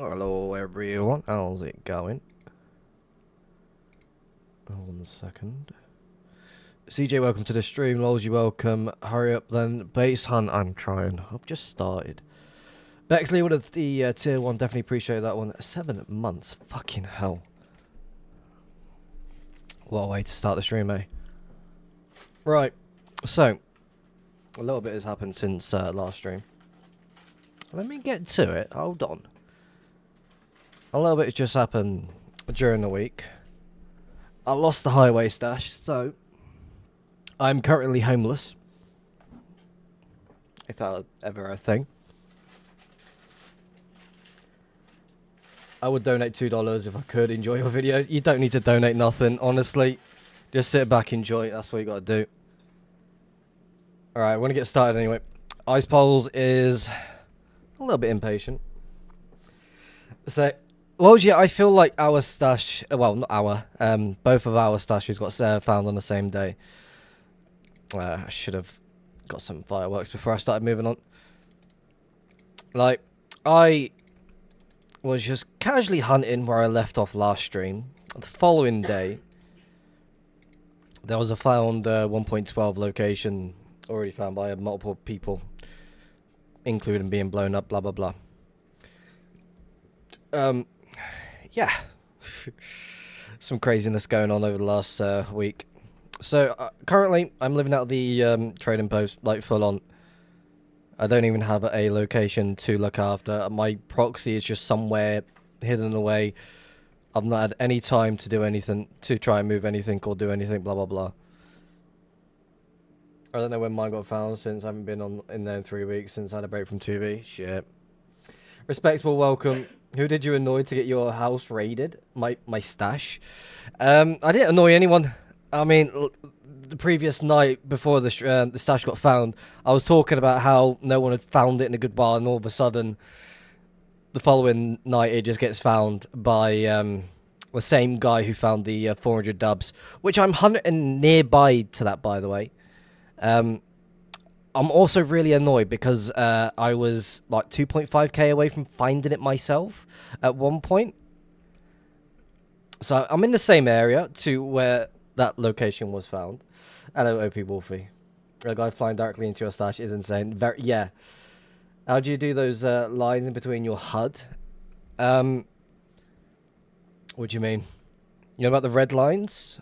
Hello everyone, how's it going? Hold on a second. CJ, welcome to the stream. Lols, you welcome. Hurry up then. Base Hunt, I'm trying. I've just started. Bexley with the tier 1, definitely appreciate that one. 7 months, fucking hell. What a way to start the stream, eh? Right, so, a little bit has happened since last stream. Let me get to it, hold on. A little bit has just happened during the week. I lost the highway stash, so I'm currently homeless. If that was ever a thing. I would donate $2 if I could enjoy your video. You don't need to donate nothing, honestly. Just sit back, enjoy it. That's what you gotta do. Alright, we're gonna get started anyway. Ice Poles is a little bit impatient. So, well, yeah, I feel like our stash, well, not our, both of our stashes got found on the same day. I should have got some fireworks before I started moving on. Like, I was just casually hunting where I left off last stream. The following day, there was a found 1.12 location already found by multiple people, including being blown up, blah, blah, blah. Yeah. Some craziness going on over the last week. So, currently, I'm living out of the trading post, like, full on. I don't even have a location to look after. My proxy is just somewhere hidden away. I've not had any time to do anything, to try and move anything or do anything, blah, blah, blah. I don't know when mine got found since I haven't been in there in 3 weeks since I had a break from 2B. Shit. Respectable welcome. Who did you annoy to get your house raided? My stash. I didn't annoy anyone. I mean, the previous night before the stash got found, I was talking about how no one had found it in a good while, and all of a sudden, the following night, it just gets found by the same guy who found the 400 dubs, which I'm hunting nearby to that, by the way. I'm also really annoyed because I was like 2.5k away from finding it myself at one point. So I'm in the same area to where that location was found. Hello, OP Wolfie. A guy flying directly into your stash is insane. Yeah. How do you do those lines in between your HUD? What do you mean? You know about the red lines?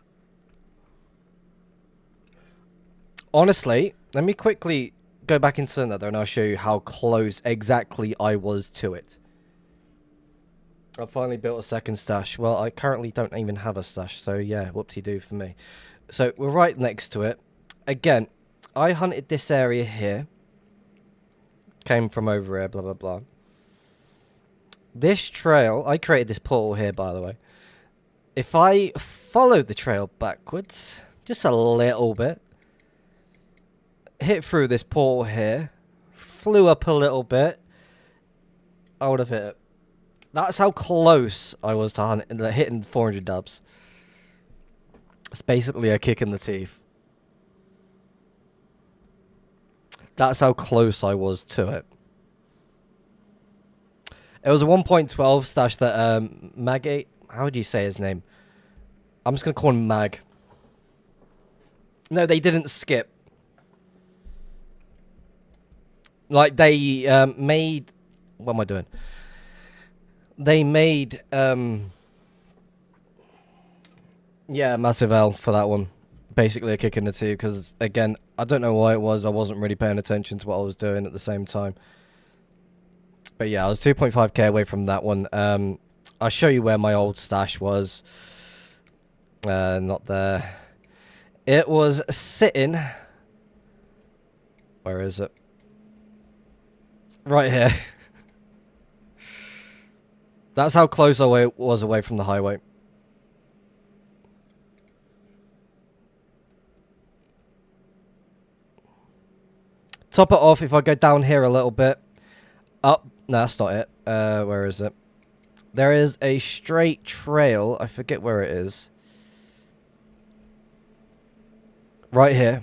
Honestly, let me quickly go back into another and I'll show you how close exactly I was to it. I've finally built a second stash. Well, I currently don't even have a stash, so yeah, whoopsie-doo for me. So, we're right next to it. Again, I hunted this area here. Came from over here, blah, blah, blah. This trail, I created this portal here, by the way. If I follow the trail backwards, just a little bit, hit through this portal here, flew up a little bit, I would have hit it. That's how close I was to hitting 400 dubs. It's basically a kick in the teeth. That's how close I was to it. It was a 1.12 stash that Mag... How would you say his name? I'm just going to call him Mag. No, they didn't skip. Like, they made... What am I doing? They made... yeah, massive L for that one. Basically a kick in the teeth, because, again, I don't know why it was. I wasn't really paying attention to what I was doing at the same time. But yeah, I was 2.5k away from that one. I'll show you where my old stash was. Not there. It was sitting... Where is it? Right here. That's how close I was away from the highway. Top it off if I go down here a little bit. Up. No, that's not it. Where is it? There is a straight trail. I forget where it is. Right here.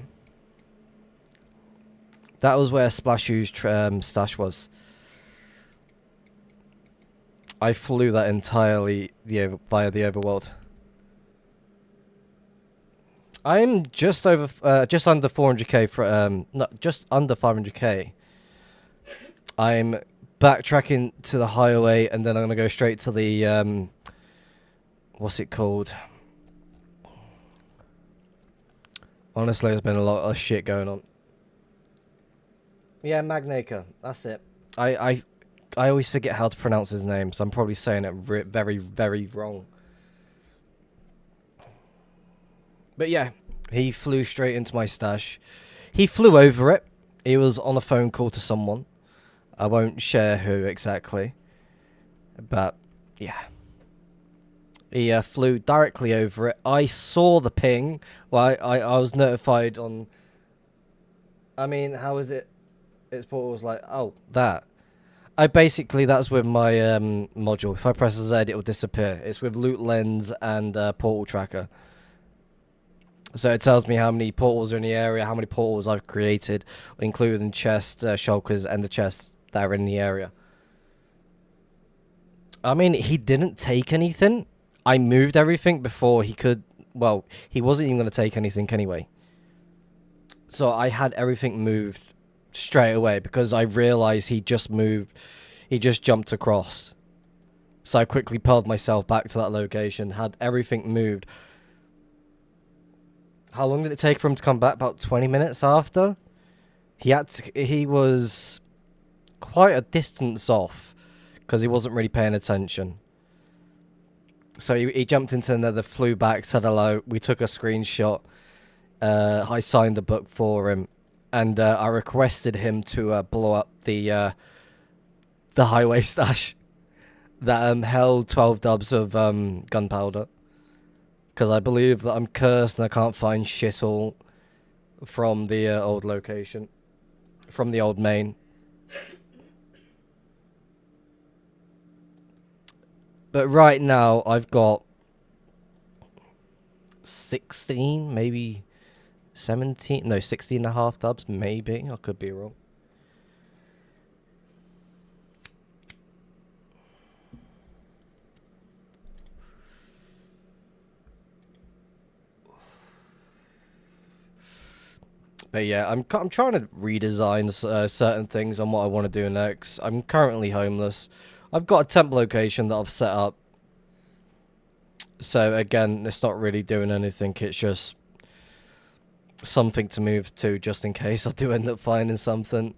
That was where Splashu's stash was. I flew that entirely via the overworld. I'm just just under 400k for not just under 500k. I'm backtracking to the highway, and then I'm gonna go straight to the what's it called? Honestly, there's been a lot of shit going on. Yeah, Magnacre. That's it. I always forget how to pronounce his name, so I'm probably saying it very, very wrong. But yeah, he flew straight into my stash. He flew over it. He was on a phone call to someone. I won't share who exactly. But yeah. He flew directly over it. I saw the ping. Well, I was notified on... I mean, how is it? Its portal was like, oh, that. That's with my module. If I press Z, it will disappear. It's with Loot Lens and Portal Tracker. So it tells me how many portals are in the area, how many portals I've created, including chest, shulkers, and the chests that are in the area. I mean, he didn't take anything. I moved everything before he could... Well, he wasn't even going to take anything anyway. So I had everything moved straight away because I realized he just moved. He just jumped across. So I quickly pulled myself back to that location, had everything moved. How long did it take for him to come back? About 20 minutes after. He was quite a distance off because he wasn't really paying attention. So he jumped into another, flew back, said hello. We took a screenshot. I signed the book for him, and I requested him to blow up the highway stash that held 12 dubs of gunpowder. Because I believe that I'm cursed and I can't find shit all from the old location. From the old main. But right now, I've got 16, maybe 17, no, 16 and a half dubs, maybe. I could be wrong. But yeah, I'm trying to redesign certain things on what I want to do next. I'm currently homeless. I've got a temp location that I've set up. So again, it's not really doing anything. It's just something to move to just in case I do end up finding something.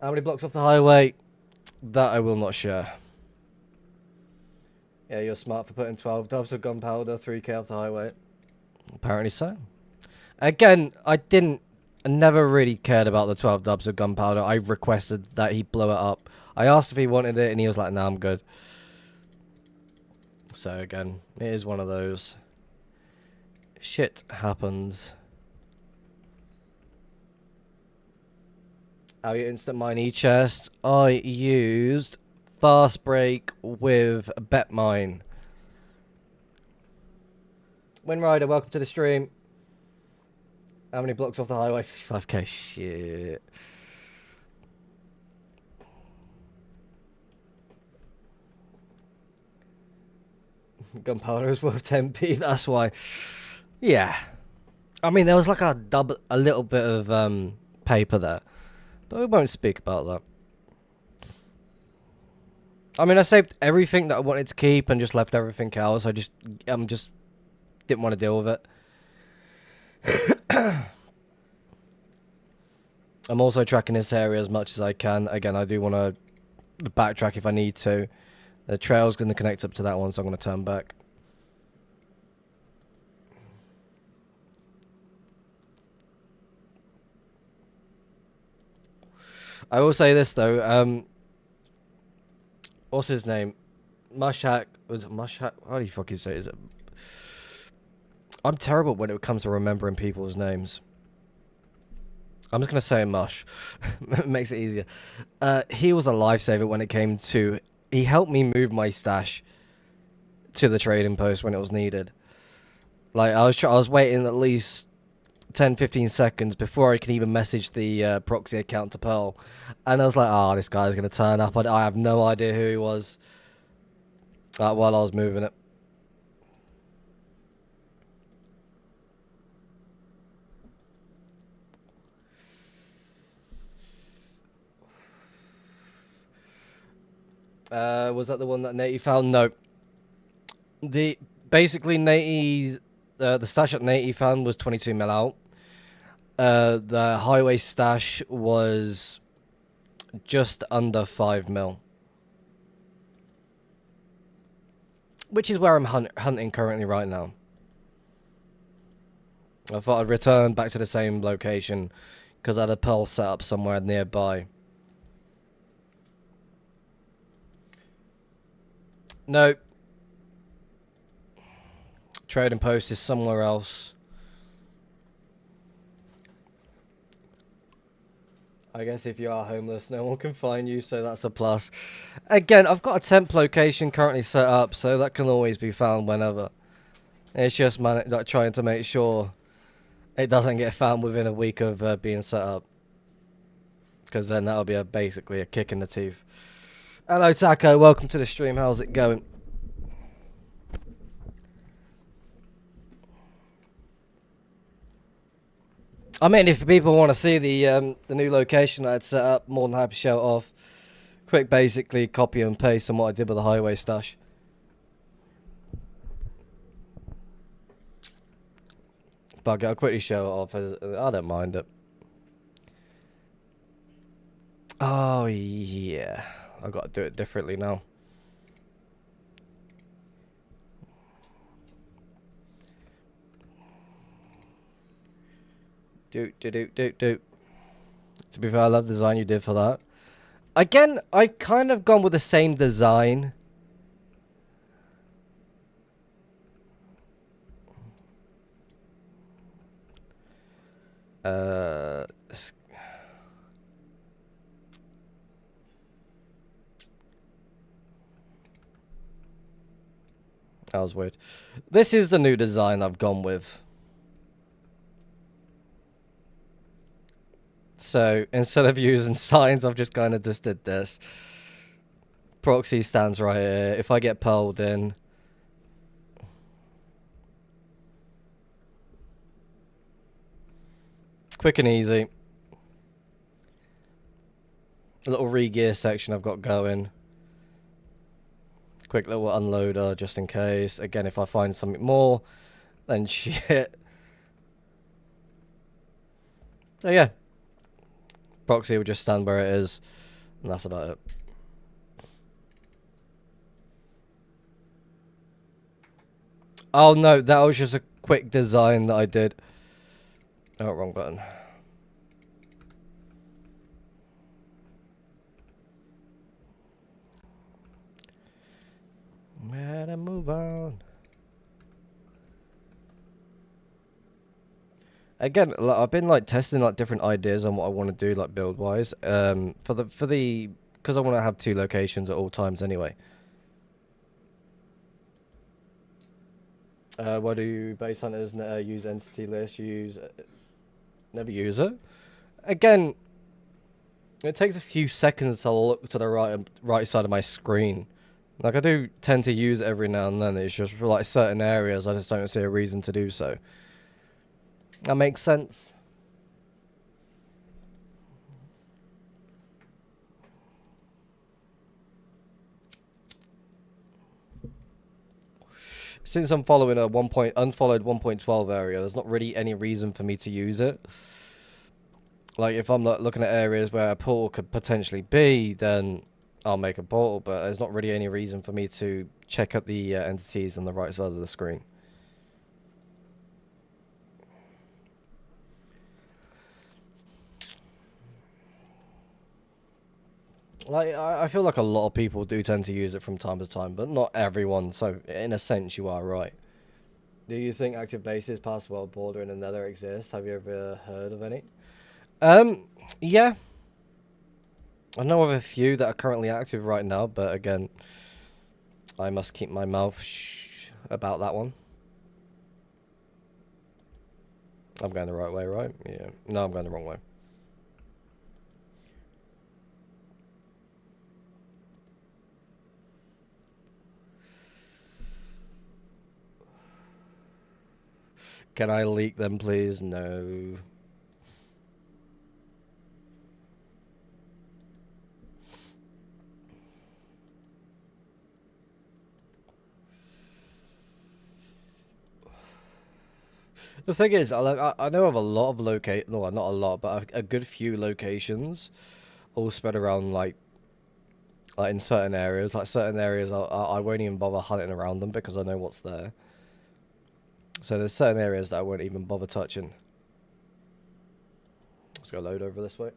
How many blocks off the highway? That I will not share. Yeah, you're smart for putting 12 dubs of gunpowder 3k off the highway. Apparently so. Again, I never really cared about the 12 dubs of gunpowder. I requested that he blow it up. I asked if he wanted it, and he was like, nah, I'm good. So again, it is one of those. Shit happens. How you instant mine e-chest? I used fast break with bet mine. Windrider, welcome to the stream. How many blocks off the highway? 55k. Shit. Gunpowder is worth 10p. That's why. Yeah. I mean, there was like a little bit of paper there, but we won't speak about that. I mean, I saved everything that I wanted to keep and just left everything else. I just didn't want to deal with it. I'm also tracking this area as much as I can. Again, I do want to backtrack if I need to. The trail's going to connect up to that one, so I'm going to turn back. I will say this, though. What's his name? Mushhack. Was it Mushhack? How do you fucking say it? Is it? I'm terrible when it comes to remembering people's names. I'm just going to say Mush. It makes it easier. He was a lifesaver when it came to... He helped me move my stash to the trading post when it was needed. Like, I was waiting at least 10-15 seconds before I can even message the proxy account to Pearl. And I was like, oh, this guy's going to turn up. I have no idea who he was while I was moving it. Was that the one that Natey found? No. Basically Natey's the stash that Natey found was 22 mil out. The highway stash was just under 5 mil, which is where I'm hunting currently right now. I thought I'd return back to the same location because I had a Pearl set up somewhere nearby. No. Trading post is somewhere else. I guess if you are homeless, no one can find you, so that's a plus. Again, I've got a temp location currently set up, so that can always be found whenever. It's just like trying to make sure it doesn't get found within a week of being set up, because then that'll be basically a kick in the teeth. Hello Taco, welcome to the stream. How's it going? I mean, if people want to see the new location I had set up, more than happy to show it off. Quick, basically copy and paste on what I did with the highway stash. But I'll quickly show it off. I don't mind it. Oh yeah, I've got to do it differently now. Do. To be fair, I love the design you did for that. Again, I've kind of gone with the same design. That was weird. This is the new design I've gone with. So instead of using signs, I've just kind of just did this. Proxy stands right here. If I get pulled in, quick and easy. A little re-gear section I've got going. Quick little unloader just in case. Again, if I find something more, then shit. So yeah. Proxy will just stand where it is, and that's about it. Oh no, that was just a quick design that I did. Oh, wrong button. Better move on. Again, like, I've been like testing like different ideas on what I want to do, like build wise. Because I want to have 2 locations at all times anyway. Why do base hunters use entity list? Never use it. Again, it takes a few seconds to look to the right side of my screen. Like I do tend to use it every now and then. It's just for like certain areas, I just don't see a reason to do so. That makes sense. Since I'm following a unfollowed 1.12 area, there's not really any reason for me to use it. Like if I'm looking at areas where a portal could potentially be, then I'll make a portal, but there's not really any reason for me to check out the entities on the right side of the screen. Like, I feel like a lot of people do tend to use it from time to time, but not everyone, so in a sense you are right. Do you think active bases past the world border in the Nether exist? Have you ever heard of any? Yeah. I know of a few that are currently active right now, but again, I must keep my mouth shh about that one. I'm going the right way, right? Yeah. No, I'm going the wrong way. Can I leak them, please? No. The thing is, I know of a lot of no, not a lot, but a good few locations, all spread around like in certain areas. Like certain areas, I won't even bother hunting around them because I know what's there. So there's certain areas that I won't even bother touching. Let's go load over this way.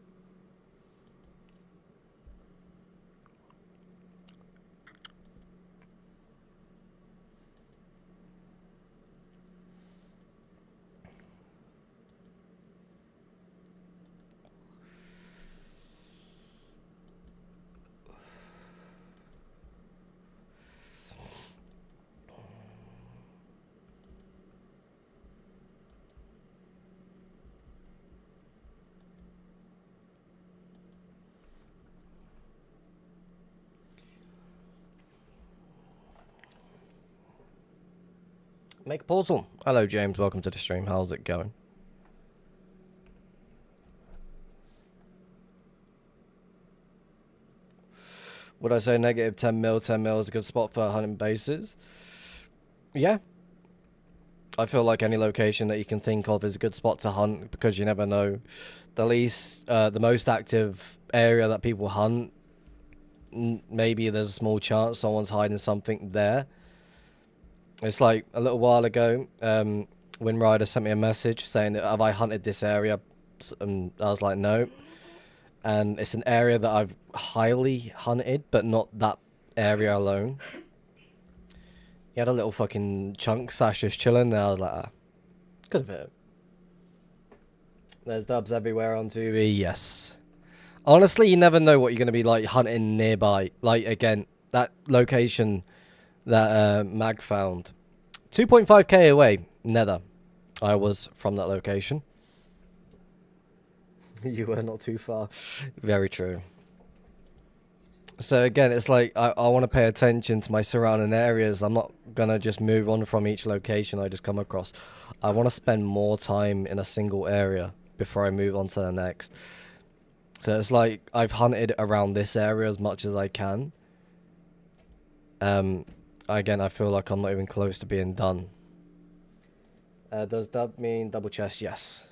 Make a portal. Hello, James. Welcome to the stream. How's it going? Would I say negative 10 mil? 10 mil is a good spot for hunting bases. Yeah. I feel like any location that you can think of is a good spot to hunt because you never know. The most active area that people hunt, maybe there's a small chance someone's hiding something there. It's like a little while ago, Windrider sent me a message saying, have I hunted this area? And I was like, no. And it's an area that I've highly hunted, but not that area alone. He had a little fucking chunk sash just chilling there. I was like, ah, could have hit it. There's dubs everywhere on 2E, yes. Honestly, you never know what you're going to be like hunting nearby. Like, again, that location that Mag found. 2.5k away, Nether. I was from that location. You were not too far. Very true. So again, it's like I want to pay attention to my surrounding areas. I'm not going to just move on from each location I just come across. I want to spend more time in a single area before I move on to the next. So it's like I've hunted around this area as much as I can. Again, I feel like I'm not even close to being done. Does dub mean double chest? Yes.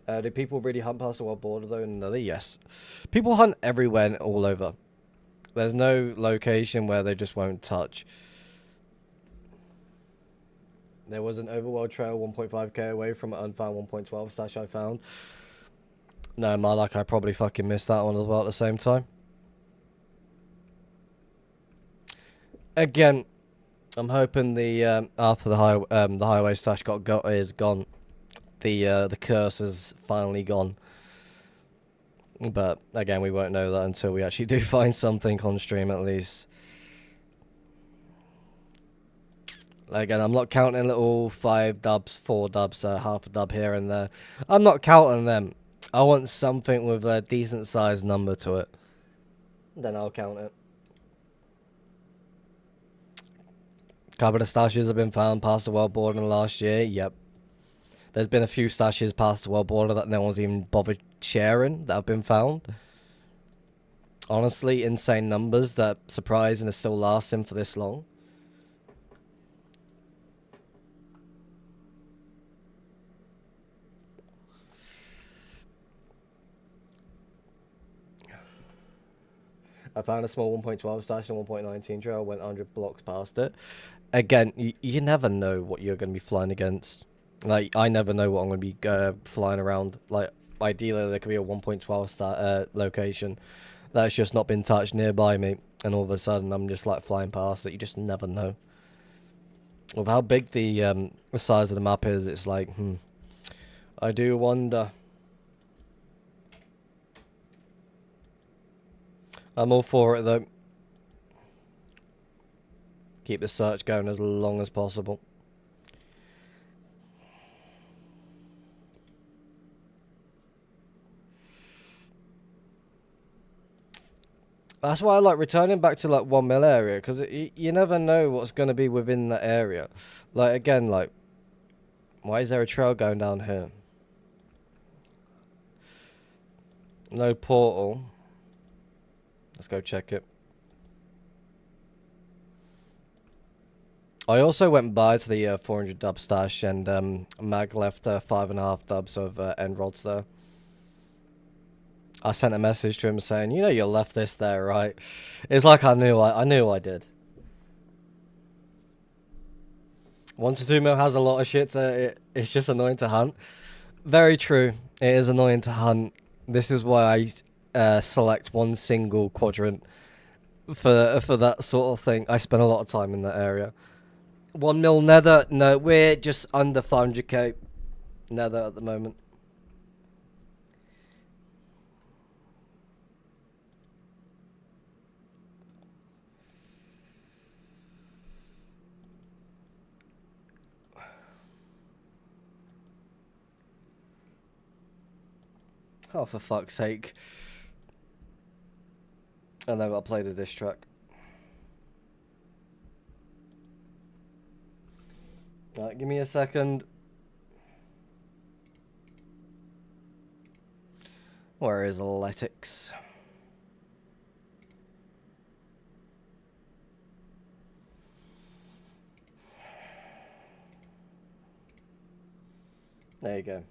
Do people really hunt past the world border though? Another yes. People hunt everywhere and all over. There's no location where they just won't touch. There was an overworld trail 1.5k away from an unfound 1.12 stash I found. No, my luck, I probably fucking missed that one as well at the same time. Again, I'm hoping the after the highway stash is gone, the curse is finally gone. But again, we won't know that until we actually do find something on stream, at least. Again, I'm not counting little 5 dubs, 4 dubs, half a dub here and there. I'm not counting them. I want something with a decent sized number to it. Then I'll count it. Couple of stashes have been found past the world border in the last year. Yep. There's been a few stashes past the world border that no one's even bothered sharing that have been found. Honestly, insane numbers that surprise and are still lasting for this long. I found a small 1.12 stash and 1.19 trail, went 100 blocks past it. Again, you never know what you're going to be flying against. Like, I never know what I'm going to be flying around. Like, ideally, there could be a 1.12 location that's just not been touched nearby me, and all of a sudden, I'm just, like, flying past it. You just never know. With how big the size of the map is, it's like, I do wonder. I'm all for it, though. Keep the search going as long as possible. That's why I like returning back to like 1 mil area, because you never know what's going to be within that area. Like, again, like, why is there a trail going down here? No portal. Let's go check it. I also went by to the 400 dub stash, and Mag left 5.5 dubs of end rods there. I sent a message to him saying, "You know, you left this there, right?" It's like I knew I did. 1 to 2 mil has a lot of shit. It's just annoying to hunt. Very true. It is annoying to hunt. This is why I select one single quadrant for that sort of thing. I spend a lot of time in that area. 1 mil nether. No, we're just under 500k nether at the moment. Oh, for fuck's sake. And then I played a diss track. Right, give me a second. Where is Athletics? There you go.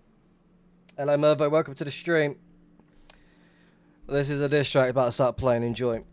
Hello, Mervo. Welcome to the stream. This is a diss track about to start playing. Enjoy.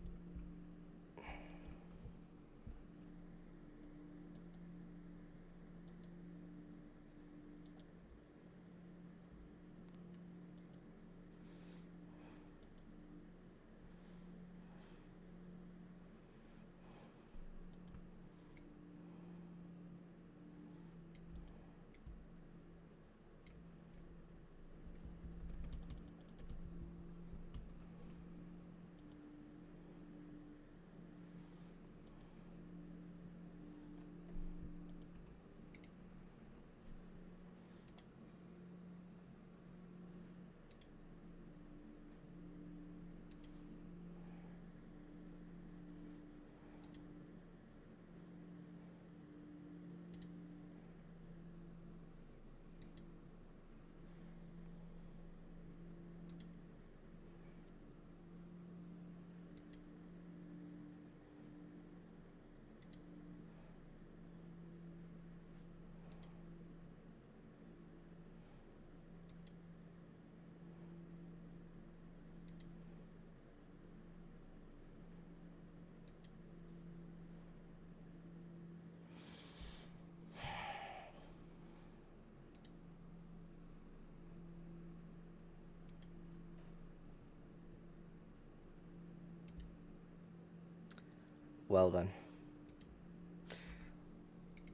Well done.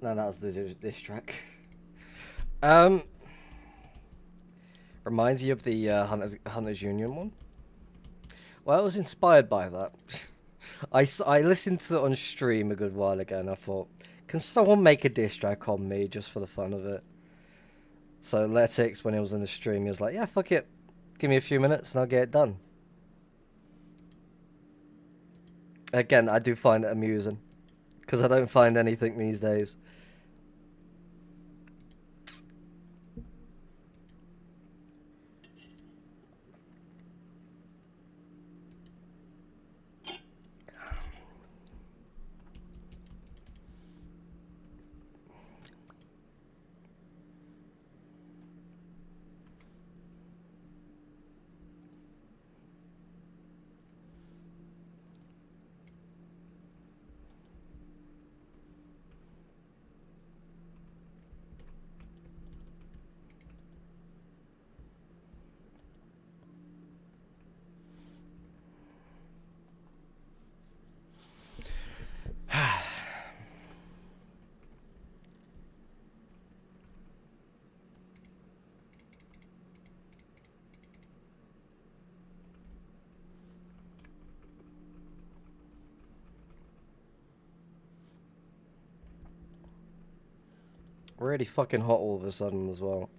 No, that was the diss track. Reminds you of the Hunters Union one? Well, I was inspired by that. I listened to it on stream a good while ago, and I thought, can someone make a diss track on me just for the fun of it? So Letix, when he was in the stream, he was like, yeah, fuck it. Give me a few minutes and I'll get it done. Again, I do find it amusing, because I don't find anything these days. Really fucking hot all of a sudden as well.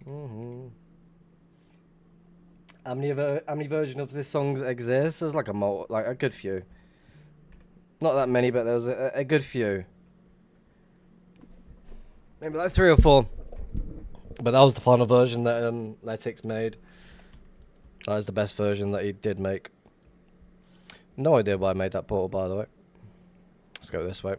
Mm-hmm. How many versions of this song exist? There's like a good few. Not that many, but there's a good few. Maybe like 3 or 4. But that was the final version that Letix made. That was the best version that he did make. No idea why I made that portal, by the way. Let's go this way.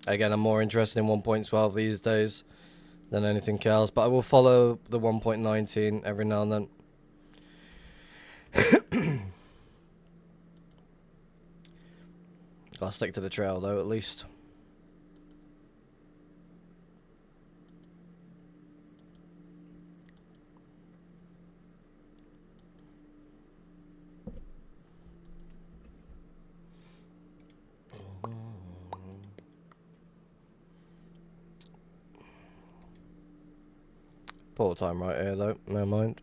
Again, I'm more interested in 1.12 these days than anything else, but I will follow the 1.19 every now and then. Gotta stick to the trail though, at least. Portal time right here though, no mind.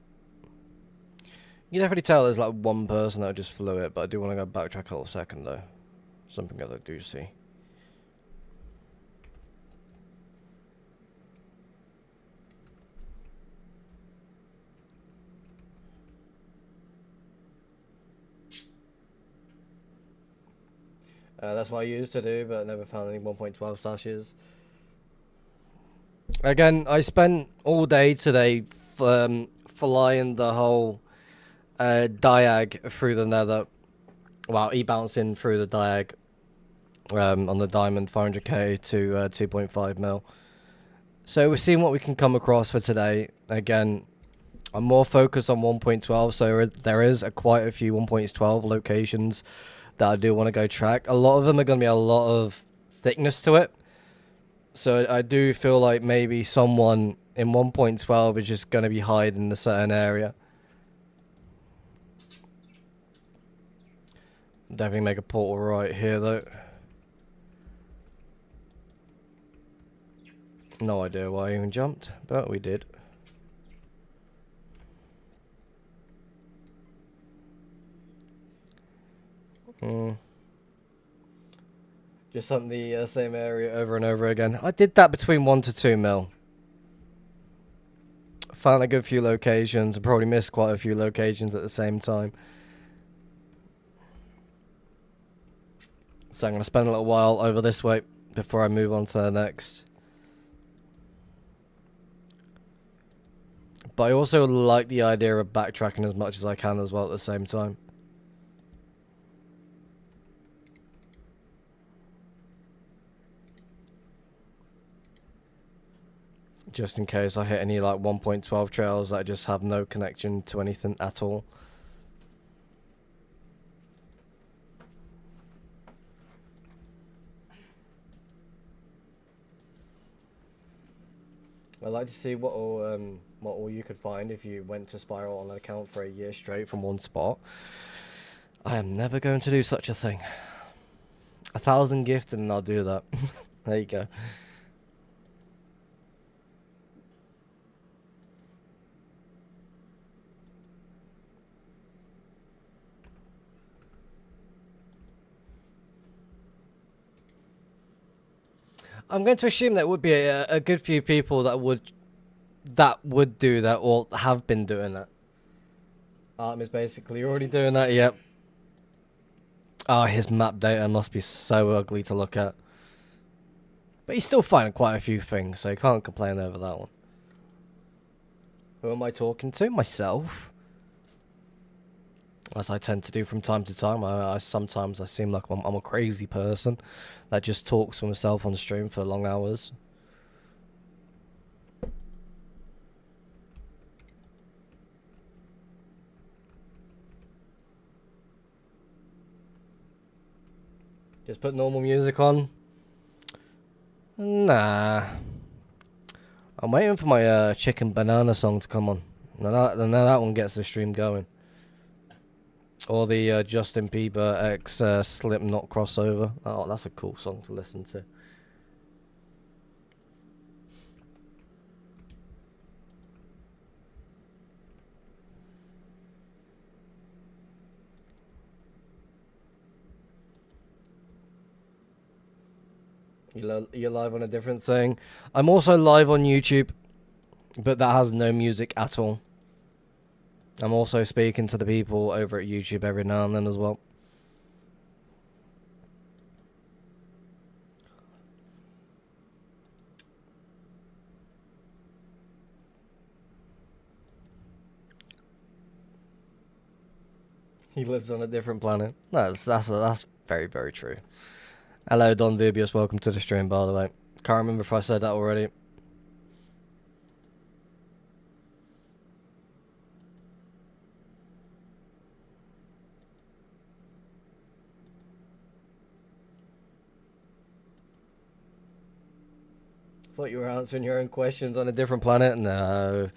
You can definitely tell there's like one person that just flew it, but I do want to go backtrack a little second though. Something that I do see. That's what I used to do, but I never found any 1.12 stashes. Again, I spent all day today flying the whole diag through the nether. Well, e-bouncing through the diag on the diamond 400k to 2.5 mil. So we're seeing what we can come across for today. Again, I'm more focused on 1.12, so there is quite a few 1.12 locations that I do want to go track. A lot of them are going to be a lot of thickness to it. So I do feel like maybe someone in 1.12 is just going to be hiding in a certain area. Definitely make a portal right here though. No idea why I even jumped, but we did. Just on the same area over and over again. I did that between 1 to 2 mil. Found a good few locations. I probably missed quite a few locations at the same time. So I'm going to spend a little while over this way before I move on to the next. But I also like the idea of backtracking as much as I can as well at the same time. Just in case I hit any like 1.12 trails that just have no connection to anything at all. I'd like to see what all you could find if you went to Spiral on an account for a year straight from one spot. I am never going to do such a thing. 1,000 gifted and I'll do that. There you go. I'm going to assume there would be a good few people that would do that or have been doing that. Artem is basically already doing that, yep. Oh, his map data must be so ugly to look at. But he's still finding quite a few things, so you can't complain over that one. Who am I talking to? Myself. As I tend to do from time to time. Sometimes I seem like I'm a crazy person that just talks to himself on stream for long hours. Just put normal music on. Nah. I'm waiting for my chicken banana song to come on. Now that one gets the stream going. Or the Justin Bieber x Slipknot crossover. Oh, that's a cool song to listen to. You're live on a different thing. I'm also live on YouTube, but that has no music at all. I'm also speaking to the people over at YouTube every now and then as well. He lives on a different planet. No, that's very, very true. Hello, Don Dubious. Welcome to the stream, by the way. Can't remember if I said that already. Thought you were answering your own questions on a different planet. No.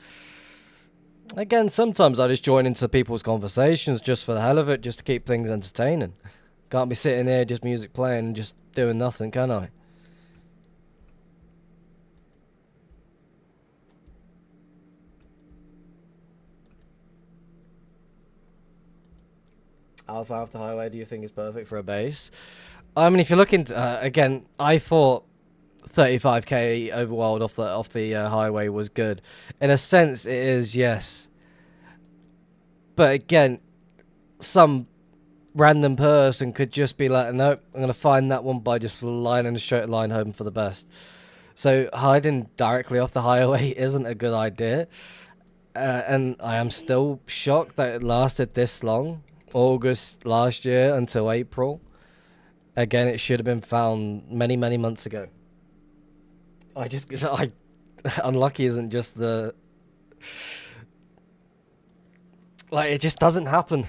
Again, sometimes I just join into people's conversations just for the hell of it, just to keep things entertaining. Can't be sitting there just music playing and just doing nothing, can I? Alpha After Highway, do you think is perfect for a base? I mean, if you're looking to, again, I thought 35k overworld off the highway was good. In a sense, it is, yes. But again, some random person could just be like, nope, I'm going to find that one by just lining a straight line home for the best. So hiding directly off the highway isn't a good idea. And I am still shocked that it lasted this long. August last year until April. Again, it should have been found many, many months ago. Unlucky isn't just the... Like, it just doesn't happen.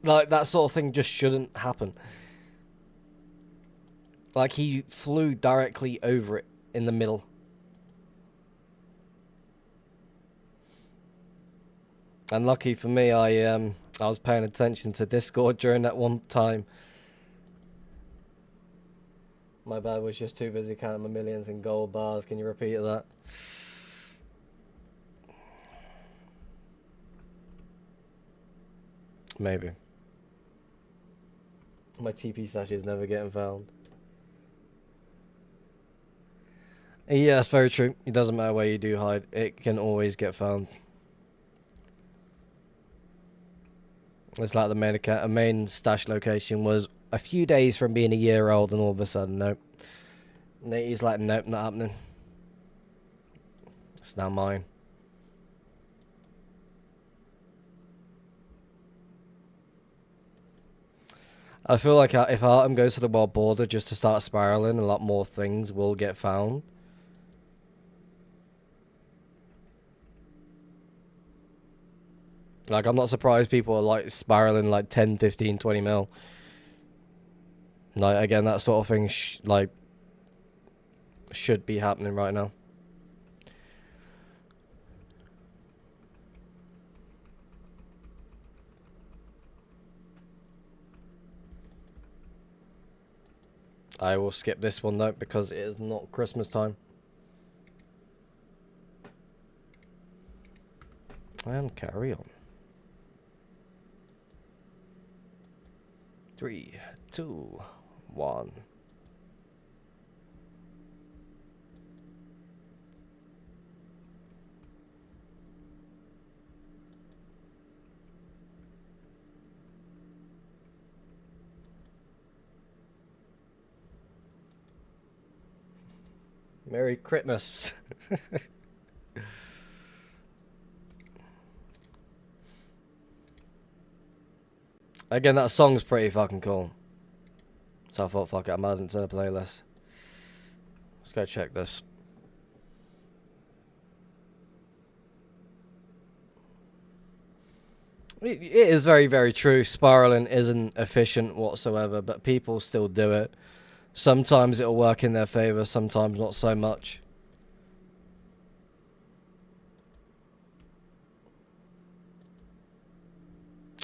Like, that sort of thing just shouldn't happen. Like, he flew directly over it in the middle. And lucky for me, I was paying attention to Discord during that one time. My bad, was just too busy counting my millions in gold bars. Can you repeat that? Maybe. My TP stash is never getting found. Yeah, that's very true. It doesn't matter where you do hide. It can always get found. It's like the main stash location was a few days from being a year old, and all of a sudden, nope. He's like, nope, not happening. It's now mine. I feel like if Artem goes to the world border just to start spiraling, a lot more things will get found. Like, I'm not surprised people are like spiraling like 10, 15, 20 mil. Like, again, that sort of thing should be happening right now. I will skip this one though because it is not Christmas time. And carry on. 3, 2, 1. Merry Christmas. Again, that song's pretty fucking cool. So I thought, fuck it, I'm adding it to the playlist. Let's go check this. It is very, very true. Spiraling isn't efficient whatsoever, but people still do it. Sometimes it'll work in their favor, sometimes not so much.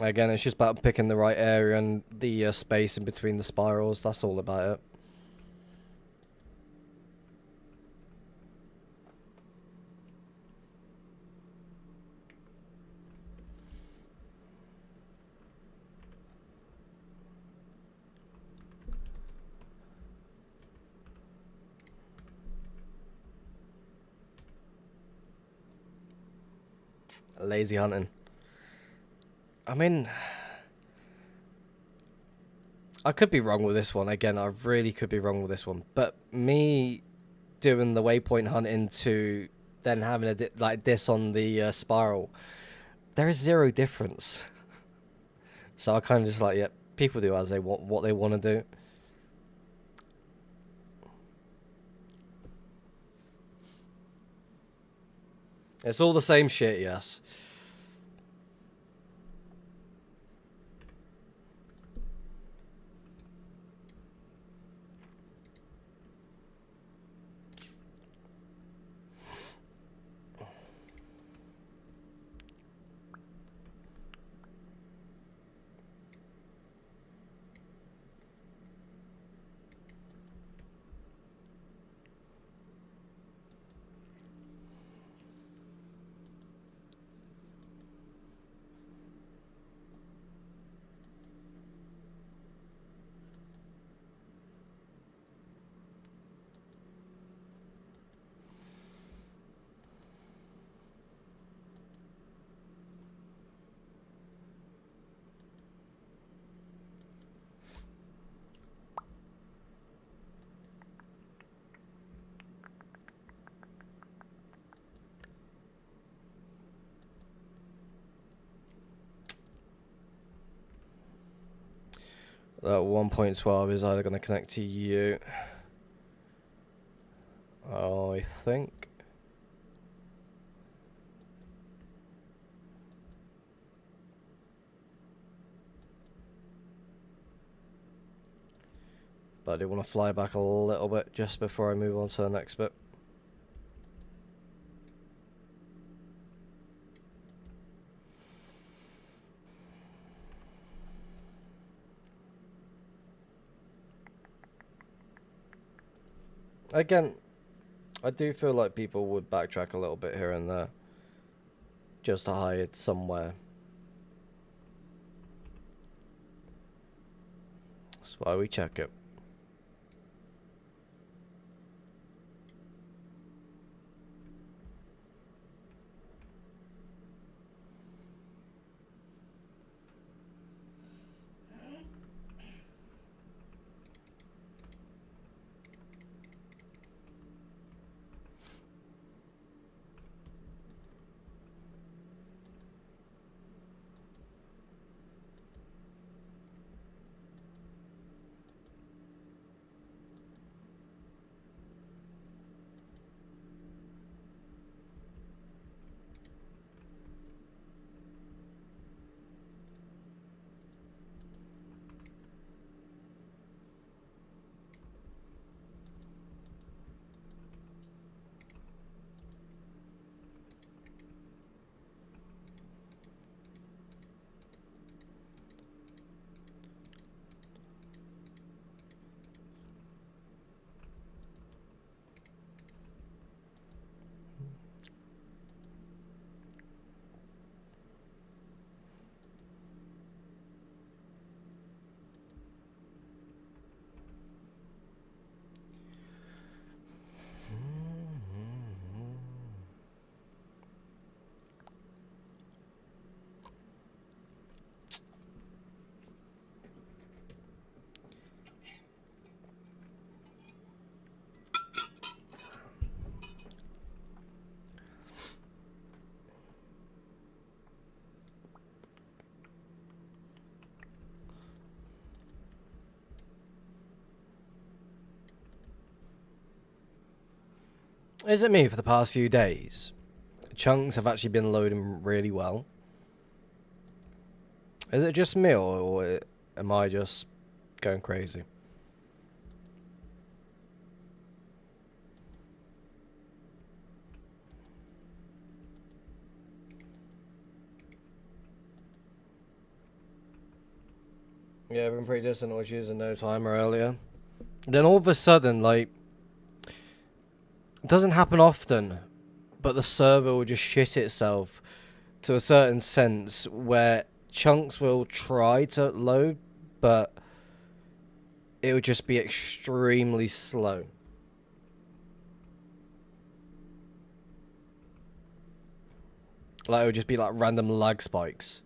Again, it's just about picking the right area and the space in between the spirals. That's all about it. Lazy hunting. I mean, I could be wrong with this one. Again, I really could be wrong with this one. But me doing the waypoint hunting to then having like this on the spiral, there is zero difference. So I kind of just like, yeah, people do as they want, what they want to do. It's all the same shit, yes. That 1.12 is either going to connect to you. Oh, I think. But I do want to fly back a little bit just before I move on to the next bit. Again, I do feel like people would backtrack a little bit here and there just to hide somewhere. That's why we check it. Is it me for the past few days? Chunks have actually been loading really well. Is it just me, or am I just going crazy? Yeah, I've been pretty decent, was using no timer earlier. Then all of a sudden, like, it doesn't happen often, but the server will just shit itself to a certain sense where chunks will try to load, but it would just be extremely slow. Like, it would just be like random lag spikes.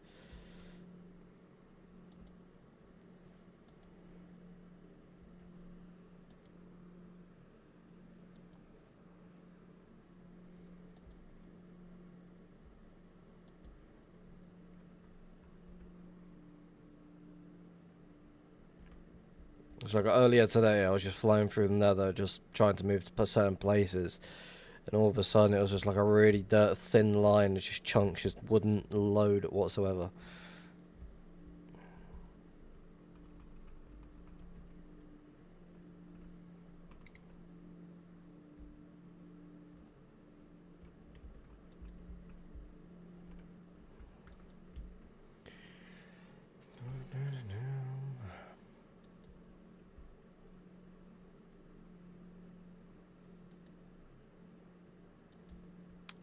So like earlier today, I was just flying through the nether, just trying to move to certain places. And all of a sudden, it was just like a really thin line. It's just chunks just wouldn't load whatsoever.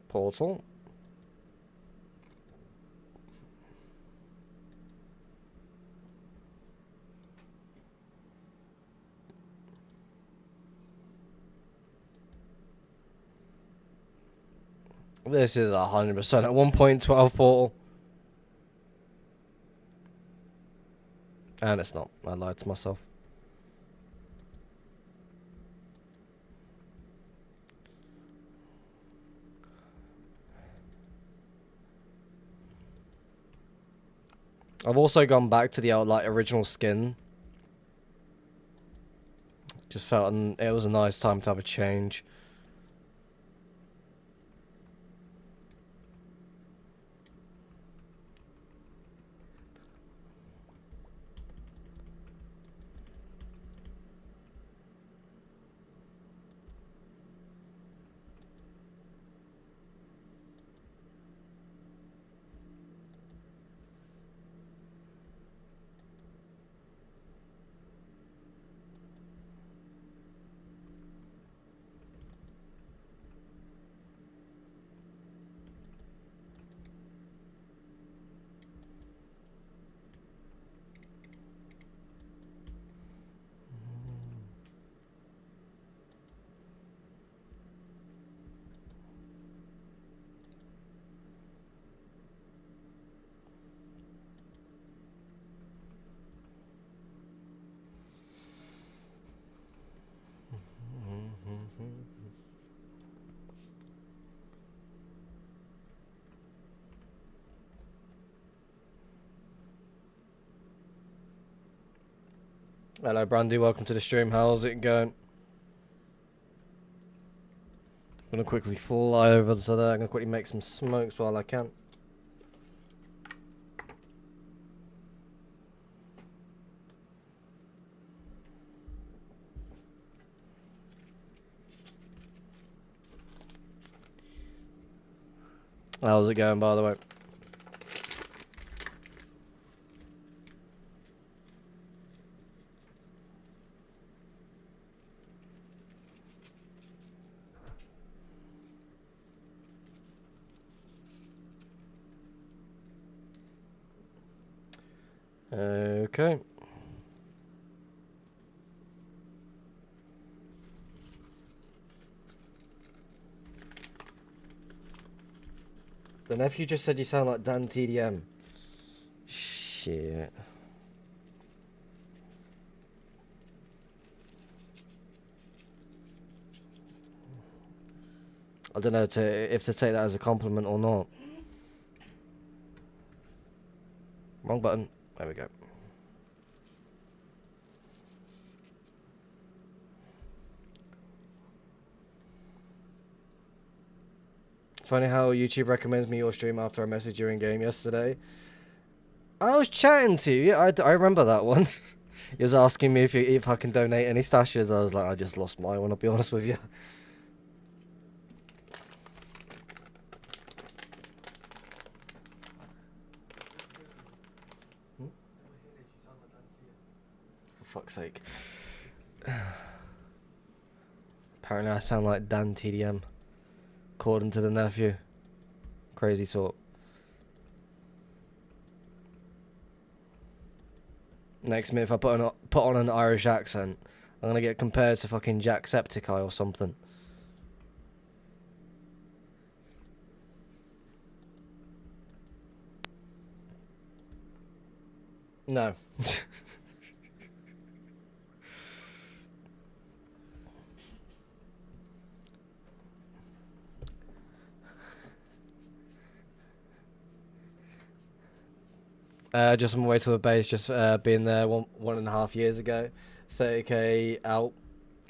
Portal. This is 100% at 1.12 portal. And it's not. I lied to myself. I've also gone back to the like original skin. Just felt it was a nice time to have a change. Hello, Brandy. Welcome to the stream. How's it going? I'm gonna quickly fly over to there. I'm gonna quickly make some smokes while I can. How's it going, by the way? Okay. The nephew just said you sound like Dan TDM. Shit. I don't know if to take that as a compliment or not. Wrong button. There we go. Funny how YouTube recommends me your stream after I messaged you in game yesterday. I was chatting to you. I remember that one. He was asking me if I can donate any stashes. I was like, I just lost my one, I'll be honest with you. For fuck's sake. Apparently I sound like Dan TDM, according to the nephew. Crazy talk. Next minute, if I put on an Irish accent, I'm gonna get compared to fucking Jacksepticeye or something. No. Just on my way to the base, just being there 1.5 years ago. 30k out.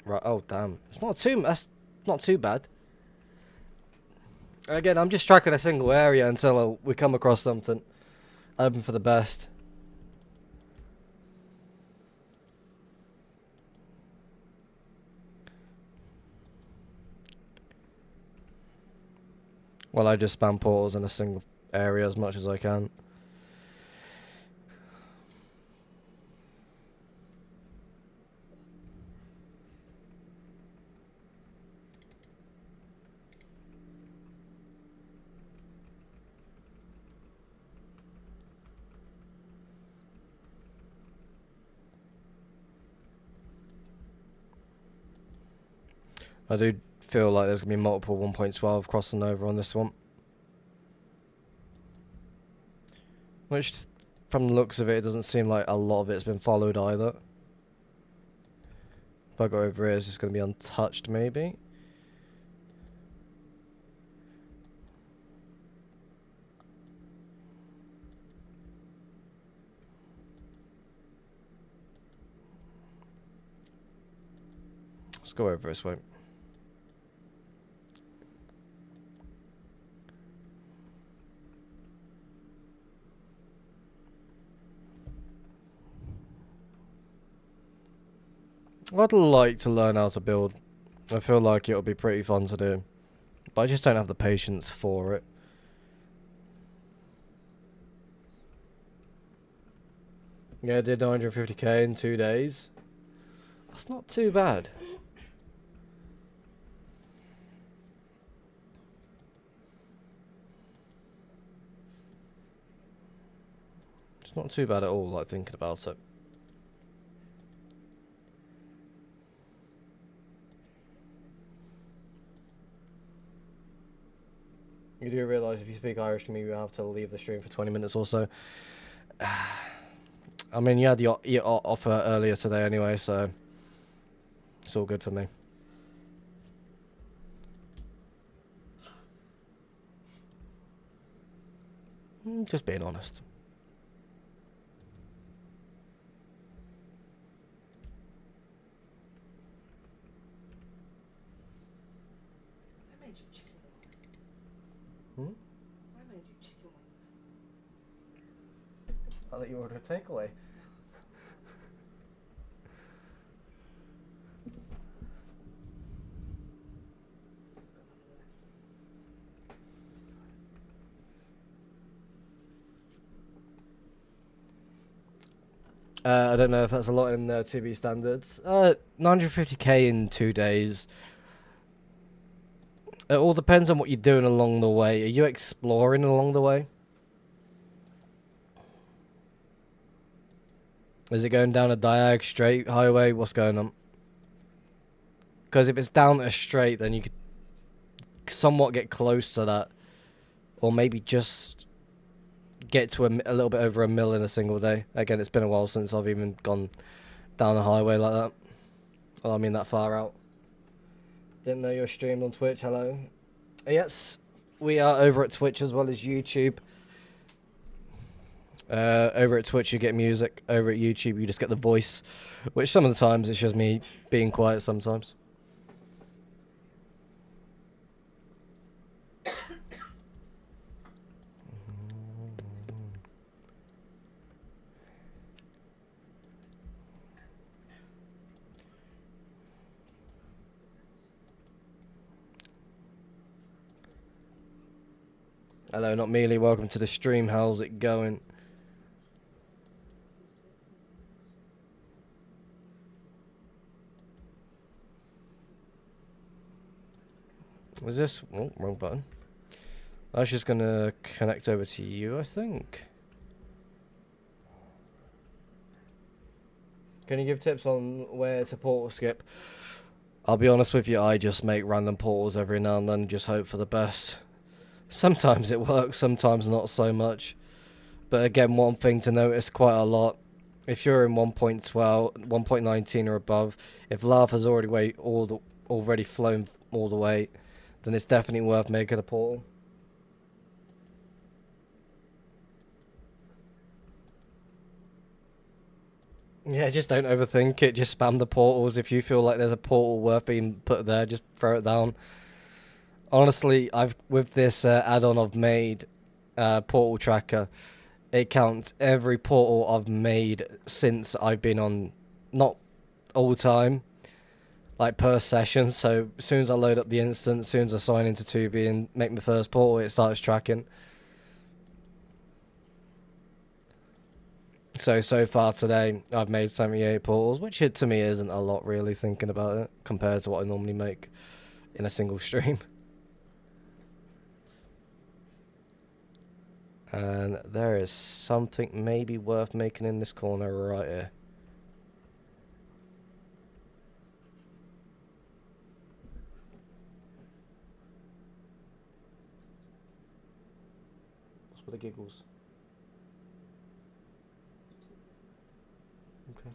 Right, oh damn. That's not too bad. Again, I'm just tracking a single area until we come across something. Hoping for the best. Well, I just spam portals in a single area as much as I can. I do feel like there's going to be multiple 1.12 crossing over on this one. Which, from the looks of it, it doesn't seem like a lot of it's been followed either. If I go over here, it's just going to be untouched, maybe. Let's go over this way. I'd like to learn how to build. I feel like it'll be pretty fun to do. But I just don't have the patience for it. Yeah, I did 950k in 2 days. That's not too bad. It's not too bad at all, like, thinking about it. You do realise if you speak Irish to me, you have to leave the stream for 20 minutes or so. I mean, you had your offer earlier today anyway, so it's all good for me. Just being honest. I made you chicken wings. Hmm? I made you chicken wings. I'll let you order a takeaway. I don't know if that's a lot in 2B standards. 950k in 2 days. It all depends on what you're doing along the way. Are you exploring along the way? Is it going down a diag straight highway? What's going on? Because if it's down a straight, then you could somewhat get close to that. Or maybe just get to a little bit over a mil in a single day. Again, it's been a while since I've even gone down a highway like that. Well, I mean that far out. Didn't know you were streamed on Twitch. Hello. Yes, we are over at Twitch as well as YouTube. Over at Twitch you get music. Over at YouTube you just get the voice, which some of the times it's just me being quiet sometimes. Hello, not Mealy. Welcome to the stream. How's it going? Was this... Oh, wrong button. I was just gonna connect over to you, I think. Can you give tips on where to portal skip? I'll be honest with you, I just make random portals every now and then and just hope for the best. Sometimes it works, sometimes not so much. But again, one thing to notice quite a lot, if you're in 1.12, 1.19 or above, if lava's already flown all the way, then it's definitely worth making a portal. Yeah, just don't overthink it. Just spam the portals. If you feel like there's a portal worth being put there, just throw it down. Honestly, I've with this add-on I've made, portal tracker, it counts every portal I've made since I've been on, not all the time, like per session. So as soon as I load up the instance, as soon as I sign into 2B and make my first portal, it starts tracking. So far today, I've made 78 portals, which to me isn't a lot really thinking about it, compared to what I normally make in a single stream. And there is something maybe worth making in this corner right here. What's for the giggles? Okay.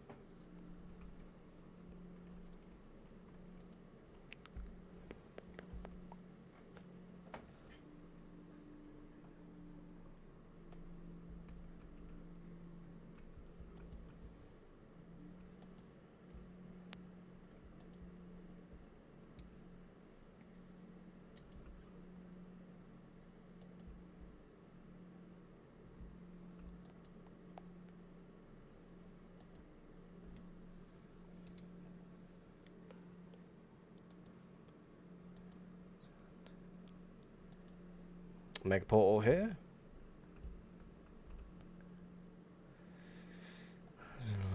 Make a portal here.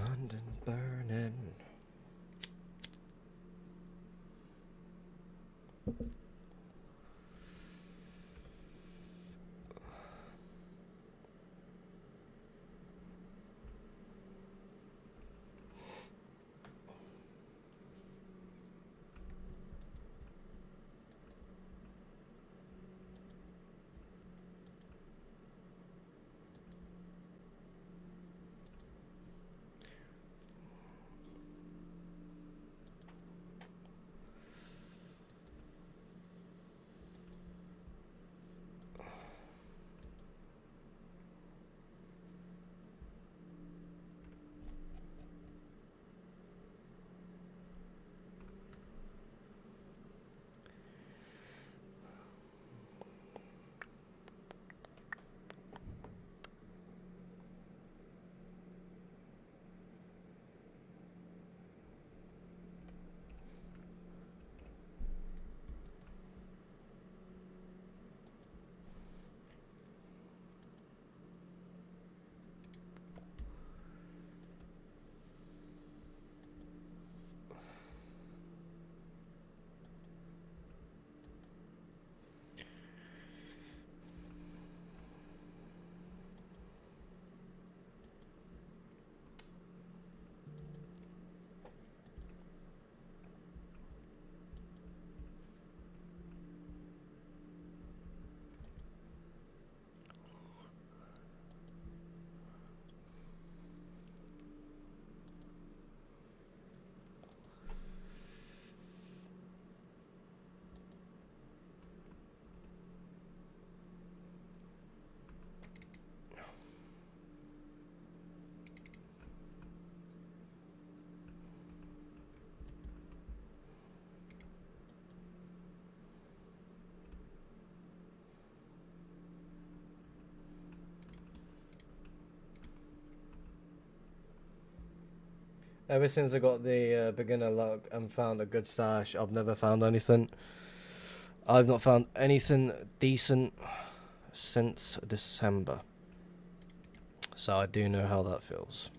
London burning. Ever since I got the beginner luck and found a good stash, I've never found anything. I've not found anything decent since December. So I do know how that feels.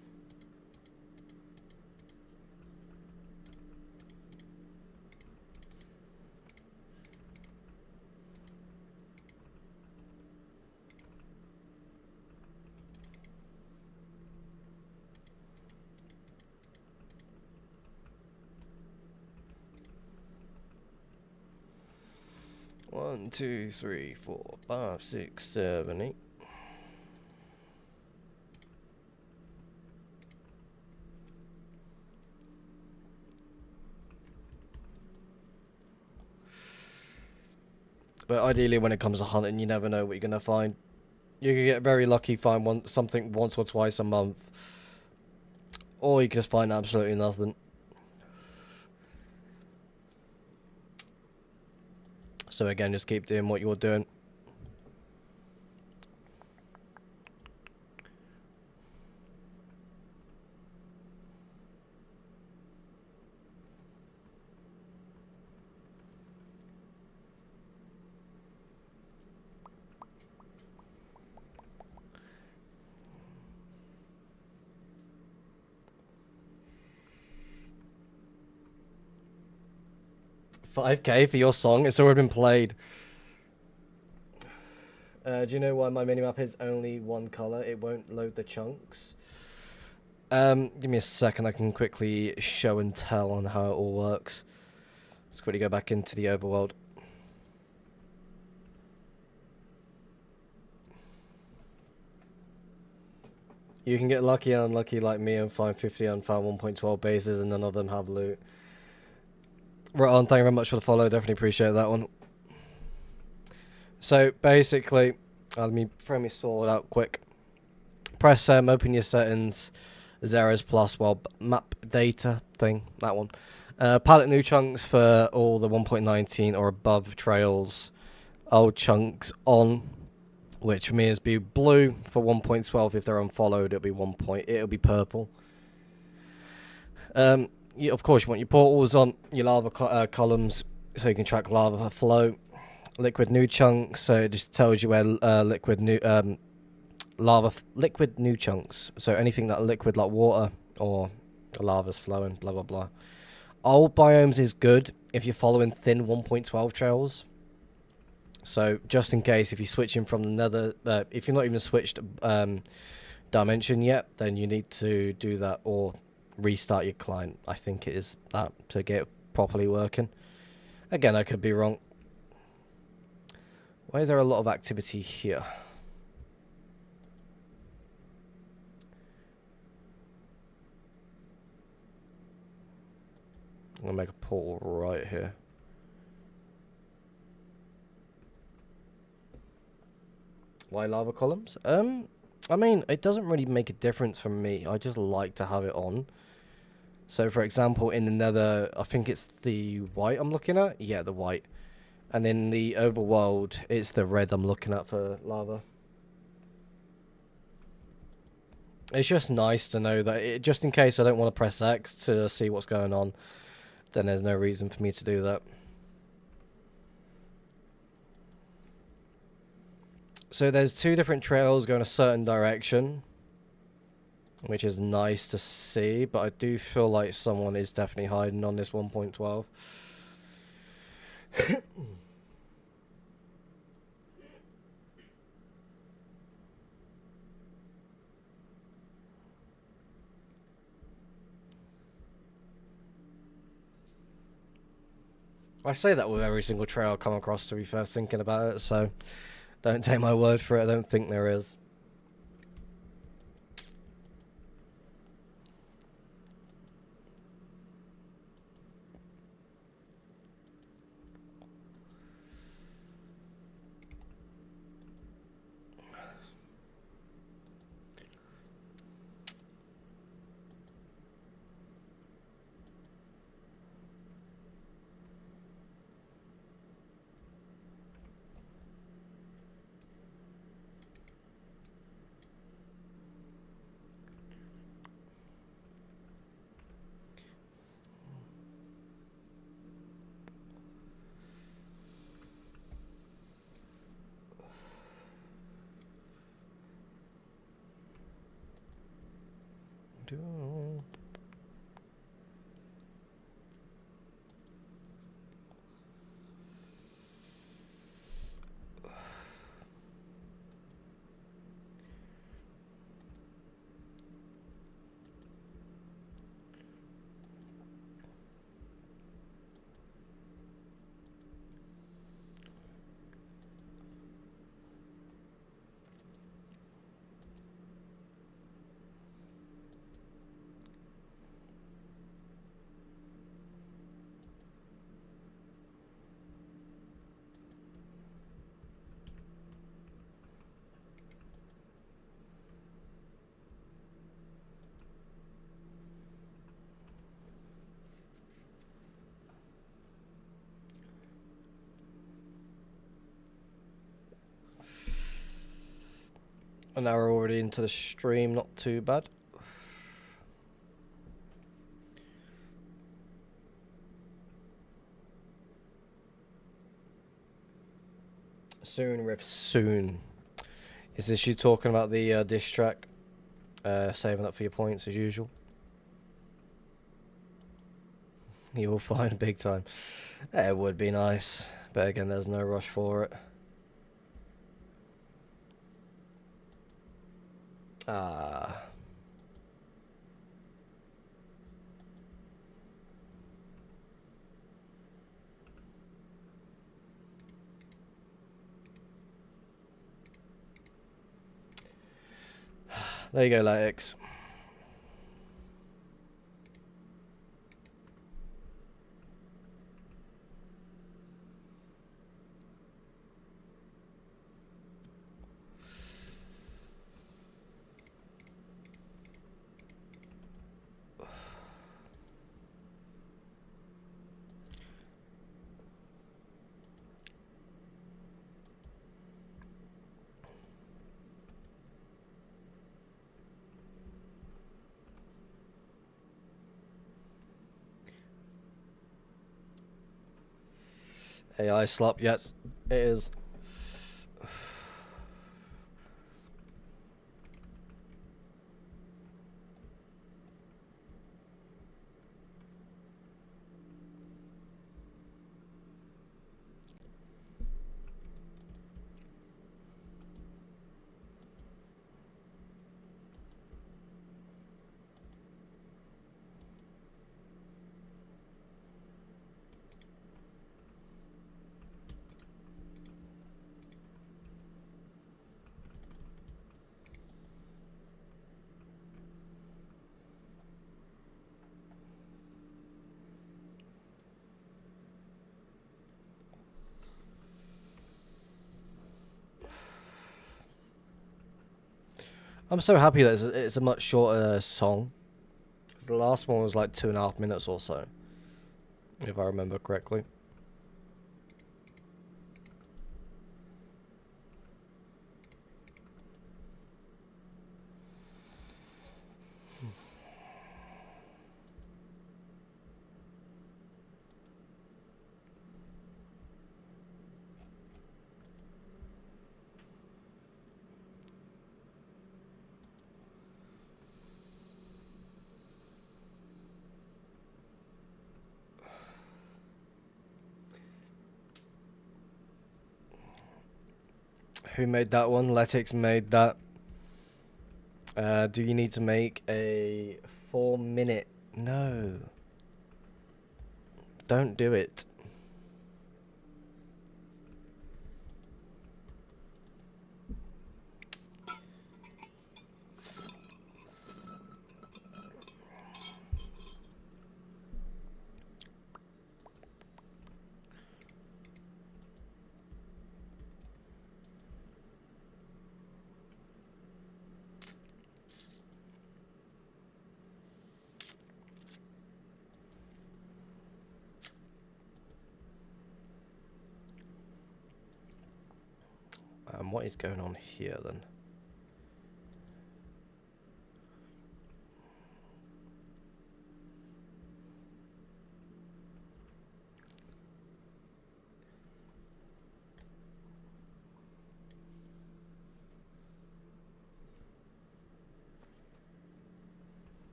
One, two, three, 4, 5, 6, 7, 8. But ideally, when it comes to hunting, you never know what you're gonna find. You can get very lucky, find something once or twice a month, or you can just find absolutely nothing. So again, just keep doing what you're doing. $5K for your song? It's already been played. Do you know why my minimap is only one color? It won't load the chunks. Give me a second. I can quickly show and tell on how it all works. Let's quickly go back into the overworld. You can get lucky and unlucky like me and find 50 unfound 1.12 bases and none of them have loot. Right on, thank you very much for the follow. Definitely appreciate that one. So basically, let me throw my sword out quick. Press open your settings, zeros plus map data thing, that one. Palette new chunks for all the 1.19 or above trails. Old chunks on, which for me is be blue for 1.12. If they're unfollowed, it'll be it'll be purple. Of course, you want your portals on, your lava columns, so you can track lava flow. Liquid new chunks, so it just tells you where liquid new chunks. So anything that liquid like water or lava's flowing, blah blah blah. Old biomes is good if you're following thin 1.12 trails. So just in case, if you're switching from another, if you're not even switched dimension yet, then you need to do that or restart your client. I think it is that to get it properly working. Again, I could be wrong. Why is there a lot of activity here? I'm gonna make a portal right here. Why lava columns? I mean, it doesn't really make a difference for me. I just like to have it on. So, for example, in the nether, I think it's the white I'm looking at. Yeah, the white. And in the overworld, it's the red I'm looking at for lava. It's just nice to know that, just in case I don't want to press X to see what's going on, then there's no reason for me to do that. So there's 2 different trails going a certain direction, which is nice to see, but I do feel like someone is definitely hiding on this 1.12. I say that with every single trail I come across, to be fair, thinking about it, so don't take my word for it. I don't think there is. do. An hour already into the stream, not too bad. Soon, Riff, soon. Is this you talking about the diss track? Saving up for your points as usual? You will find big time. It would be nice, but again, there's no rush for it. Ah. There you go, Latex. AI slop, yes, it is. I'm so happy that it's a much shorter song. 'Cause the last one was like 2.5 minutes or so, if I remember correctly. Who made that one? Letix made that. Do you need to make a 4-minute? No. Don't do it. What is going on here then?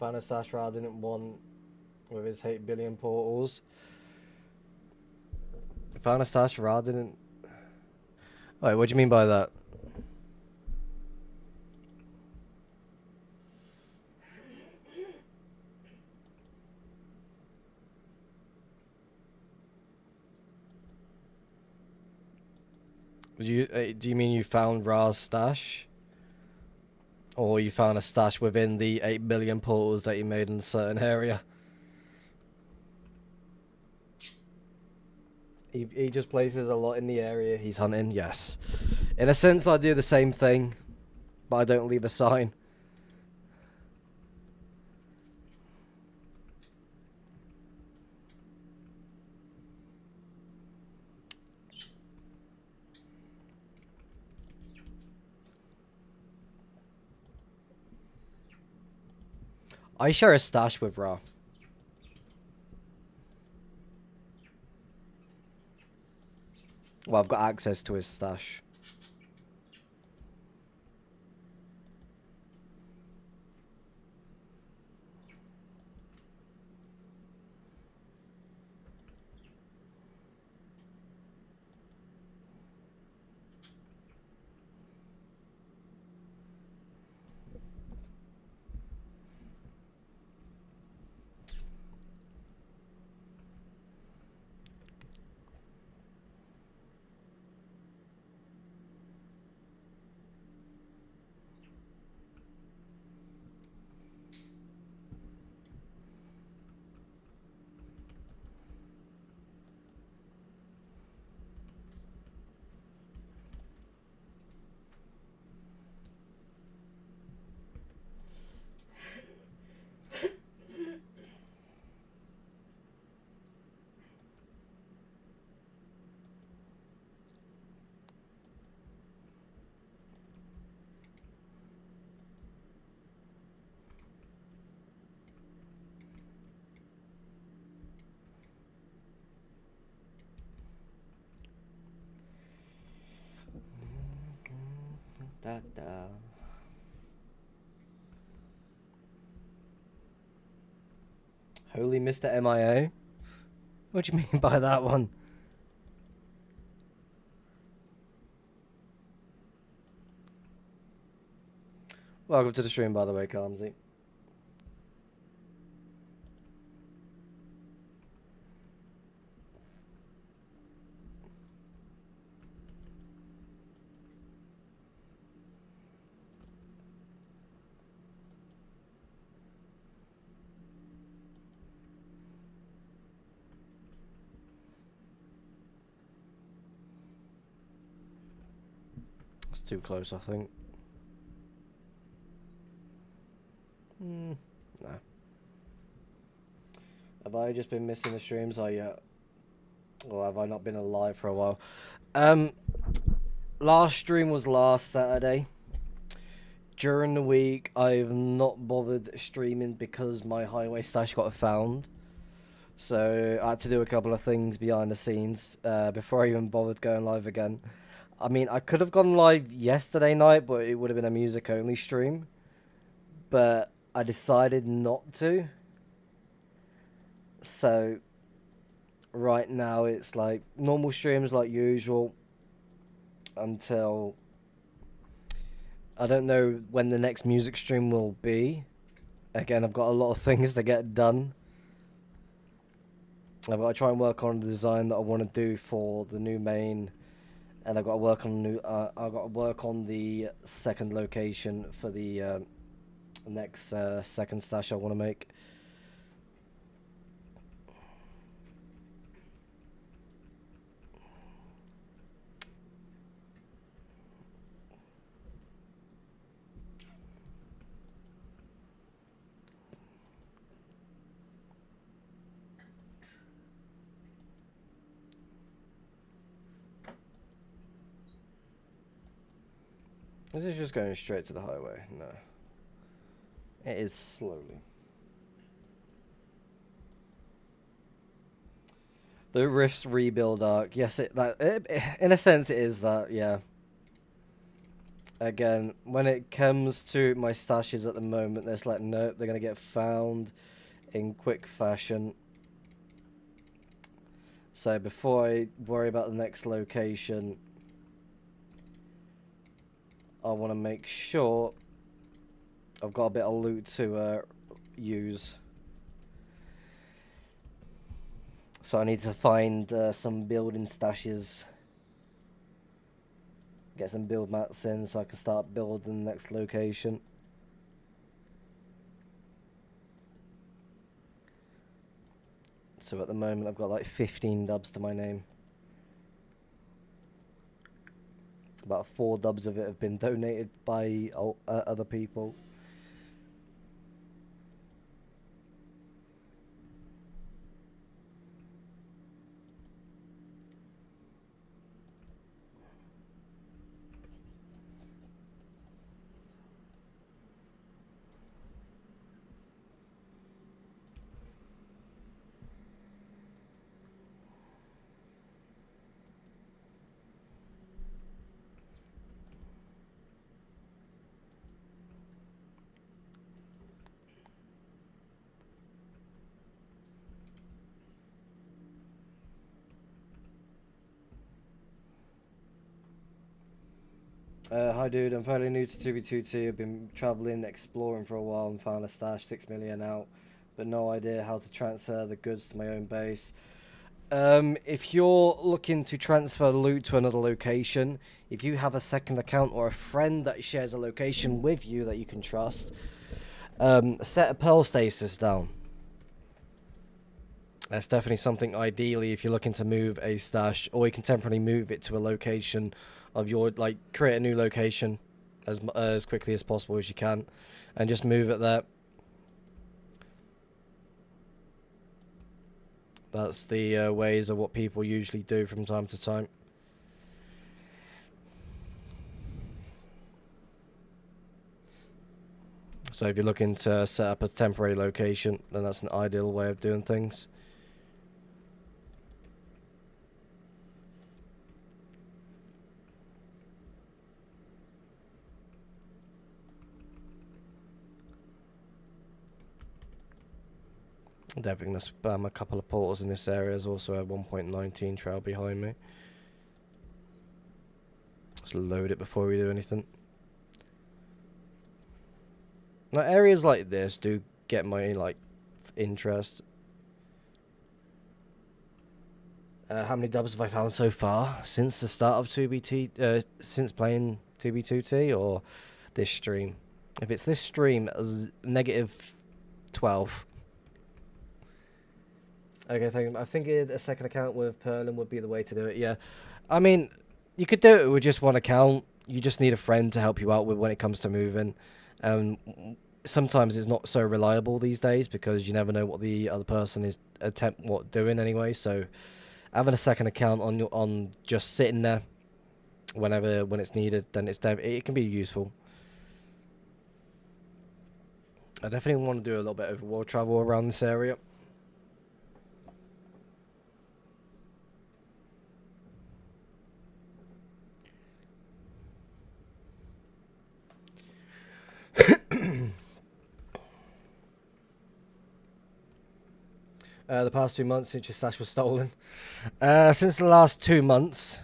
found a stash Ra didn't want with his 8 billion portals. Found a stash Ra didn't. Wait, what do you mean by that? Do you mean you found Ra's stash? Or you found a stash within the 8 billion portals that you made in a certain area? He just places a lot in the area he's hunting, yes. In a sense, I do the same thing, but I don't leave a sign. I share a stash with Ra. Well, I've got access to his stash. Da, da. Holy Mr. MIA? What do you mean by that one? Welcome to the stream, by the way, Calmsy. It's too close, I think. No. Have I just been missing the streams? Or have I not been alive for a while? Last stream was last Saturday. During the week, I've not bothered streaming because my highway stash got found. So I had to do a couple of things behind the scenes before I even bothered going live again. I mean, I could have gone live yesterday night, but it would have been a music-only stream. But I decided not to. So right now it's like normal streams like usual until I don't know when the next music stream will be. Again, I've got a lot of things to get done. I've got to try and work on the design that I want to do for the new main, and I've got to work on I've got to work on the second location for the next second stash I want to make. This is just going straight to the highway. No. It is slowly. The Rifts rebuild arc. Yes, in a sense it is that, yeah. Again, when it comes to my stashes at the moment, it's like, nope, they're going to get found in quick fashion. So before I worry about the next location, I want to make sure I've got a bit of loot to use. So I need to find some building stashes. Get some build mats in so I can start building the next location. So at the moment I've got like 15 dubs to my name. About 4 dubs of it have been donated by other people. Hi dude, I'm fairly new to 2B2T. I've been travelling, exploring for a while and found a stash 6 million out, but no idea how to transfer the goods to my own base. If you're looking to transfer loot to another location, if you have a second account or a friend that shares a location with you that you can trust, set a Pearl Stasis down. That's definitely something ideally if you're looking to move a stash, or you can temporarily move it to a location of your, like, create a new location as quickly as possible as you can, and just move it there. That's the ways of what people usually do from time to time. So if you're looking to set up a temporary location, then that's an ideal way of doing things. Definitely going to spam a couple of portals in this area. There's also a 1.19 trail behind me. Let's load it before we do anything. Now, areas like this do get my, like, interest. How many dubs have I found so far since the start of 2BT? Since playing 2B2T, or this stream? If it's this stream, negative 12. Okay, I think a second account with Perlin would be the way to do it, yeah. I mean, you could do it with just one account. You just need a friend to help you out with when it comes to moving. Sometimes it's not so reliable these days because you never know what the other person is doing anyway. So having a second account on just sitting there when it's needed, then it can be useful. I definitely want to do a little bit of world travel around this area. The past 2 months since your stash was stolen. Since the last 2 months,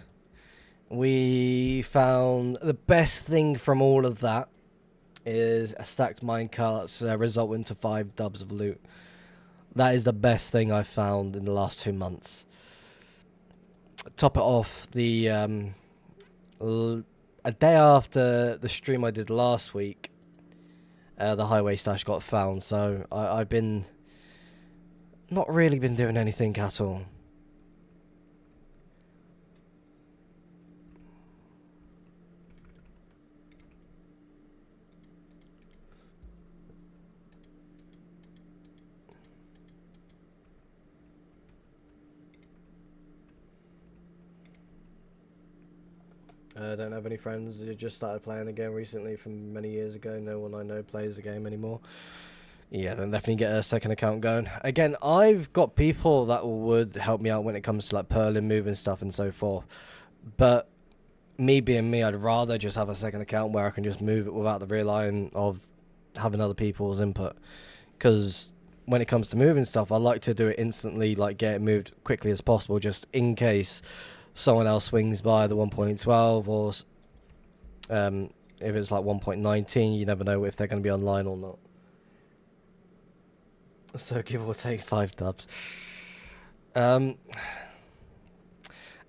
we found the best thing from all of that is a stacked minecarts resulting to 5 dubs of loot. That is the best thing I've found in the last 2 months. Top it off, a day after the stream I did last week, the highway stash got found, so I've been not really been doing anything at all. I don't have any friends who just started playing the game recently from many years ago. No one I know plays the game anymore. Yeah, then definitely get a second account going. Again, I've got people that would help me out when it comes to like Perlin moving stuff and so forth. But me being me, I'd rather just have a second account where I can just move it without the relying of having other people's input. Because when it comes to moving stuff, I like to do it instantly, like get it moved quickly as possible, just in case someone else swings by the 1.12 or if it's like 1.19, you never know if they're going to be online or not. So give or take 5 dubs.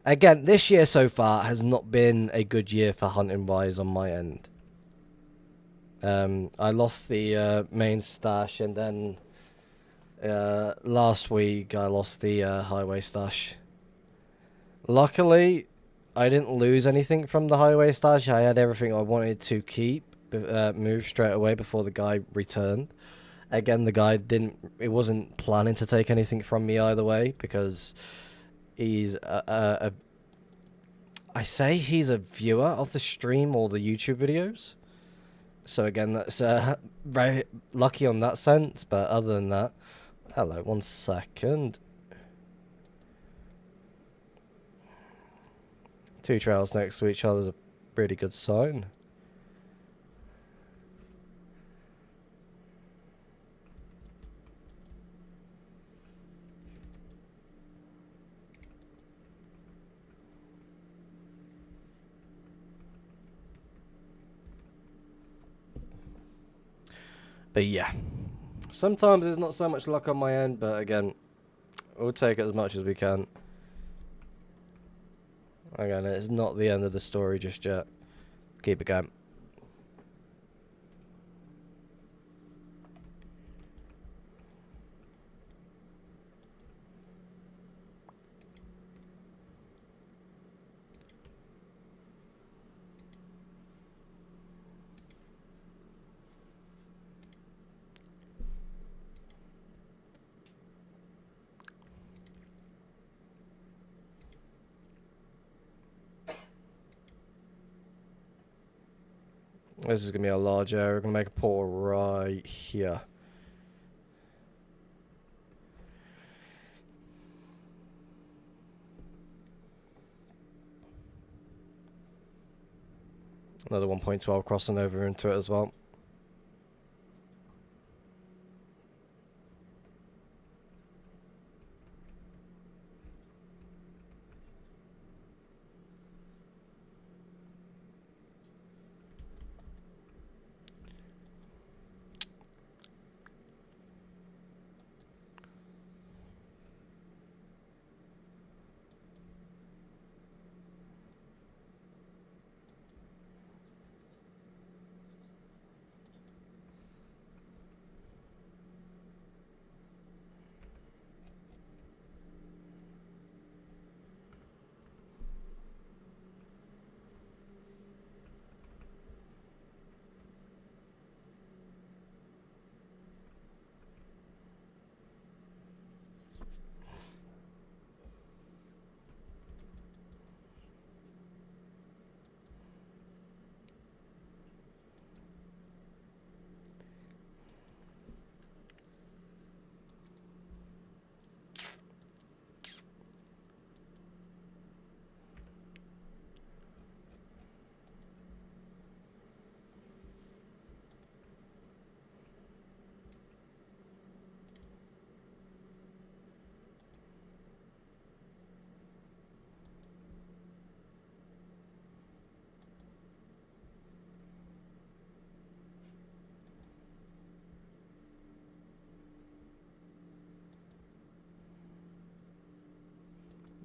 Again, this year so far has not been a good year for hunting wise on my end. I lost the main stash, and then last week I lost the highway stash. Luckily, I didn't lose anything from the highway stash. I had everything I wanted to keep, move straight away before the guy returned. Again, the guy wasn't planning to take anything from me either way, because he's I say he's a viewer of the stream or the YouTube videos. So again, that's very lucky on that sense, but other than that, hello, 1 second. 2 trails next to each other is a really good sign. But yeah, sometimes there's not so much luck on my end, but again, we'll take it as much as we can. Again, it's not the end of the story just yet. Keep it going. This is going to be a large area. We're going to make a portal right here. Another 1.12 crossing over into it as well.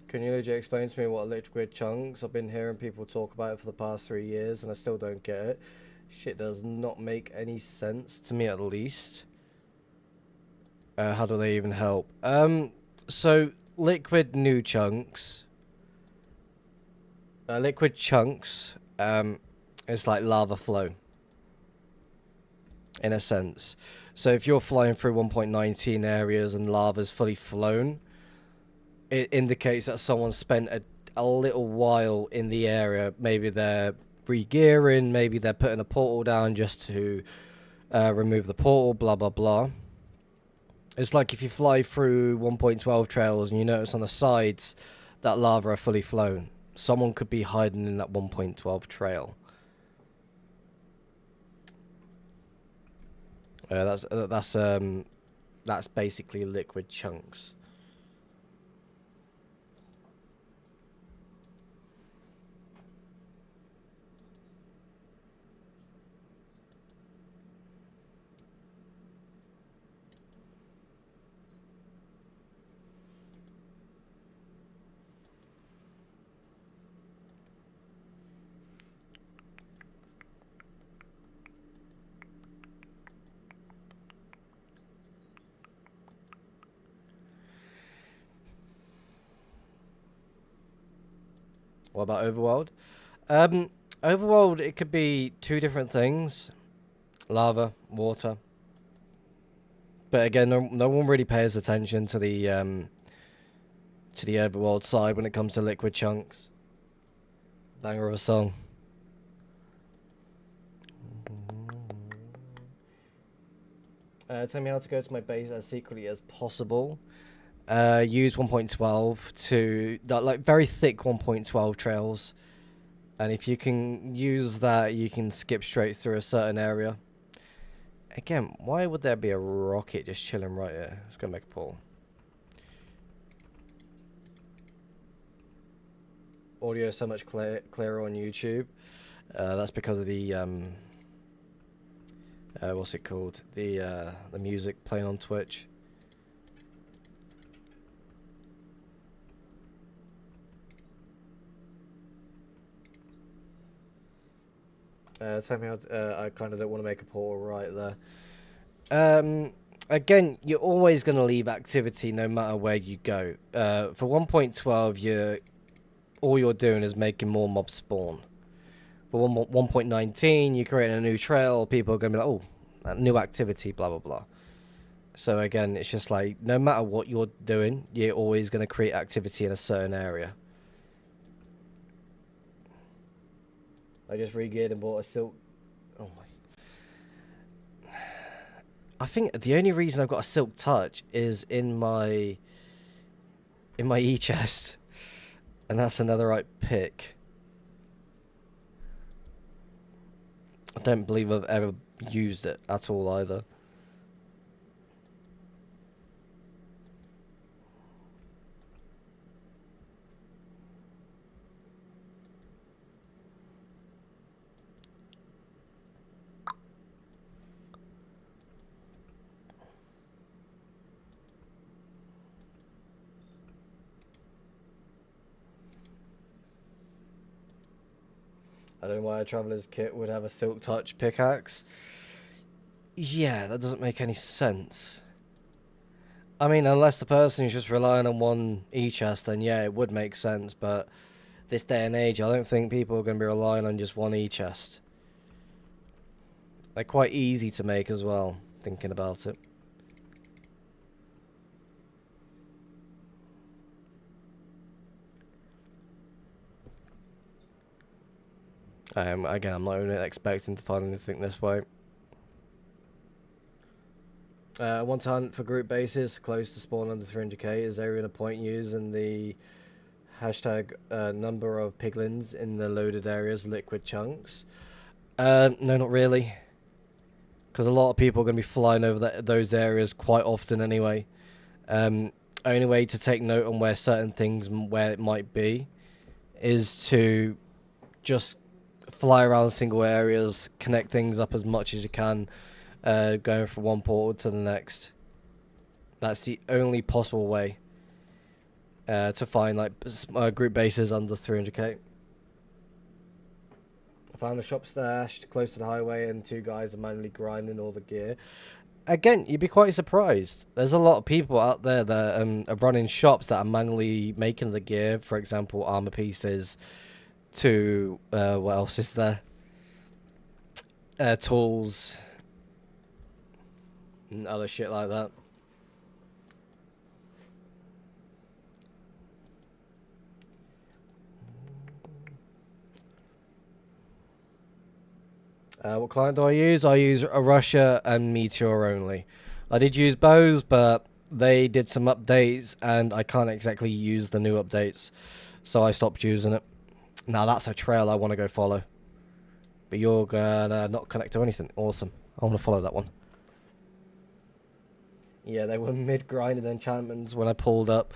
Can you legit explain to me what liquid chunks? I've been hearing people talk about it for the past 3 years and I still don't get it. Shit does not make any sense to me, at least. How do they even help? So liquid new chunks. Liquid chunks. It's like lava flow, in a sense. So if you're flying through 1.19 areas and lava's fully flown, it indicates that someone spent a little while in the area. Maybe they're re-gearing, maybe they're putting a portal down just to remove the portal, blah blah blah. It's like if you fly through 1.12 trails and you notice on the sides that lava are fully flown. someone could be hiding in that 1.12 trail. That's basically liquid chunks. What about Overworld? Overworld, it could be two different things: lava, water. But again, no one really pays attention to the Overworld side when it comes to liquid chunks. Banger of a song. Tell me how to go to my base as secretly as possible. Use 1.12 to like very thick 1.12 trails, and if you can use that, you can skip straight through a certain area. Again, why would there be a rocket just chilling right here? Let's go make a poll. Audio is so much clearer on YouTube. That's because of the what's it called? The music playing on Twitch. Tell me how I kind of don't want to make a portal right there. Again, you're always going to leave activity no matter where you go. For 1.12, all you're doing is making more mobs spawn. For 1.19, you're creating a new trail. People are going to be like, oh, new activity, blah, blah, blah. So again, it's just like, no matter what you're doing, you're always going to create activity in a certain area. I just re-geared and bought a silk. Oh my! I think the only reason I've got a silk touch is in my e-chest, and that's another right pick. I don't believe I've ever used it at all either. I don't know why a Traveler's Kit would have a Silk Touch pickaxe. Yeah, that doesn't make any sense. I mean, unless the person is just relying on one e-chest, then yeah, it would make sense, but this day and age, I don't think people are going to be relying on just one e-chest. They're quite easy to make as well, thinking about it. Again, I'm not even expecting to find anything this way. One to hunt for group bases close to spawn under 300k. Is there even a point using the hashtag number of piglins in the loaded areas liquid chunks? No, not really. Because a lot of people are going to be flying over those areas quite often anyway. Only way to take note on where certain things, where it might be, is to just fly around single areas, connect things up as much as you can, going from one portal to the next. That's the only possible way to find like group bases under 300k. I found a shop stashed close to the highway and two guys are manually grinding all the gear. Again, you'd be quite surprised. There's a lot of people out there that are running shops that are manually making the gear. For example, armor pieces to, what else is there? Tools and other shit like that. What client do I use? I use a Russia and Meteor only. I did use Bose, but they did some updates and I can't exactly use the new updates, so I stopped using it. Now that's a trail I want to go follow. But you're gonna not connect to anything. Awesome. I want to follow that one. Yeah, they were mid-grinded enchantments when I pulled up.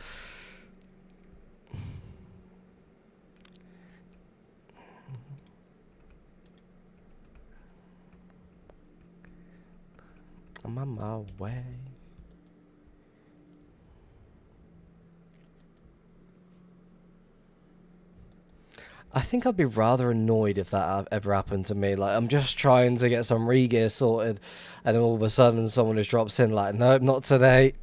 I'm on my way. I think I'd be rather annoyed if that ever happened to me. Like, I'm just trying to get some re-gear sorted, and then all of a sudden someone just drops in like, nope, not today.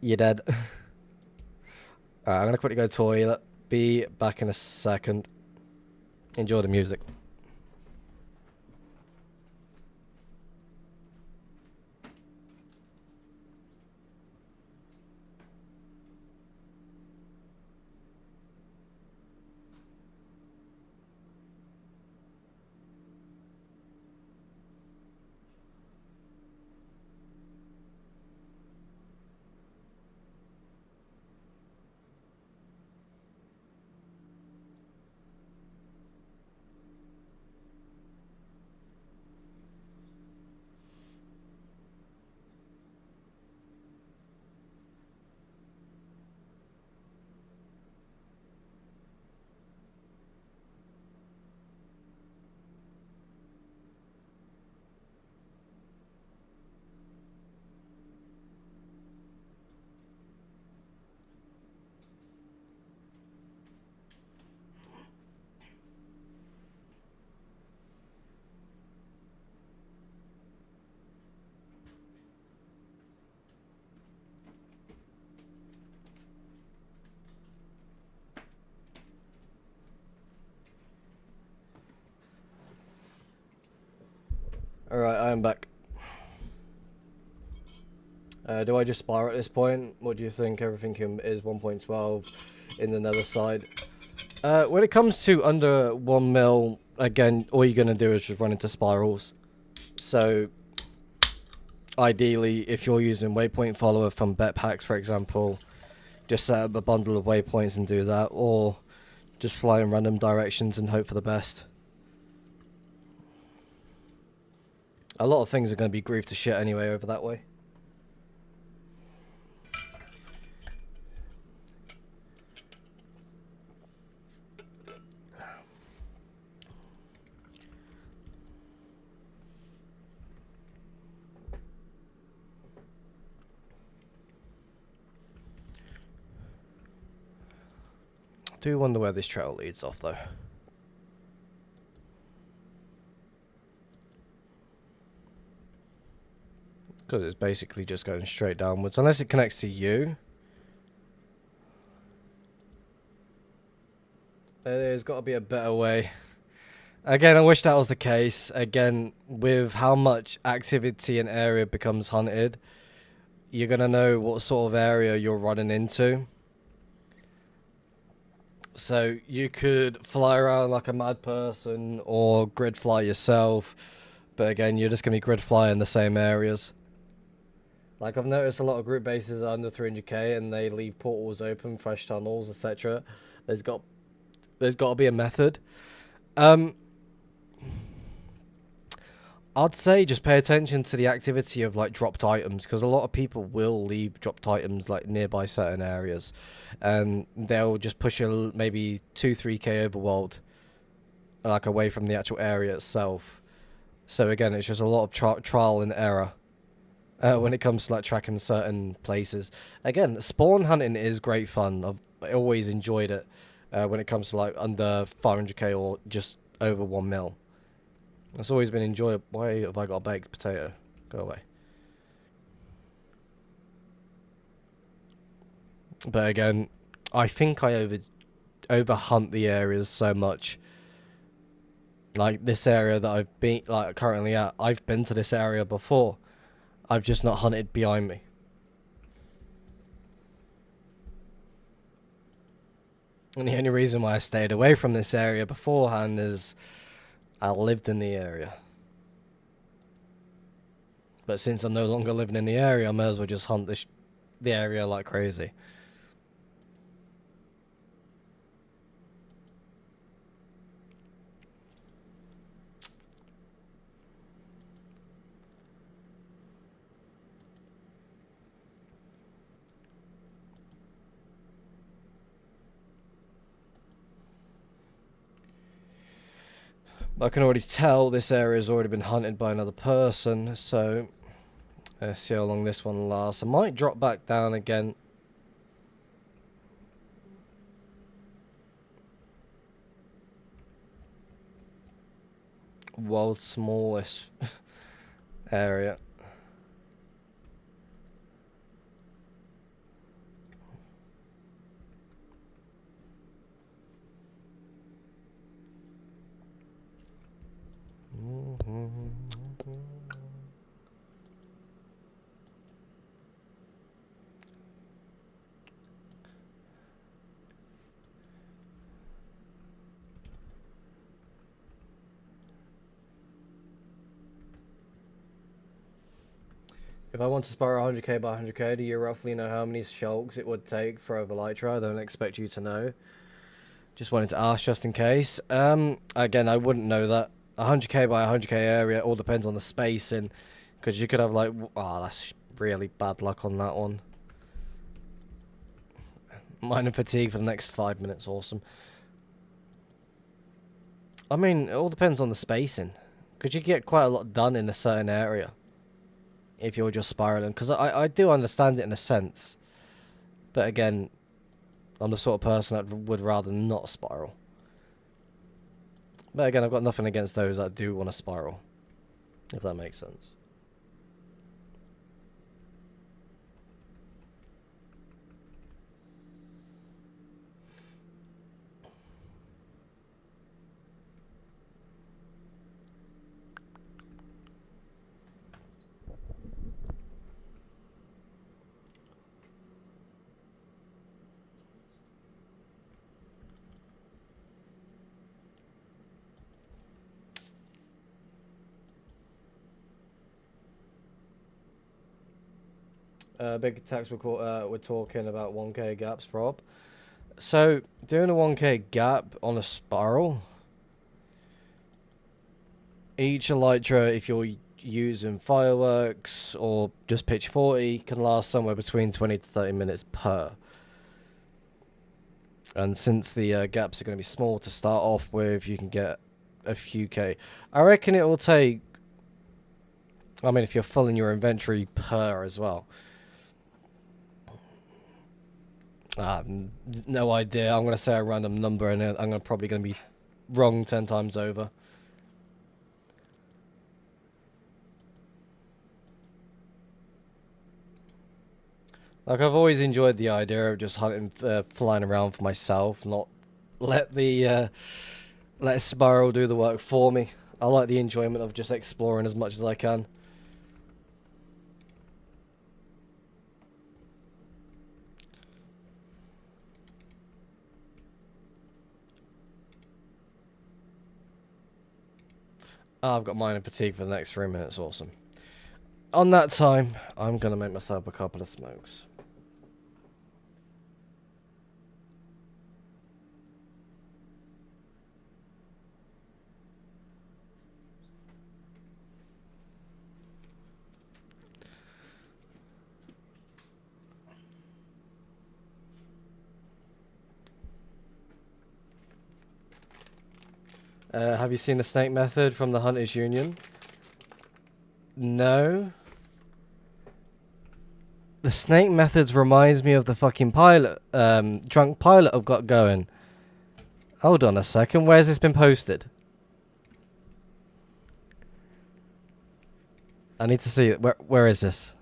You're dead. Alright, I'm gonna quickly go toilet. Be back in a second. Enjoy the music. Alright, I am back. Do I just spiral at this point? What do you think? Everything is 1.12 in the nether side. When it comes to under 1 mil, again, all you're going to do is just run into spirals. So, ideally, if you're using Waypoint Follower from Betpacks, for example, just set up a bundle of waypoints and do that, or just fly in random directions and hope for the best. A lot of things are going to be griefed to shit anyway over that way. I do wonder where this trail leads off though. Because it's basically just going straight downwards. Unless it connects to you. There's got to be a better way. Again, I wish that was the case. Again, with how much activity an area becomes hunted, you're going to know what sort of area you're running into. So you could fly around like a mad person or grid fly yourself. But again, you're just going to be grid flying the same areas. Like, I've noticed a lot of group bases are under 300k and they leave portals open, fresh tunnels, etc. There's got to be a method. I'd say just pay attention to the activity of like dropped items, because a lot of people will leave dropped items like nearby certain areas, and they'll just push a maybe 2-3k overworld, like away from the actual area itself. So again, it's just a lot of trial and error. When it comes to like tracking certain places. Again, spawn hunting is great fun. I always enjoyed it when it comes to like under 500k or just over 1 mil. It's always been enjoyable. Why have I got a baked potato? Go away. But again, I think I over hunt the areas so much. Like this area that I've been like currently at, I've been to this area before. I've just not hunted behind me. And the only reason why I stayed away from this area beforehand is I lived in the area. But since I'm no longer living in the area, I may as well just hunt the area like crazy. I can already tell this area has already been hunted by another person, so let's see how long this one lasts. I might drop back down again. World's smallest area. If I want to spiral 100k by 100k, do you roughly know how many shulks it would take for Overlytra? I don't expect you to know. Just wanted to ask just in case. Again, I wouldn't know that. 100k by 100k area all depends on the spacing, because you could have like, oh, that's really bad luck on that one. Minor fatigue for the next 5 minutes, awesome. I mean, it all depends on the spacing, because you get quite a lot done in a certain area if you're just spiraling, because I do understand it in a sense, but again, I'm the sort of person that would rather not spiral. But again, I've got nothing against those that do want to spiral, if that makes sense. Big attacks, we're talking about 1k gaps, Rob. So, doing a 1k gap on a spiral, each elytra, if you're using fireworks or just pitch 40, can last somewhere between 20 to 30 minutes per. And since the gaps are going to be small to start off with, you can get a few k. I reckon it will take, I mean, if you're filling your inventory per as well. No idea. I'm going to say a random number and I'm probably going to be wrong 10 times over. Like, I've always enjoyed the idea of just hunting, flying around for myself, not let the let Spiral do the work for me. I like the enjoyment of just exploring as much as I can. Oh, I've got minor fatigue for the next 3 minutes, awesome. On that time, I'm going to make myself a couple of smokes. Have you seen the snake method from the Hunters Union? No. The snake methods reminds me of the fucking pilot, drunk pilot I've got going. Hold on a second, where's this been posted? I need to see it. Where is this?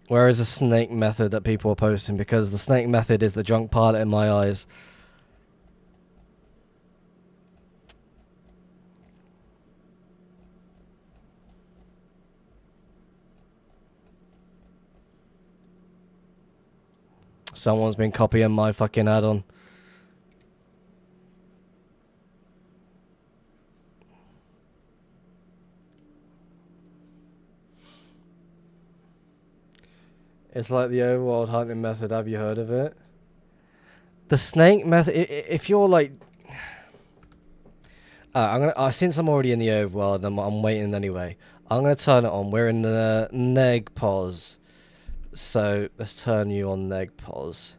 Where is the snake method that people are posting? Because the snake method is the drunk pilot in my eyes. Someone's been copying my fucking add-on. It's like the overworld hunting method. Have you heard of it? The snake method. If you're like, since I'm already in the overworld, I'm waiting anyway. I'm gonna turn it on. We're in the neg pause. So let's turn you on neg pause.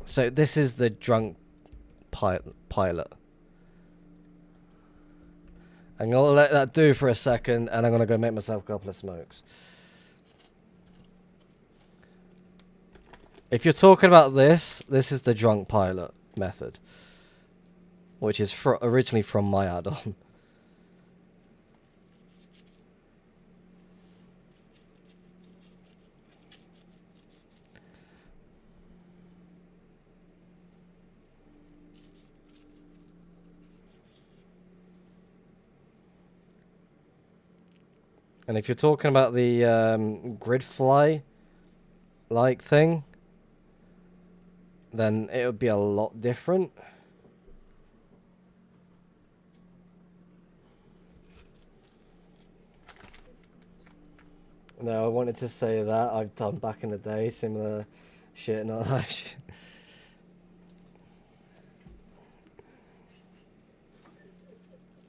So this is the drunk pilot. I'm gonna let that do for a second, and I'm gonna go make myself a couple of smokes. If you're talking about this is the drunk pilot method, which is originally from my add-on. And if you're talking about the grid fly like thing, then it would be a lot different. No, I wanted to say that I've done back in the day similar shit, not that shit.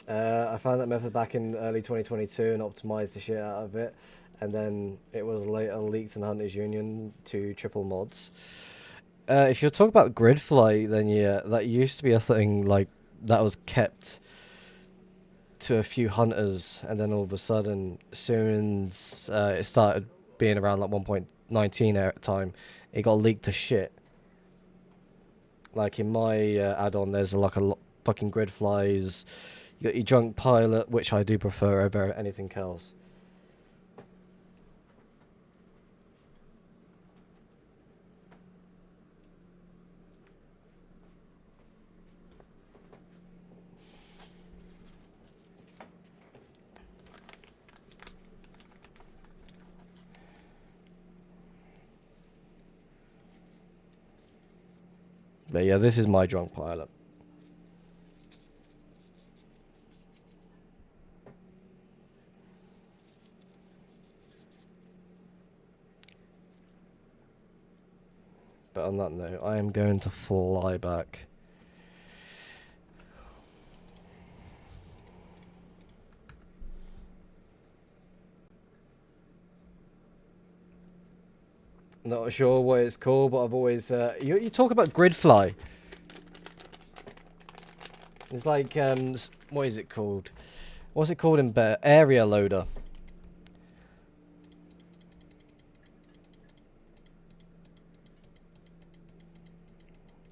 I found that method back in early 2022 and optimized the shit out of it, and then it was later leaked in Hunters Union to triple mods. If you're talking about gridfly, then yeah, that used to be a thing like that was kept to a few hunters, and then all of a sudden, as soon as it started being around like 1.19 at the time, it got leaked to shit. Like in my add-on, there's like a lot fucking grid flies. You got your drunk pilot, which I do prefer over anything else. But yeah, this is my drunk pilot. But on that note, I am going to fly back. Not sure what it's called, but I've always... you talk about gridfly. It's like, what is it called? What's it called in area loader?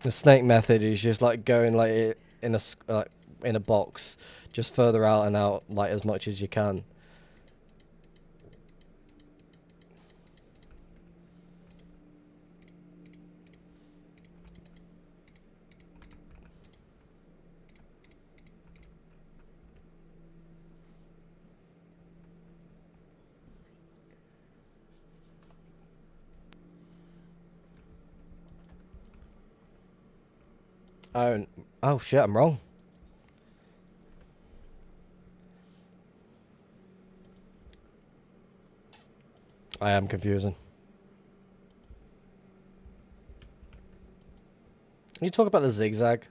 The snake method is just like going like in a box, just further out and out like as much as you can. Oh shit, I'm wrong. I am confusing. Can you talk about the zigzag?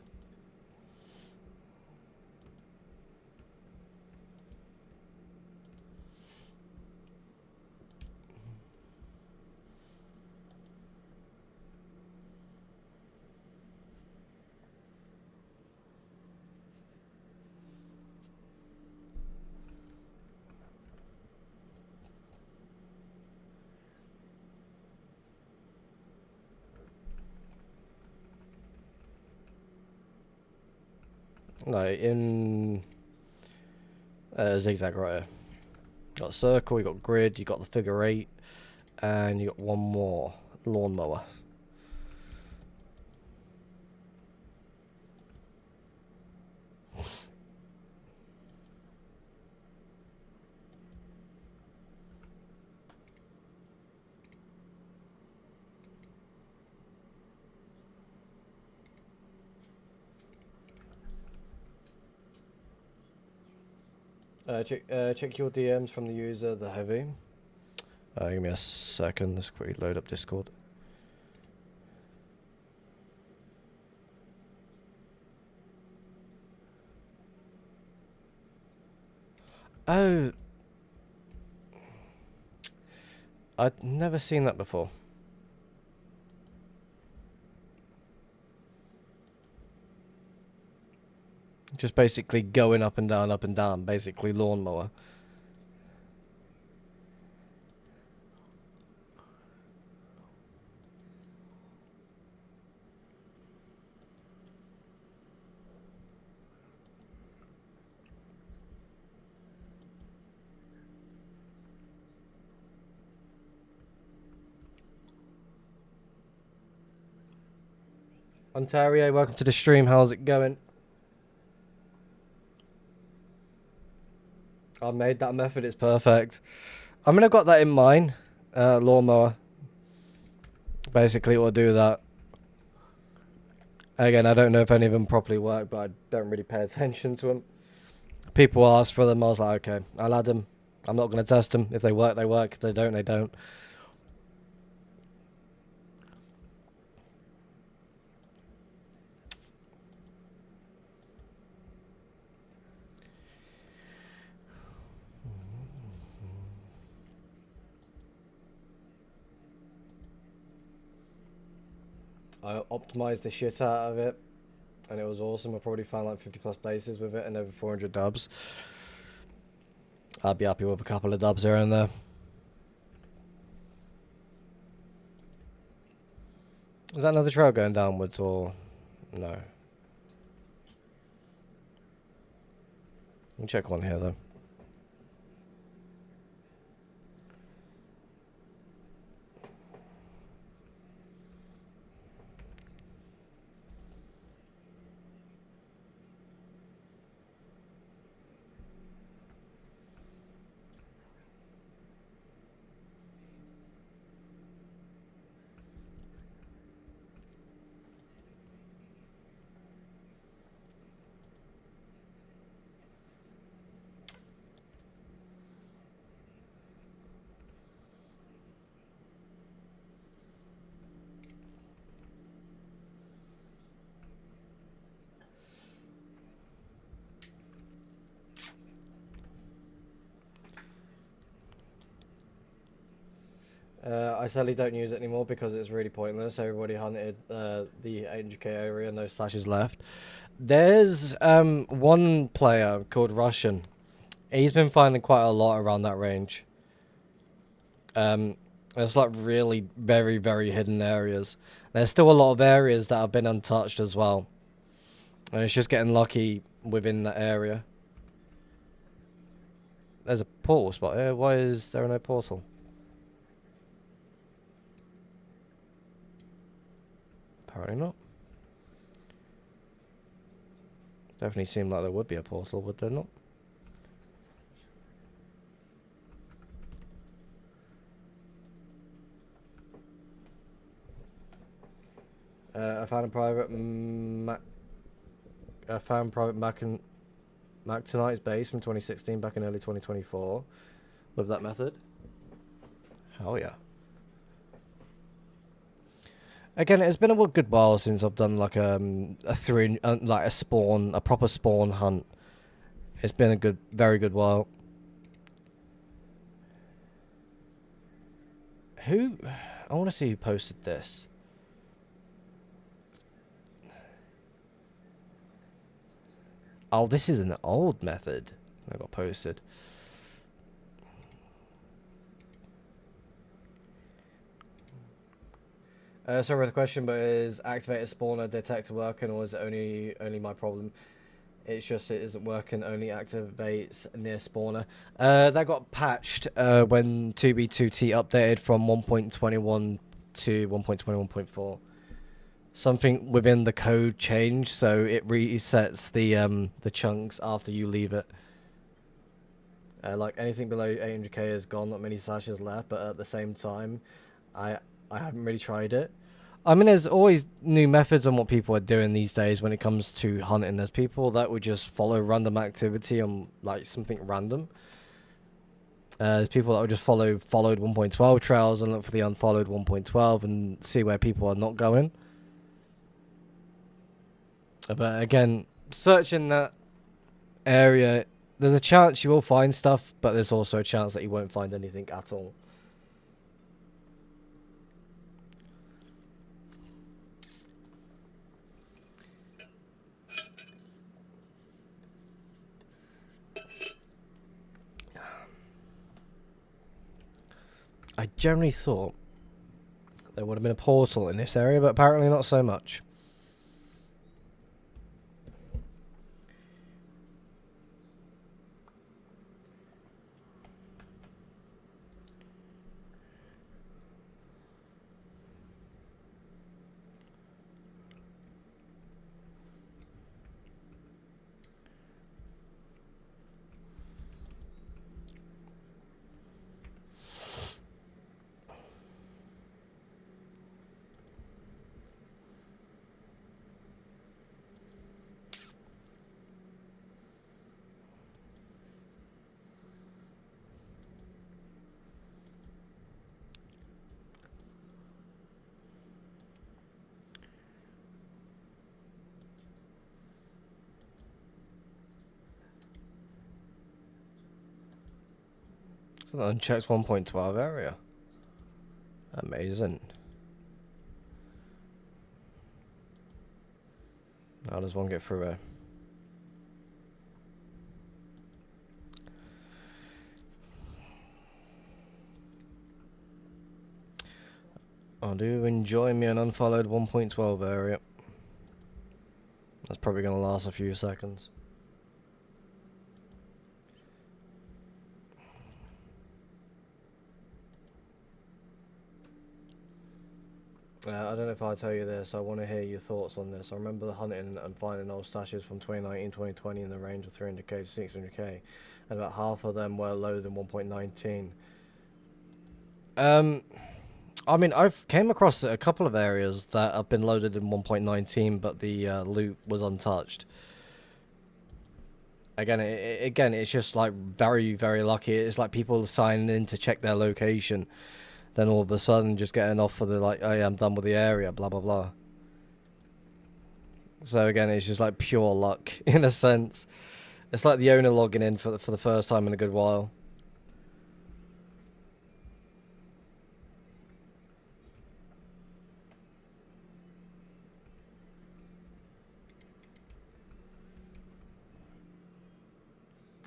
Like in zigzag right here. Got circle, you got grid, you got the figure eight, and you got one more lawnmower. Check your DMs from the user, the heavy. Give me a second. Let's quickly load up Discord. Oh, I'd never seen that before. Just basically going up and down, basically lawnmower. Ontario, welcome to the stream. How's it going? I made that method. It's perfect. I mean, I've got that in mind. Lawnmower. Basically, it will do that. Again, I don't know if any of them properly work, but I don't really pay attention to them. People ask for them. I was like, okay, I'll add them. I'm not going to test them. If they work, they work. If they don't, they don't. I optimized the shit out of it, and it was awesome. I probably found like 50 plus places with it and over 400 dubs. I'd be happy with a couple of dubs here and there. Is that another trail going downwards or no? Let me check one here though. I sadly don't use it anymore because it's really pointless. Everybody hunted the 800k area and no slashes left. There's one player called Russian. He's been finding quite a lot around that range. There's like really very, very hidden areas. There's still a lot of areas that have been untouched as well. And it's just getting lucky within that area. There's a portal spot here. Why is there no portal? Apparently not. Definitely seemed like there would be a portal, would there not? I found a private Mactonite's base from 2016 back in early 2024 with that method. Hell yeah. Again, it's been a good while since I've done like a proper spawn hunt. It's been a very good while. I want to see who posted this. Oh, this is an old method that got posted. Sorry for the question, but is activated spawner detector working, or is it only my problem? It's just it isn't working, only activates near spawner. That got patched when 2B2T updated from 1.21 to 1.21.4. Something within the code changed, so it resets the chunks after you leave it. Like anything below 800k is gone, not many slashes left, but at the same time, I haven't really tried it. I mean, there's always new methods on what people are doing these days when it comes to hunting. There's people that would just follow random activity on like something random. There's people that would just followed 1.12 trails and look for the unfollowed 1.12 and see where people are not going. But again, searching that area, there's a chance you will find stuff, but there's also a chance that you won't find anything at all. I generally thought there would have been a portal in this area, but apparently not so much. It's an unchecked 1.12 area. Amazing. How does one get through here? I do enjoy me an unfollowed 1.12 area. That's probably going to last a few seconds. I don't know if I tell you this, I want to hear your thoughts on this. I remember hunting and finding old stashes from 2019, 2020 in the range of 300k to 600k, and about half of them were loaded in 1.19. I mean, I've came across a couple of areas that have been loaded in 1.19, but the loot was untouched. Again, it's just like very, very lucky. It's like people signing in to check their location, then all of a sudden just getting off for the like, oh yeah, I'm done with the area, blah blah blah. So again, it's just like pure luck in a sense. It's like the owner logging in for the first time in a good while.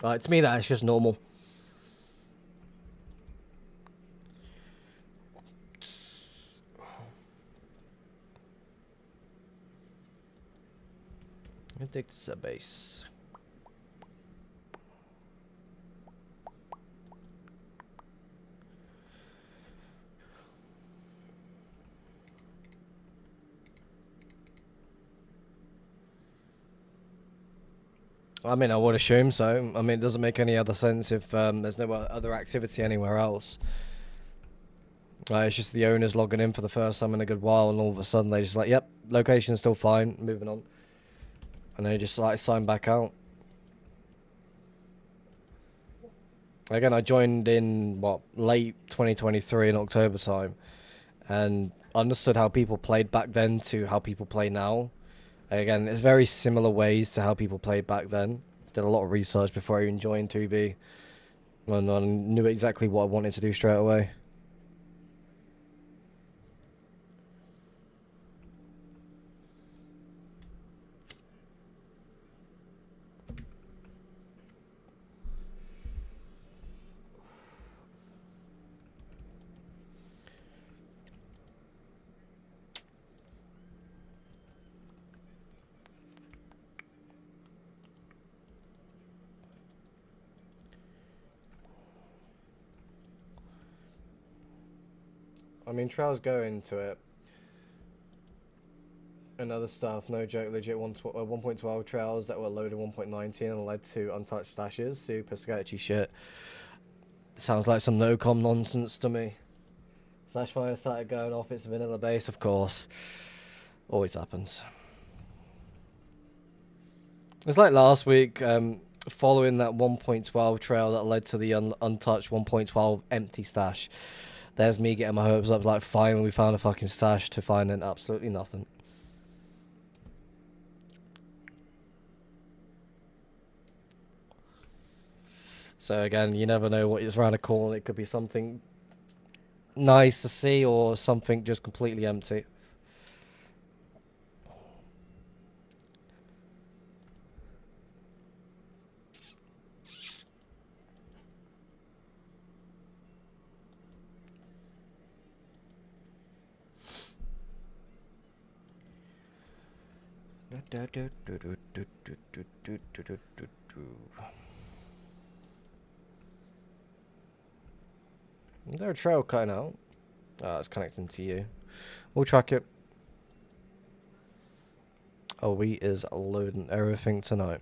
To me, that's just normal. Addicted to base. I mean, I would assume so. I mean, it doesn't make any other sense if there's no other activity anywhere else. It's just the owners logging in for the first time in a good while, and all of a sudden they just like, yep, location's still fine, moving on. And they just like sign back out. Again, I joined in, late 2023 in October time, and understood how people played back then to how people play now. Again, it's very similar ways to how people played back then. Did a lot of research before I even joined 2B. And I knew exactly what I wanted to do straight away. I mean, Trails go into it. And other stuff, no joke, legit 1.12 trails that were loaded 1.19 and led to untouched stashes. Super sketchy shit. Sounds like some no-com nonsense to me. Slash fire started going off its vanilla base, of course. Always happens. It's like last week, following that 1.12 trail that led to the untouched 1.12 empty stash. There's me getting my hopes up, like finally we found a fucking stash, to finding absolutely nothing. So again, you never know what is around the corner. It could be something nice to see or something just completely empty. Is there a trail cutting out? Oh, it's connecting to you. We'll track it. Oh, we is loading everything tonight.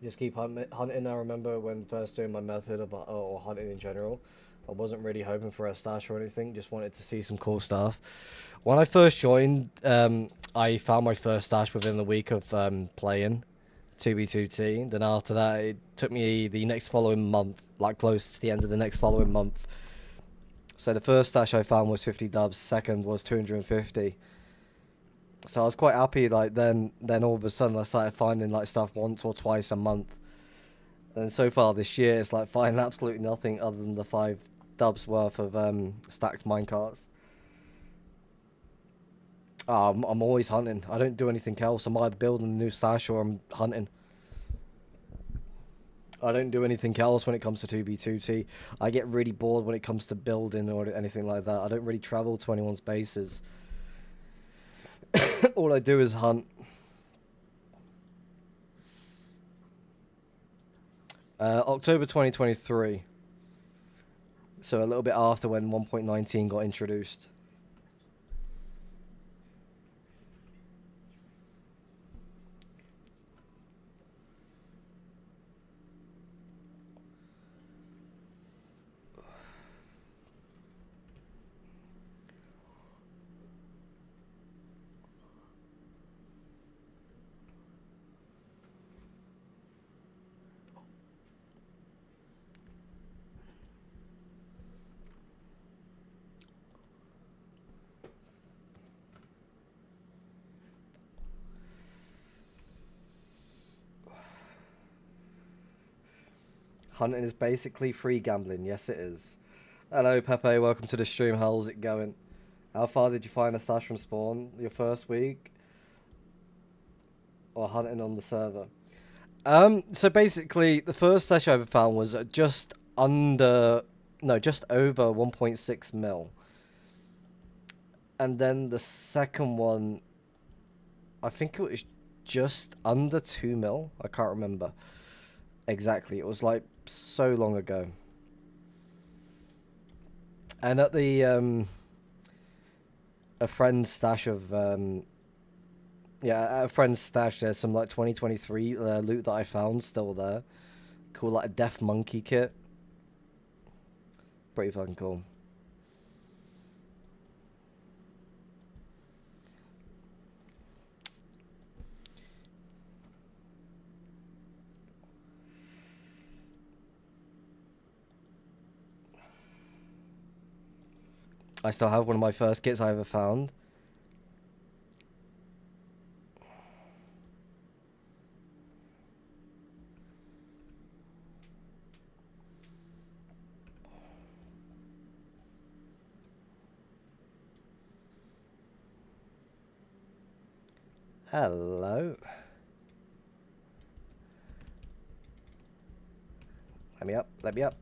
Just keep hunting. I remember when first doing my method about or hunting in general, I wasn't really hoping for a stash or anything. Just wanted to see some cool stuff. When I first joined, I found my first stash within the week of playing 2B2T. Then after that, it took me the next following month, like close to the end of the next following month. So the first stash I found was 50 dubs. Second was 250. So I was quite happy. Like then all of a sudden I started finding like stuff once or twice a month. And so far this year, it's like finding absolutely nothing other than the 5 dubs worth of stacked minecarts. I'm always hunting. I don't do anything else. I'm either building a new stash or I'm hunting. I don't do anything else when it comes to 2B2T. I get really bored when it comes to building or anything like that. I don't really travel to anyone's bases. All I do is hunt. October 2023. So a little bit after when 1.19 got introduced. Hunting is basically free gambling. Yes, it is. Hello, Pepe. Welcome to the stream. How's it going? How far did you find a stash from spawn? Your first week? Or hunting on the server? So basically, the first stash I ever found was just over 1.6 mil. And then the second one, I think it was just under 2 mil. I can't remember exactly. It was like so long ago. And at the a friend's stash of at a friend's stash, there's some like 2023 loot that I found still there. Cool, like a Deaf Monkey kit. Pretty fucking cool. I still have one of my first kits I ever found. Hello. Let me up, let me up.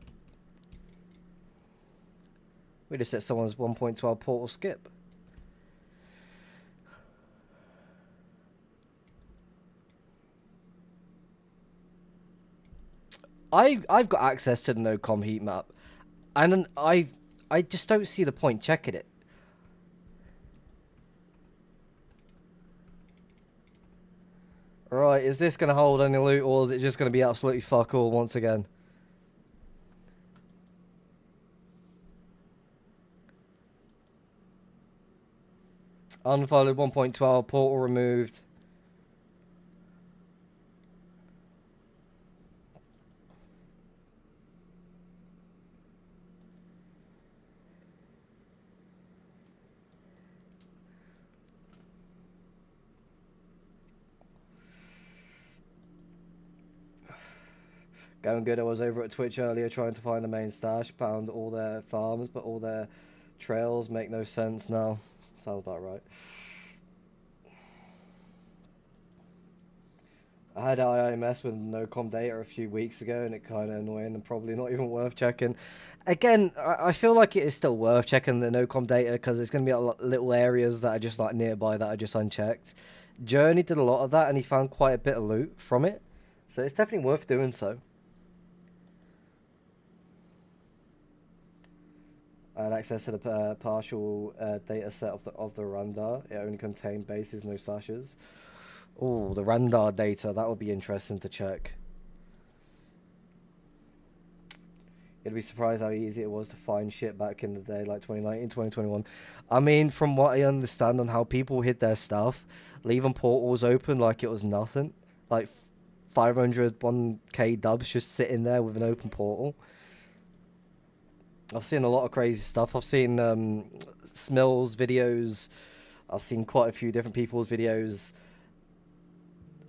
We just set someone's 1.12 portal skip. I've got access to the no-com heat map, and I just don't see the point checking it. Right, is this going to hold any loot, or is it just going to be absolutely fuck all once again? Unfolded 1.12, portal removed. Going good. I was over at Twitch earlier trying to find the main stash. Found all their farms, but all their trails make no sense now. Sounds about right. I had IIMS with no com data a few weeks ago, and it kind of annoying and probably not even worth checking. Again, I feel like it is still worth checking the no com data because there's going to be little areas that are just like nearby that are just unchecked. Journey did a lot of that, and he found quite a bit of loot from it, so it's definitely worth doing so. I had access to the partial data set of the Randar. It only contained bases, no slashes. Oh, the Randar data, that would be interesting to check. You'd be surprised how easy it was to find shit back in the day, like 2019, 2021. I mean, from what I understand on how people hid their stuff, leaving portals open like it was nothing. Like 500, 1k dubs just sitting there with an open portal. I've seen a lot of crazy stuff. I've seen Smills videos. I've seen quite a few different people's videos.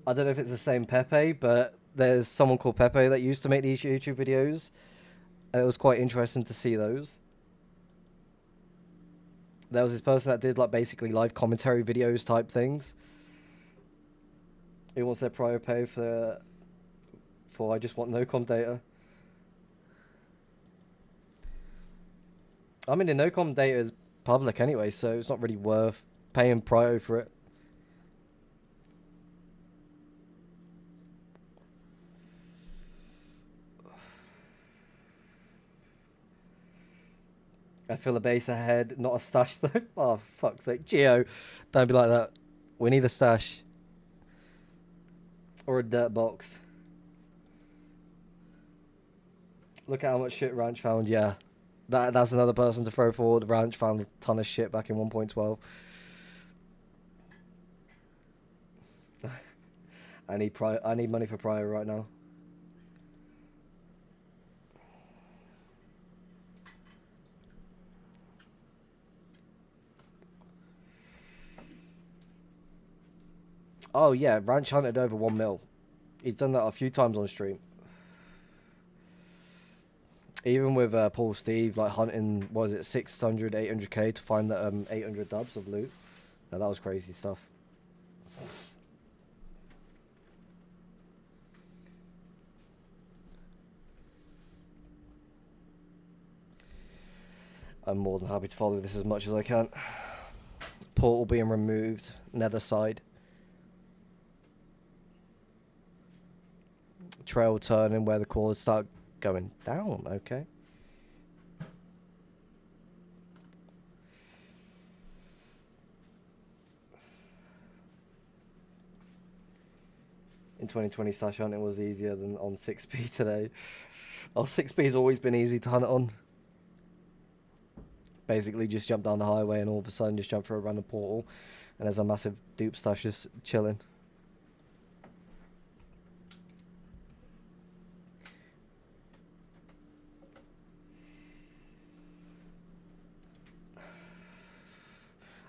I don't know if it's the same Pepe, but there's someone called Pepe that used to make these YouTube videos, and it was quite interesting to see those. There was this person that did like basically live commentary videos type things. He wants their prior pay for I just want no com data. I mean, the no com data is public anyway, so it's not really worth paying prior for it. I feel a base ahead, not a stash though. Oh, fuck's sake. Geo, don't be like that. We need a stash. Or a dirt box. Look at how much shit Ranch found, yeah. That's another person to throw forward. Ranch found a ton of shit back in 1.12. I need money for prior right now. Oh yeah, Ranch hunted over 1 mil. He's done that a few times on stream. Even with Paul Steve, like hunting, what was it, 600, 800k to find that 800 dubs of loot. Now that was crazy stuff. I'm more than happy to follow this as much as I can. Portal being removed, nether side. Trail turning where the cores start going down, okay. In 2020 slash hunting was easier than on 6p today. Oh, 6p's always been easy to hunt on. Basically just jump down the highway and all of a sudden just jump through a random portal and there's a massive dupe stash just chilling.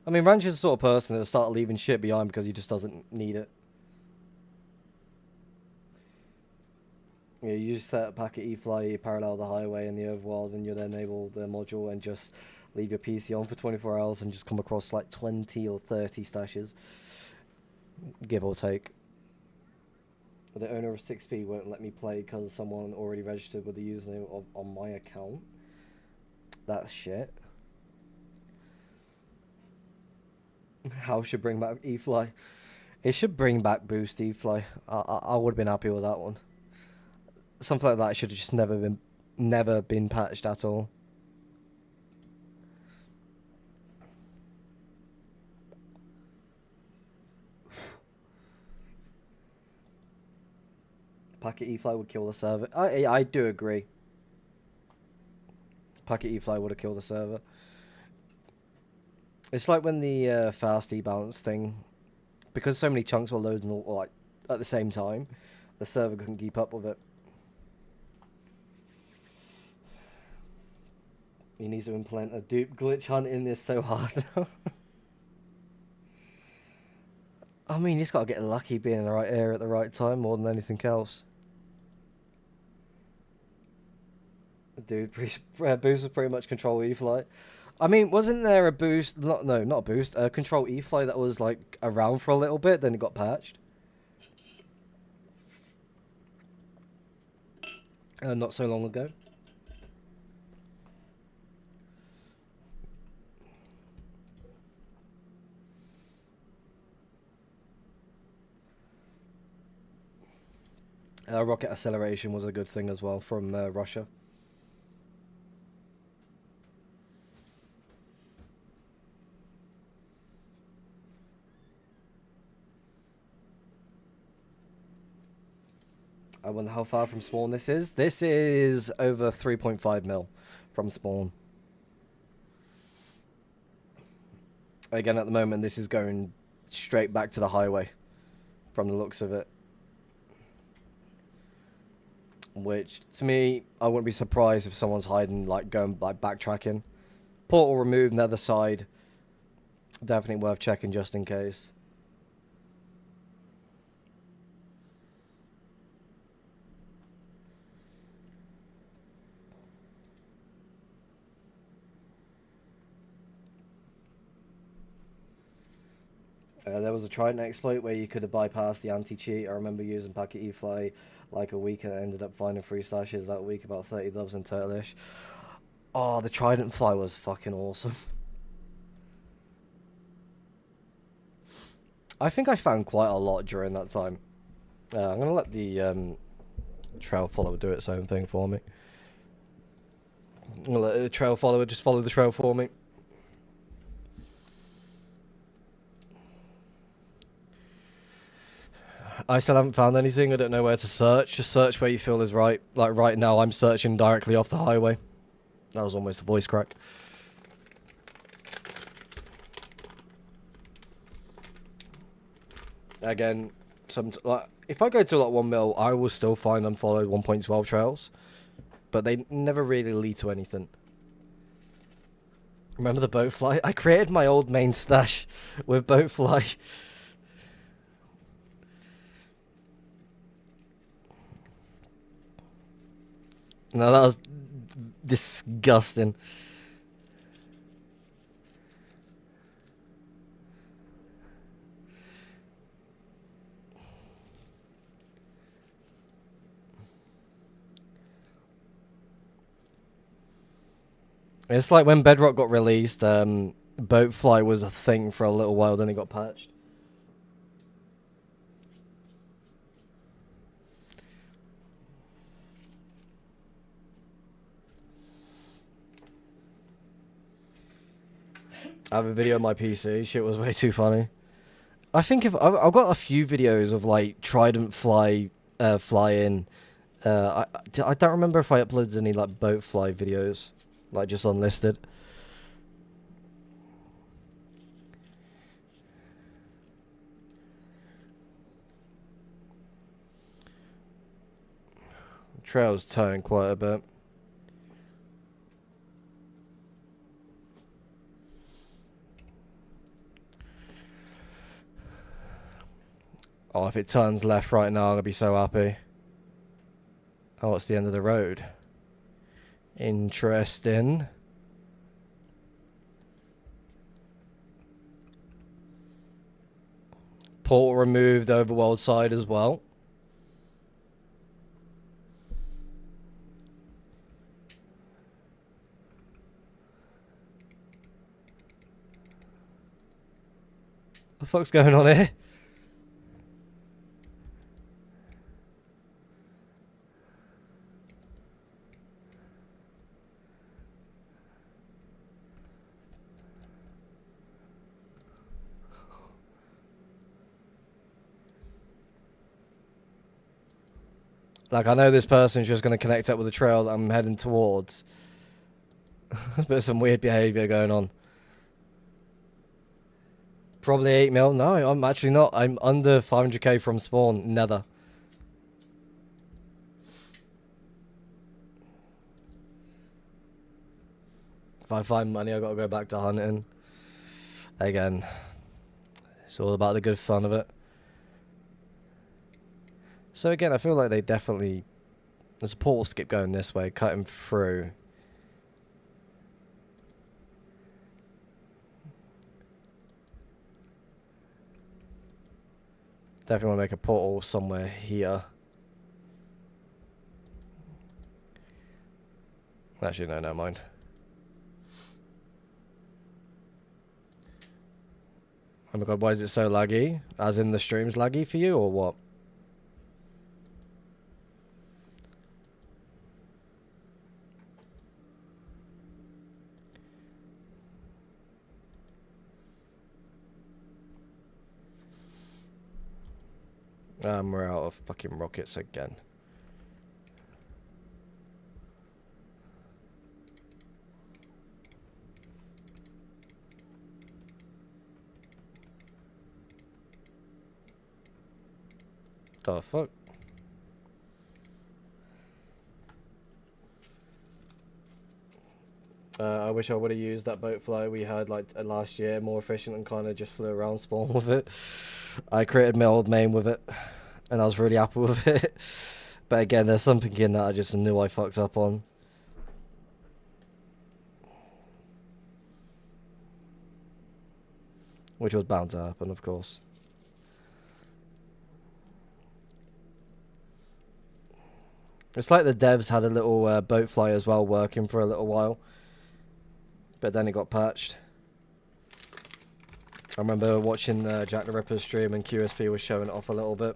I mean, Ranch is the sort of person that'll start leaving shit behind because he just doesn't need it. Yeah, you just set a packet E-Fly, parallel the highway in the overworld, and you'll enable the module and just leave your PC on for 24 hours and just come across like 20 or 30 stashes. Give or take. The owner of 6p won't let me play because someone already registered with the username on my account. That's shit. How should bring back E-Fly? It should bring back Boost E-Fly. I would have been happy with that one. Something like that should have just never been patched at all. Packet E-Fly would kill the server. I do agree. Packet E-Fly would have killed the server. It's like when the fast E-balance thing, because so many chunks were loading all like at the same time, the server couldn't keep up with it. He needs to implement a dupe glitch hunt in this so hard. I mean, he's got to get lucky being in the right area at the right time more than anything else. Dude, boost was pretty much control E-Fly. I mean, wasn't there a boost? Not a boost. A control E-Fly that was like around for a little bit, then it got patched. not so long ago. Rocket acceleration was a good thing as well from Russia. I wonder how far from spawn this is. This is over 3.5 mil from spawn. Again, at the moment, this is going straight back to the highway from the looks of it. Which, to me, I wouldn't be surprised if someone's hiding, like, going, like, backtracking. Portal removed, nether side. Definitely worth checking just in case. There was a Trident exploit where you could have bypassed the anti-cheat. I remember using Packet E-Fly like a week and ended up finding 3 slashes that week, about 30 loves and turtleish. Oh, the Trident fly was fucking awesome. I think I found quite a lot during that time. I'm going to let the trail follower do its own thing for me. I'm going to let the trail follower just follow the trail for me. I still haven't found anything. I don't know where to search. Just search where you feel is right. Like right now, I'm searching directly off the highway. That was almost a voice crack. Again, like if I go to like 1 mil, I will still find unfollowed 1.12 trails, but they never really lead to anything. Remember the boat fly? I created my old main stash with boat fly. No, that was disgusting. It's like when Bedrock got released, Boatfly was a thing for a little while, then it got patched. I have a video on my PC. Shit was way too funny. I think if I've got a few videos of like Trident fly in. I don't remember if I uploaded any like boat fly videos, like just unlisted. Trail's turning quite a bit. Oh, if it turns left right now, I'm gonna be so happy. Oh, it's the end of the road. Interesting. Portal removed overworld side as well. What the fuck's going on here? Like, I know this person's just going to connect up with the trail that I'm heading towards. But some weird behaviour going on. Probably 8 mil. No, I'm actually not. I'm under 500k from spawn. Nether. If I find money, I've got to go back to hunting. Again, it's all about the good fun of it. So again, I feel like they definitely... There's a portal skip going this way, cutting through. Definitely want to make a portal somewhere here. Actually, no, never mind. Oh my god, why is it so laggy? As in the stream's laggy for you, or what? We're out of fucking rockets again. The fuck? I wish I would have used that boat fly we had like last year, more efficient, and kind of just flew around spawn with it. I created my old main with it, and I was really happy with it. But again, there's something in that I just knew I fucked up on. Which was bound to happen, of course. It's like the devs had a little boat fly as well working for a little while. But then it got patched. I remember watching Jack the Ripper's stream and QSP was showing it off a little bit.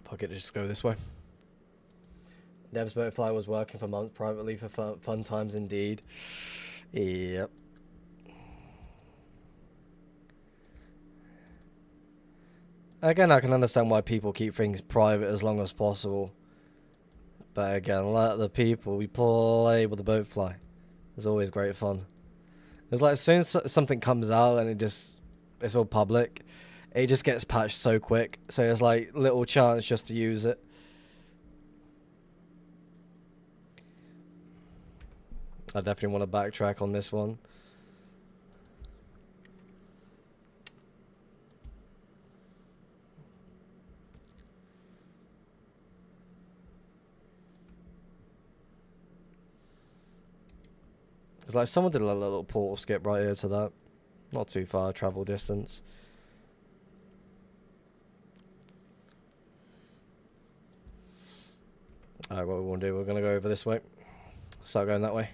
Fuck it, just go this way. Dev's Boatfly was working for months privately for fun times indeed. Yep. Again, I can understand why people keep things private as long as possible. But again, let the people we play with the Boatfly. It's always great fun. It's like as soon as something comes out and it's all public, it just gets patched so quick. So there's like little chance just to use it. I definitely want to backtrack on this one. It's like someone did a little portal skip right here to that. Not too far travel distance. Alright, what we want to do, we're going to go over this way. Start going that way.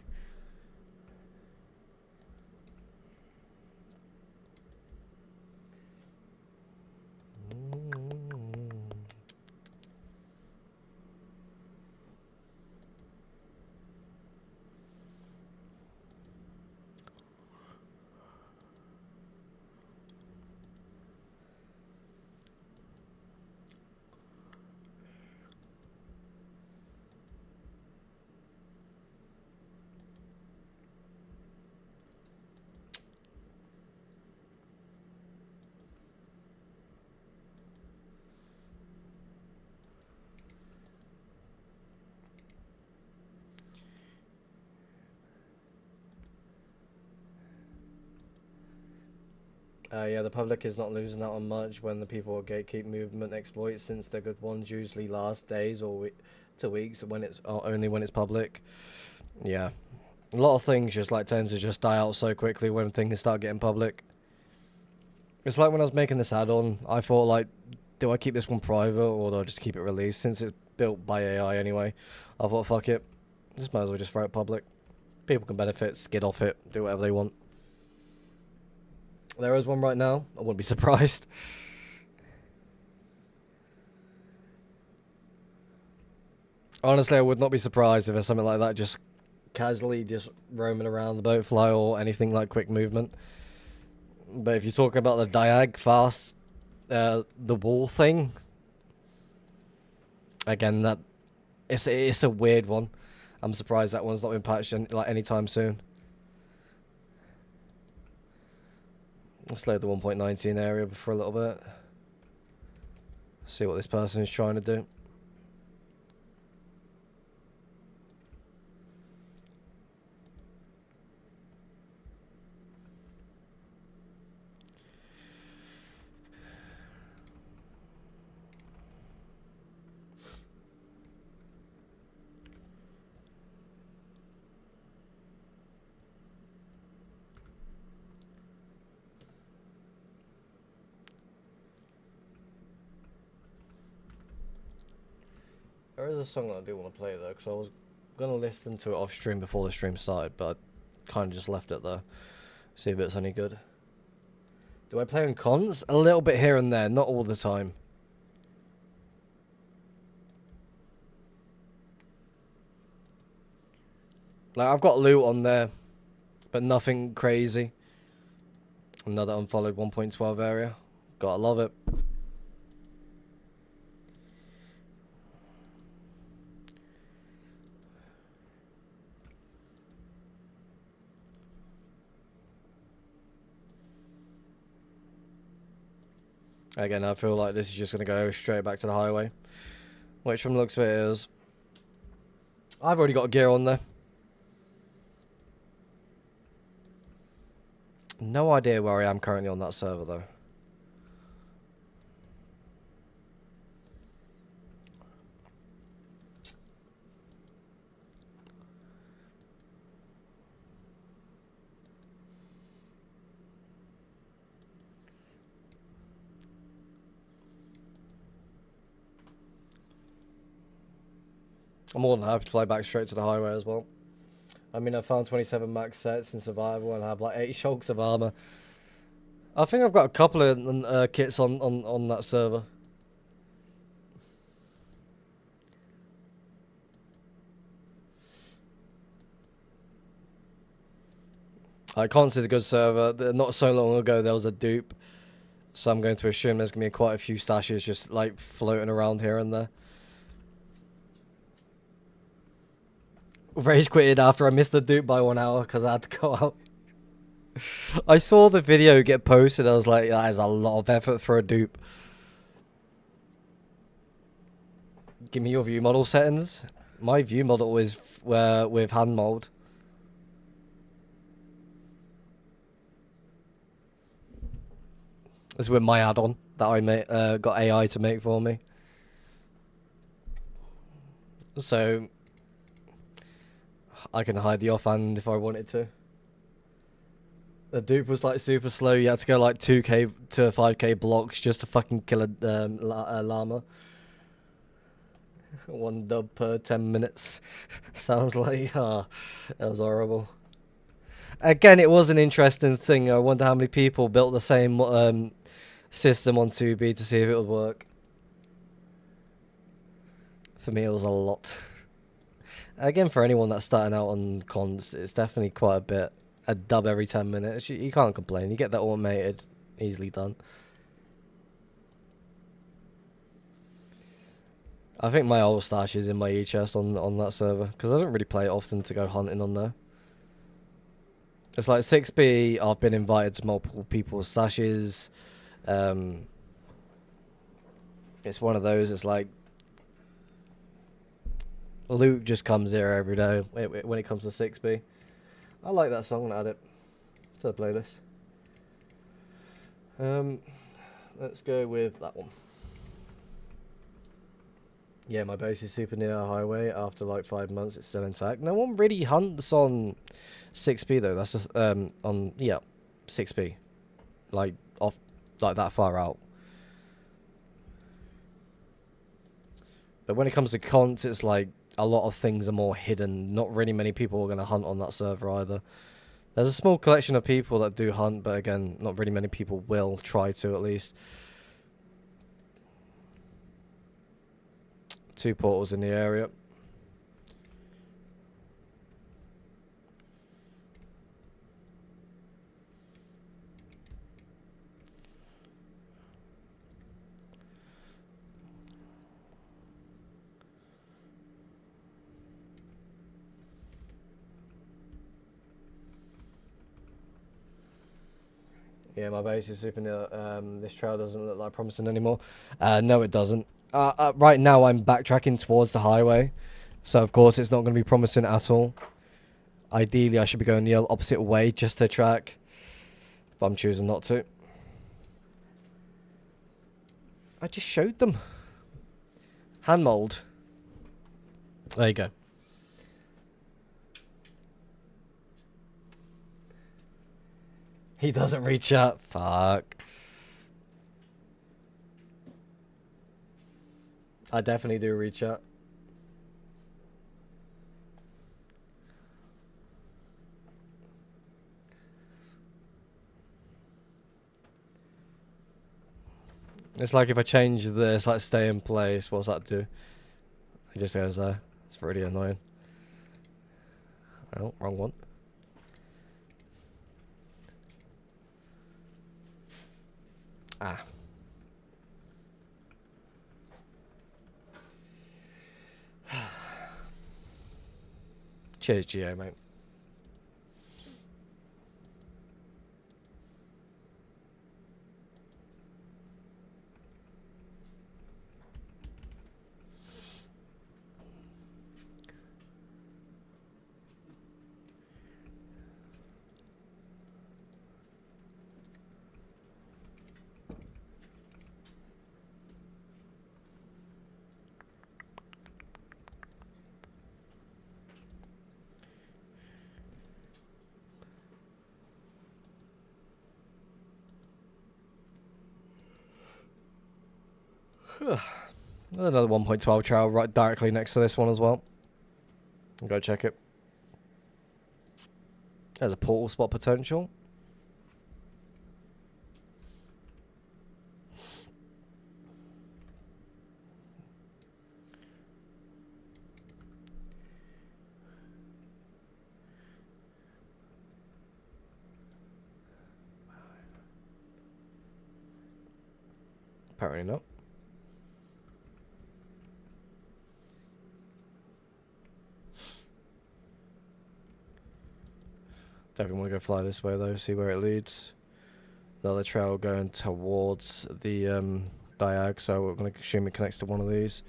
Yeah, the public is not losing out on much when the people gatekeep movement exploits, since the good ones usually last days or to weeks when it's only when it's public. Yeah, a lot of things just like tend to just die out so quickly when things start getting public. It's like when I was making this add-on, I thought like, do I keep this one private or do I just keep it released? Since it's built by AI anyway, I thought fuck it, just might as well just throw it public. People can benefit, skid off it, do whatever they want. There is one right now. I wouldn't be surprised. Honestly, I would not be surprised if there's something like that just casually just roaming around the boat fly or anything like quick movement. But if you're talking about the diag fast, the wall thing, again, that it's a weird one. I'm surprised that one's not been patched like anytime soon. Let's load the 1.19 area for a little bit. See what this person is trying to do. There is a song that I do want to play though, because I was gonna listen to it off stream before the stream started, but I kind of just left it there. See if it's any good. Do I play on cons? A little bit here and there, not all the time. Like I've got loot on there, but nothing crazy. Another unfollowed 1.12 area. Gotta love it. Again, I feel like this is just going to go straight back to the highway. Which from the looks of it is... I've already got gear on there. No idea where I am currently on that server though. I'm more than happy to fly back straight to the highway as well. I mean, I found 27 max sets in survival and I have like 8 shulks of armor. I think I've got a couple of kits on that server. I can't see the good server. Not so long ago there was a dupe. So I'm going to assume there's going to be quite a few stashes just like floating around here and there. Rage quitted after I missed the dupe by 1 hour because I had to go out. I saw the video get posted. I was like, that is a lot of effort for a dupe. Give me your view model settings. My view model is with hand mold. This is with my add-on that I got AI to make for me. So I can hide the offhand if I wanted to. The dupe was like super slow. You had to go like 2k to 5k blocks just to fucking kill a llama. 1 dub per 10 minutes. Sounds like, that was horrible. Again, it was an interesting thing. I wonder how many people built the same system on 2B to see if it would work. For me, it was a lot. Again, for anyone that's starting out on cons, it's definitely quite a bit. A dub every 10 minutes. You can't complain. You get that automated, easily done. I think my old stash is in my e-chest on that server, because I don't really play it often to go hunting on there. It's like 6B, I've been invited to multiple people's stashes. It's one of those, it's like loot just comes here every day when it comes to 6B. I like that song, I'll add it to the playlist. Let's go with that one. Yeah, my base is super near a highway. After like 5 months, it's still intact. No one really hunts on 6B though. That's just, on 6B, like off, like that far out. But when it comes to cons, it's like a lot of things are more hidden. Not really many people are going to hunt on that server either. There's a small collection of people that do hunt, but again, not really many people will try to at least. 2 portals in the area. Yeah, my base is super near. This trail doesn't look like promising anymore. No, it doesn't. Right now, I'm backtracking towards the highway, so of course it's not going to be promising at all. Ideally, I should be going the opposite way just to track, but I'm choosing not to. I just showed them. Hand mold. There you go. He doesn't reach up. Fuck. I definitely do reach up. It's like if I change this, like stay in place, what's that do? It just goes there. It's really annoying. Oh, wrong one. Ah. Cheers, Geo, mate. Another 1.12 trail right directly next to this one as well. Go check it. There's a portal spot potential. Apparently not. Definitely want to go fly this way though, see where it leads. Another trail going towards the diag, so we're going to assume it connects to one of these.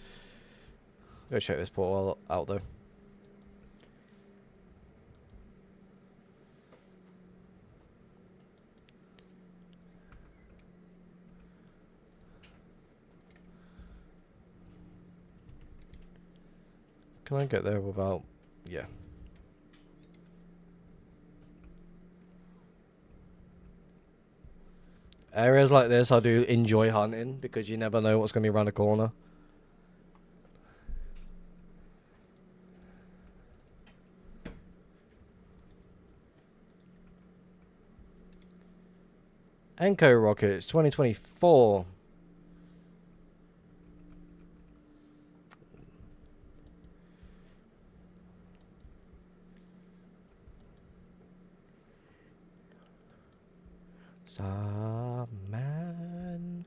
Go check this portal out though. Can I get there without... yeah. Areas like this I do enjoy hunting because you never know what's going to be around the corner. Enco Rockets 2024. Man.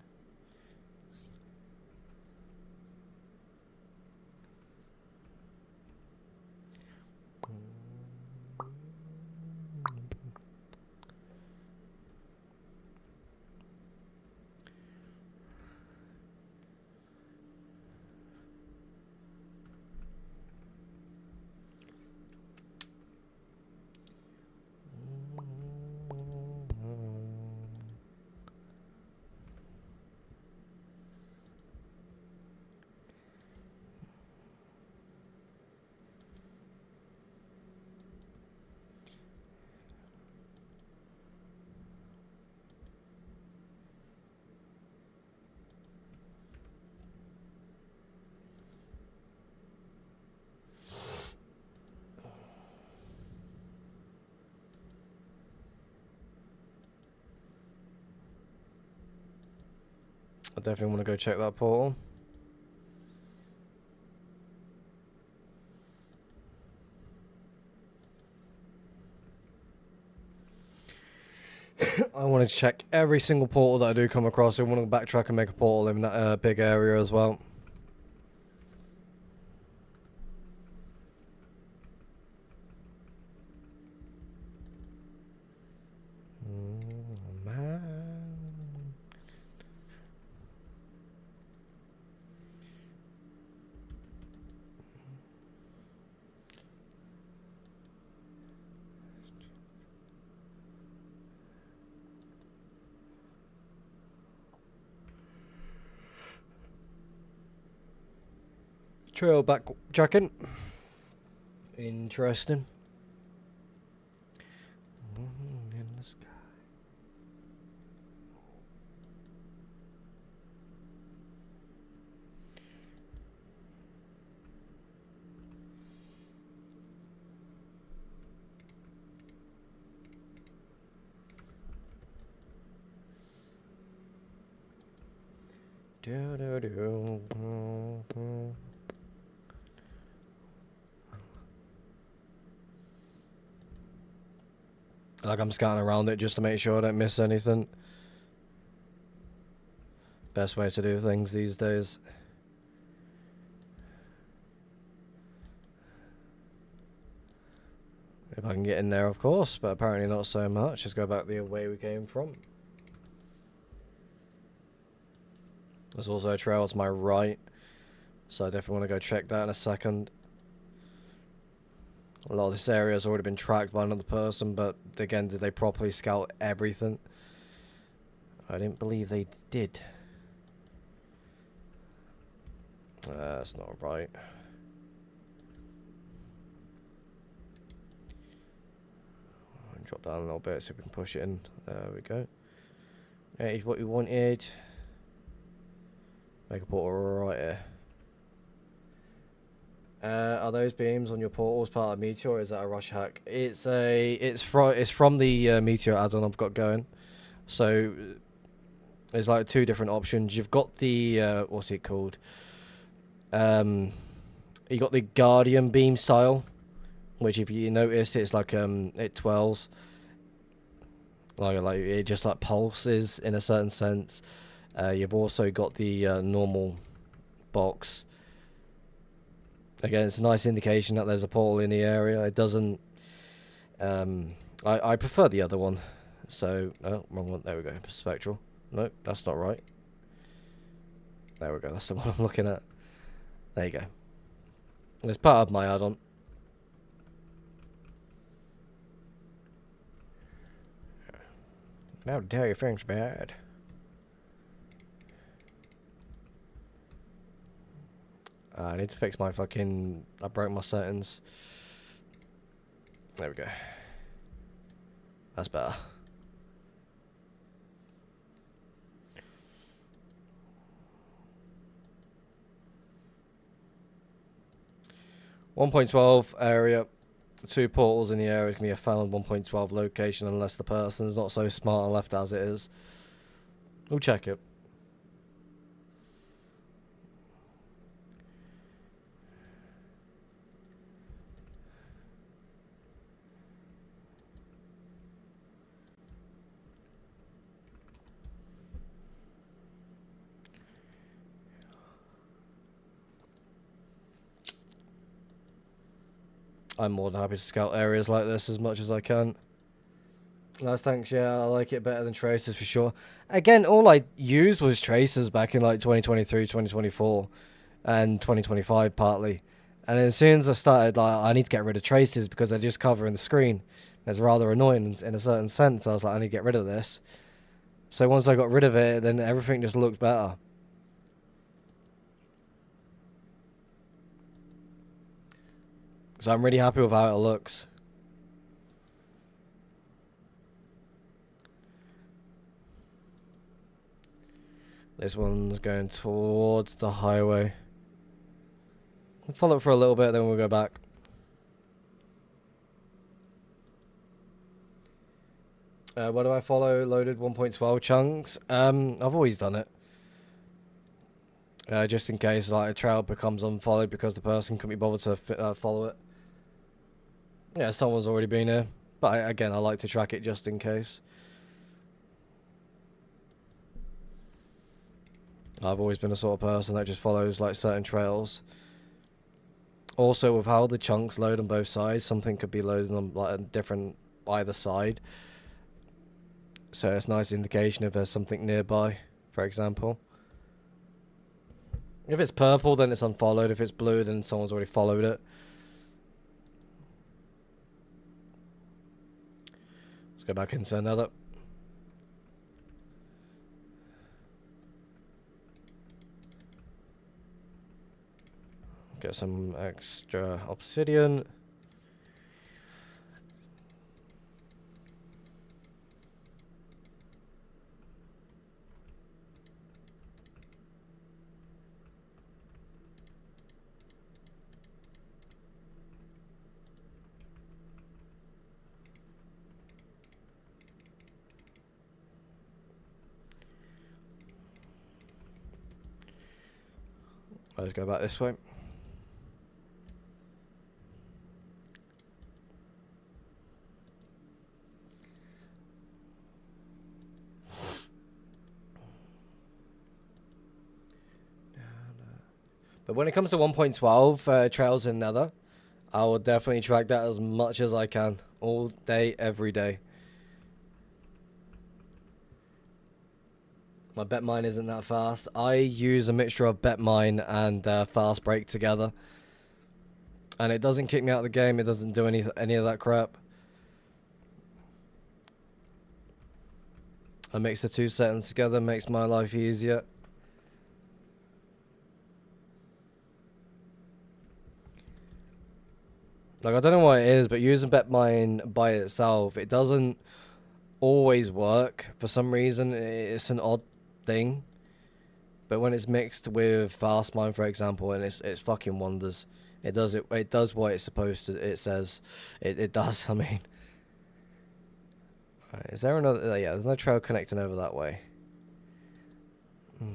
I definitely want to go check that portal. I want to check every single portal that I do come across. I want to backtrack and make a portal in that big area as well. Man. Trail backtracking. Interesting. In the sky. Do do do. Like I'm scanning around it just to make sure I don't miss anything. Best way to do things these days. If I can get in there, of course, but apparently not so much. Just go back the way we came from. There's also a trail to my right, so I definitely want to go check that in a second. A lot of this area has already been tracked by another person, but again, did they properly scout everything? I didn't believe they did. That's not right. Drop down a little bit so we can push it in. There we go. That is what we wanted. Make a portal right here. Are those beams on your portals part of Meteor, or is that a rush hack? It's from the Meteor add-on I've got going. So there's like two different options. You've got the what's it called? You got the Guardian beam style, which if you notice it's like it twirls. Like it just like pulses in a certain sense. You've also got the normal box. Again, it's a nice indication that there's a portal in the area. It doesn't... I prefer the other one. So... Oh, wrong one. There we go. Spectral. Nope, that's not right. There we go. That's the one I'm looking at. There you go. It's part of my add-on. How dare you think's bad. I need to fix my fucking... I broke my settings. There we go. That's better. .12 area. 2 portals in the area can be a found 1.12 location unless the person's not so smart and left as it is. We'll check it. I'm more than happy to scout areas like this as much as I can. Nice, thanks. Yeah, I like it better than Tracers for sure. Again, all I used was Tracers back in like 2023, 2024, and 2025 partly. And as soon as I started, like, I need to get rid of Tracers because they're just covering the screen. It's rather annoying in a certain sense. I was like, I need to get rid of this. So once I got rid of it, then everything just looked better. So I'm really happy with how it looks. This one's going towards the highway. We'll follow it for a little bit, then we'll go back. What do I follow? Loaded 1.12 chunks. I've always done it. Just in case like a trail becomes unfollowed because the person couldn't be bothered to follow it. Yeah, someone's already been here. But again, I like to track it just in case. I've always been the sort of person that just follows like certain trails. Also, with how the chunks load on both sides, something could be loaded on like a different either side. So it's a nice indication if there's something nearby, for example. If it's purple, then it's unfollowed. If it's blue, then someone's already followed it. Let's go back into another. Get some extra obsidian. Let's go back this way. But when it comes to 1.12 Trails in Nether, I will definitely track that as much as I can. All day, every day. My bet mine isn't that fast. I use a mixture of bet mine and fast break together. And it doesn't kick me out of the game. It doesn't do any of that crap. I mix the two settings together, makes my life easier. Like, I don't know what it is, but using BetMine by itself, it doesn't always work. For some reason, it's an odd thing. But when it's mixed with Fastmine, for example, and it's fucking wonders. It does what it's supposed to. It says it does. I mean, right, is there another? Yeah, there's no trail connecting over that way.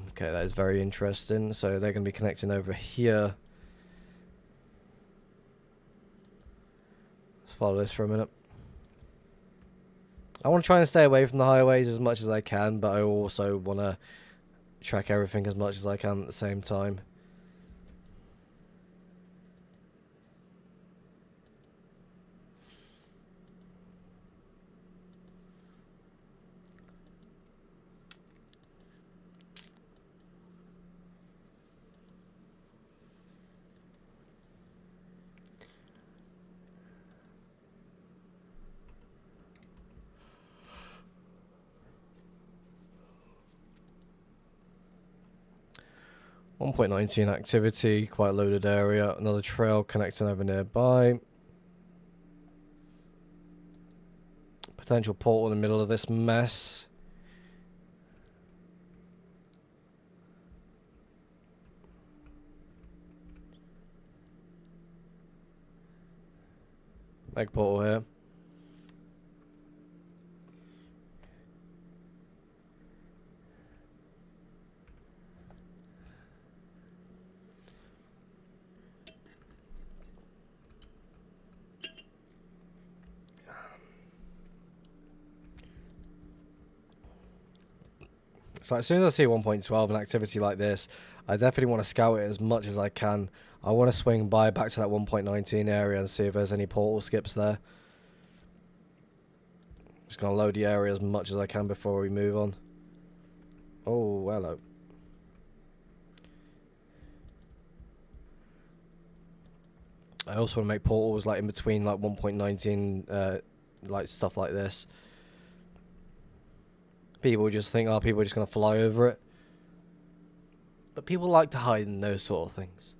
Okay, that is very interesting. So they're going to be connecting over here. Let's follow this for a minute. I want to try and stay away from the highways as much as I can, but I also want to track everything as much as I can at the same time. .19 activity, quite loaded area. Another trail connecting over nearby. Potential portal in the middle of this mess. Meg portal here. So as soon as I see 1.12 an activity like this, I definitely want to scout it as much as I can. I want to swing by back to that 1.19 area and see if there's any portal skips there. Just going to load the area as much as I can before we move on. Oh, hello. I also want to make portals like in between like 1.19 like stuff like this. People just think, oh, people are just going to fly over it. But people like to hide in those sort of things.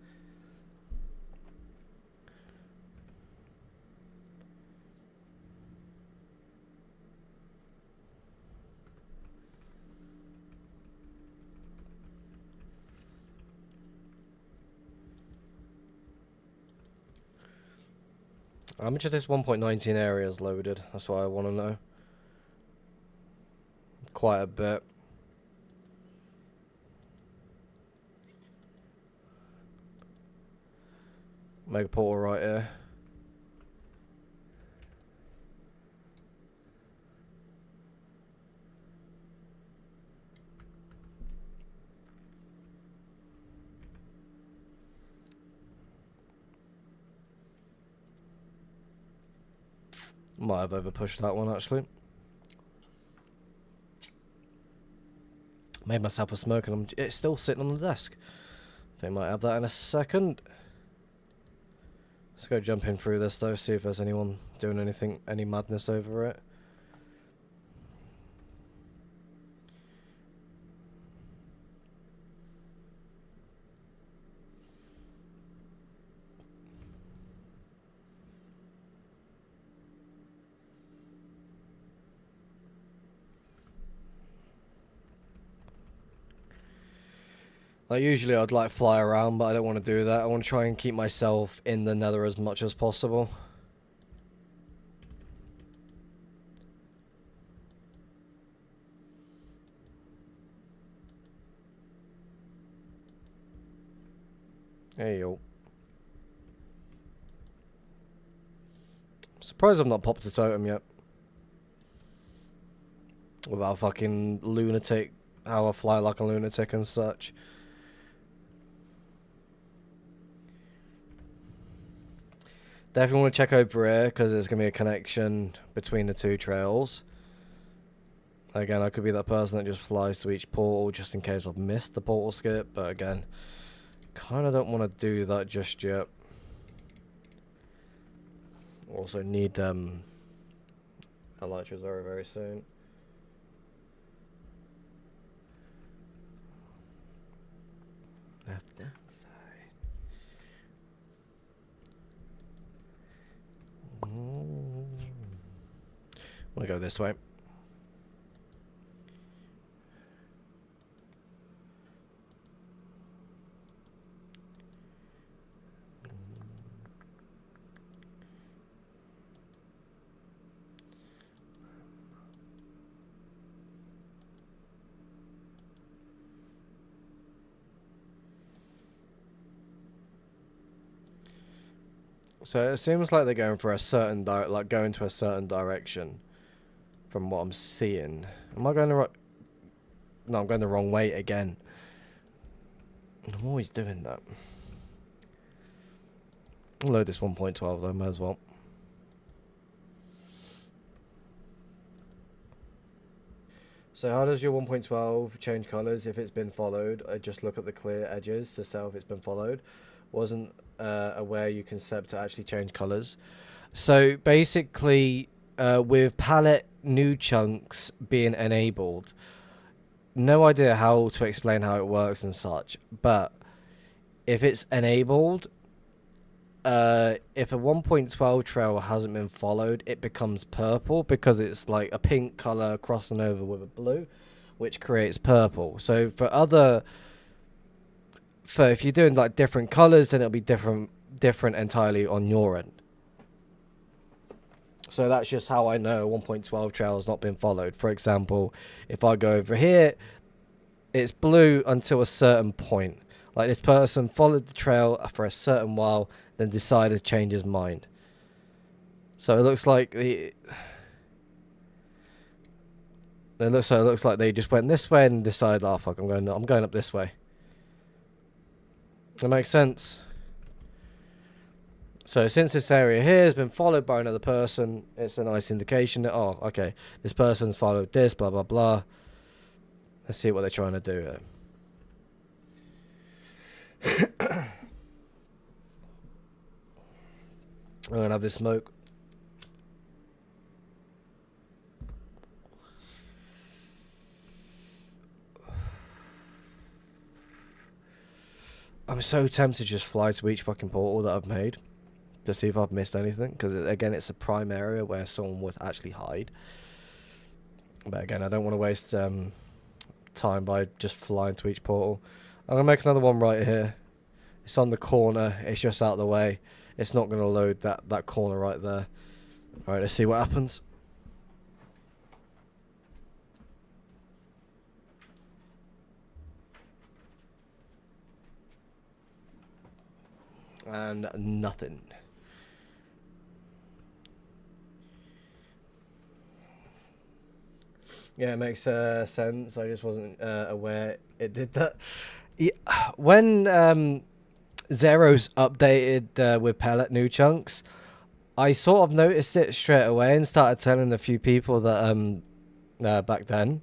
How much of this 1.19 area is loaded? That's what I want to know. Quite a bit. Make a portal right here. Might have overpushed that one actually. Made myself a smoke and it's still sitting on the desk. They might have that in a second. Let's go jump in through this though, see if there's anyone doing anything, any madness over it. Like usually I'd like fly around, but I don't want to do that. I want to try and keep myself in the nether as much as possible. There you go. I'm surprised I've not popped a totem yet. Without fucking lunatic, how I fly like a lunatic and such. Definitely want to check over here because there's going to be a connection between the two trails. Again, I could be that person that just flies to each portal just in case I've missed the portal skip. But again, kind of don't want to do that just yet. Also need elytras very, very soon. Left hand side. I'm gonna go this way. So it seems like they're going for a certain going to a certain direction, from what I'm seeing. Am I going the right? No, I'm going the wrong way again. I'm always doing that. I'll load this 1.12 though, might as well. So how does your 1.12 change colors if it's been followed? I just look at the clear edges to tell if it's been followed. Wasn't aware you can set to actually change colors. So basically, with palette new chunks being enabled, no idea how to explain how it works and such, but if it's enabled, if a 1.12 trail hasn't been followed, it becomes purple because it's like a pink color crossing over with a blue, which creates purple. So if you're doing like different colors, then it'll be different entirely on your end. So that's just how I know 1.12 trail has not been followed. For example, if I go over here, it's blue until a certain point. Like this person followed the trail for a certain while, then decided to change his mind. So it looks like it looks like they just went this way and decided, oh fuck, I'm going up this way. That makes sense. So since this area here has been followed by another person, it's a nice indication that, oh, okay, this person's followed this, blah, blah, blah. Let's see what they're trying to do here. I'm going to have this smoke. I'm so tempted to just fly to each fucking portal that I've made to see if I've missed anything, because again, it's a prime area where someone would actually hide. But again, I don't want to waste time by just flying to each portal. I'm gonna make another one right here. It's on the corner. It's just out of the way. It's not gonna load that corner right there. All right, let's see what happens. And nothing. Yeah, it makes sense. I just wasn't aware it did that. Yeah, when Zero's updated with pellet new chunks, I sort of noticed it straight away and started telling a few people that back then,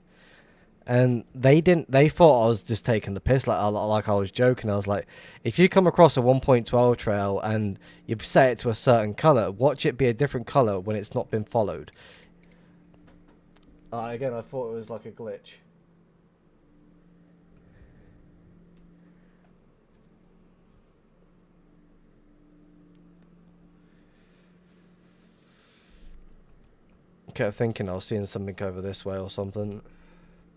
and they didn't. They thought I was just taking the piss, like I was joking. I was like, if you come across a 1.12 trail and you set it to a certain color, watch it be a different color when it's not been followed. Again, I thought it was like a glitch. Kept thinking I was seeing something over this way or something,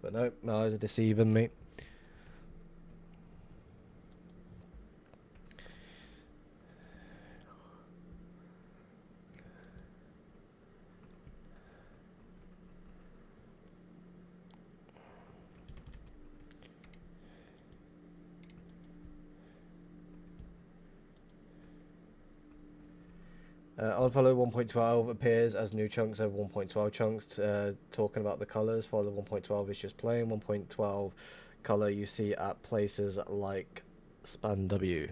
but nope, my eyes are deceiving me. Unfollowed 1.12 appears as new chunks of 1.12 chunks. Talking about the colors, follow 1.12 is just plain. 1.12 color you see at places like span W.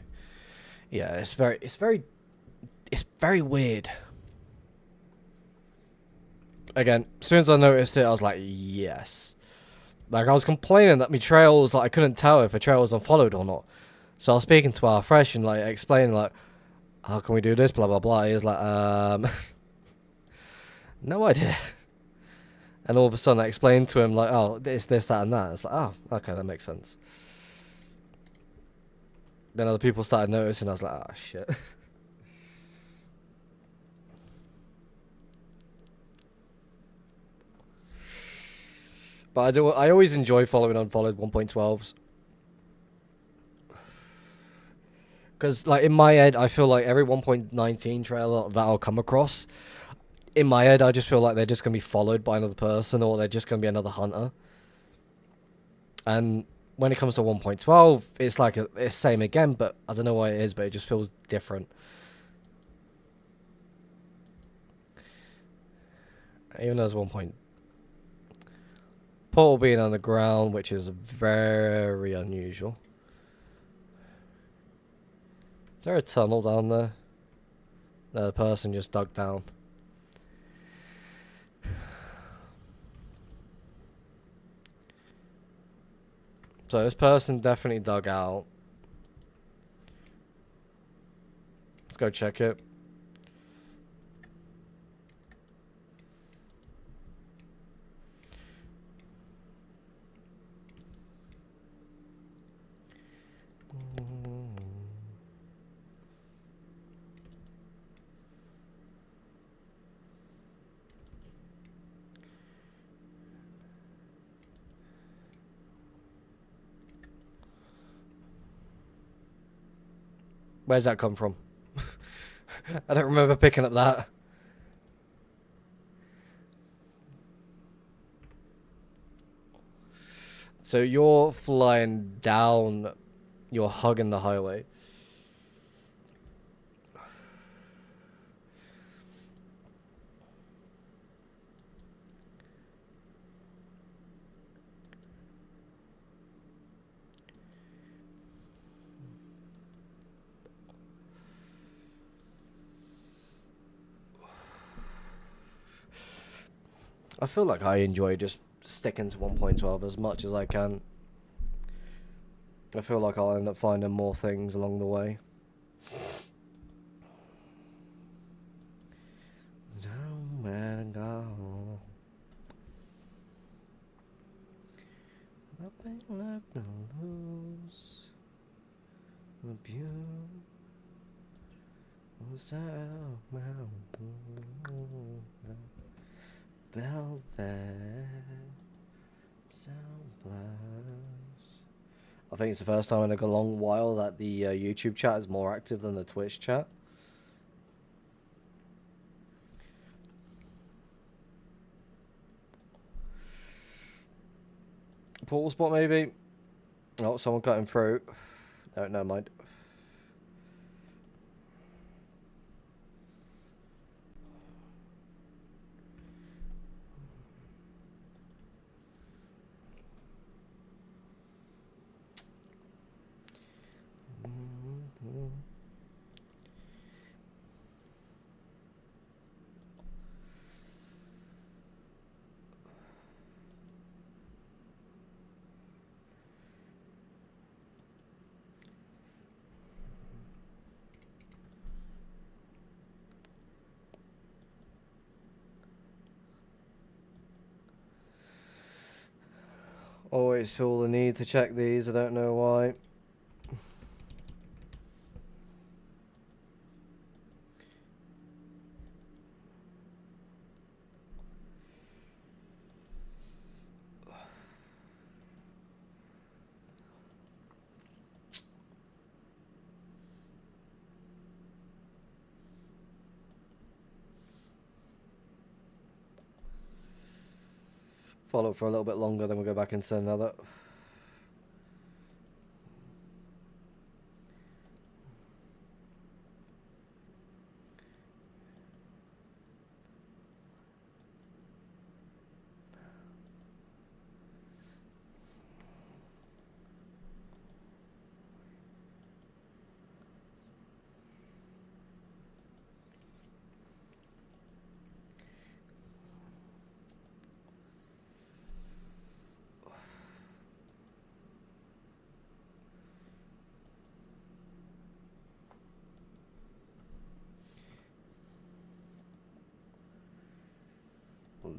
Yeah, it's very weird. Again, as soon as I noticed it, I was like, yes. Like, I was complaining that my trail was like, I couldn't tell if a trail was unfollowed or not. So I was speaking to our fresh and like explaining like, how can we do this, blah blah blah. He was like, no idea. And all of a sudden I explained to him like, oh, it's this, that and that. It's like, oh, okay, that makes sense. Then other people started noticing, I was like, oh shit. But I always enjoy following unfollowed 1.12s. Because, like, in my head, I feel like every 1.19 trailer that I'll come across, in my head, I just feel like they're just going to be followed by another person or they're just going to be another hunter. And when it comes to 1.12, it's like it's same again, but I don't know why it is, but it just feels different. Even though there's 1. Portal being on the ground, which is very unusual. Is there a tunnel down there? No, the person just dug down. So this person definitely dug out. Let's go check it. Where's that come from? I don't remember picking up that. So you're flying down, you're hugging the highway. I feel like I enjoy just sticking to 1.12 as much as I can. I feel like I'll end up finding more things along the way. Nowhere to go. Nothing left to lose. With you. Velvet Sound Blast. I think it's the first time in like a long while that the YouTube chat is more active than the Twitch chat. Portal spot maybe. Oh, someone cutting through. No, never mind. Always feel the need to check these, I don't know why. Follow for a little bit longer, then we'll go back into another.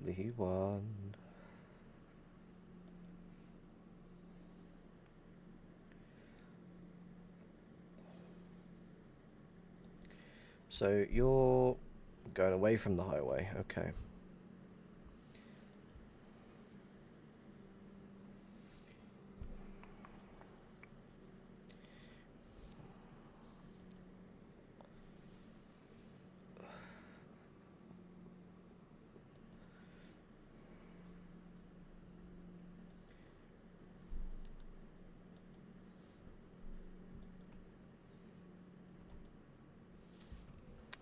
only one. So you're going away from the highway, okay.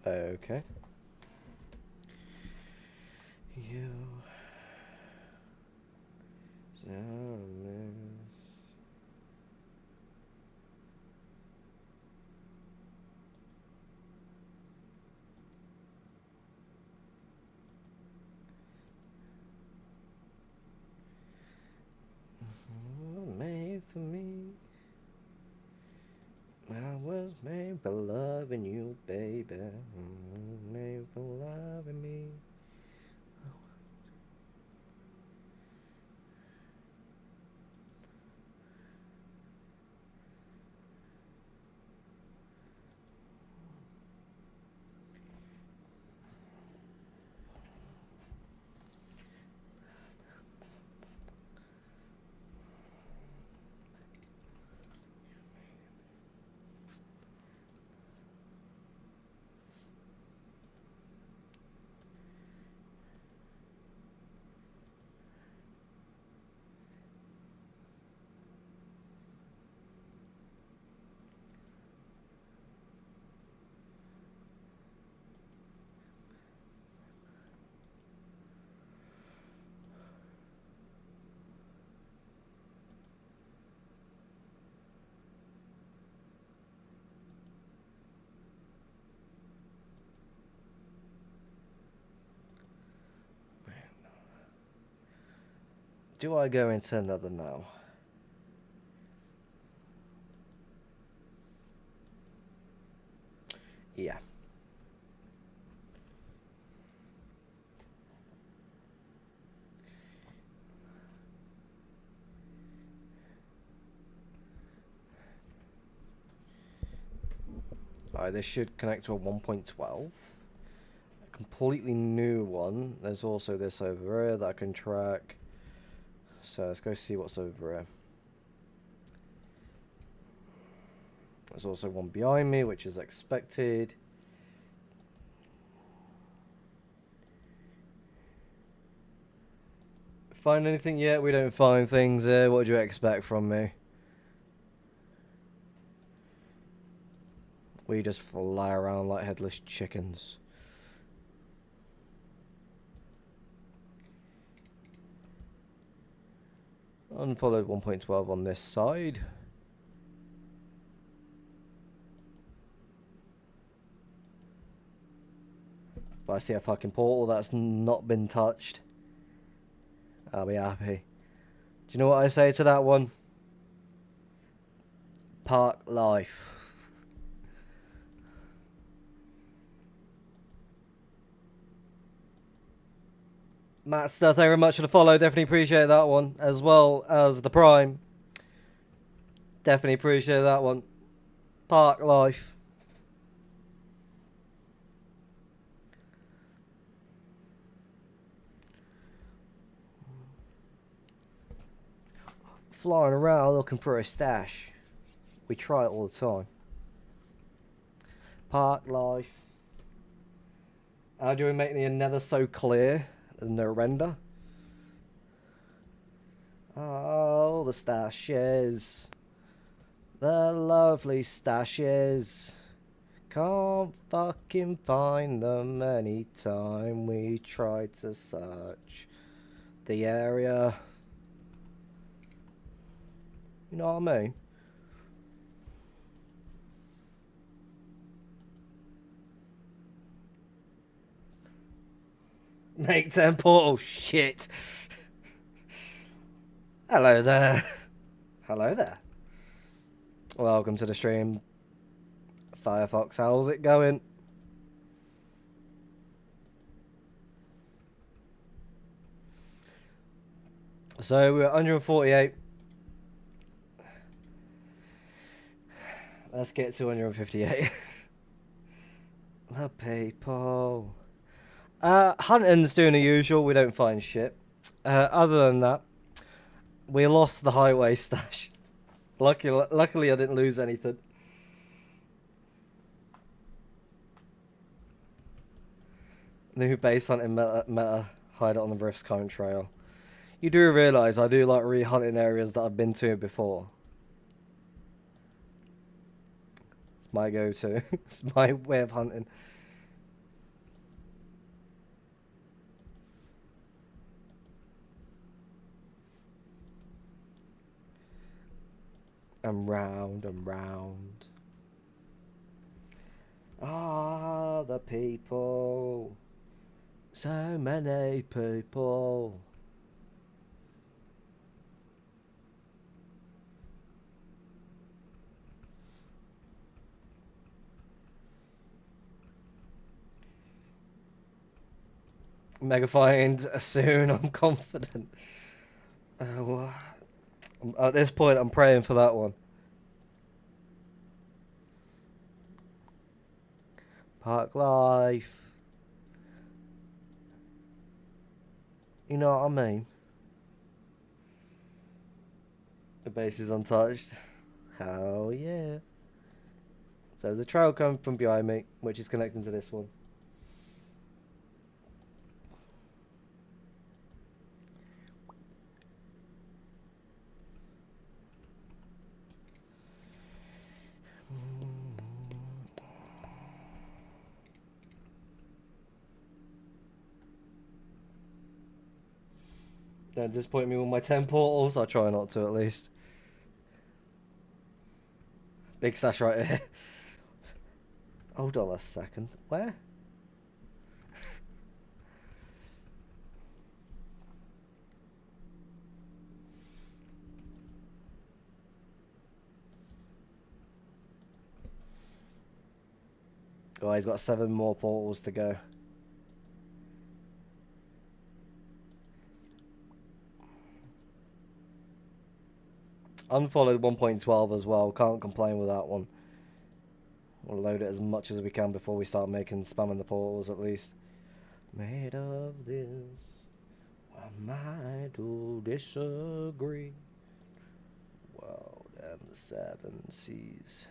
Okay. You made for me. I was made for loving you, baby. Made for loving me. Do I go into another now? Yeah. Alright, this should connect to a 1.12. A completely new one. There's also this over here that I can track. So let's go see what's over here. There's also one behind me, which is expected. Find anything yet? We don't find things here. What do you expect from me? We just fly around like headless chickens. Unfollowed 1.12 on this side. If I see a fucking portal that's not been touched, I'll be happy. Do you know what I say to that one? Park life. Matt Stuff, thank you very much for the follow. Definitely appreciate that one. As well as the Prime. Definitely appreciate that one. Park life. Flying around looking for a stash. We try it all the time. Park life. How do we make the nether so clear? There's no render. Oh, the stashes. The lovely stashes. Can't fucking find them anytime we try to search the area. You know what I mean? Make 10 portal. Shit. Hello there. Hello there. Welcome to the stream. Firefox, how's it going? So we're at 148. Let's get to 158. The people. Hunting's doing the usual. We don't find shit. Other than that, we lost the highway stash. Luckily, I didn't lose anything. New base hunting meta hide it on the Rift's current trail. You do realise I do like re-hunting areas that I've been to before. It's my go-to. It's my way of hunting. And round and round. Ah, the people. So many people. Mega find soon, I'm confident. At this point, I'm praying for that one. Park life. You know what I mean? The base is untouched. Hell yeah. So there's a trail coming from behind me, which is connecting to this one. Don't disappoint me with my 10 portals. I'll try not to, at least. Big sash right here. Hold on a second. Where? Oh, he's got 7 more portals to go. Unfollowed 1.12 as well. Can't complain with that one. We'll load it as much as we can before we start spamming the portals at least. Made of this, am I to disagree? World and the 7 seas.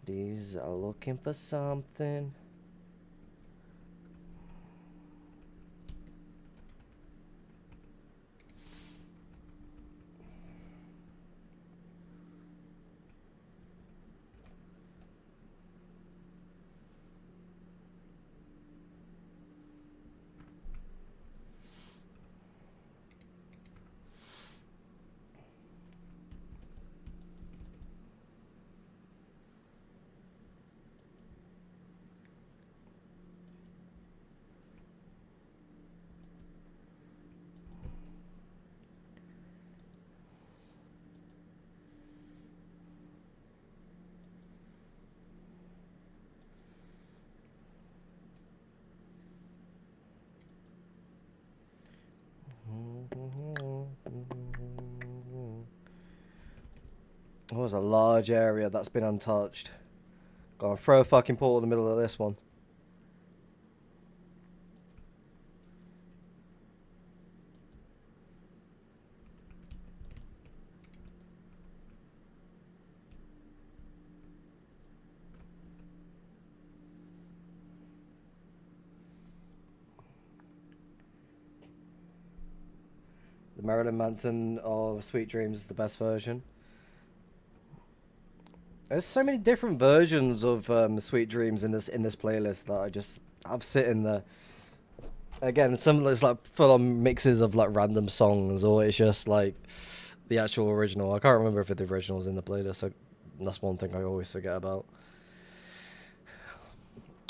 These are looking for something. It was a large area that's been untouched. Gotta throw a fucking portal in the middle of this one. The Marilyn Manson of Sweet Dreams is the best version. There's so many different versions of Sweet Dreams in this playlist that I've sitting there. Again, some it's like full on mixes of like random songs, or it's just like the actual original. I can't remember if the original was in the playlist. So that's one thing I always forget about.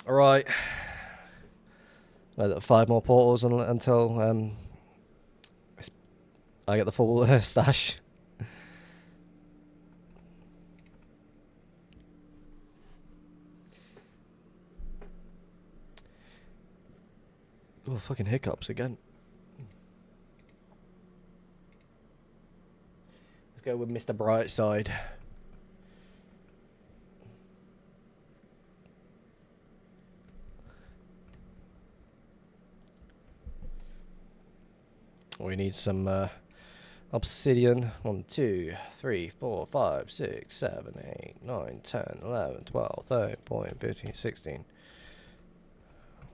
All right, 5 more portals until I get the full stash. Oh, fucking hiccups again. Go with Mr. Brightside. We need some obsidian. 1, 2, 3, 4, 5, 6, 7, 8, 9, 10, 11, 12, 13, 14, 15, 16.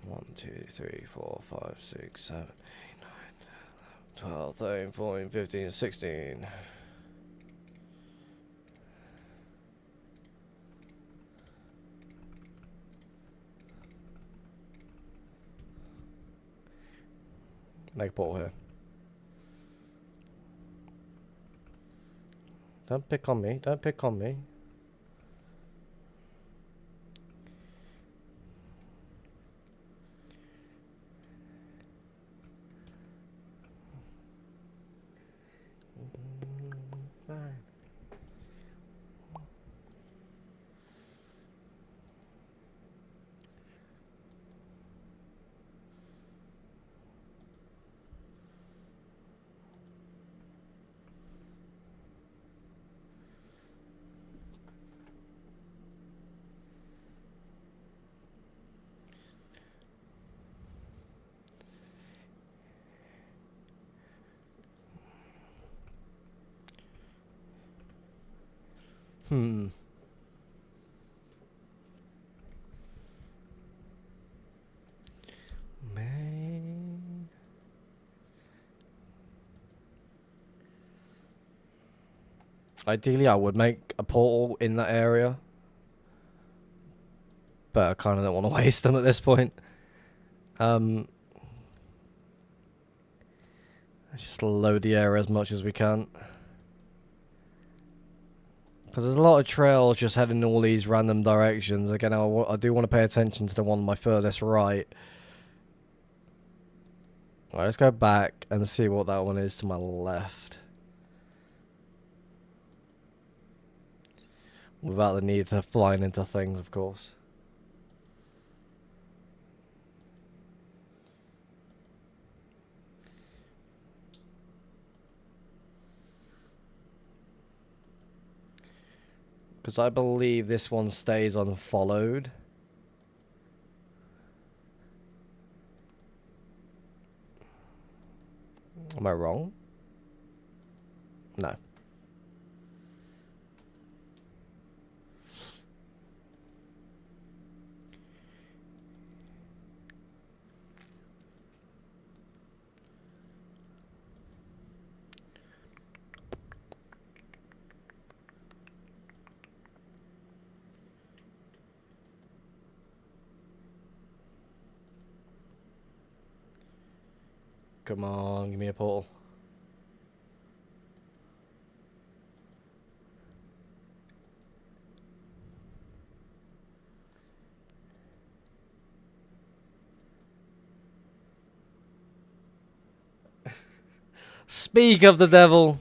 1, 2, 3, 4, 5, 6, 7, 8, 9, 10, 11, 12, 13, 14, 15, 16. Make a portal here. Don't pick on me. Don't pick on me. Fine. Hmm. Man. Ideally, I would make a portal in that area. But I kind of don't want to waste them at this point. Let's just load the area as much as we can. Because there's a lot of trails just heading in all these random directions. Again, I do want to pay attention to the one on my furthest right. Right, let's go back and see what that one is to my left. Without the need to flying into things, of course. Because I believe this one stays unfollowed. Am I wrong? No. Come on, give me a portal. Speak of the devil.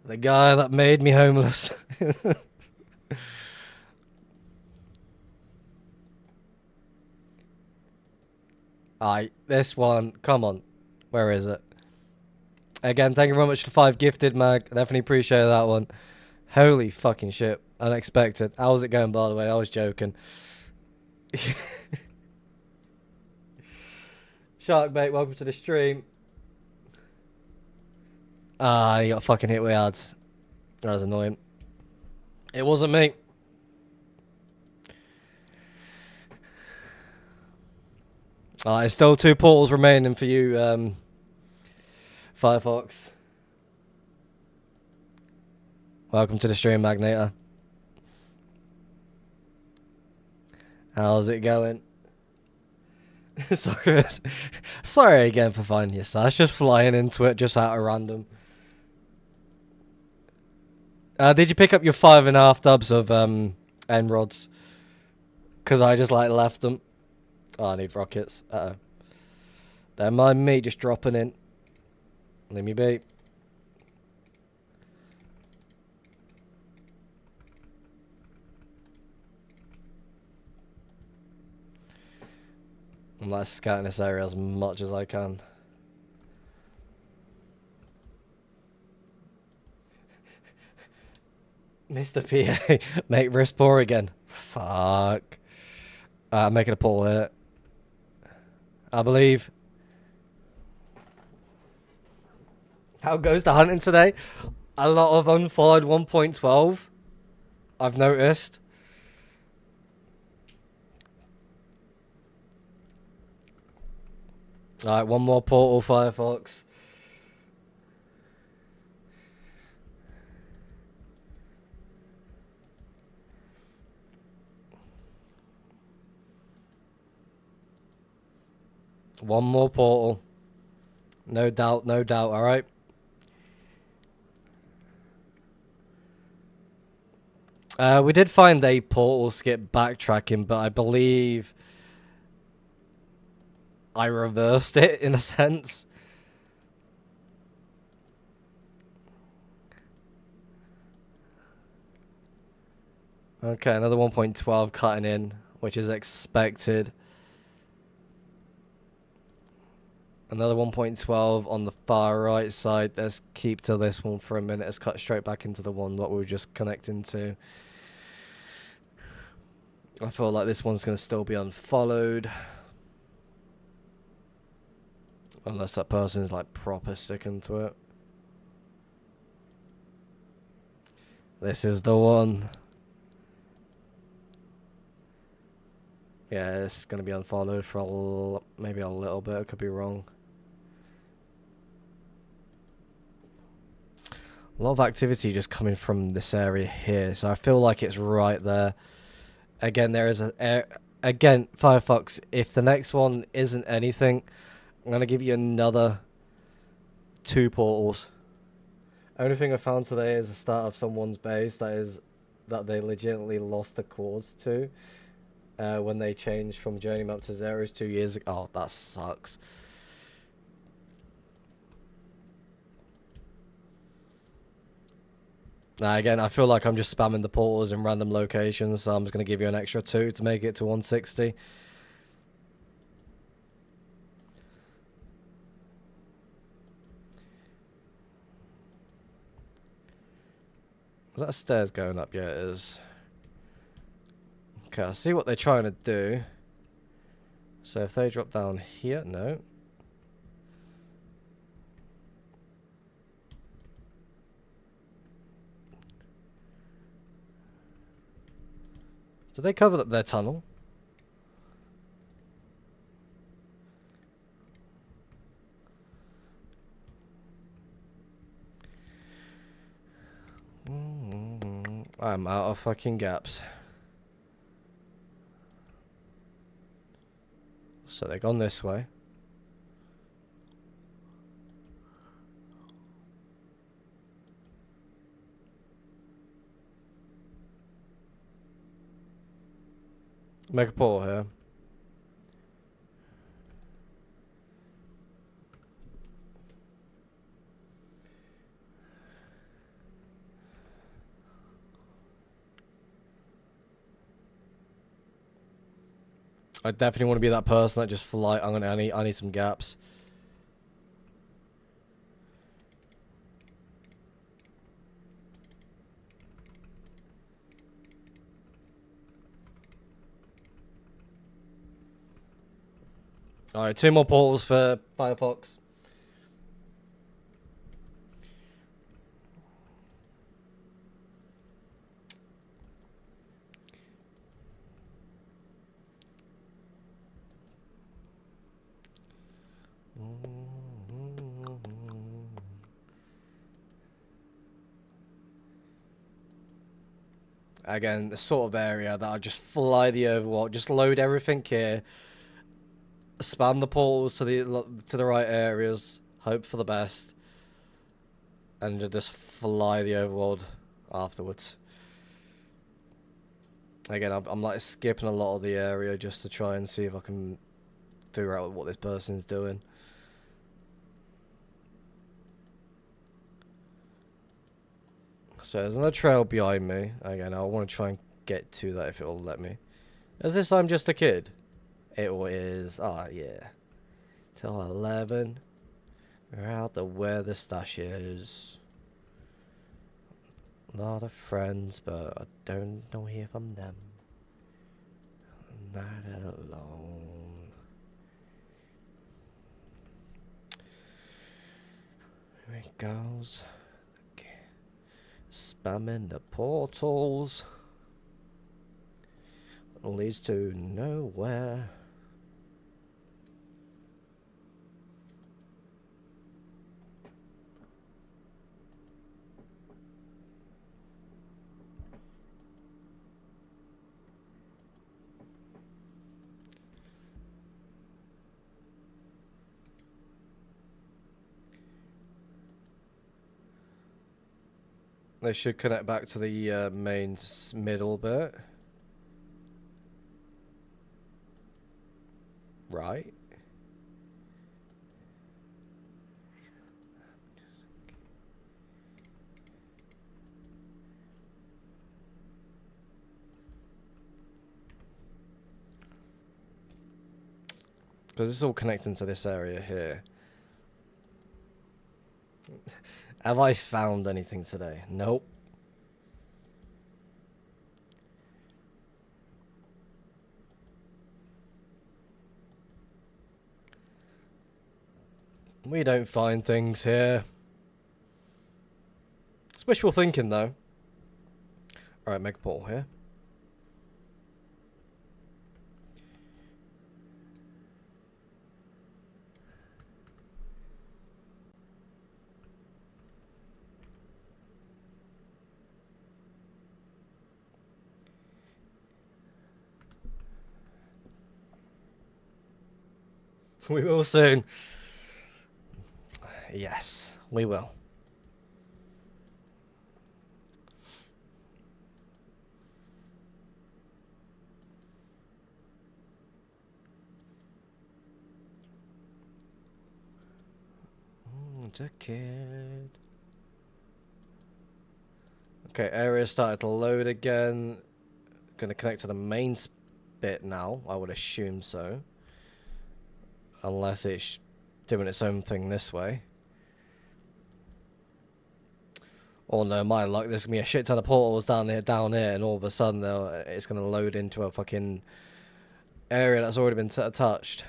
The guy that made me homeless. Alright, this one, come on. Where is it? Again, thank you very much for 5 gifted, Mag. I definitely appreciate that one. Holy fucking shit. Unexpected. How's it going, by the way? I was joking. Sharkbait, welcome to the stream. Ah, you got fucking hit with ads. That was annoying. It wasn't me. There's still 2 portals remaining for you, Firefox. Welcome to the stream, Magnator. How's it going? Sorry again for finding your stash. Just flying into it just out of random. Did you pick up your 5.5 dubs of end rods? Because I just like left them. Oh, I need rockets. Uh-oh. Don't mind me just dropping in. Leave me be. I'm like scouting this area as much as I can. Mr. PA, make wrist poor again. Fuck. I'm making a pull here. I believe. How goes the hunting today? A lot of unfollowed 1.12. I've noticed. Alright, one more portal, Firefox. One more portal. No doubt, alright? We did find a portal skip backtracking, but I believe I reversed it in a sense. Okay, another 1.12 cutting in, which is expected. Another 1.12 on the far right side. Let's keep to this one for a minute. Let's cut straight back into the one that we were just connecting to. I feel like this one's going to still be unfollowed. Unless that person's like proper sticking to it. This is the one. Yeah, it's going to be unfollowed for maybe a little bit. I could be wrong. A lot of activity just coming from this area here, so I feel like it's right there. Again, there is again, Firefox, if the next one isn't anything, I'm going to give you another 2 portals. Only thing I found today is the start of someone's base that they legitimately lost the chords to when they changed from Journey Map to Zeros 2 years ago. Oh, that sucks. Now again, I feel like I'm just spamming the portals in random locations, so I'm just going to give you an extra 2 to make it to 160. Is that stairs going up? Yeah, it is. Okay, I see what they're trying to do. So if they drop down here, no. Did they cover up their tunnel? I'm out of fucking gaps. So they've gone this way. Make a portal here. I definitely want to be that person that just fly. I need some gaps. Alright, 2 more portals for Firefox. Again, the sort of area that I just fly the overworld, just load everything here, spam the portals to the right areas, hope for the best, and just fly the overworld afterwards. Again, I'm like skipping a lot of the area just to try and see if I can figure out what this person's doing. So there's another trail behind me. Again, I want to try and get to that if it'll let me. Is this I'm just a kid? It is. Oh, yeah. Till 11. We're out to where the stash is. A lot of friends, but I don't hear from them. Not alone. Here it goes. Okay. Spamming the portals. Leads to nowhere. They should connect back to the main middle bit. Right. Because it's all connecting to this area here. Have I found anything today? Nope. We don't find things here. It's wishful thinking, though. Alright, make a portal here. We will soon. Yes, we will. It's a kid. Okay, area started to load again. Gonna connect to the main bit now. I would assume so. Unless it's doing its own thing this way. Or no, my luck, there's gonna be a shit ton of portals down here, and all of a sudden it's gonna load into a fucking area that's already been touched.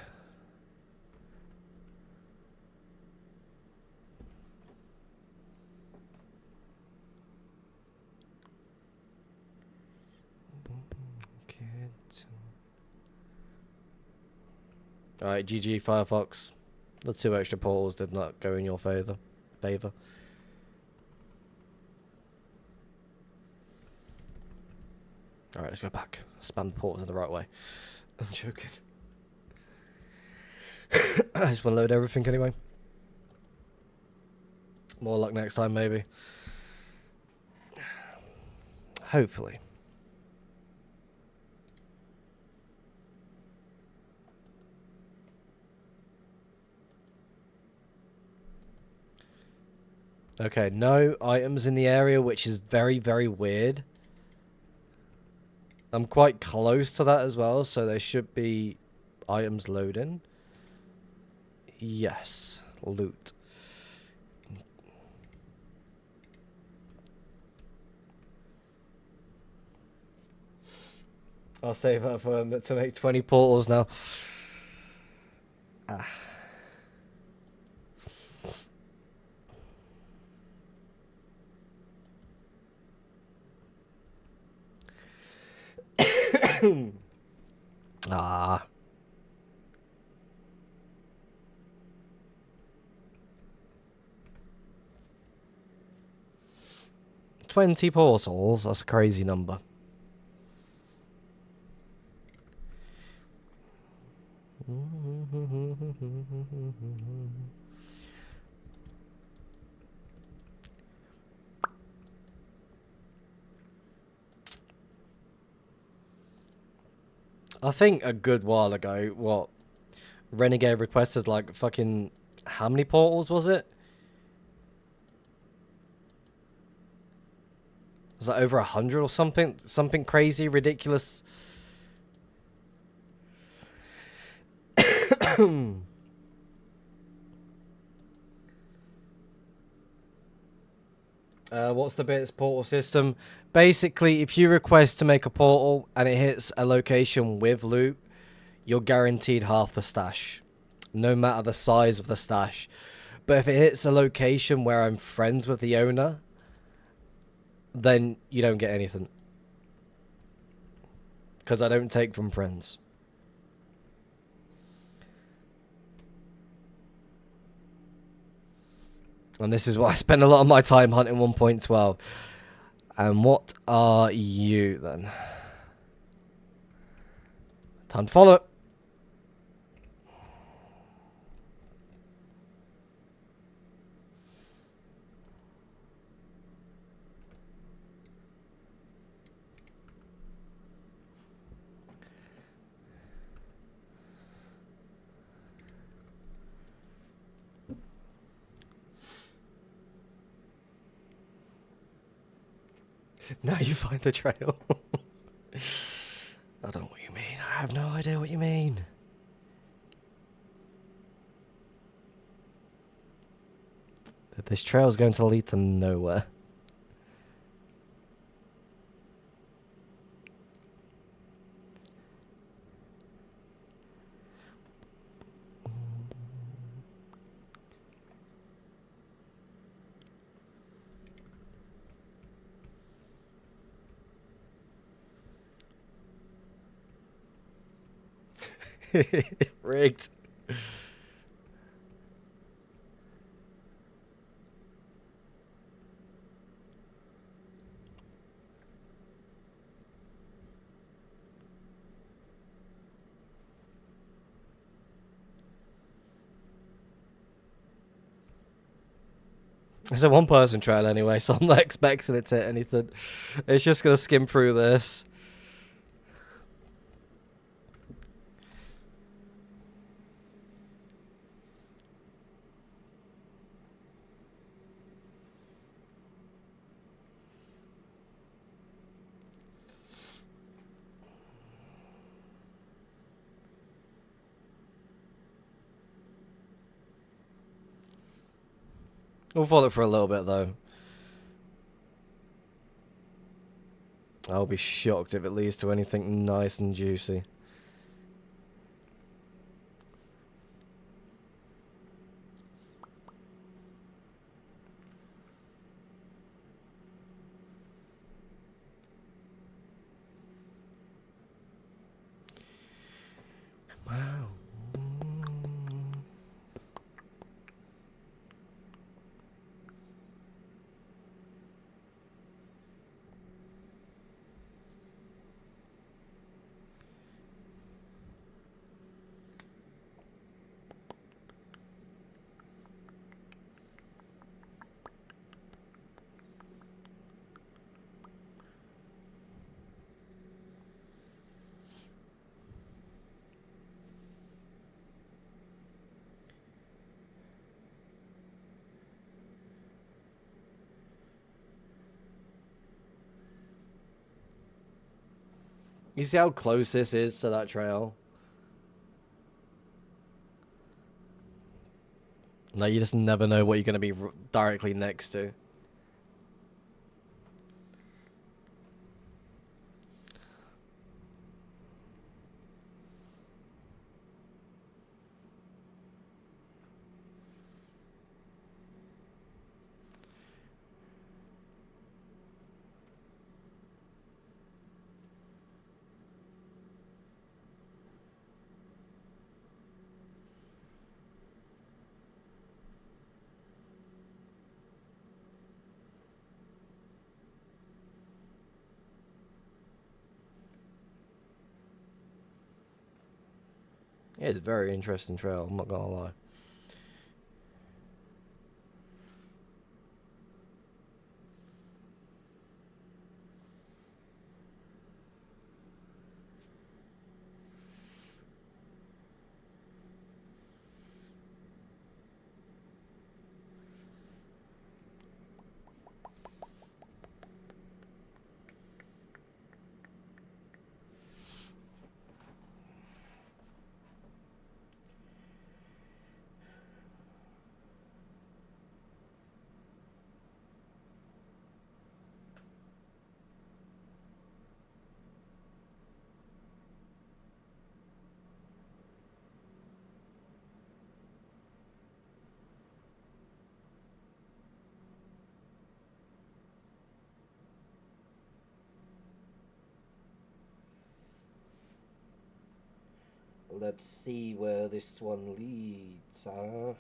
Alright, GG Firefox. The 2 extra portals did not go in your favour. Alright, let's go back. Spam the portals in the right way. I'm joking. I just want to load everything anyway. More luck next time, maybe. Hopefully. Okay, no items in the area, which is very, very weird. I'm quite close to that as well, so there should be items loading. Yes, loot. I'll save that for to make 20 portals now. Ah. Ah. $20 portals, that's a crazy number. I think a good while ago, what, Renegade requested like fucking, how many portals was it? Was that over 100 or something? Something crazy, ridiculous. What's the bits portal system? Basically, if you request to make a portal and it hits a location with loot, you're guaranteed half the stash, no matter the size of the stash. But if it hits a location where I'm friends with the owner, then you don't get anything. Because I don't take from friends. And this is what I spend a lot of my time hunting 1.12. And what are you then? Time to follow. Now you find the trail. I don't know what you mean. I have no idea what you mean. This trail is going to lead to nowhere. Rigged. It's a one-person trail anyway, so I'm not expecting it to hit anything. It's just gonna skim through this. We'll follow it for a little bit though. I'll be shocked if it leads to anything nice and juicy. Wow. You see how close this is to that trail? Like, you just never know what you're going to be directly next to. Yeah, it's a very interesting trail, I'm not going to lie. Let's see where this one leads, huh?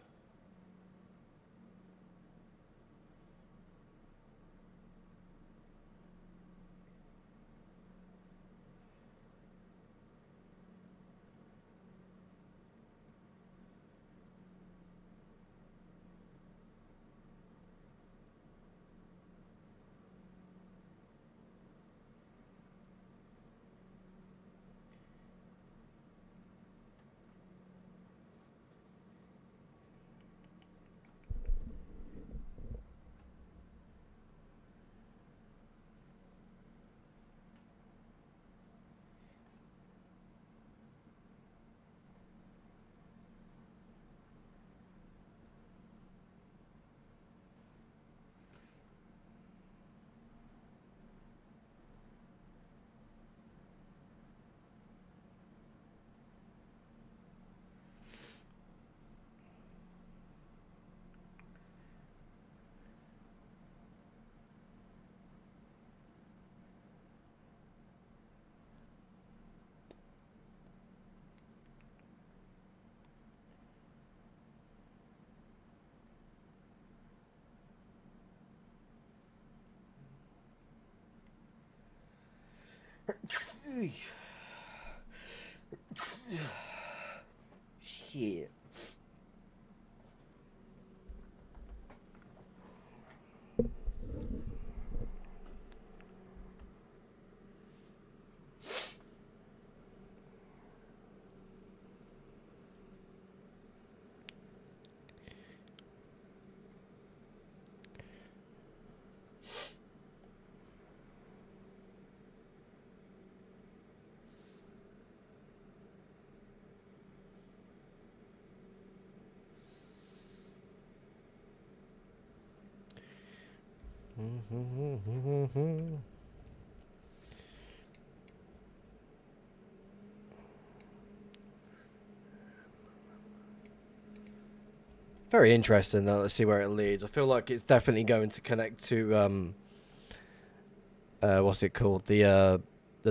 Shit. Very interesting though. Let's see where it leads. I feel like it's definitely going to connect to what's it called? The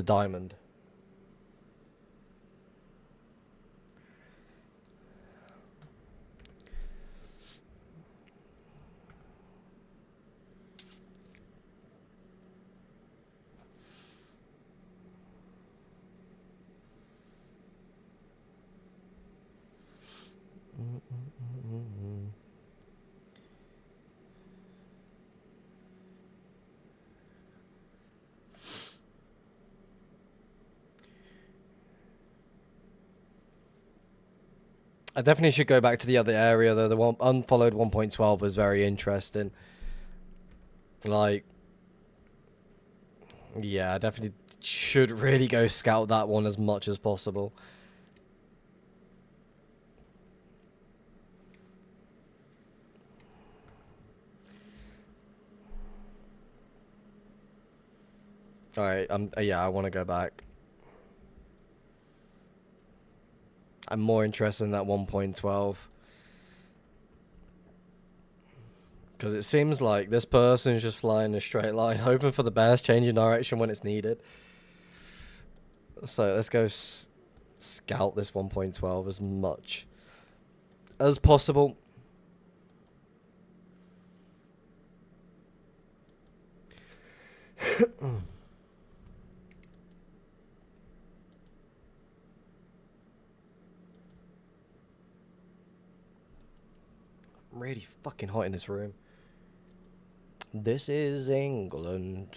diamond. I definitely should go back to the other area though. The one unfollowed 1.12 was very interesting. Like, yeah, I definitely should really go scout that one as much as possible. All right, yeah, I want to go back. I'm more interested in that 1.12 because it seems like this person's just flying in a straight line, hoping for the best, changing direction when it's needed. So let's go scout this 1.12 as much as possible. Really fucking hot in this room. This is England.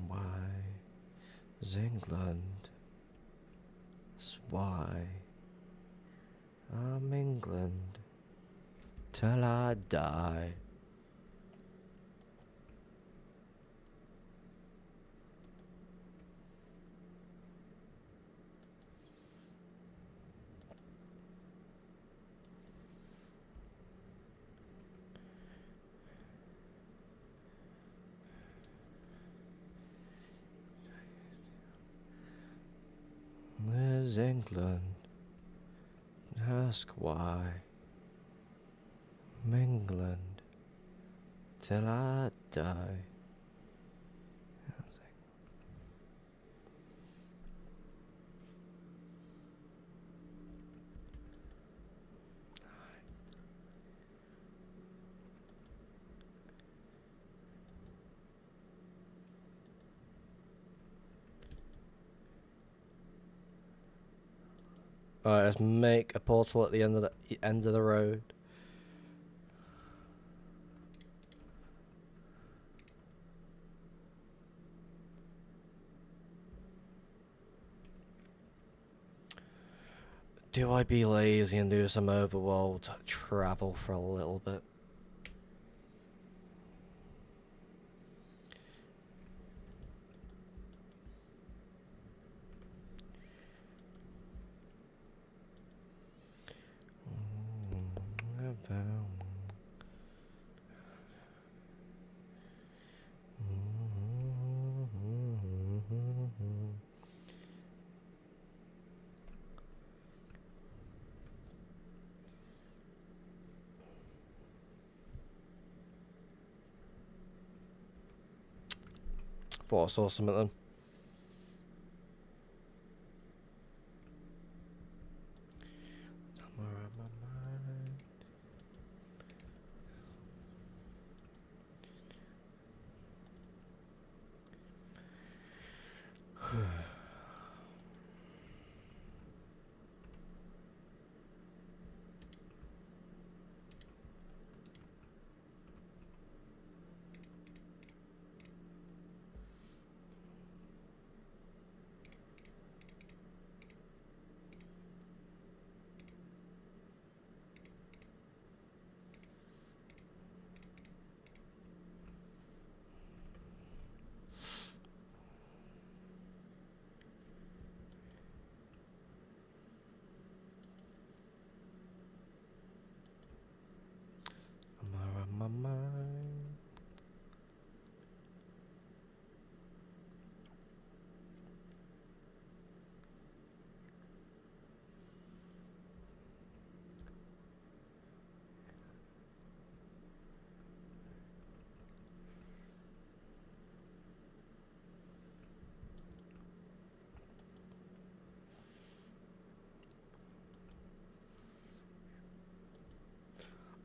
Why is England? That's why I'm England. till I die. There's England, ask why. England, till I die. Alright, let's make a portal at the end of the road. Do I be lazy and do some overworld travel for a little bit? Thought I saw something then. Somewhere in my mind. Somewhere in my mind.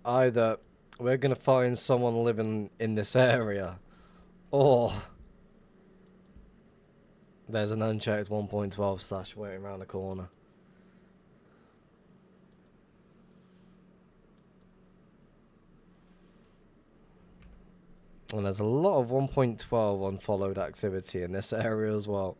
Either we're gonna find someone living in this area, or there's an unchecked 1.12 slash waiting around the corner. And there's a lot of 1.12 unfollowed activity in this area as well.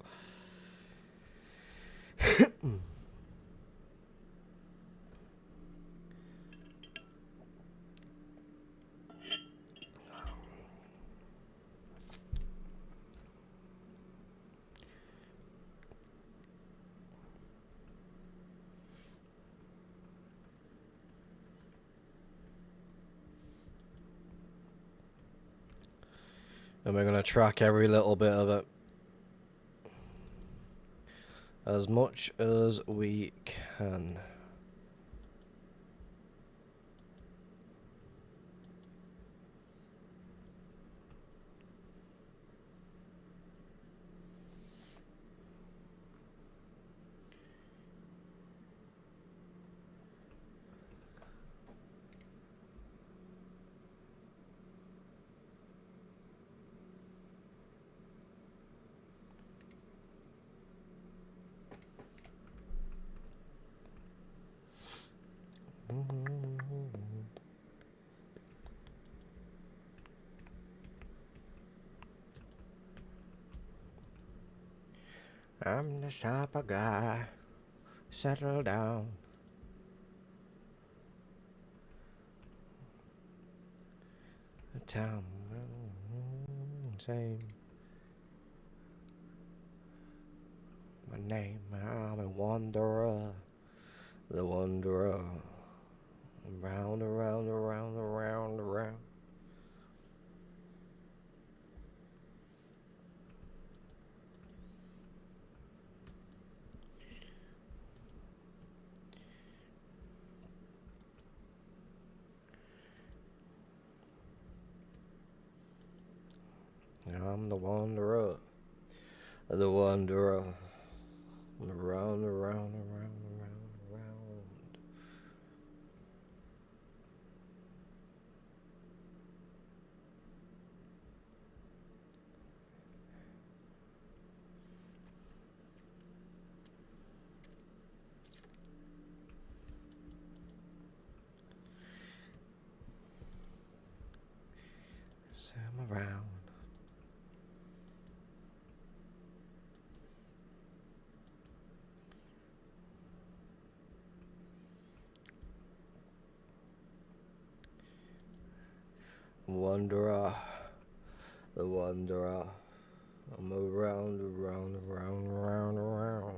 And we're going to track every little bit of it. As much as we can. I'm the type of guy. Settle down. town. Same. My name, I'm a wanderer. The wanderer. Round, around, around, around, around. I'm the wanderer. The wanderer. Around, around, around, around, around. So I'm around. Wanderer. The wanderer. I'm around, around, around, around, around.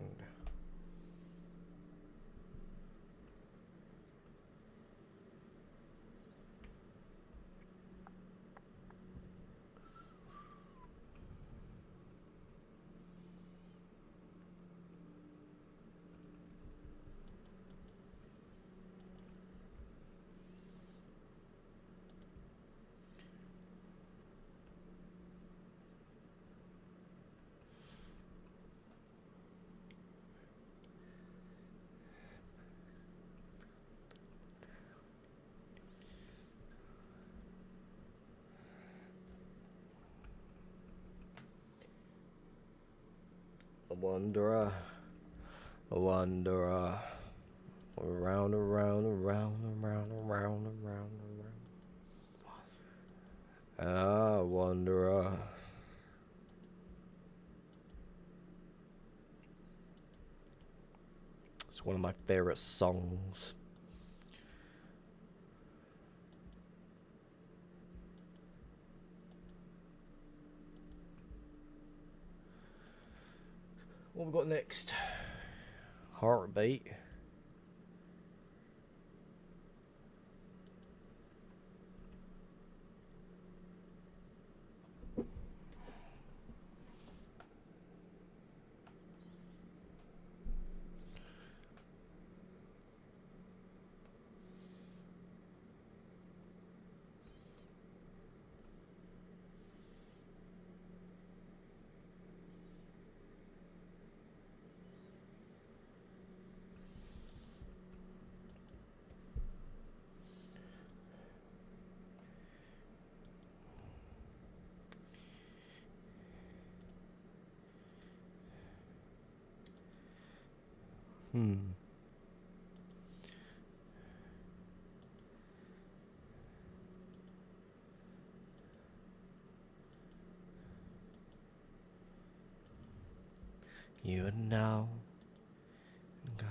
A wanderer. A wanderer. Around, around, around, around, around, around, around. Ah, wanderer. It's one of my favorite songs. What we got next? Heartbeat. You would know and go.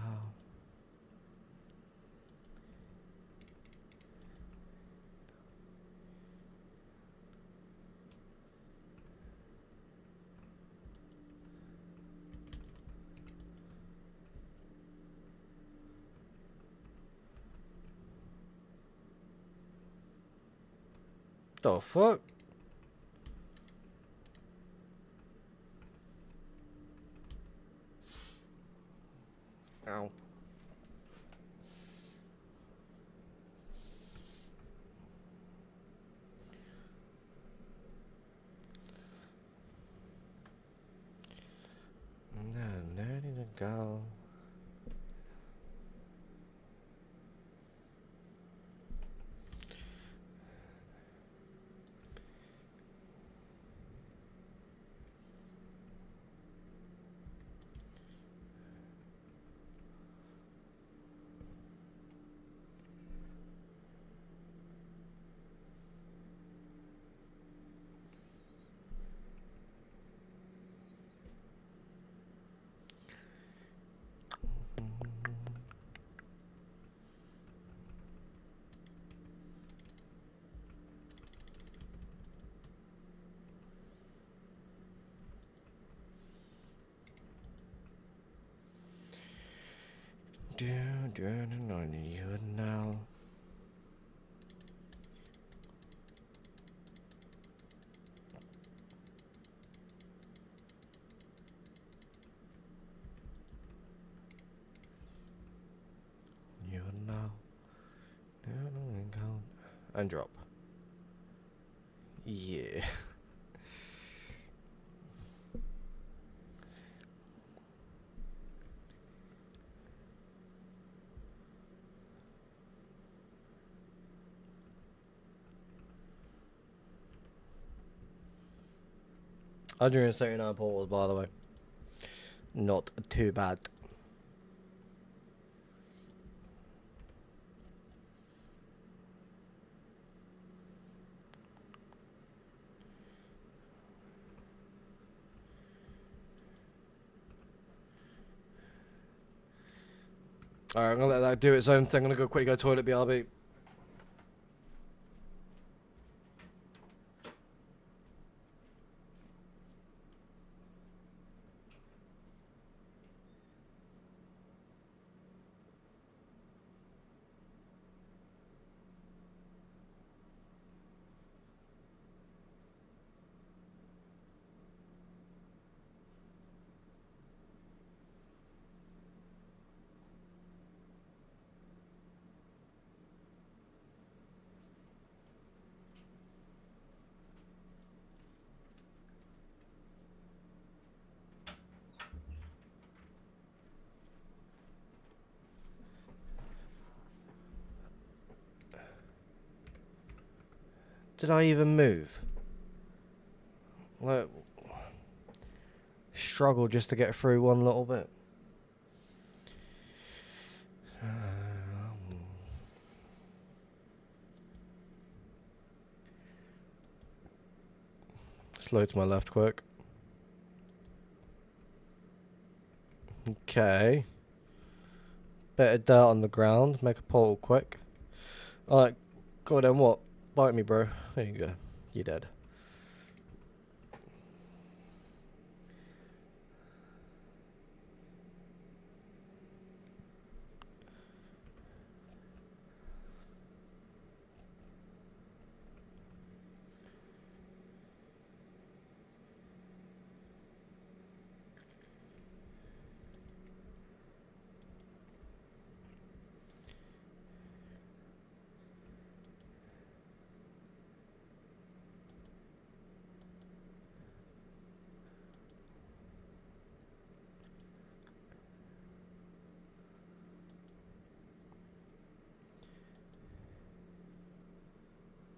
The fuck? Ow. No, ready to go. You now. You now. And drop. Yeah. I drew 79 portals, by the way. Not too bad. Alright, I'm gonna let that do its own thing. I'm gonna go quickly go toilet, BRB. Did I even move? Like, struggle just to get through one little bit. Slow to my left quick. Okay. Bit of dirt on the ground. Make a portal quick. Alright. God, then what? Bite me, bro. There you go. You're dead.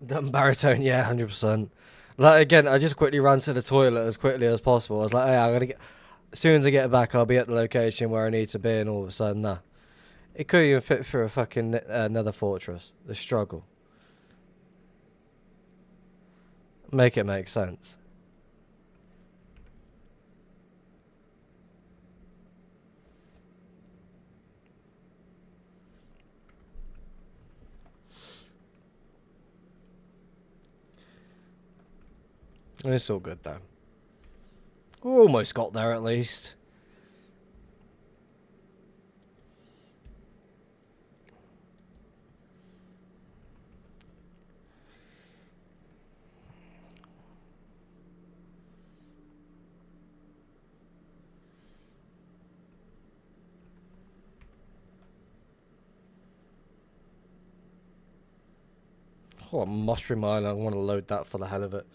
Dumb baritone, yeah, 100%. Like, again, I just quickly ran to the toilet as quickly as possible. I was like, hey, I'm gonna get... As soon as I get back, I'll be at the location where I need to be, and all of a sudden, nah. It couldn't even fit through a fucking nether fortress. The struggle. Make it make sense. It's all good, though. We almost got there, at least. Oh, Mushroom Island. I want to load that for the hell of it.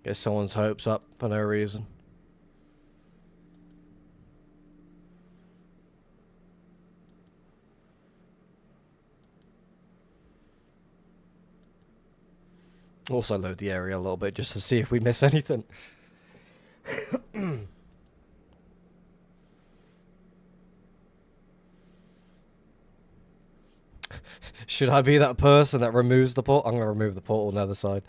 Get someone's hopes up for no reason. Also load the area a little bit just to see if we miss anything. Should I be that person that removes the portal? I'm going to remove the portal on the other side.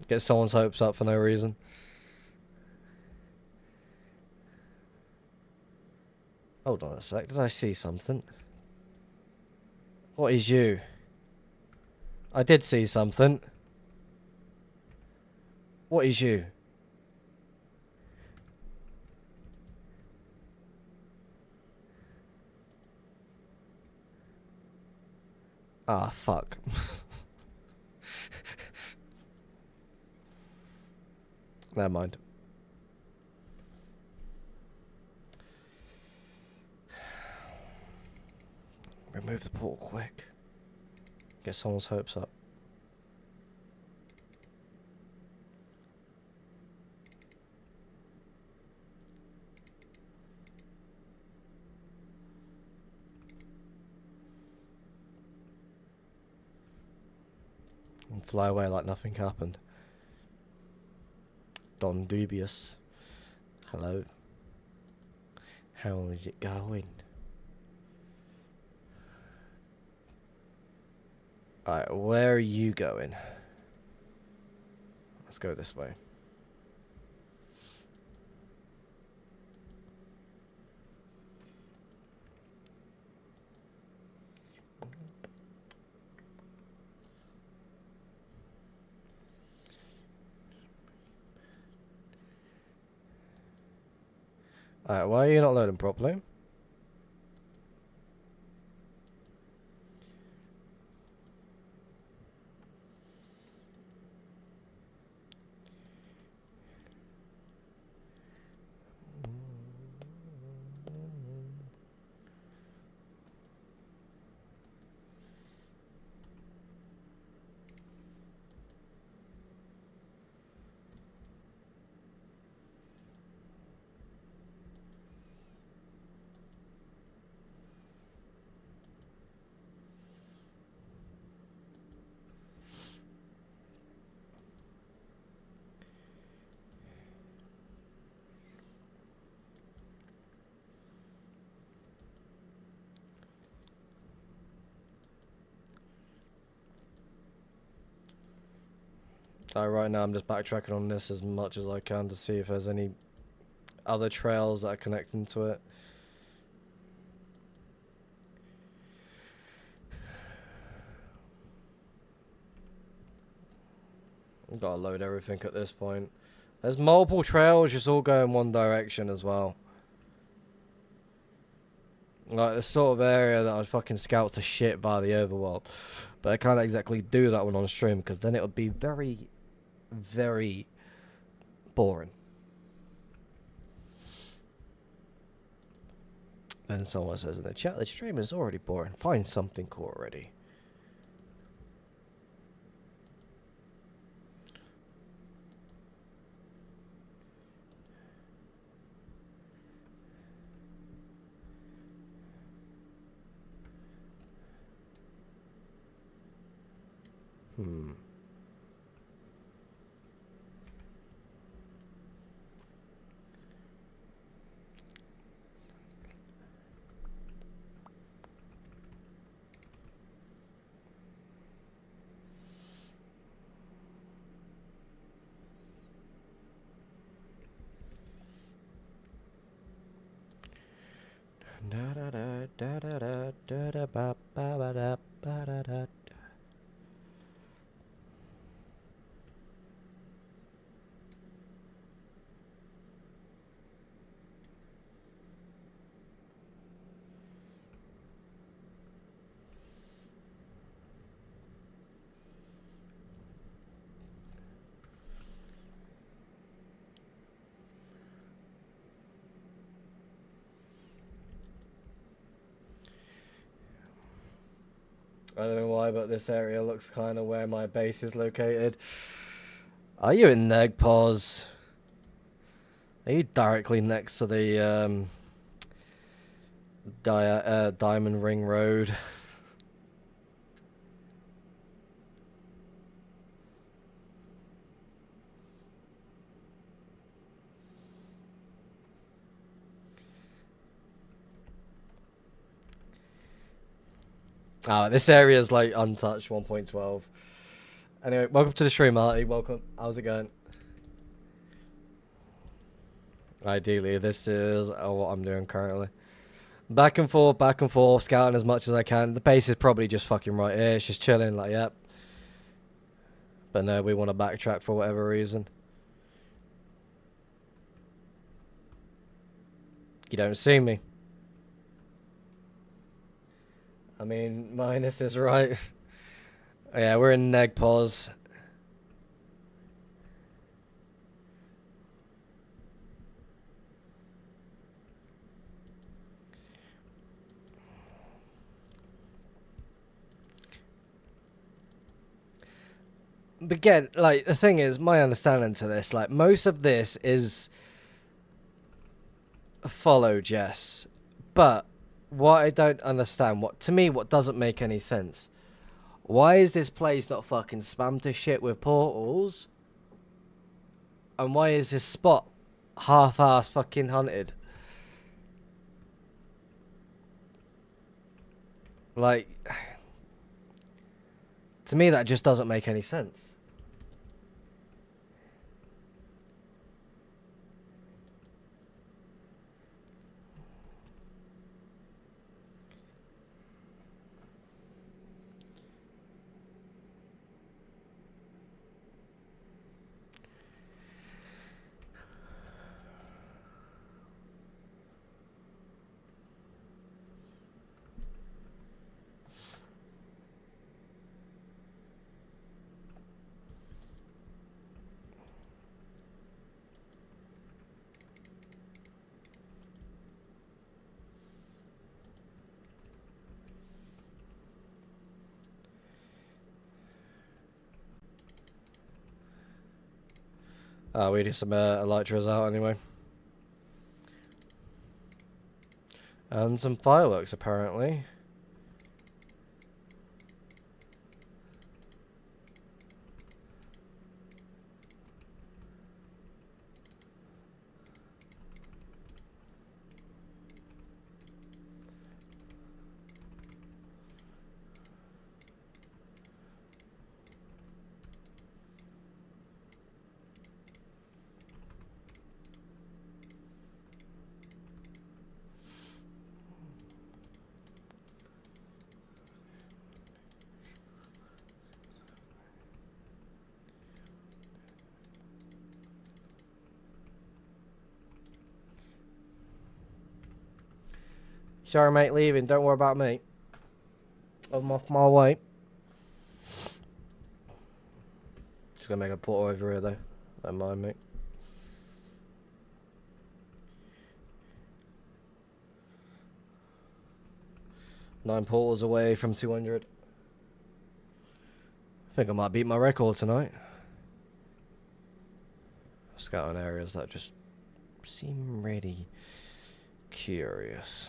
Get someone's hopes up for no reason. Hold on a sec. Did I see something? What is you? I did see something. What is you? Ah, fuck. Never mind. Remove the portal quick. Get someone's hopes up. And fly away like nothing happened. Don Dubious. Hello. How is it going? Alright, where are you going? Let's go this way. Alright, why are you not loading properly? Right now I'm just backtracking on this as much as I can to see if there's any other trails that are connecting to it. I've got to load everything at this point. There's multiple trails just all go in one direction as well. Like the sort of area that I'd fucking scout to shit by the overworld. But I can't exactly do that one on stream because then it would be very, very boring. And someone says in the chat, the stream is already boring. Find something cool already. Hmm. Da da da da da da da da ba ba ba da ba da da. I don't know why, but this area looks kind of where my base is located. Are you in Negpos? Are you directly next to the Diamond Ring Road? This area is like untouched 1.12. Anyway, welcome to the stream, Marty. Welcome. How's it going? Ideally, this is what I'm doing currently. back and forth, scouting as much as I can. The base is probably just fucking right here. It's just chilling, like, yep. But no, we want to backtrack for whatever reason. You don't see me. I mean, minus is right. Yeah, we're in neg pause. But again, like, the thing is, my understanding to this, like, most of this is follow Jess. But what I don't understand, what doesn't make any sense, why is this place not fucking spammed to shit with portals? And why is this spot half-ass fucking hunted? Like, to me that just doesn't make any sense. Oh, we do some elytras out anyway. And some fireworks, apparently. Sorry, mate, leaving. Don't worry about me. I'm off my way. Just gonna make a portal over here, though. Don't mind me. Nine portals away from 200. I think I might beat my record tonight. Scouting areas that just seem really curious.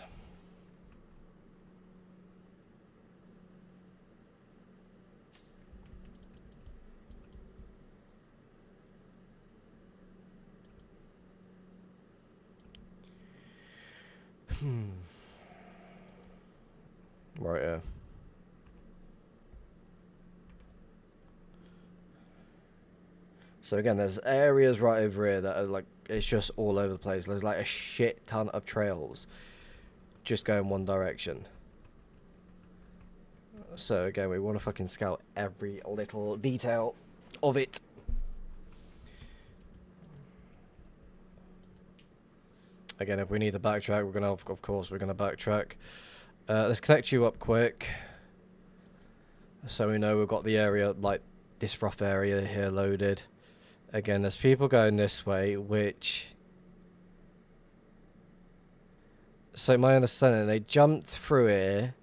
Right, yeah. So again, there's areas right over here that are like, it's just all over the place. There's like a shit ton of trails just going one direction. So again, we want to fucking scout every little detail of it. Again, if we need to backtrack, we're gonna, of course, we're gonna backtrack. Let's connect you up quick, so we know we've got the area, like this rough area here, loaded. Again, there's people going this way, which... So my understanding, they jumped through here.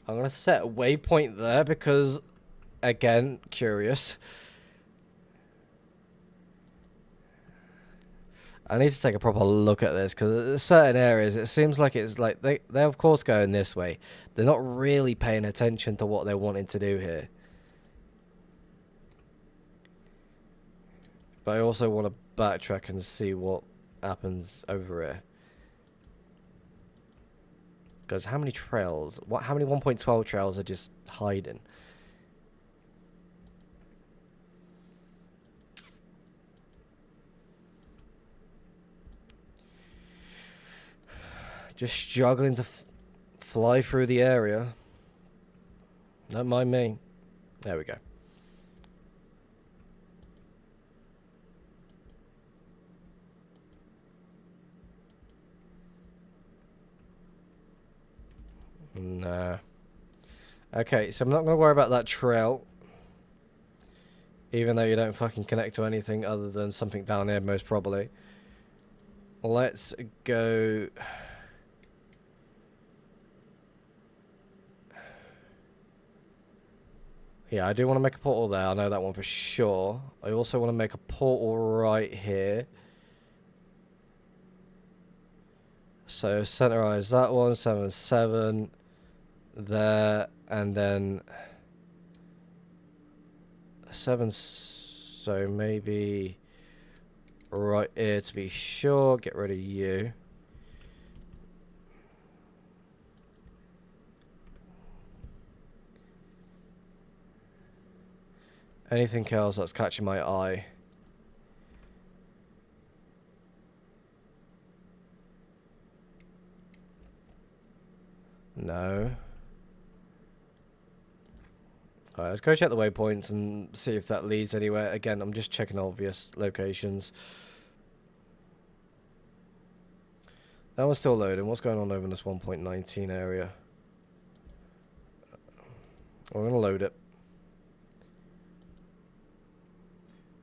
I'm going to set a waypoint there because, again, curious. I need to take a proper look at this because there's certain areas, it seems like it's like they're of course going this way. They're not really paying attention to what they're wanting to do here. But I also want to backtrack and see what happens over here. Because how many trails? How many 1.12 trails are just hiding? Just struggling to fly through the area. Don't mind me. There we go. Nah. Okay, so I'm not going to worry about that trail. Even though you don't fucking connect to anything other than something down here, most probably. Let's go... Yeah, I do want to make a portal there. I know that one for sure. I also want to make a portal right here. So centerize that one, 7, 7 there, and then 7. So maybe right here to be sure. Get rid of you. Anything else that's catching my eye? No. Alright, let's go check the waypoints and see if that leads anywhere. Again, I'm just checking obvious locations. That one's still loading. What's going on over in this 1.19 area? We're going to load it.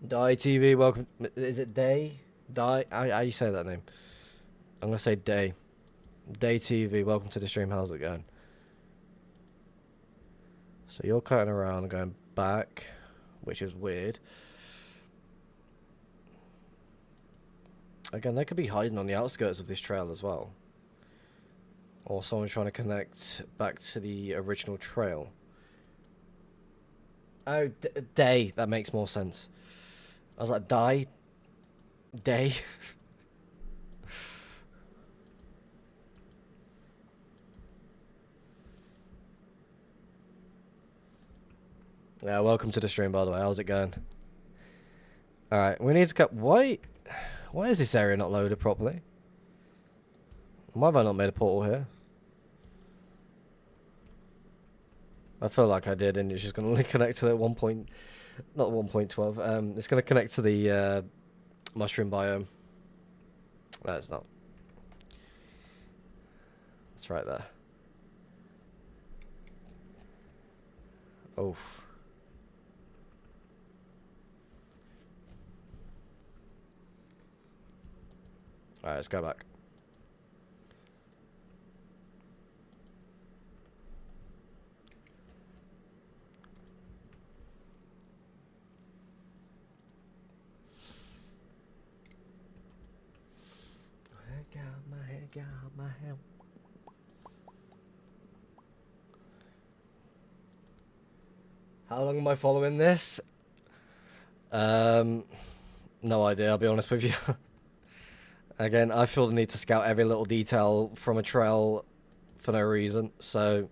Die TV, welcome. Is it Day? Die? How you say that name? I'm going to say Day. Day TV, welcome to the stream. How's it going? So you're cutting around and going back, which is weird. Again, they could be hiding on the outskirts of this trail as well. Or someone's trying to connect back to the original trail. Oh, Day. That makes more sense. I was like, die? Day? Yeah, welcome to the stream, by the way. How's it going? Alright, we need to cut... Why is this area not loaded properly? Why have I not made a portal here? I feel like I did, and it's just going to connect to the 1 point... Not 1.12. It's going to connect to the mushroom biome. No, it's not. It's right there. Oh. Alright, let's go back. My head. How long am I following this? No idea, I'll be honest with you. Again, I feel the need to scout every little detail from a trail for no reason, so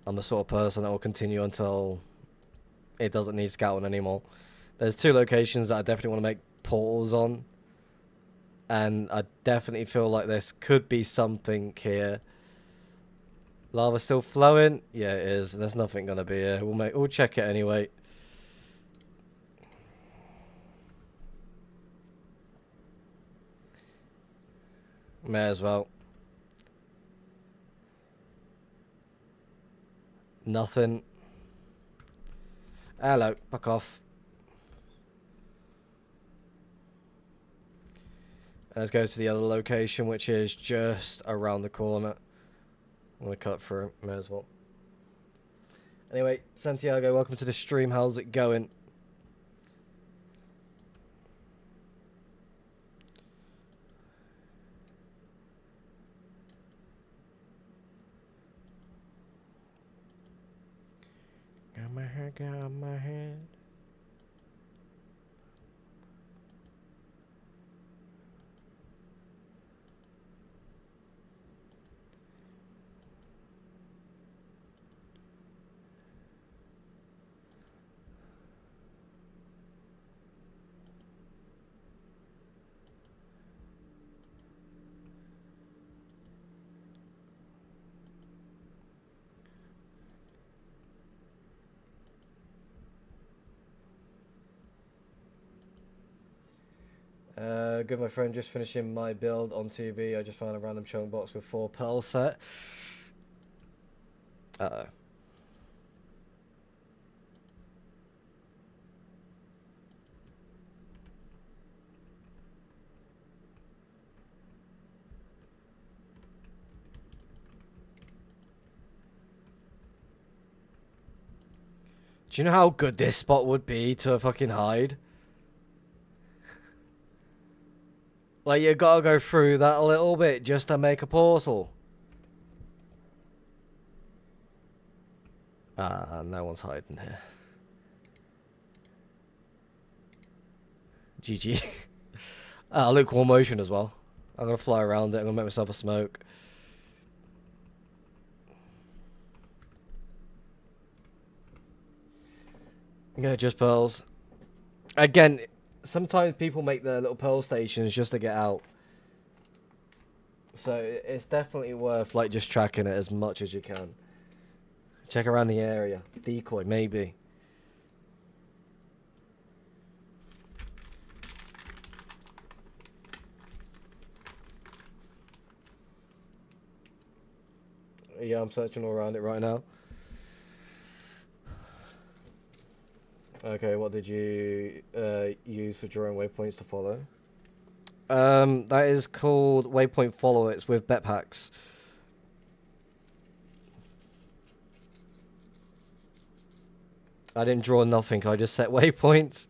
I'm the sort of person that will continue until it doesn't need scouting anymore. There's 2 locations that I definitely want to make portals on, and I definitely feel like this could be something here. Lava still flowing? Yeah, it is. There's nothing gonna be here. We'll check it anyway. May as well. Nothing. Hello, fuck off. Let's go to the other location, which is just around the corner. I'm gonna cut through. May as well. Anyway, Santiago, welcome to the stream. How's it going? Got my hair, got my head. Good, my friend. Just finishing my build on TV. I just found a random chunk box with 4 pearl set. Uh-oh. Do you know how good this spot would be to fucking hide? Like, you gotta go through that a little bit just to make a portal. Ah, no one's hiding here. GG. Lukewarm motion as well. I'm gonna fly around it. I'm gonna make myself a smoke. Yeah, just pearls. Again, sometimes people make their little pearl stations just to get out. So it's definitely worth like just tracking it as much as you can. Check around the area. Decoy, maybe. Yeah, I'm searching all around it right now. Okay, what did you use for drawing waypoints to follow? That is called Waypoint Follow. It's with bet packs. I didn't draw nothing. I just set waypoints.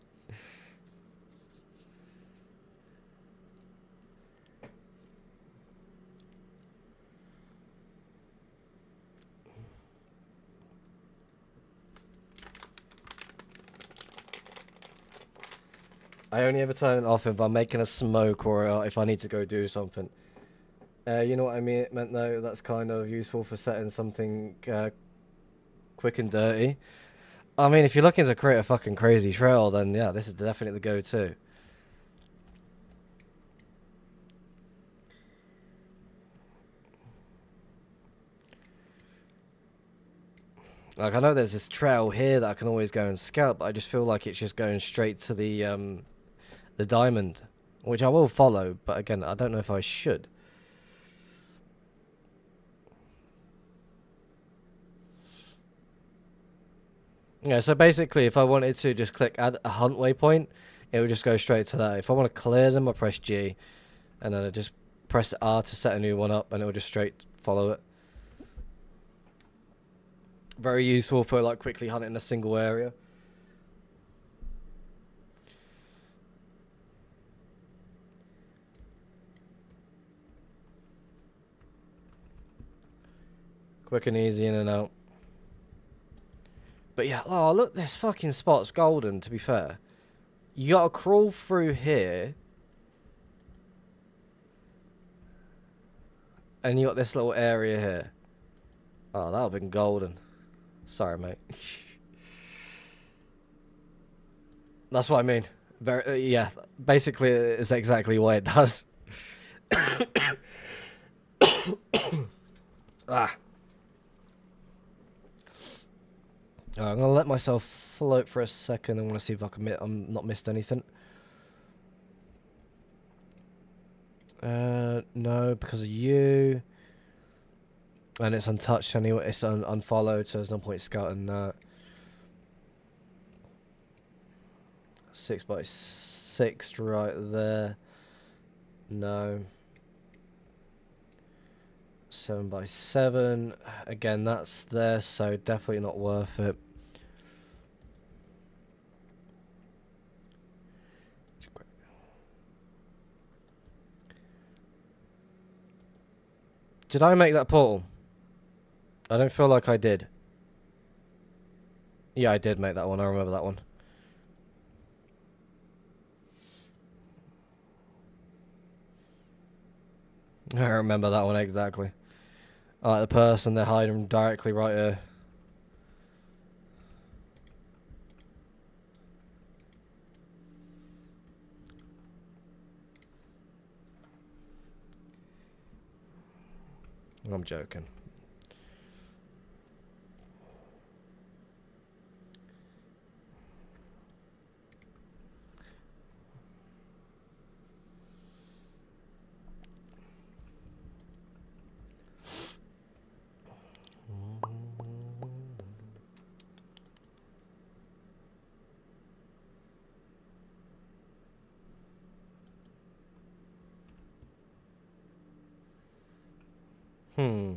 I only ever turn it off if I'm making a smoke or if I need to go do something. You know what I meant though? That's kind of useful for setting something quick and dirty. I mean, if you're looking to create a fucking crazy trail, then yeah, this is definitely the go-to. Like, I know there's this trail here that I can always go and scout, but I just feel like it's just going straight to the diamond, which I will follow, but again, I don't know if I should. Yeah, so basically, if I wanted to just click add a hunt waypoint, it would just go straight to that. If I want to clear them, I press G, and then I just press R to set a new one up, and it will just straight follow it. Very useful for like quickly hunting a single area. Quick and easy in and out. But yeah, oh look, this fucking spot's golden, to be fair. You gotta crawl through here. And you got this little area here. Oh, that would've been golden. Sorry, mate. That's what I mean. Very, yeah, basically it's exactly what it does. Ah. I'm gonna let myself float for a second. I want to see if I'm not missed anything. No, because of you. And it's untouched anyway. It's unfollowed, so there's no point scouting that. 6x6 right there. No. 7x7. Again, that's there, so definitely not worth it. Did I make that portal? I don't feel like I did. Yeah, I did make that one. I remember that one. I remember that one exactly. Alright, the person, they're hiding directly right here. I'm joking. Hmm.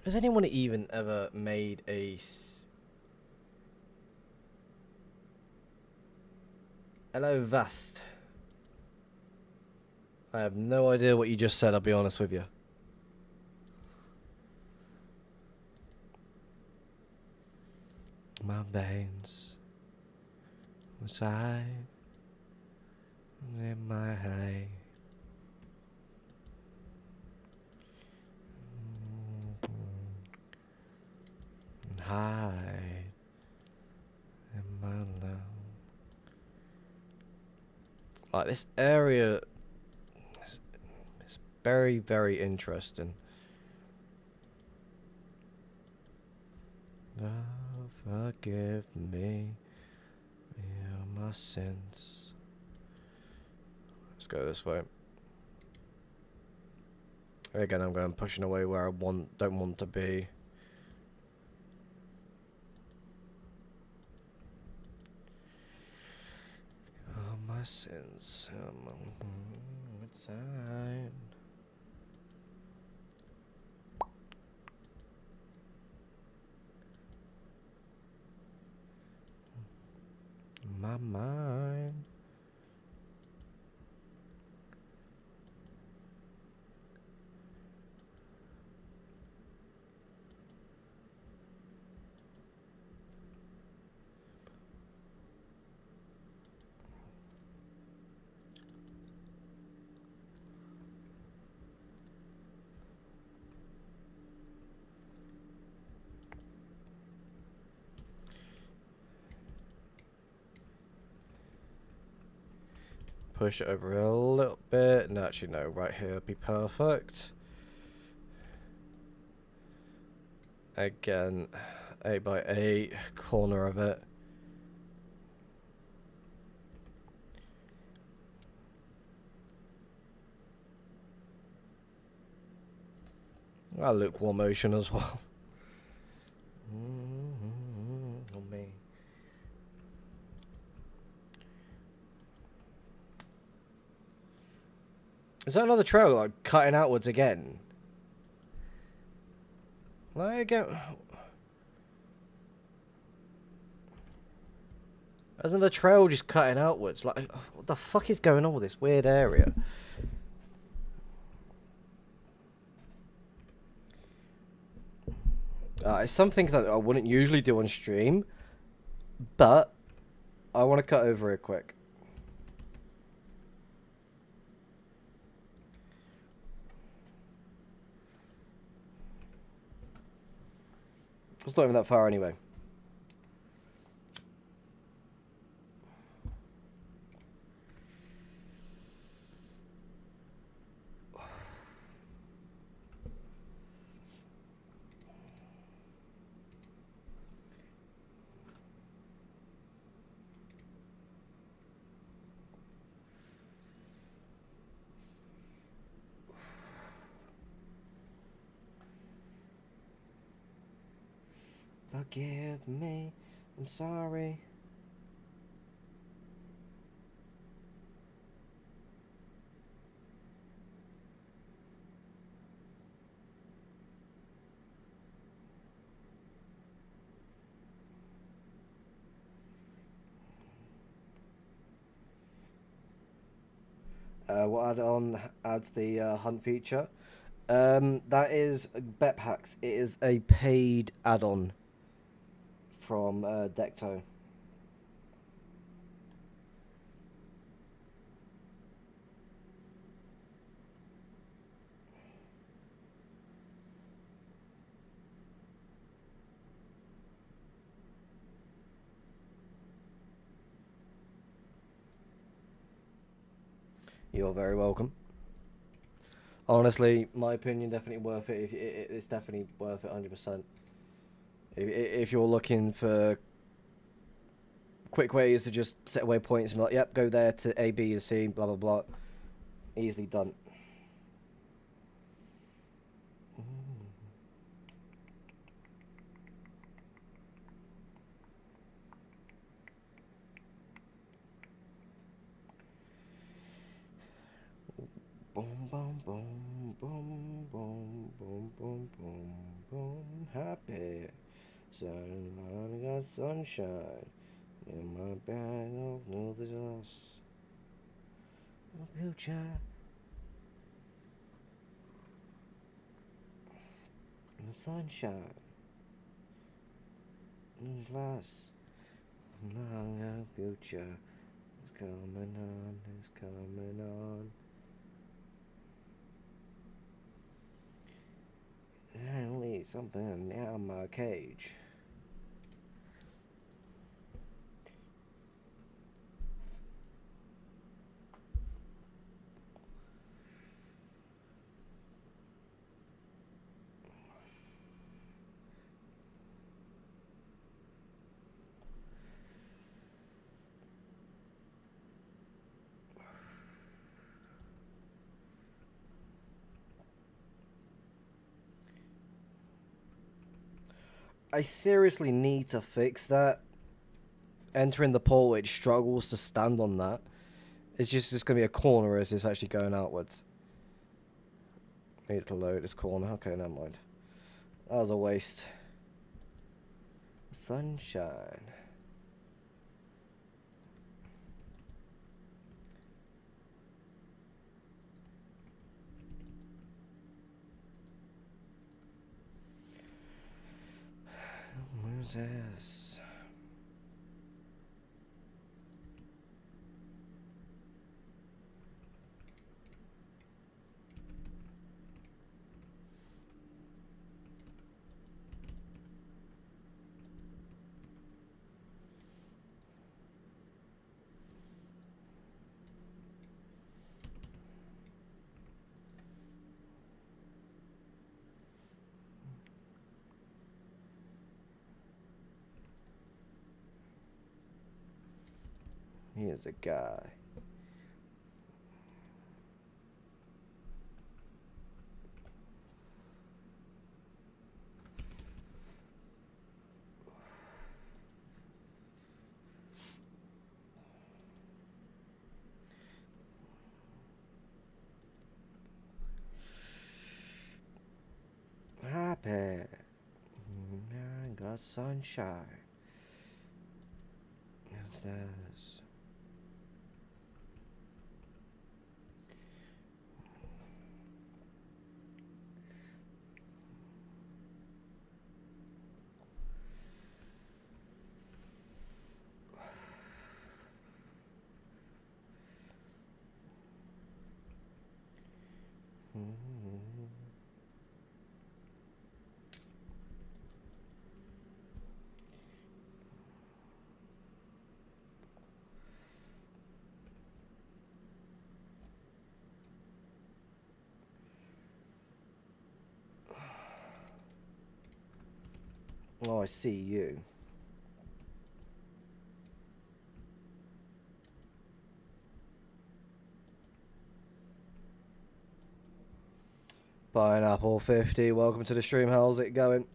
Has anyone even ever made Hello, Vast. I have no idea what you just said, I'll be honest with you. My veins inside in my head. Hide in my love. Like this area is very, very interesting. Love, forgive me my sins. Let's go this way. Again, I'm going pushing away where I don't want to be. All my sins inside. My mind. Push it over a little bit. No, actually, no. Right here would be perfect. Again, 8 by 8 corner of it. A lukewarm motion as well. On me. Is that another trail like cutting outwards again? Like again. Isn't the trail just cutting outwards? Like, what the fuck is going on with this weird area? It's something that I wouldn't usually do on stream, but I want to cut over it quick. It's not even that far anyway. Forgive me, I'm sorry. What add-on adds the hunt feature? That is Bet Packs. It is a paid add-on from Decto. You're very welcome. Honestly, my opinion, definitely worth it. It's definitely worth it, 100%. If you're looking for quick ways to just set away points and be like, yep, go there to A, B, and C, blah, blah, blah. Easily done. Boom, boom, boom, boom, boom, boom, boom, boom, boom. Happy. Sun, I got sunshine in my bag of noodles. A future in the sunshine. Last, long future is coming on, is coming on. Only something out of my cage. I seriously need to fix that. Entering the portal, it struggles to stand on that. It's just going to be a corner as it's actually going outwards. Need it to load this corner. Okay, never mind. That was a waste. Sunshine. Where's this? Here's a guy. Happy. I got sunshine. What's this? Oh, I see you. Pineapple 50, welcome to the stream. How's it going?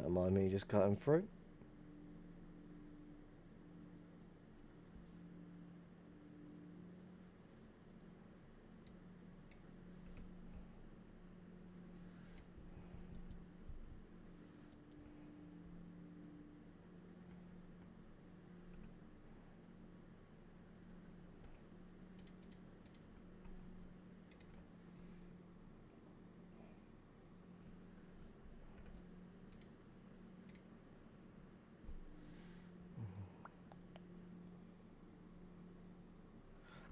Don't mind me just cutting through.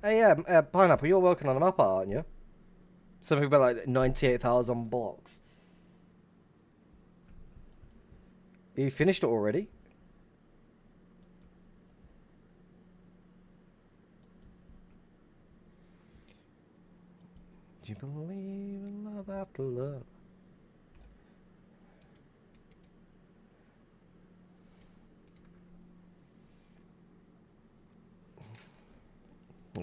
Hey, yeah, Pineapple, you're working on a map art, aren't you? Something about like 98,000 blocks. You finished it already? Do you believe in love after love?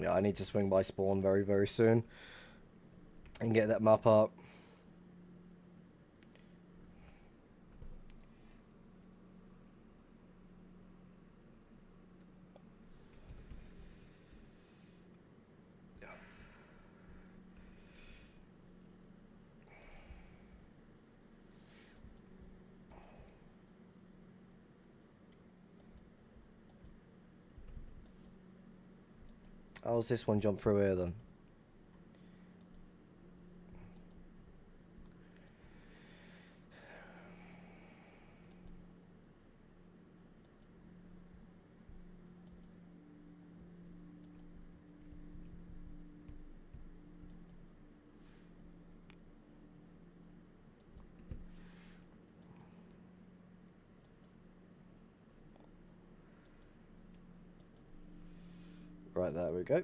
Yeah, I need to swing by spawn very, very soon and get that map up. How's this one jump through here then? Right, there we go.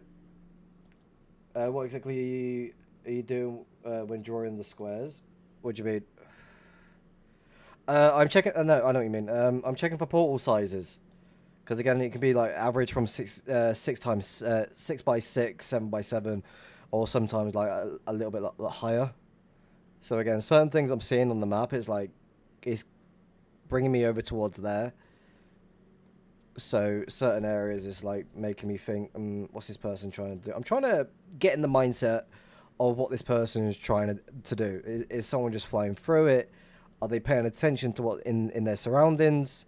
What exactly are you doing when drawing the squares? What do you mean? I'm checking. No, I know what you mean. I'm checking for portal sizes, because again, it can be like average from 6x6, 7x7, or sometimes like a little bit higher. So again, certain things I'm seeing on the map is like, it's bringing me over towards there. So certain areas is like making me think, what's this person trying to do? I'm trying to get in the mindset of what this person is trying to do. Is someone just flying through it? Are they paying attention to what in their surroundings?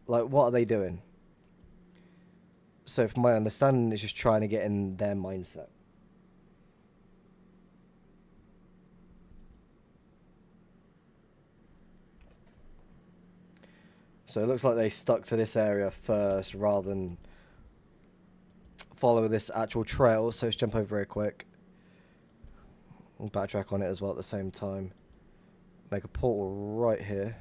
Like, what are they doing? So from my understanding, it's just trying to get in their mindset. So it looks like they stuck to this area first rather than follow this actual trail. So let's jump over here quick. And backtrack on it as well at the same time. Make a portal right here.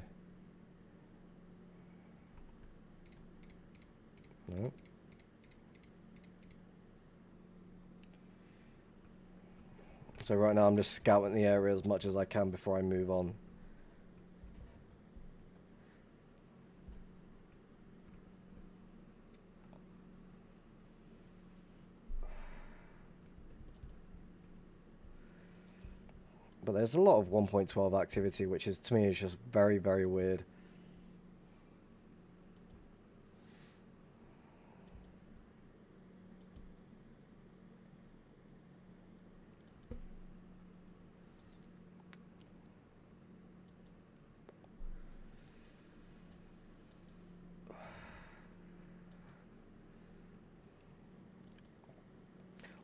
No. So right now I'm just scouting the area as much as I can before I move on. But there's a lot of 1.12 activity, which is, to me, is just very, very weird.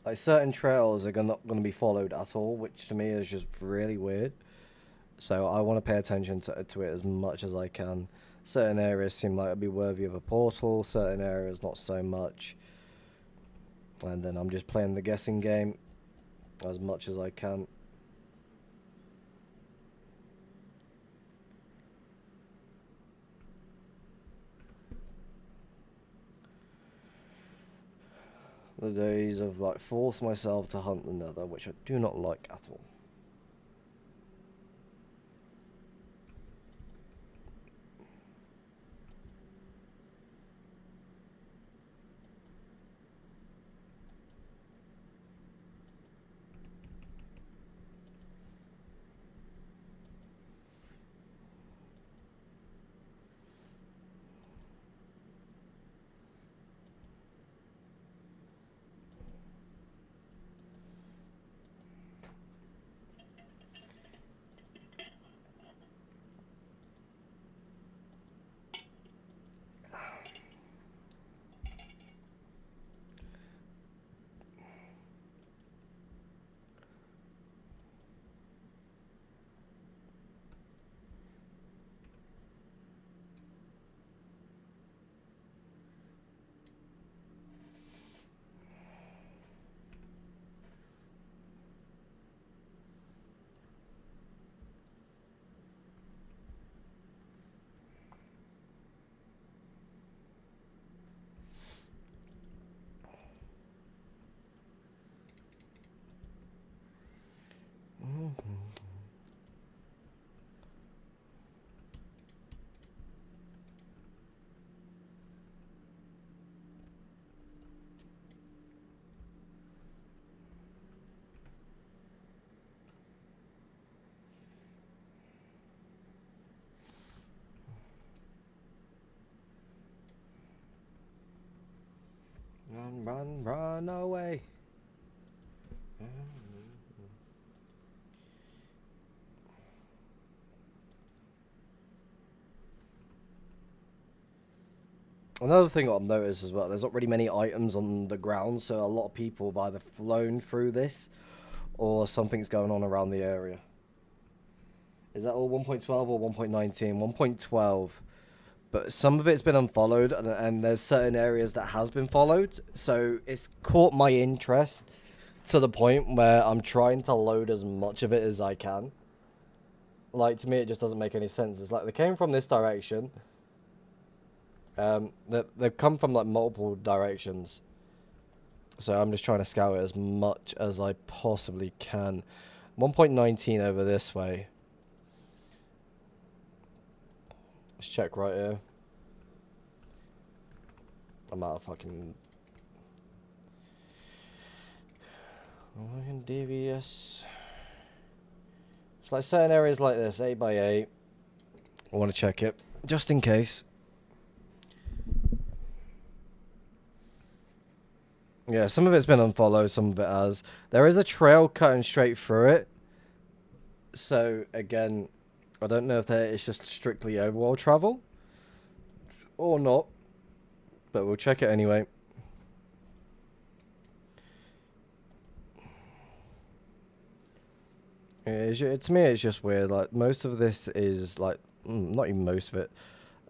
Like, certain trails are not going to be followed at all, which to me is just really weird. So I want to pay attention to it as much as I can. Certain areas seem like it'd be worthy of a portal, certain areas not so much. And then I'm just playing the guessing game as much as I can. The days of like force myself to hunt another, which I do not like at all. Run, run away. Another thing I've noticed as well, there's not really many items on the ground, so a lot of people have either flown through this or something's going on around the area. Is that all 1.12 or 1.19? 1.12. But some of it's been unfollowed, and there's certain areas that has been followed, so it's caught my interest to the point where I'm trying to load as much of it as I can. Like, to me, it just doesn't make any sense. It's like they came from this direction. They've come from like multiple directions, so I'm just trying to scout it as much as I possibly can. 1.19 over this way. Let's check right here. I'm out of fucking devious. It's like certain areas like this, 8x8. I want to check it just in case. Yeah, some of it's been unfollowed, some of it has. There is a trail cutting straight through it. So, again, I don't know if it's just strictly overworld travel or not. But we'll check it anyway. To me, it's just weird. Like, most of this is, like, not even most of it.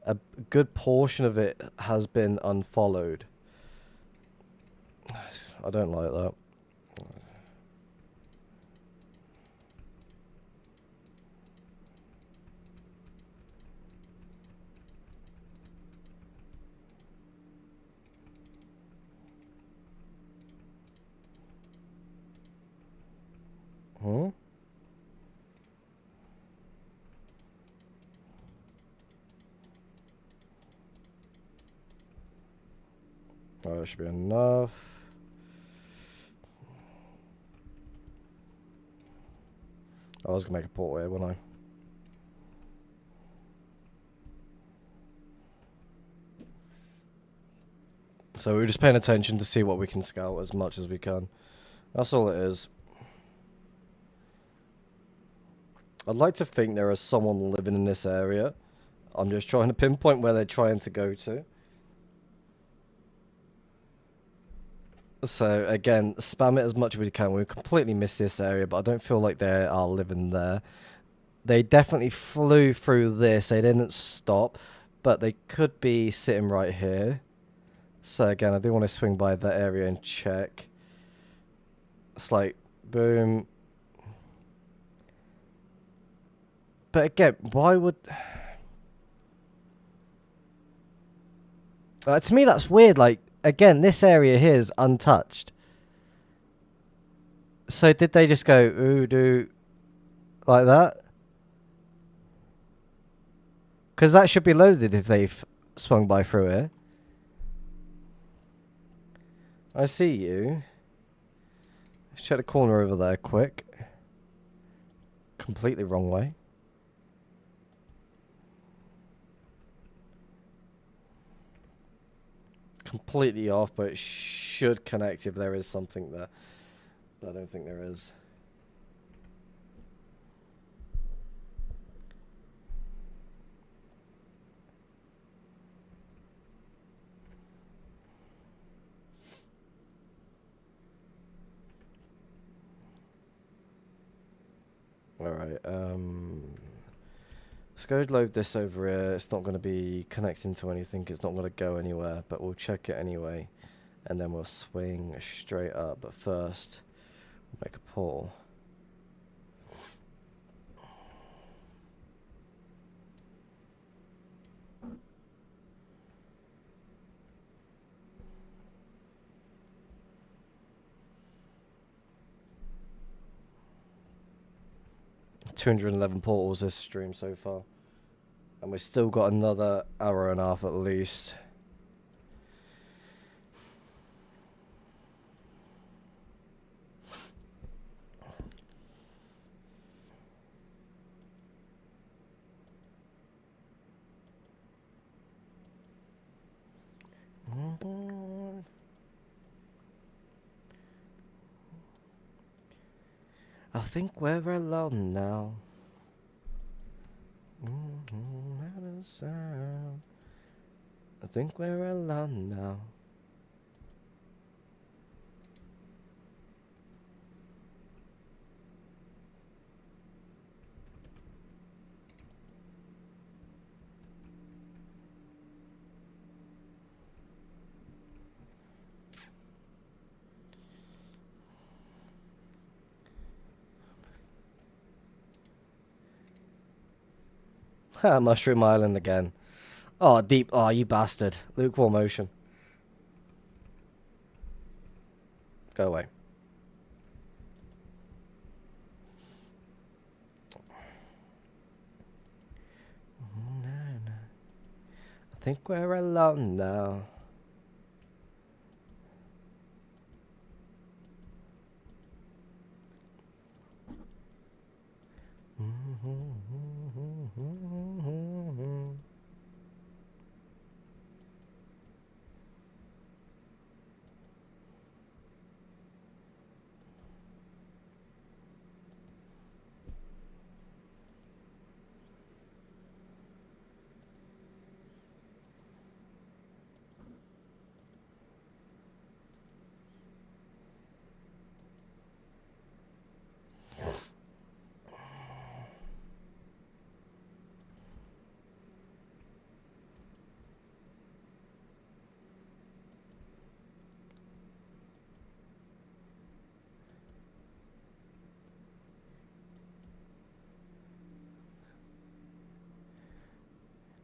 A good portion of it has been unfollowed. I don't like that. Hmm? Oh, that should be enough. I was gonna make a port here, wouldn't I? So we're just paying attention to see what we can scout as much as we can. That's all it is. I'd like to think there is someone living in this area. I'm just trying to pinpoint where they're trying to go to. So again, spam it as much as we can. We completely missed this area, but I don't feel like they are living there. They definitely flew through this. They didn't stop, but they could be sitting right here. So again, I do want to swing by that area and check. It's like, boom. But again, why would... to me, that's weird. Like, again, this area here is untouched. So did they just go, ooh, do... like that? Because that should be loaded if they've swung by through here. I see you. Let's check the corner over there quick. Completely wrong way. Completely off, but it should connect if there is something there. But I don't think there is. Alright, let's go load this over here. It's not going to be connecting to anything. It's not going to go anywhere, but we'll check it anyway. And then we'll swing straight up. But first, we'll make a pull. $211 portals this stream so far. And we've still got another hour and a half at least. I think we're alone now. Not a sound. I think we're alone now. Ha, Mushroom Island again. Oh, deep. Oh, you bastard. Lukewarm Ocean. Go away. I think we're alone now.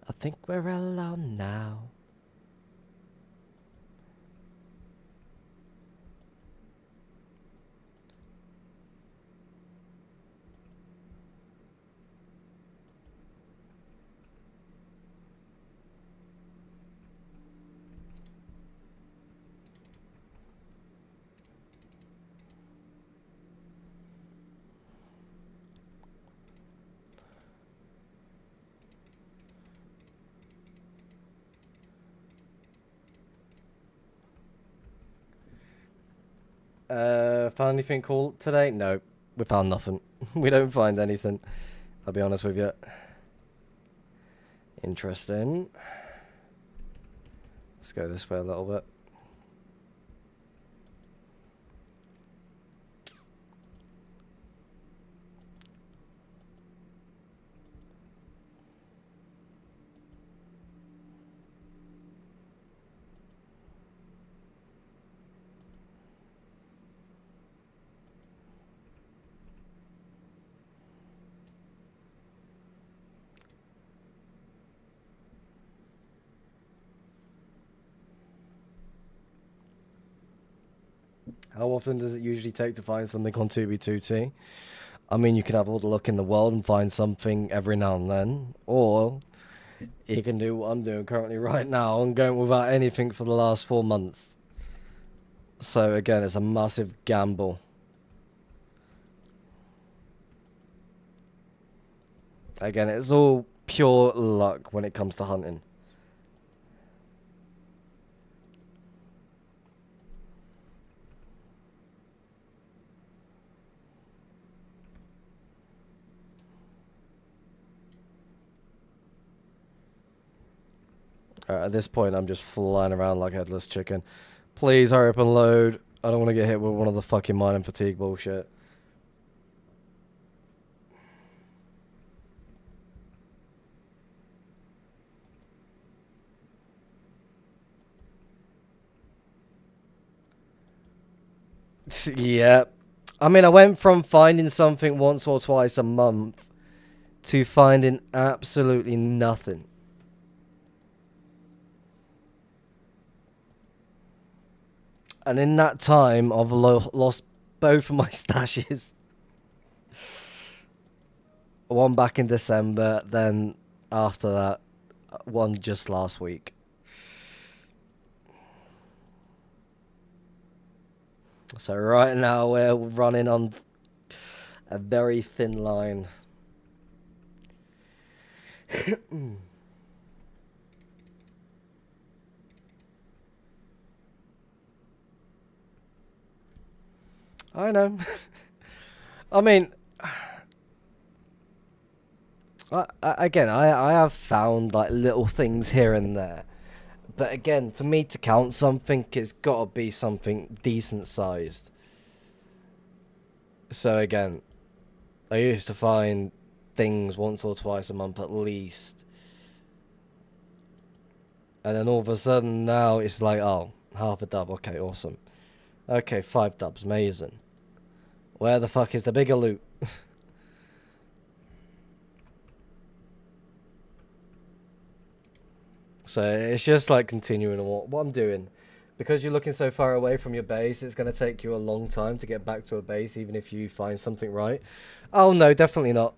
I think we're alone now. Found anything cool today? No, we found nothing. We don't find anything. I'll be honest with you. Interesting. Let's go this way a little bit. How often does it usually take to find something on 2B2T? I mean, you can have all the luck in the world and find something every now and then, or you can do what I'm doing currently right now and going without anything for the last 4 months. So again, it's a massive gamble. Again, it's all pure luck when it comes to hunting. At this point, I'm just flying around like a headless chicken. Please hurry up and load. I don't want to get hit with one of the fucking mining fatigue bullshit. Yeah. I mean, I went from finding something once or twice a month to finding absolutely nothing. And in that time, I've lost both of my stashes. One back in December, then after that, one just last week. So right now we're running on a very thin line. I know. I mean, I have found like little things here and there, but again, for me to count something, it's got to be something decent sized. So again, I used to find things once or twice a month at least, and then all of a sudden now it's like, oh, half a dub, okay, awesome. Okay, 5 dubs, amazing. Where the fuck is the bigger loot? So it's just like continuing on what I'm doing. Because you're looking so far away from your base, it's going to take you a long time to get back to a base, even if you find something right. Oh, no, definitely not.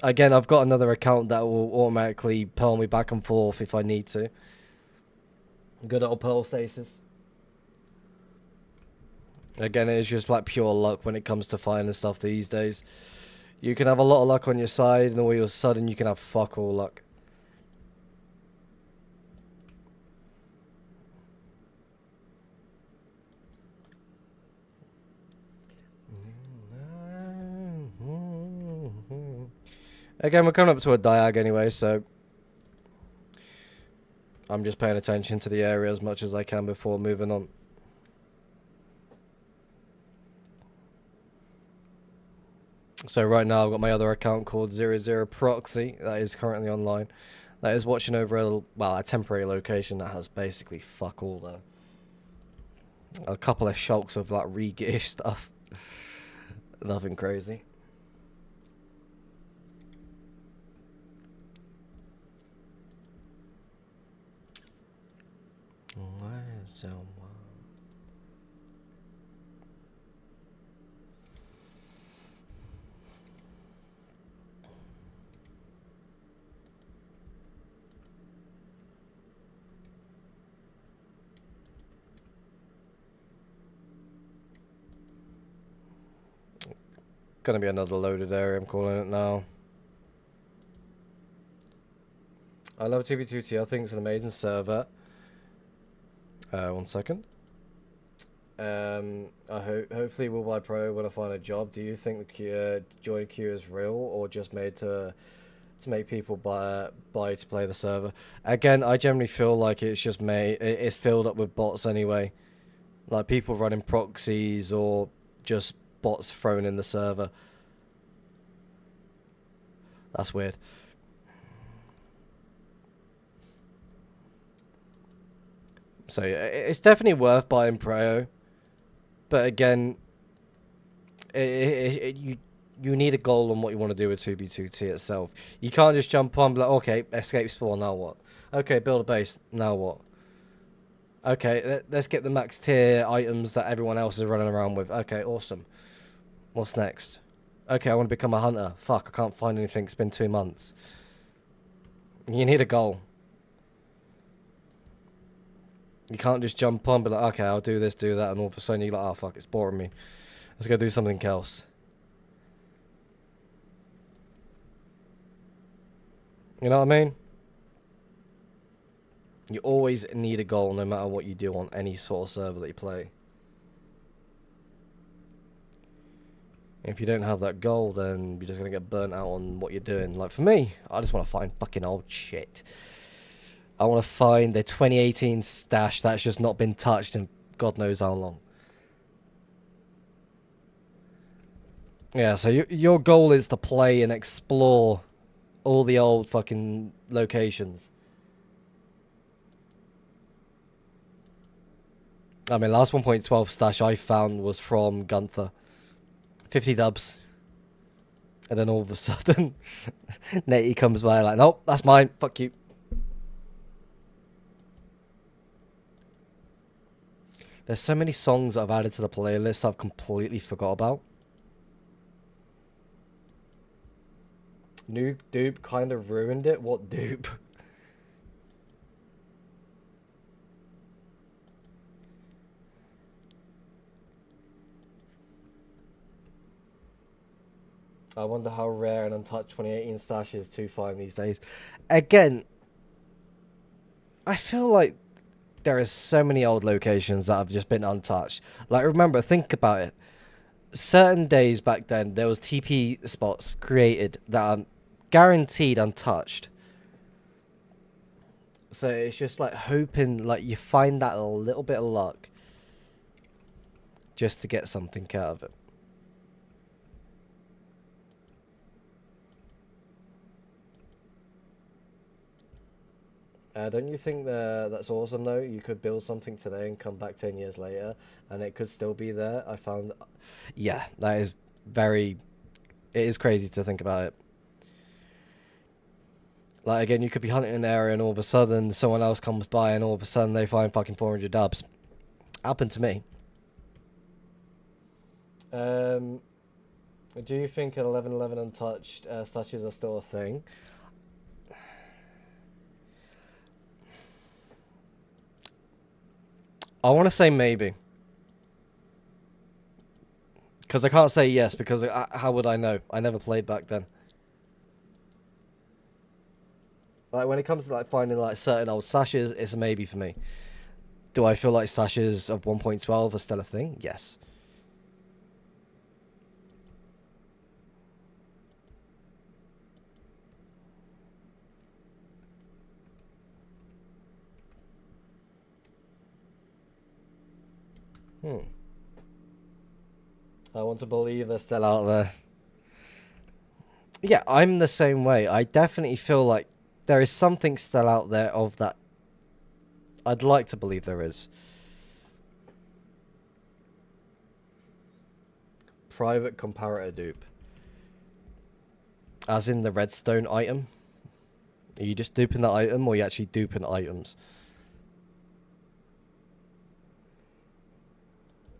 Again, I've got another account that will automatically pearl me back and forth if I need to. Good old pearl stasis. Again, it's just like pure luck when it comes to finding stuff these days. You can have a lot of luck on your side, and all of a sudden you can have fuck all luck. Again, we're coming up to a diag anyway, so I'm just paying attention to the area as much as I can before moving on. So right now I've got my other account called 00 Proxy that is currently online. That is watching over a temporary location that has basically fuck all though. A couple of shulks of like re-gift stuff. Nothing crazy. Gonna be another loaded area, I'm calling it now. I love 2B2T, I think it's an amazing server. 1 second. Hopefully we'll buy pro when I find a job. Do you think the join queue is real or just made to make people buy to play the server? Again, I generally feel like it's just it's filled up with bots anyway. Like people running proxies or just bots thrown in the server. That's weird. So it's definitely worth buying Preo, but again, you need a goal on what you want to do with 2B2T itself. You can't just jump on, like, okay, escape spawn, now what? Okay, build a base, now what? Okay, let's get the max tier items that everyone else is running around with. Okay, awesome. What's next? Okay, I want to become a hunter. Fuck, I can't find anything. It's been 2 months. You need a goal. You can't just jump on, be like, okay, I'll do this, do that, and all of a sudden you're like, oh fuck, it's boring me. Let's go do something else. You know what I mean? You always need a goal no matter what you do on any sort of server that you play. If you don't have that goal, then you're just going to get burnt out on what you're doing. Like for me, I just want to find fucking old shit. I want to find the 2018 stash that's just not been touched in God knows how long. Yeah, so your goal is to play and explore all the old fucking locations. I mean, last 1.12 stash I found was from Gunther. 50 dubs. And then all of a sudden, Netty comes by like, nope, that's mine, fuck you. There's so many songs I've added to the playlist I've completely forgot about. Noob Dupe kind of ruined it. What dupe? I wonder how rare an untouched 2018 stash is to find these days. Again, I feel like there is so many old locations that have just been untouched. Like, remember, think about it. certain days back then there was TP spots created that are guaranteed untouched. So it's just like hoping like you find that a little bit of luck just to get something out of it. Don't you think that's awesome though? You could build something today and come back 10 years later and it could still be there. I found, yeah, that is very, it is crazy to think about it. Like again, you could be hunting an area and all of a sudden someone else comes by and all of a sudden they find fucking 400 dubs. Happened to me. Do you think at 1111 untouched stashes are still a thing? I want to say maybe. Because I can't say yes, because how would I know? I never played back then. Like, when it comes to, like, finding, like, certain old slashes, it's a maybe for me. Do I feel like slashes of 1.12 are still a thing? Yes. I want to believe they're still out there. Yeah, I'm the same way. I definitely feel like there is something still out there of that. I'd like to believe there is. Private comparator dupe. As in the redstone item? Are you just duping the item or are you actually duping items?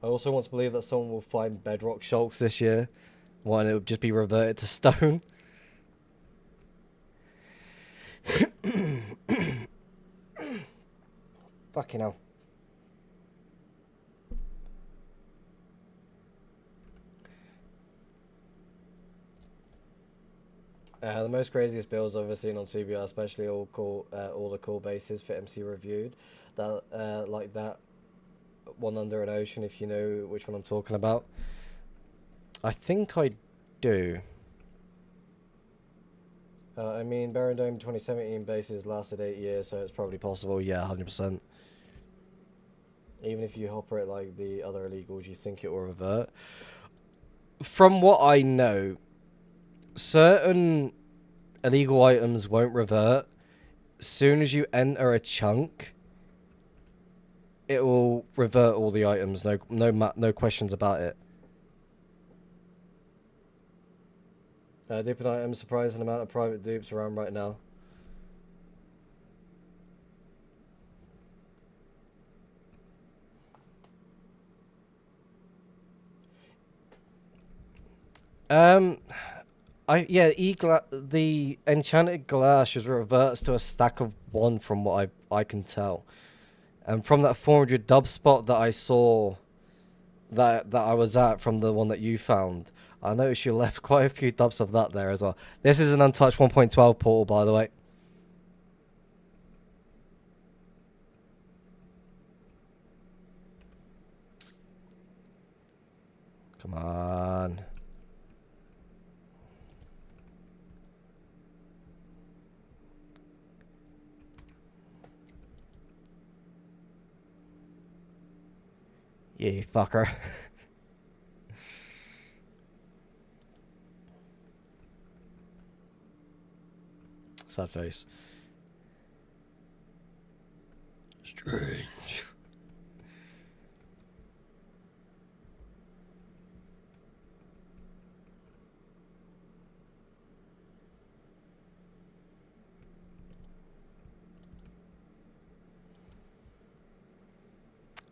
I also want to believe that someone will find bedrock shulks this year. One, it would just be reverted to stone. Fucking hell. The most craziest builds I've ever seen on CBR, especially all the core bases for MC reviewed. That like that one under an ocean, if you know which one I'm talking about. I think I do. I mean, Baron Dome 2017 bases lasted 8 years, so it's probably possible. Yeah, 100%. Even if you hopper it like the other illegals, you think it will revert. From what I know, certain illegal items won't revert. Soon as you enter a chunk, it will revert all the items. No questions about it. Duping items, surprising amount of private dupes around right now. The enchanted glass just reverts to a stack of 1 from what I can tell. And from that 400 dub spot that I saw that I was at from the one that you found, I noticed you left quite a few dubs of that there as well. This is an untouched 1.12 portal, by the way. Come on. Yeah, you fucker. Sad face. Strange.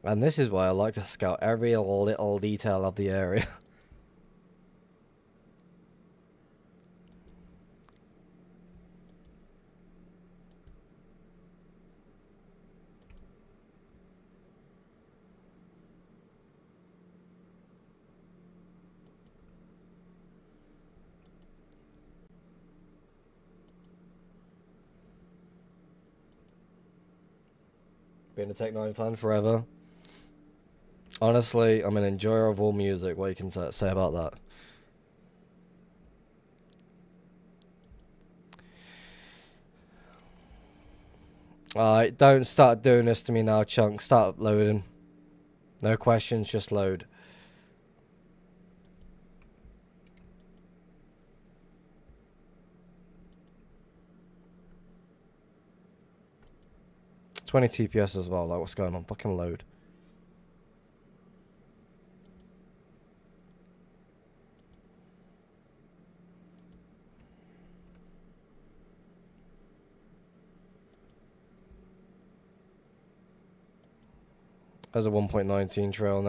And this is why I like to scout every little detail of the area. Been a Tech 9 fan forever. Honestly, I'm an enjoyer of all music. What you can say about that? Alright, don't start doing this to me now, Chunk. Start uploading. No questions, just load. "20 TPS as well, like what's going on? Fucking load." There's a 1.19 trail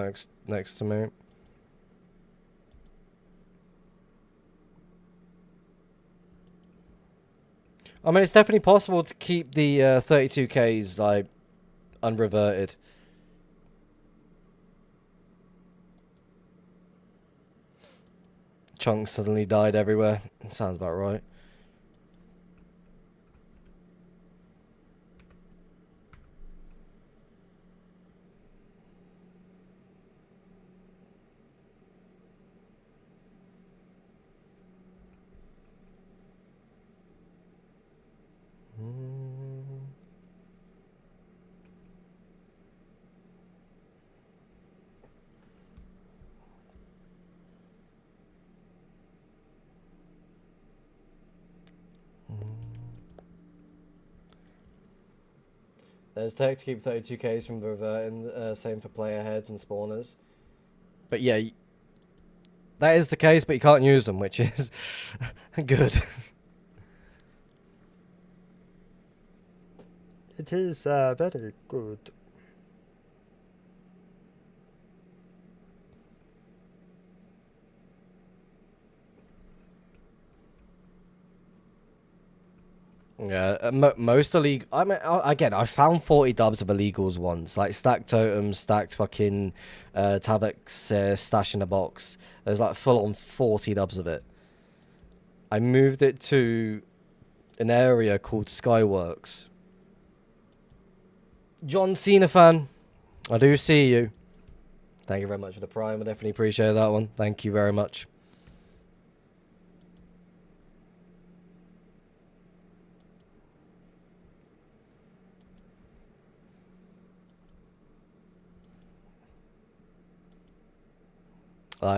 next to me. I mean, it's definitely possible to keep the 32Ks like unreverted. Chunks suddenly died everywhere. Sounds about right. There's tech to keep 32Ks from reverting, same for player heads and spawners. But yeah, that is the case, but you can't use them, which is good. It is very good. Yeah, most illegal. I mean, again, I found 40 dubs of illegals once, like stacked totems, stacked fucking Tabix stash in a box. There's like full on 40 dubs of it. I moved it to an area called Skyworks. John Cena fan, I do see you. Thank you very much for the prime. I definitely appreciate that one. Thank you very much.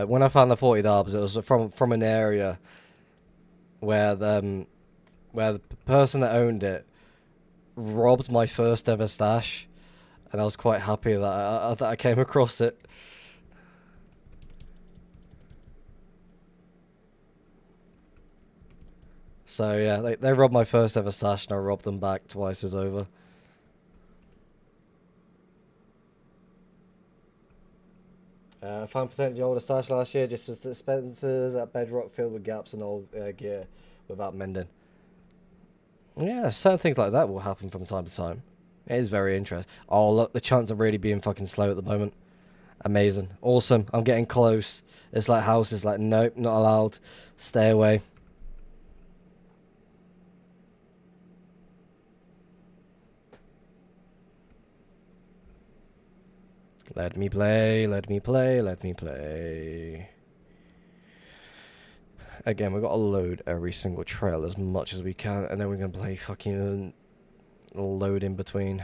When I found the 40 dubs, it was from an area where the person that owned it robbed my first ever stash, and I was quite happy that I came across it. So yeah, they robbed my first ever stash, and I robbed them back twice as over. I found potentially older stash last year, just with dispensers at Bedrock filled with gaps and old gear without mending. Yeah, certain things like that will happen from time to time. It is very interesting. Oh, look, the chants are really being fucking slow at the moment. Amazing. Awesome. I'm getting close. It's like house is like, nope, not allowed. Stay away. Let me play, let me play, let me play. Again, we've got to load every single trail as much as we can, and then we're going to play fucking load in between.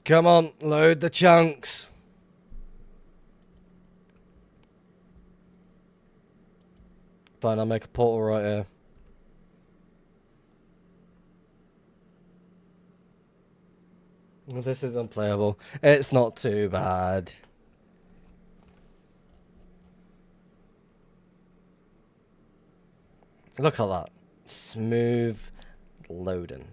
Come on, load the chunks. Fine, I'll make a portal right here. This is unplayable. It's not too bad. Look at that. Smooth loading.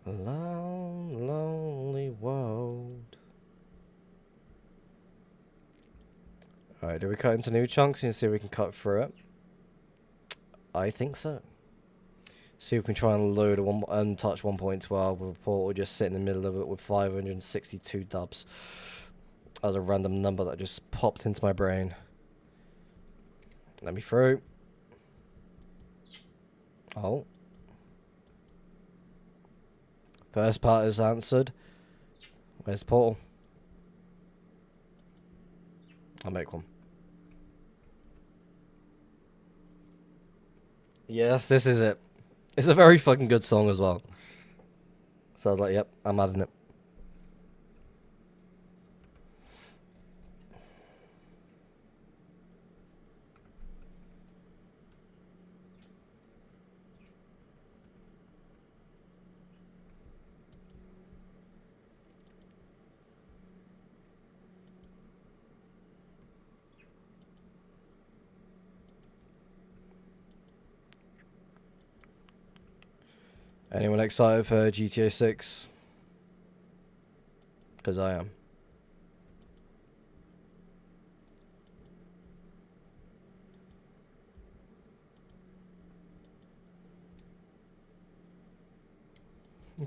La Alright, do we cut into new chunks and see if we can cut through it? I think so. See if we can try and load a untouched 1.12 with a portal just sit in the middle of it with 562 dubs. That was a random number that just popped into my brain. Let me through. Oh. First part is answered. Where's the portal? I'll make one. Yes, this is it. It's a very fucking good song as well. So I was like, yep, I'm adding it. Anyone excited for GTA 6? Because I am.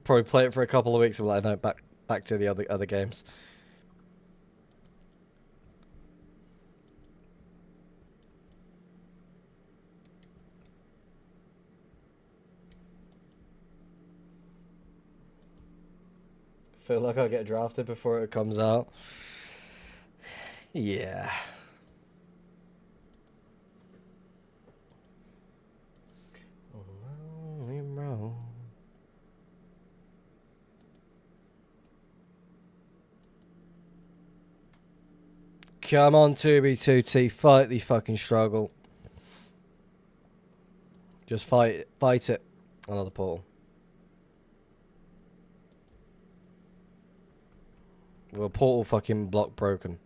Probably play it for a couple of weeks and be like, no, back to the other games. Feel like I'll get drafted before it comes out. Yeah. Lonely road. Come on, 2B2T, fight the fucking struggle. Just fight it. Another portal. Well, portal fucking block broken.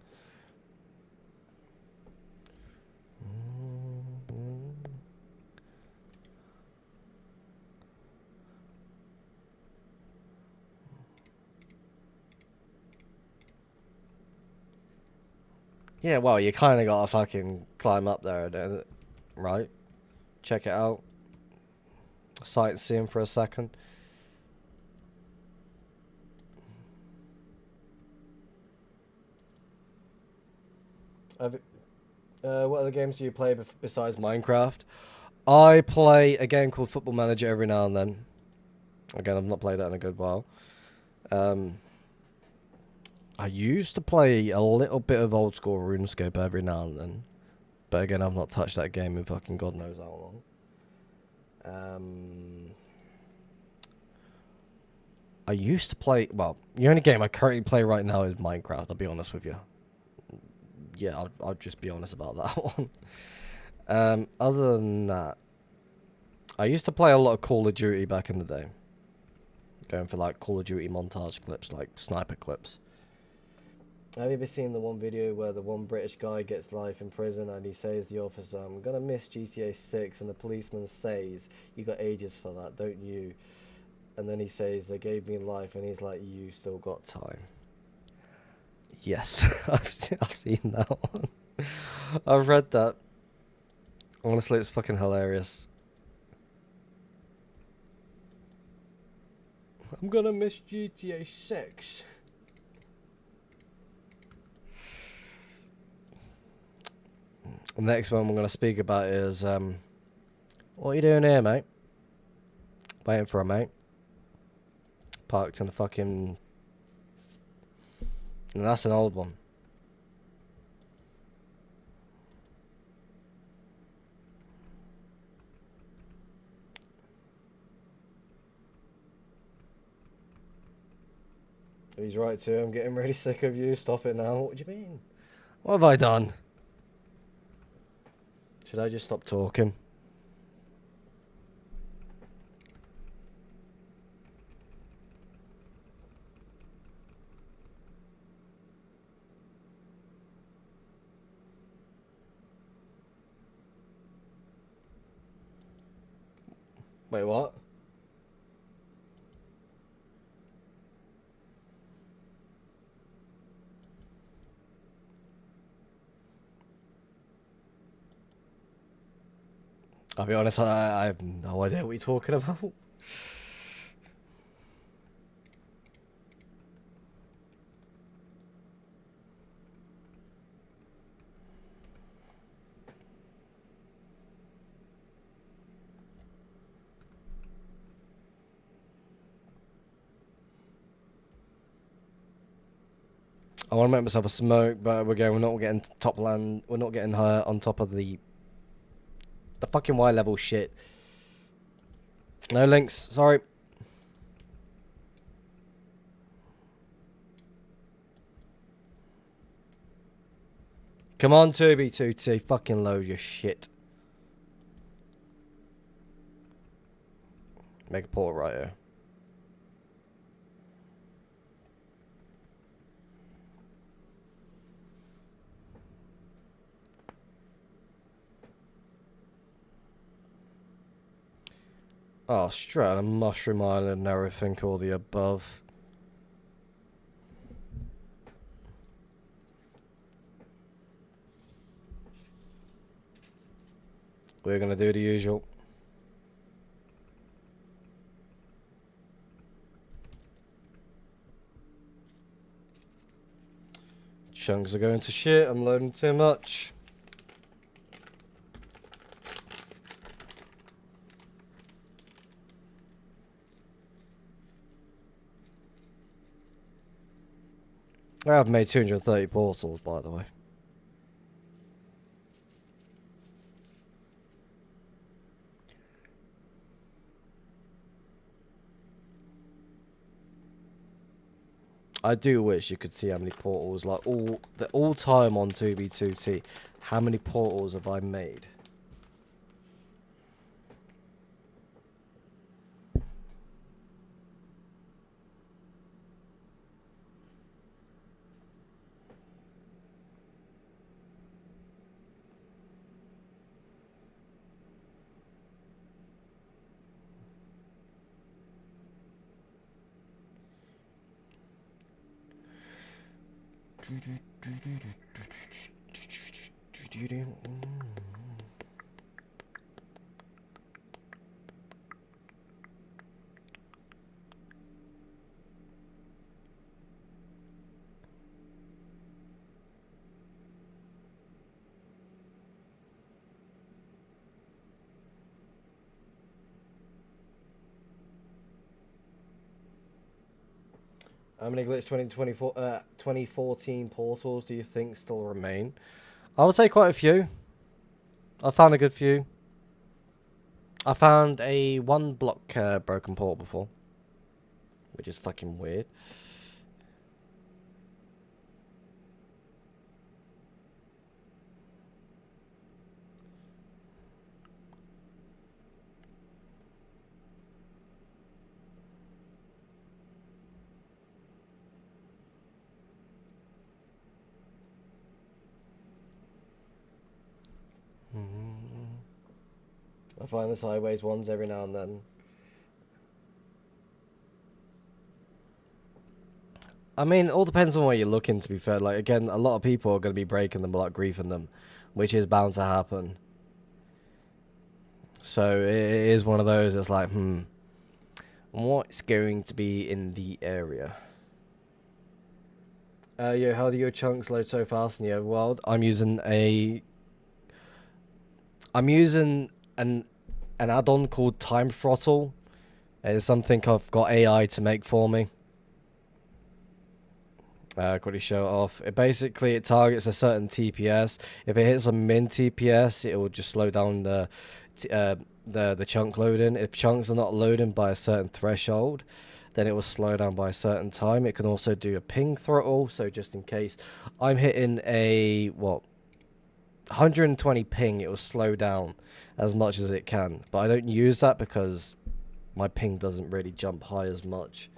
Yeah, well, you kind of gotta fucking climb up there, right? Check it out. Sightseeing for a second. What other games do you play besides Minecraft? I play a game called Football Manager every now and then. Again, I've not played that in a good while. I used to play a little bit of old school RuneScape every now and then. But again, I've not touched that game in fucking God knows how long. I used to play... Well, the only game I currently play right now is Minecraft, I'll be honest with you. Yeah, I'll just be honest about that one. Other than that, I used to play a lot of Call of Duty back in the day. Going for like Call of Duty montage clips, like sniper clips. Have you ever seen the one video where the one British guy gets life in prison and he says to the officer, I'm gonna miss GTA 6, and the policeman says, you got ages for that, don't you? And then he says, they gave me life, and he's like, you still got time. Yes, I've seen that one. I've read that. Honestly, it's fucking hilarious. I'm gonna miss GTA 6. The next one we're gonna speak about is what are you doing here, mate? Waiting for a mate. Parked in a fucking... And that's an old one. He's right too. I'm getting really sick of you. Stop it now. What do you mean? What have I done? Should I just stop talking? Wait, what? I'll be honest, I have no idea what you're talking about. I want to make myself a smoke, but we're not getting top land. We're not getting higher on top of the fucking Y level shit. No links. Sorry. Come on, 2B2T. Fucking load your shit. Make a portal right here. Oh, straight on a mushroom island and everything, all the above. We're gonna do the usual. Chunks are going to shit. I'm loading too much. I have made 230 portals, by the way. I do wish you could see how many portals, like all time on 2B2T. How many portals have I made? How many Glitch 2014 portals do you think still remain? I would say quite a few. I found a good few. I found a 1 block broken portal before, which is fucking weird. I find the sideways ones every now and then. I mean, it all depends on where you're looking, to be fair. Like, again, a lot of people are going to be breaking them, like, griefing them, which is bound to happen. So, it is one of those that's like, what's going to be in the area? Yo, how do your chunks load so fast in the overworld? I'm using an add-on called Time Throttle. It's something I've got AI to make for me. Quickly show it off. It basically targets a certain TPS. If it hits a min TPS, it will just slow down the chunk loading. If chunks are not loading by a certain threshold, then it will slow down by a certain time. It can also do a ping throttle, so just in case I'm hitting a 120 ping, it will slow down as much as it can. But I don't use that because my ping doesn't really jump high as much.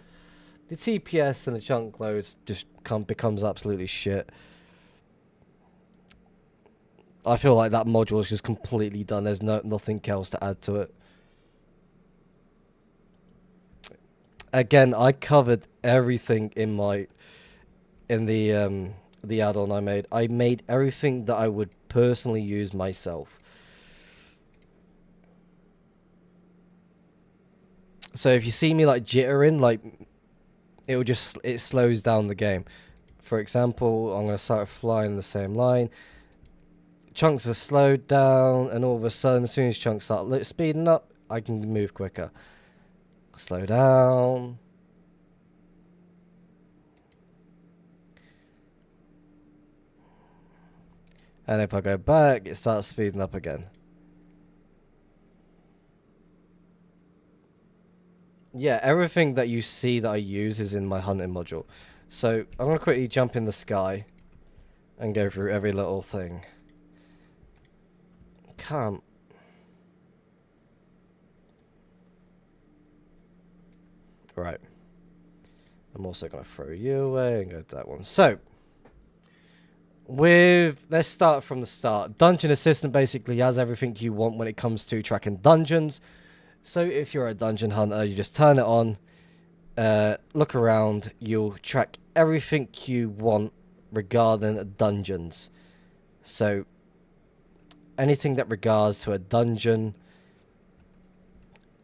The TPS and the chunk loads just becomes absolutely shit. I feel like that module is just completely done. There's nothing else to add to it. Again, I covered everything in the add-on I made. I made everything that I would personally use myself. So if you see me like jittering, like it slows down the game. For example, I'm gonna start flying in the same line. Chunks are slowed down, and all of a sudden, as soon as chunks start speeding up, I can move quicker. Slow down. And if I go back, it starts speeding up again. Yeah, everything that you see that I use is in my hunting module. So I'm going to quickly jump in the sky and go through every little thing. Can't. Right. I'm also going to throw you away and go to that one. So, let's start from the start. Dungeon Assistant basically has everything you want when it comes to tracking dungeons. So if you're a dungeon hunter, you just turn it on, look around, you'll track everything you want regarding dungeons. So anything that regards to a dungeon,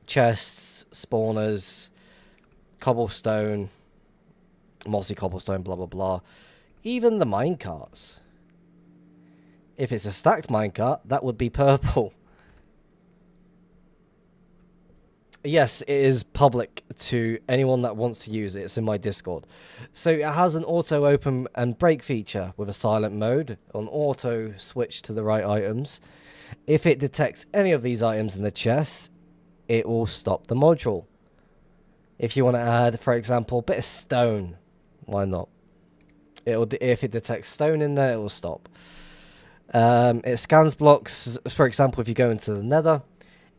chests, spawners, cobblestone, mossy cobblestone, blah blah blah. Even the minecarts. If it's a stacked minecart, that would be purple. Yes, it is public to anyone that wants to use it. It's in my Discord. So it has an auto open and break feature with a silent mode on auto switch to the right items. If it detects any of these items in the chest, it will stop the module. If you want to add, for example, a bit of stone, why not? If it detects stone in there, it will stop. It scans blocks. For example, if you go into the Nether,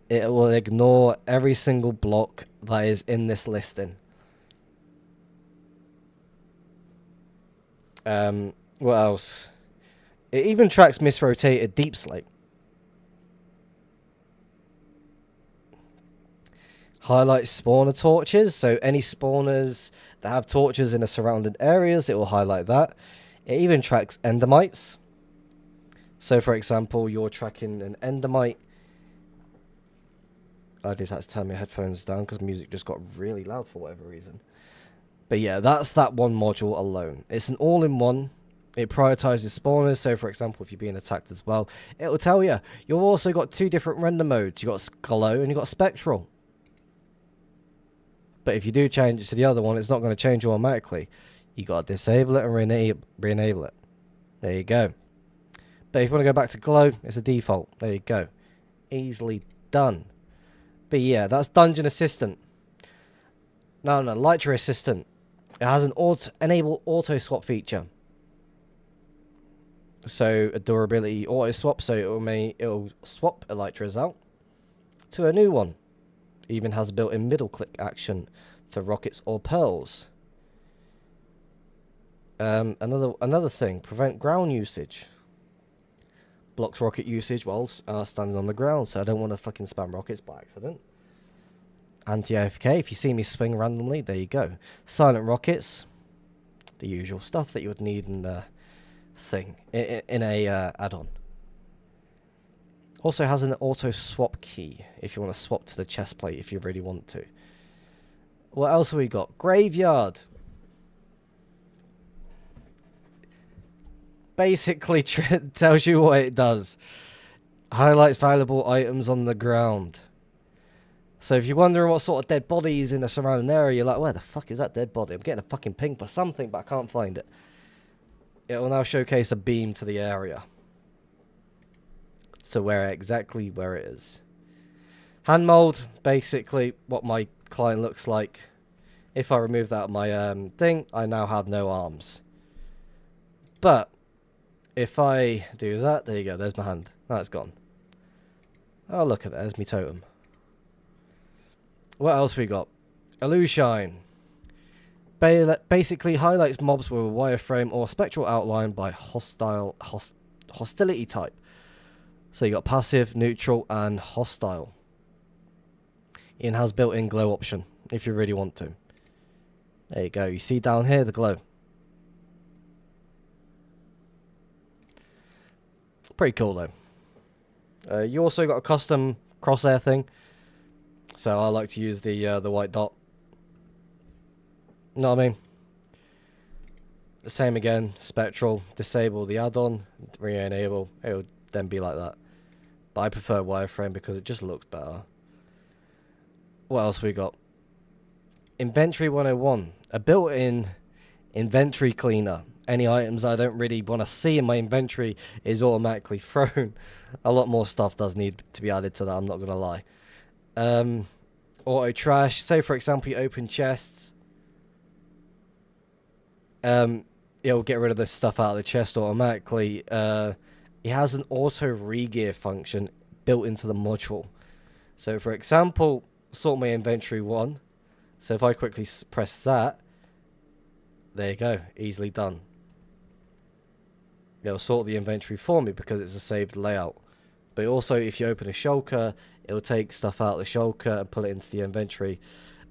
it will ignore every single block that is in this listing. What else? It even tracks misrotated deep slate. Highlights spawner torches. So any spawners that have torches in the surrounding areas, it will highlight that. It even tracks endermites. So for example, you're tracking an endermite. I just had to turn my headphones down because music just got really loud for whatever reason. But yeah, that's that one module alone. It's an all-in-one. It prioritizes spawners. So for example, if you're being attacked as well, it will tell you. You've also got two different render modes. You've got glow and you've got spectral. But if you do change it to the other one, it's not going to change automatically. You got to disable it and re-enable it. There you go. But if you want to go back to glow, it's a default. There you go. Easily done. But yeah, that's Dungeon Assistant. No, Elytra Assistant. It has an enable auto swap feature. So a durability auto swap, so it'll swap Elytras out to a new one. Even has a built-in middle click action for rockets or pearls. Another thing, prevent ground usage. Blocks rocket usage while standing on the ground, so I don't want to fucking spam rockets by accident. Anti-AFK, if you see me swing randomly, there you go. Silent rockets, the usual stuff that you would need in the thing, in a add-on. Also has an auto swap key if you want to swap to the chest plate if you really want to. What else have we got? Graveyard. Basically tells you what it does. Highlights valuable items on the ground. So if you're wondering what sort of dead body is in the surrounding area, you're like, where the fuck is that dead body? I'm getting a fucking ping for something, but I can't find it. It will now showcase a beam to the area. To exactly where it is. Hand mold, basically what my client looks like. If I remove that my thing, I now have no arms. But if I do that, there you go, there's my hand. That's gone. Oh, look at that, there's my totem. What else we got? Illushine. Basically highlights mobs with a wireframe or spectral outline by hostility type. So you got passive, neutral, and hostile. It has built-in glow option if you really want to. There you go. You see down here the glow. Pretty cool though. You also got a custom crosshair thing. So I like to use the white dot. Know what I mean? The same again, spectral, disable the add-on, re-enable, it'll then be like that. But I prefer wireframe because it just looks better. What else we got? Inventory 101, a built-in inventory cleaner. Any items I don't really want to see in my inventory is automatically thrown. A lot more stuff does need to be added to that, I'm not going to lie. Auto trash, say for example you open chests. It'll get rid of this stuff out of the chest automatically. It has an auto re-gear function built into the module. So for example, sort my inventory 1. So if I quickly press that, there you go, easily done. It'll sort the inventory for me because it's a saved layout. But also if you open a shulker, it'll take stuff out of the shulker and put it into the inventory,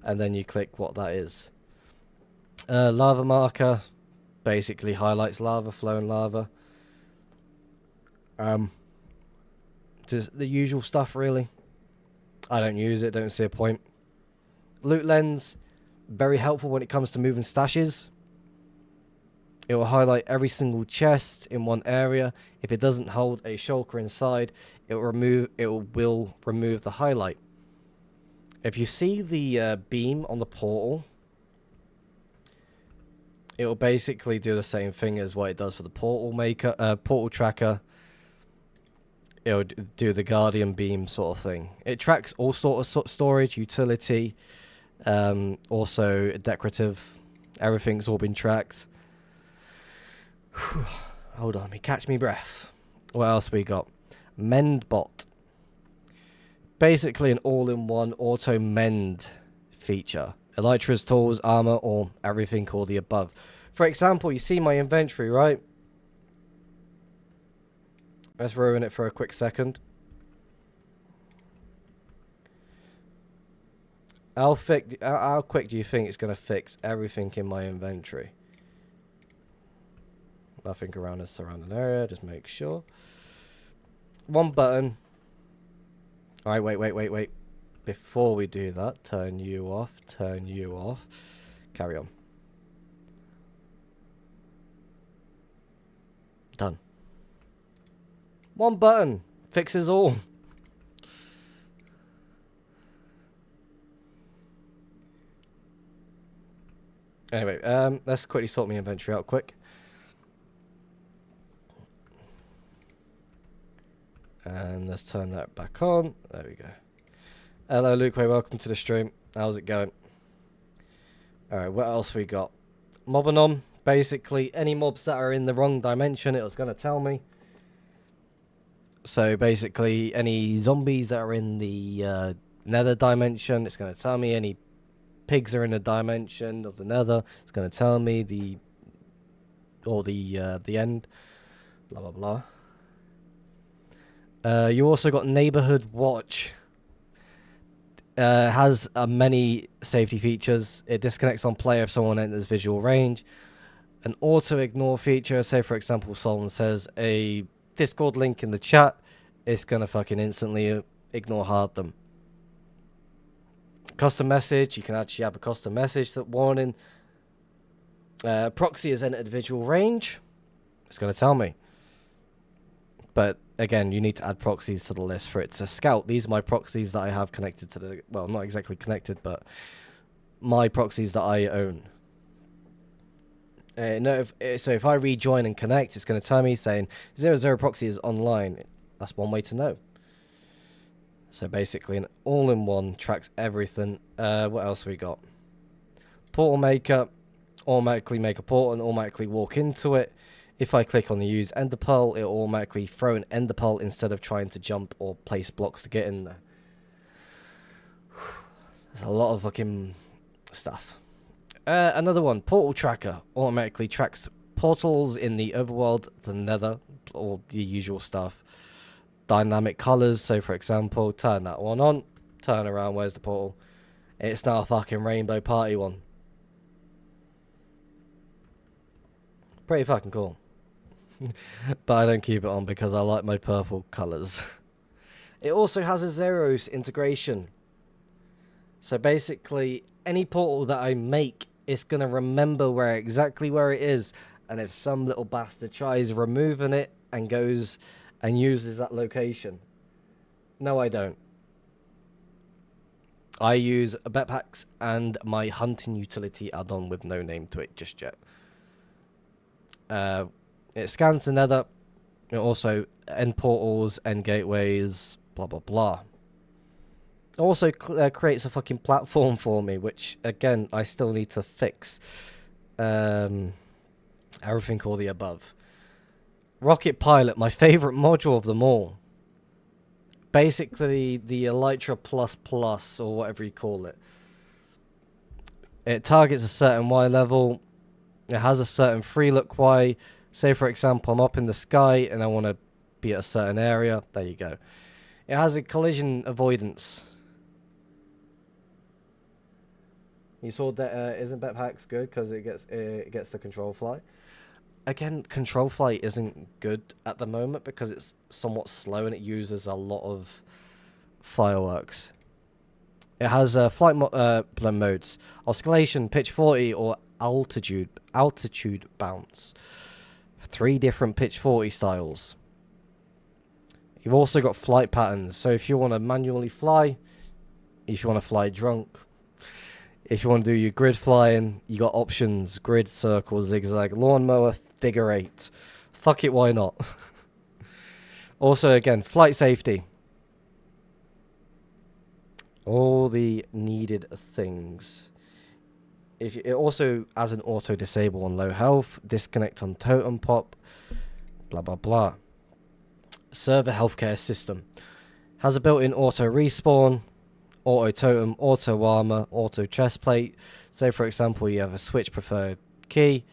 and then you click what that is. Lava marker basically highlights lava, flowing lava. Just the usual stuff really. I don't use it, don't see a point. Loot lens, very helpful when it comes to moving stashes. It will highlight every single chest in one area. If it doesn't hold a shulker inside, it will remove the highlight. If you see the beam on the portal, it will basically do the same thing as what it does for the portal tracker. It'll do the guardian beam sort of thing. It tracks all sorts of storage, utility, also decorative. Everything's all been tracked. Hold on, let me catch me breath. What else we got? Mendbot. Basically an all-in-one auto mend feature. Elytra's tools, armor, or everything all the above. For example, you see my inventory, right? Let's ruin it for a quick second. How quick do you think it's going to fix everything in my inventory? Nothing around the surrounding area, just make sure. One button. Alright, wait. Before we do that, turn you off. Carry on. Done. One button fixes all. Anyway, let's quickly sort my inventory out quick. And let's turn that back on. There we go. Hello, Luke. Welcome to the stream. How's it going? Alright, what else we got? Mobanom. Basically, any mobs that are in the wrong dimension, it was going to tell me. So, basically, any zombies that are in the nether dimension, it's going to tell me. Any pigs are in the dimension of the nether, it's going to tell me. The end. Blah, blah, blah. You also got Neighborhood Watch. Has many safety features. It disconnects on player if someone enters visual range. An auto ignore feature. Say for example someone says a Discord link in the chat, it's gonna fucking instantly ignore hard them. Custom message. You can actually have a custom message that warning. Proxy has entered visual range. It's gonna tell me. But again, you need to add proxies to the list for it to scout. These are my proxies that I have connected to the... Well, not exactly connected, but my proxies that I own. So if I rejoin and connect, it's going to tell me saying 00 proxy is online. That's one way to know. So basically an all-in-one tracks everything. What else we got? Portal Maker. Automatically make a portal and automatically walk into it. If I click on the use ender pearl, it'll automatically throw an ender pearl instead of trying to jump or place blocks to get in there. There's a lot of fucking stuff. Another one, Portal Tracker. Automatically tracks portals in the overworld, the nether, all the usual stuff. Dynamic colors, so for example, turn that one on, turn around, where's the portal? It's now a fucking rainbow party one. Pretty fucking cool. But I don't keep it on because I like my purple colors. It also has a Zeros integration. So basically, any portal that I make, it's gonna remember exactly where it is. And if some little bastard tries removing it and goes and uses that location, no, I don't. I use Betpacks and my hunting utility add-on with no name to it just yet. It scans the nether. It also end portals, end gateways, blah blah blah. It also creates a fucking platform for me, which again I still need to fix. Everything all the above. Rocket Pilot, my favorite module of them all. Basically, the Elytra Plus Plus, or whatever you call it. It targets a certain Y level. It has a certain free look Y. Say, for example, I'm up in the sky and I want to be at a certain area. There you go. It has a collision avoidance. You saw that isn't Betpacks good because it gets the control fly. Again, control flight isn't good at the moment because it's somewhat slow and it uses a lot of fireworks. It has flight modes: oscillation, pitch 40, or altitude bounce. 3 different pitch 40 styles. You've also got flight patterns. So if you want to manually fly, if you want to fly drunk, if you want to do your grid flying, you got options: grid, circle, zigzag, lawnmower, figure 8. Fuck it, why not? Also, again, flight safety. All the needed things. It also has an auto disable on low health, disconnect on totem pop, blah blah blah. Server healthcare system has a built-in auto respawn, auto totem, auto armor, auto chest plate. Say for example you have a switch preferred key.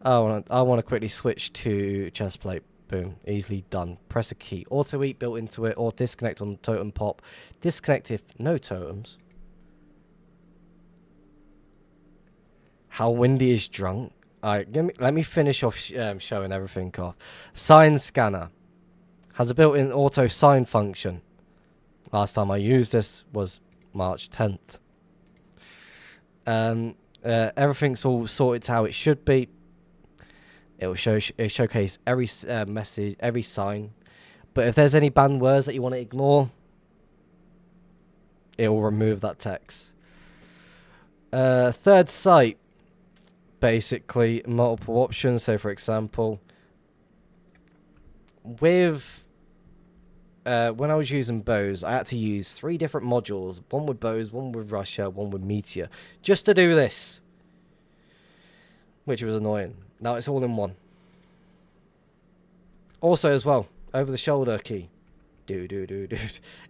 I want to quickly switch to chest plate. Boom, easily done. Press a key. Auto eat built into it, or disconnect on totem pop. Disconnect if no totems. How windy is drunk? Alright, let me finish off showing everything off. Sign scanner has a built-in auto sign function. Last time I used this was March 10th. Everything's all sorted how it should be. It will showcase every message, every sign. But if there's any banned words that you want to ignore, it will remove that text. Third sight. Basically, multiple options. So, for example, with when I was using bows, I had to use 3 different modules. One with bows, one with Russia, one with Meteor. Just to do this. Which was annoying. Now it's all in one. Also as well, over the shoulder key. Do.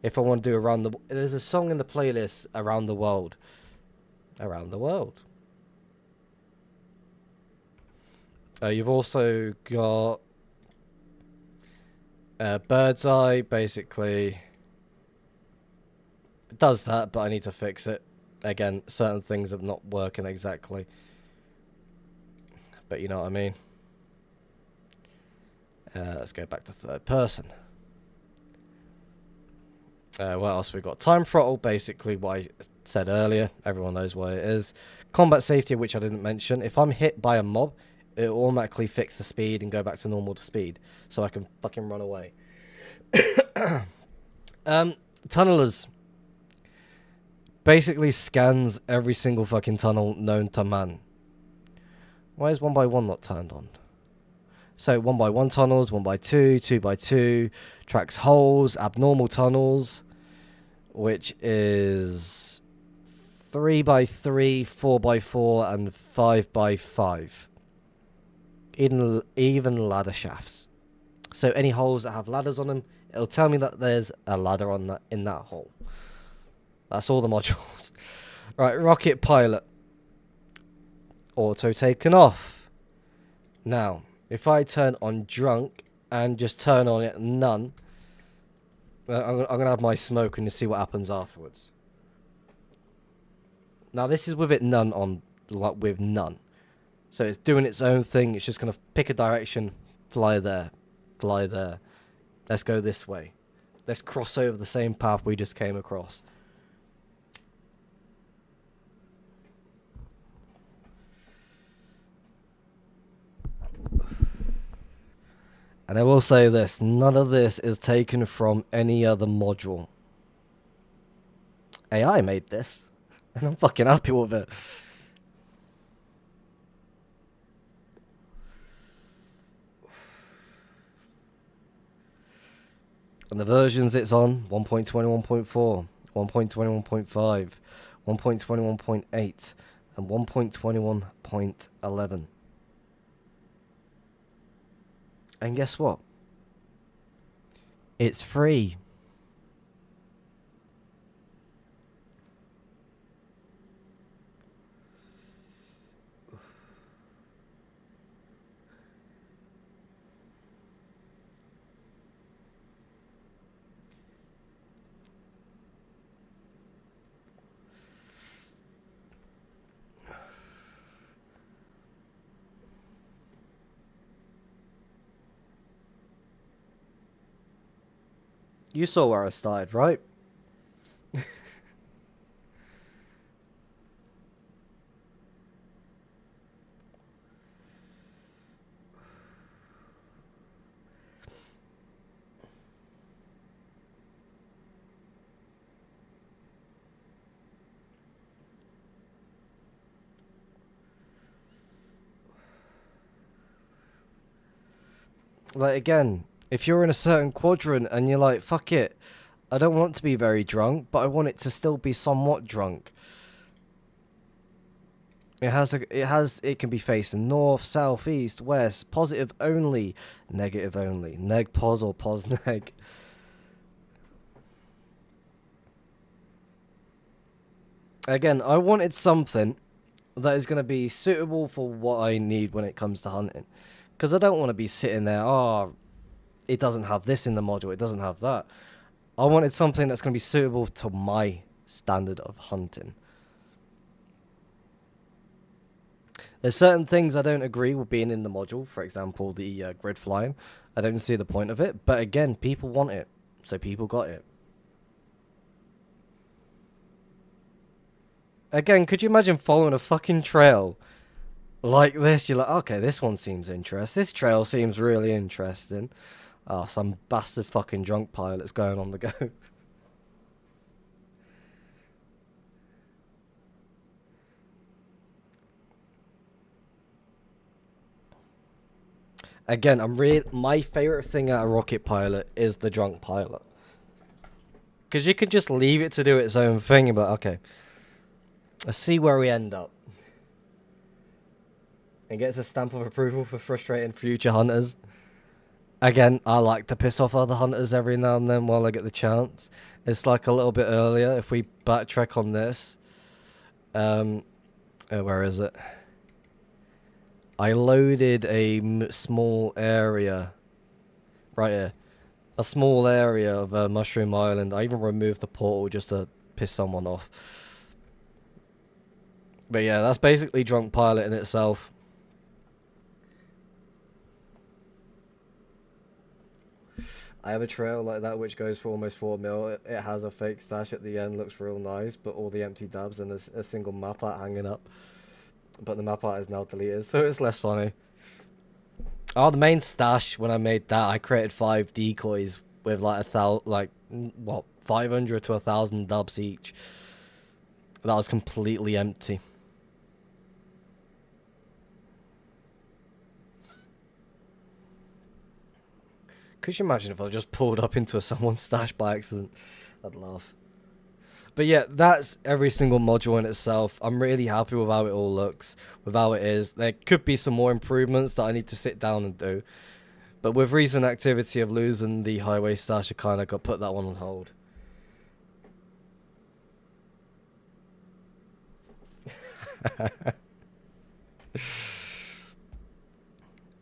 If I want to do around the... There's a song in the playlist, Around the World. Around the World. You've also got Bird's Eye, basically. It does that, but I need to fix it. Again, certain things are not working exactly. But you know what I mean. Let's go back to third person. What else we got? Time throttle, basically what I said earlier. Everyone knows what it is. Combat safety, which I didn't mention. If I'm hit by a mob, it will automatically fix the speed and go back to normal speed, so I can fucking run away. Tunnelers basically scans every single fucking tunnel known to man. Why is 1x1 not turned on? So 1x1 tunnels, 1x2, 2x2, tracks holes, abnormal tunnels, which is 3x3, 4x4, and 5x5. Even ladder shafts. So any holes that have ladders on them, it'll tell me that there's a ladder on in that hole. That's all the modules. Right, Rocket Pilot. Auto taken off. Now, if I turn on drunk and just turn on it none, I'm going to have my smoke and you see what happens afterwards. Now, this is with it none on, like with none. So it's doing its own thing. It's just going to pick a direction, fly there, fly there. Let's go this way. Let's cross over the same path we just came across. And I will say this, none of this is taken from any other module. AI made this, and I'm fucking happy with it. And the versions it's on, 1.21.4, 1.21.5, 1.21.8, and 1.21.11. And guess what? It's free. You saw where I started, right? Like, again, if you're in a certain quadrant and you're like, fuck it, I don't want to be very drunk, but I want it to still be somewhat drunk. It can be facing north, south, east, west, positive only, negative only, neg pos or pos neg. Again, I wanted something that is going to be suitable for what I need when it comes to hunting. Because I don't want to be sitting there, oh, it doesn't have this in the module, it doesn't have that. I wanted something that's going to be suitable to my standard of hunting. There's certain things I don't agree with being in the module. For example, the grid flying. I don't see the point of it. But again, people want it. So people got it. Again, could you imagine following a fucking trail like this? You're like, okay, this one seems interesting. This trail seems really interesting. Oh, some bastard fucking drunk pilot's going on the go. Again, my favorite thing out of Rocket Pilot is the drunk pilot. Because you could just leave it to do its own thing, but okay. Let's see where we end up. It gets a stamp of approval for frustrating future hunters. Again, I like to piss off other hunters every now and then while I get the chance. It's like a little bit earlier. If we backtrack on this. Where is it? I loaded a small area. Right here. A small area of Mushroom Island. I even removed the portal just to piss someone off. But yeah, that's basically Drunk Pilot in itself. I have a trail like that which goes for almost 4 mil. It has a fake stash at the end, looks real nice, but all the empty dabs and a single map art hanging up. But the map art is now deleted, so it's less funny. Oh, the main stash, when I made that, I created 5 decoys with like 500 to 1,000 dubs each. That was completely empty. Could you imagine if I just pulled up into someone's stash by accident? I'd laugh. But yeah, that's every single module in itself. I'm really happy with how it all looks, with how it is. There could be some more improvements that I need to sit down and do. But with recent activity of losing the highway stash, I kind of got put that one on hold.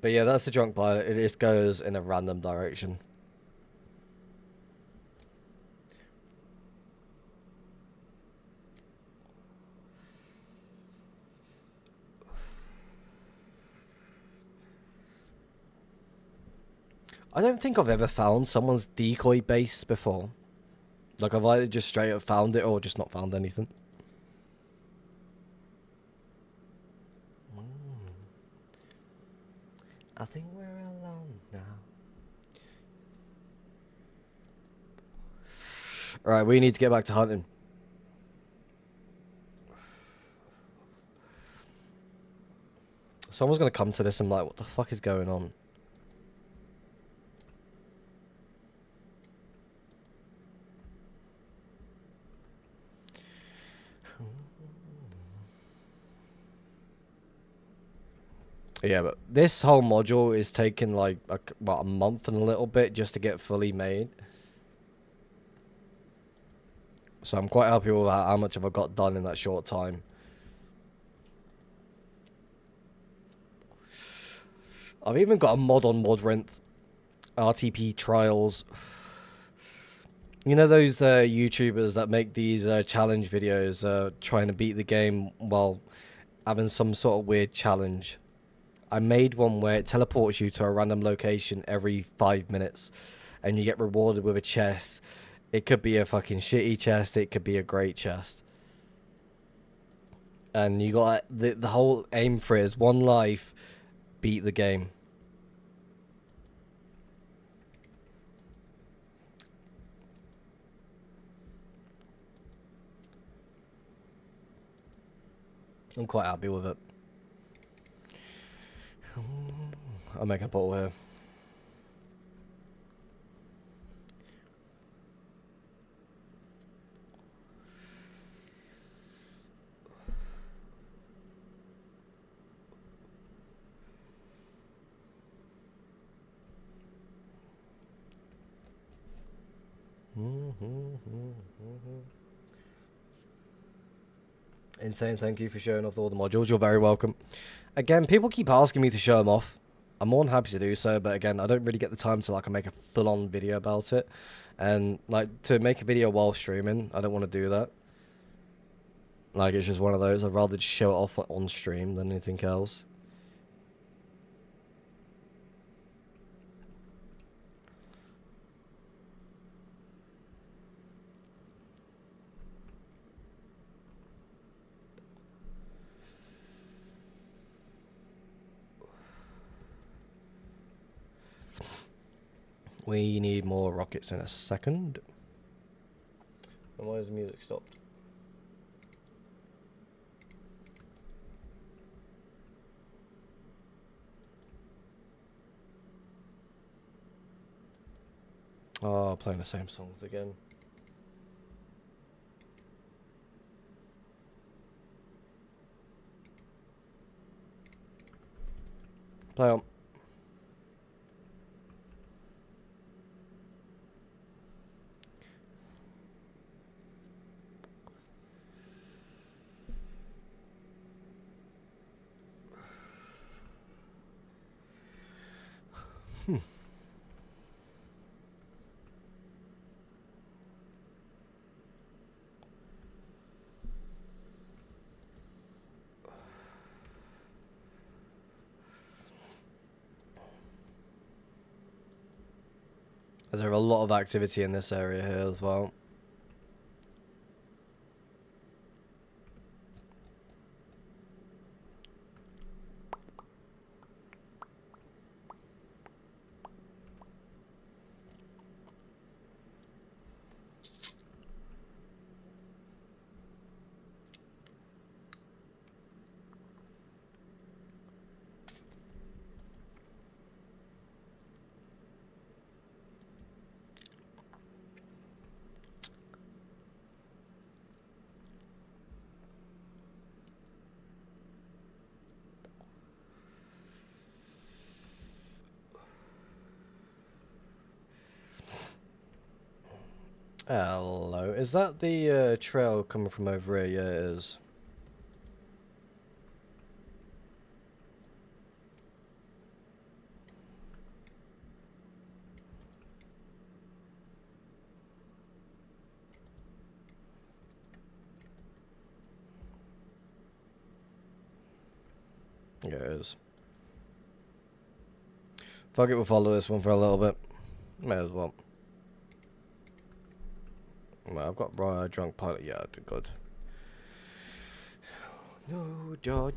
But yeah, that's the Drunk Pilot. It just goes in a random direction. I don't think I've ever found someone's decoy base before. Like, I've either just straight up found it or just not found anything. I think we're alone now. Right, we need to get back to hunting. Someone's gonna come to this and like, what the fuck is going on? Yeah, but this whole module is taking like a month and a little bit just to get fully made. So I'm quite happy with how much have I got done in that short time. I've even got a mod on Modrinth. RTP trials. You know those YouTubers that make these challenge videos trying to beat the game while having some sort of weird challenge? I made one where it teleports you to a random location every 5 minutes and you get rewarded with a chest. It could be a fucking shitty chest, it could be a great chest. And you got the whole aim for it is one life, beat the game. I'm quite happy with it. I'll make a bottle here. Insane, thank you for showing off all the modules. You're very welcome. Again, people keep asking me to show them off. I'm more than happy to do so, but again, I don't really get the time to like make a full-on video about it. And like to make a video while streaming, I don't want to do that. Like it's just one of those. I'd rather just show it off on stream than anything else. We need more rockets in a second. And why has the music stopped? Oh, playing the same songs again. Play on. There's a lot of activity in this area here as well. Hello, is that the trail coming from over here? Yeah, it is. Yeah, it is. Fuck it, we'll follow this one for a little bit. May as well. Well, I've got drunk pilot. Yeah, good. No, do.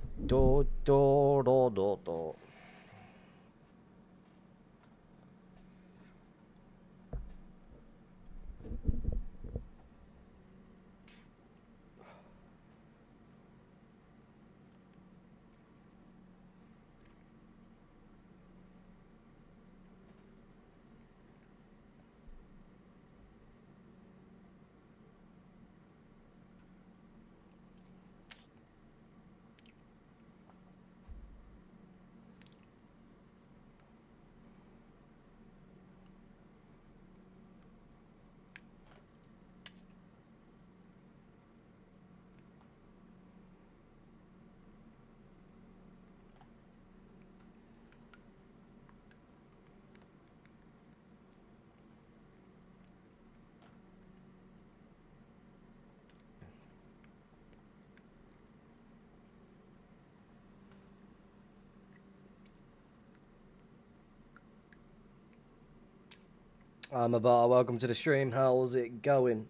I'm about welcome to the stream. How's it going?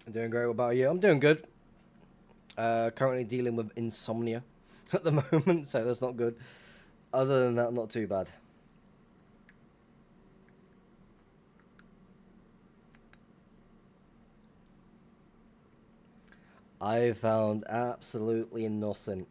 I'm doing great. What about you? I'm doing good. Currently dealing with insomnia at the moment, so that's not good. Other than that, not too bad. I found absolutely nothing.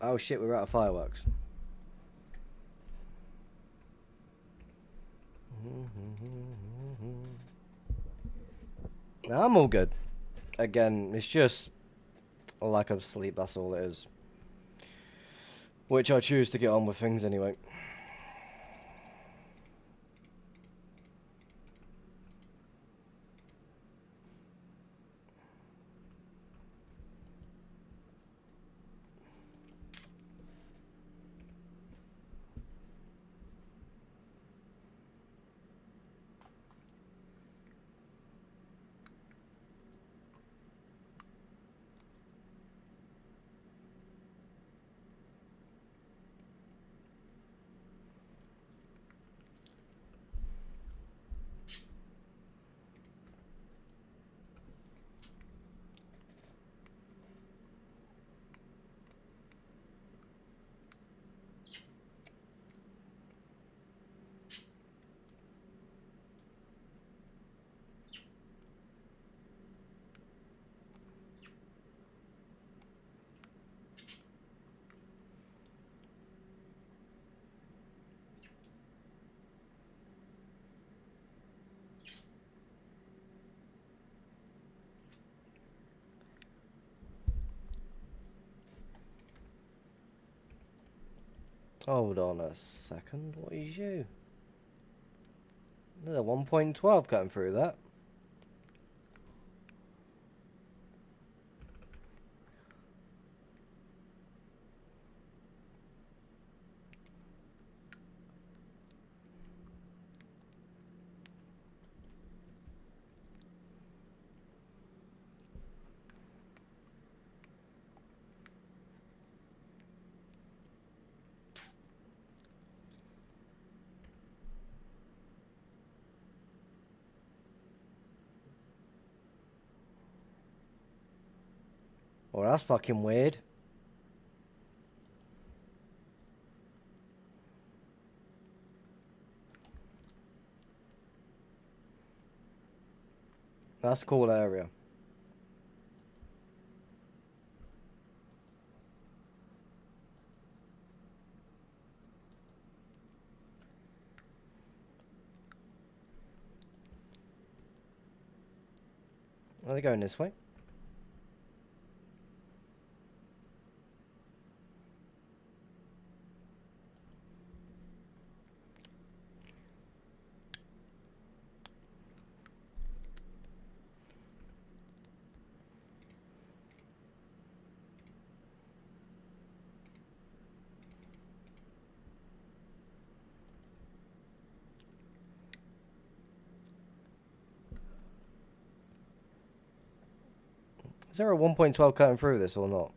Oh shit, we're out of fireworks. Now I'm all good. Again, it's just a lack of sleep, that's all it is. Which I choose to get on with things anyway. Hold on a second, what is you? There's a 1.12 cutting through that. Well, that's fucking weird. That's a cool area. Are they going this way? Is there a 1.12 cutting through this or not?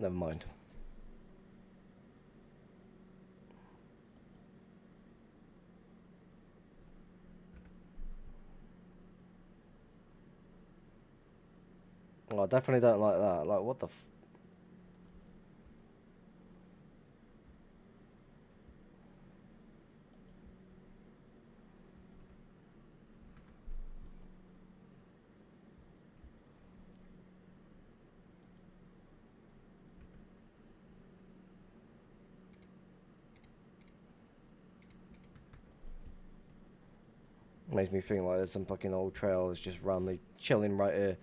Never mind. Well, I definitely don't like that. Like, what the f... Makes me think like there's some fucking old trail that's just randomly chilling right here.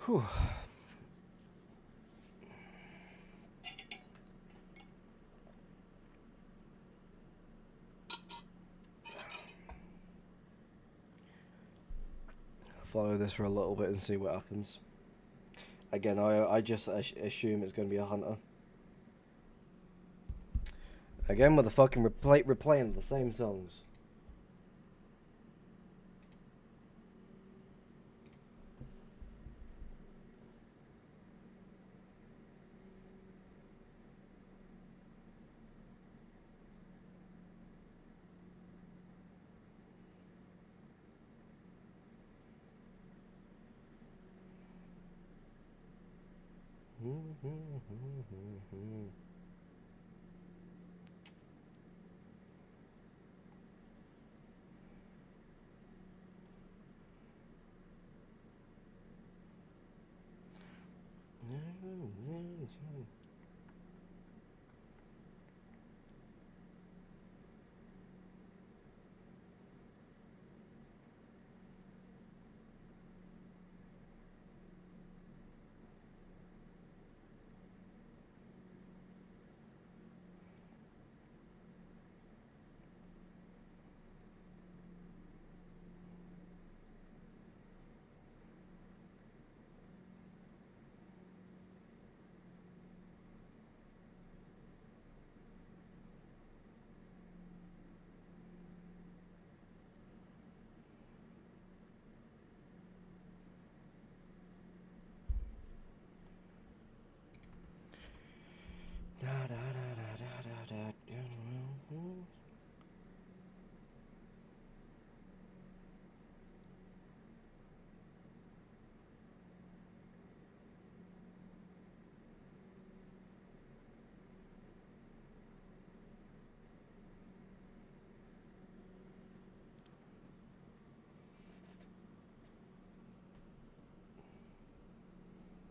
Whew. Follow this for a little bit and see what happens. Again, I just assume it's going to be a hunter. Again with the fucking replaying the same songs.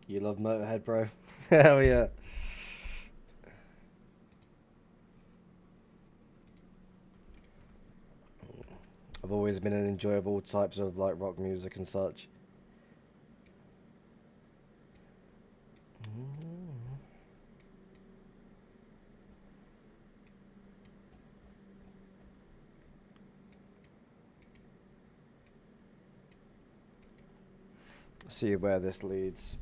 You love Motorhead, bro? Hell yeah. I've always been an enjoyable types of like rock music and such. See where this leads.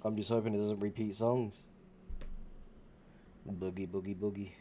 I'm just hoping it doesn't repeat songs. Boogie, boogie, boogie.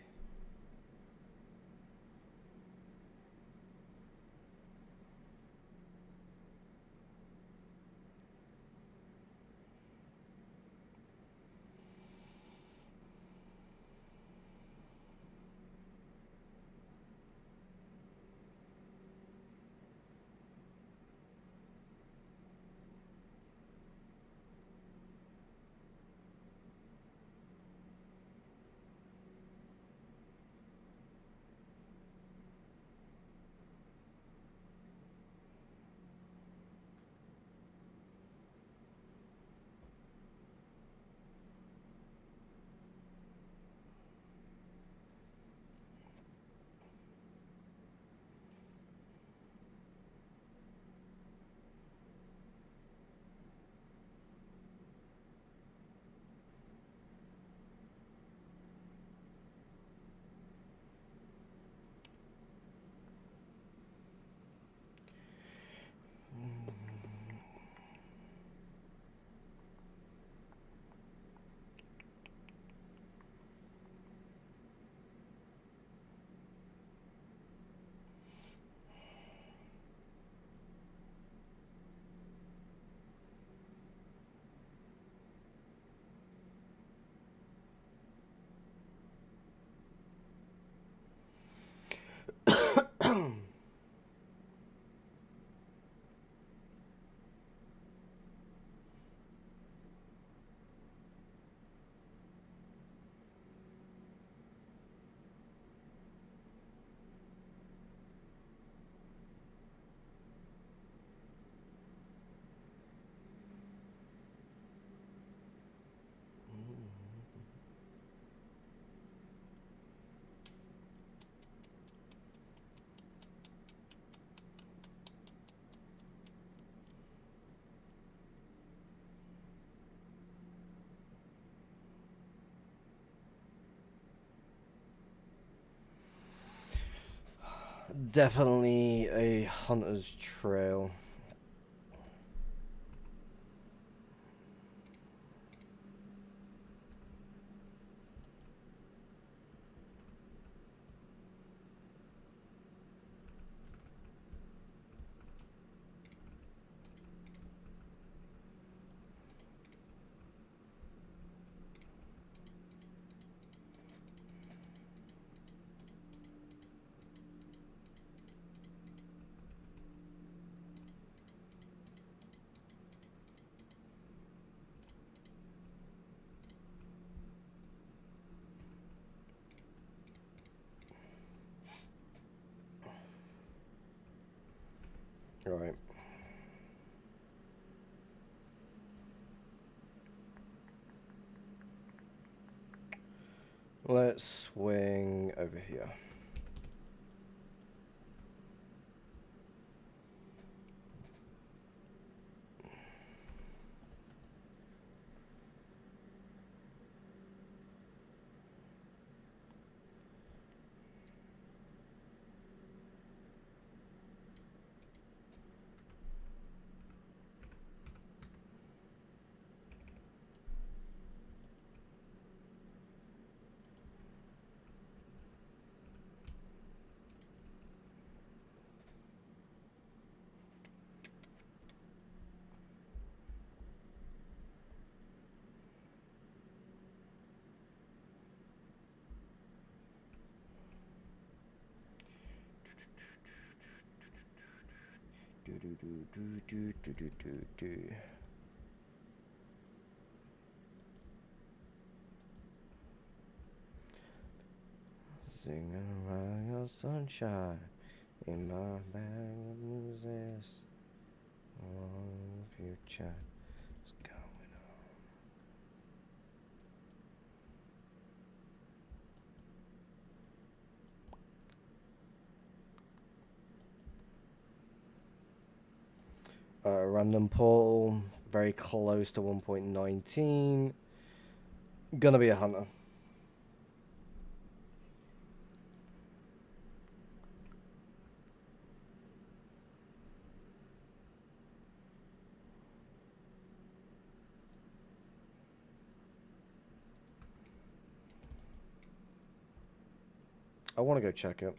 definitely a hunter's trail. Right. Let's swing over here. Do. Singing around your sunshine in my bag of roses. Oh, future is going on. Random portal, very close to 1.19. Gonna be a hunter. I want to go check it.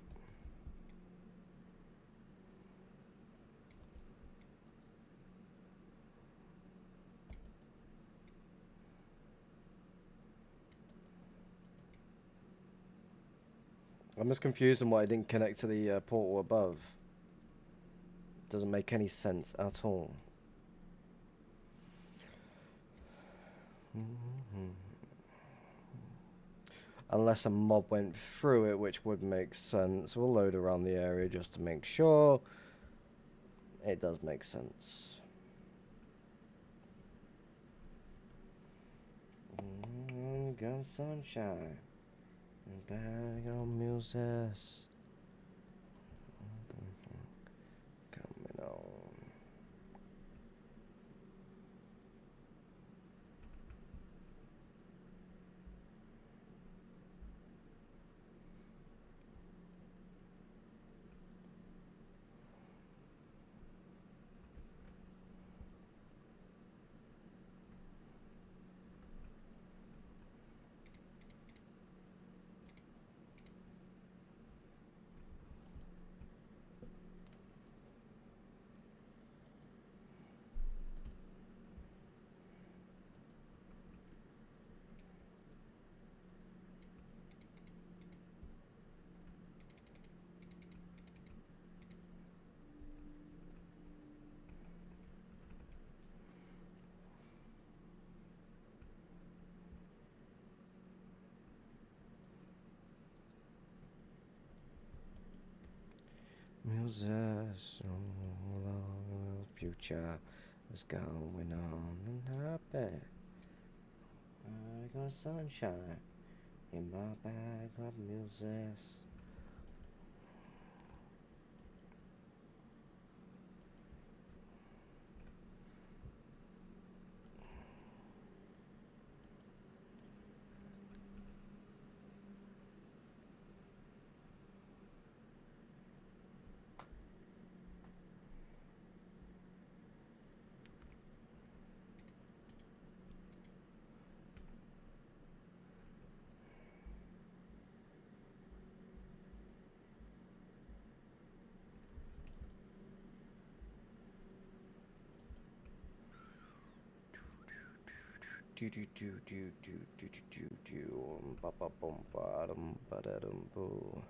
I'm just confused on why I didn't connect to the portal above. Doesn't make any sense at all. Unless a mob went through it, which would make sense. We'll load around the area just to make sure. It does make sense. Got sunshine. Bag of muses. Coming on. Muses, future is going on and happy. I got sunshine in my bag of muses. Do do do do do do do do ba ba bum ba dum ba da dum boo.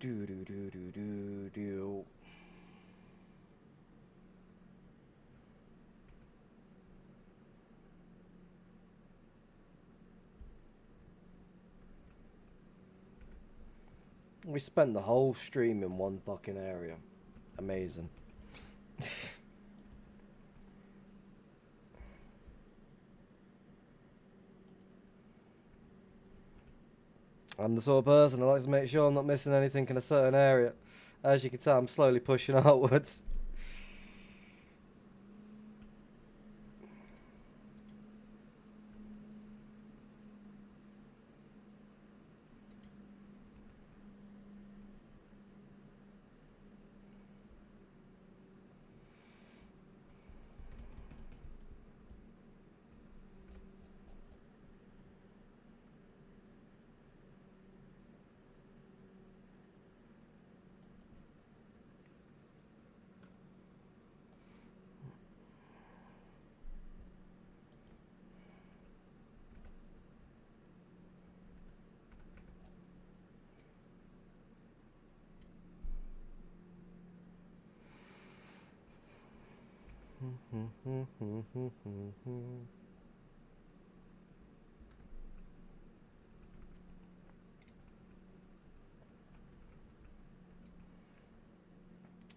Do do do do do do. We spent the whole stream in one fucking area. Amazing. I'm the sort of person that likes to make sure I'm not missing anything in a certain area. As you can tell, I'm slowly pushing outwards.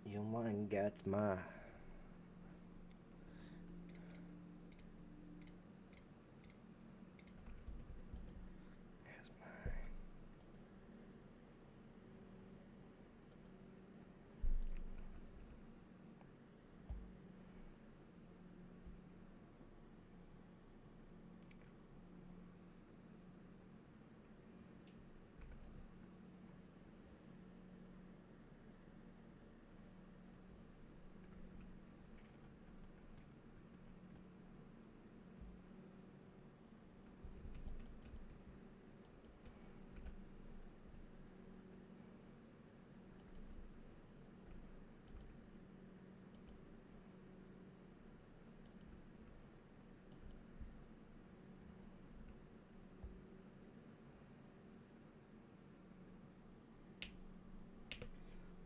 You might get my.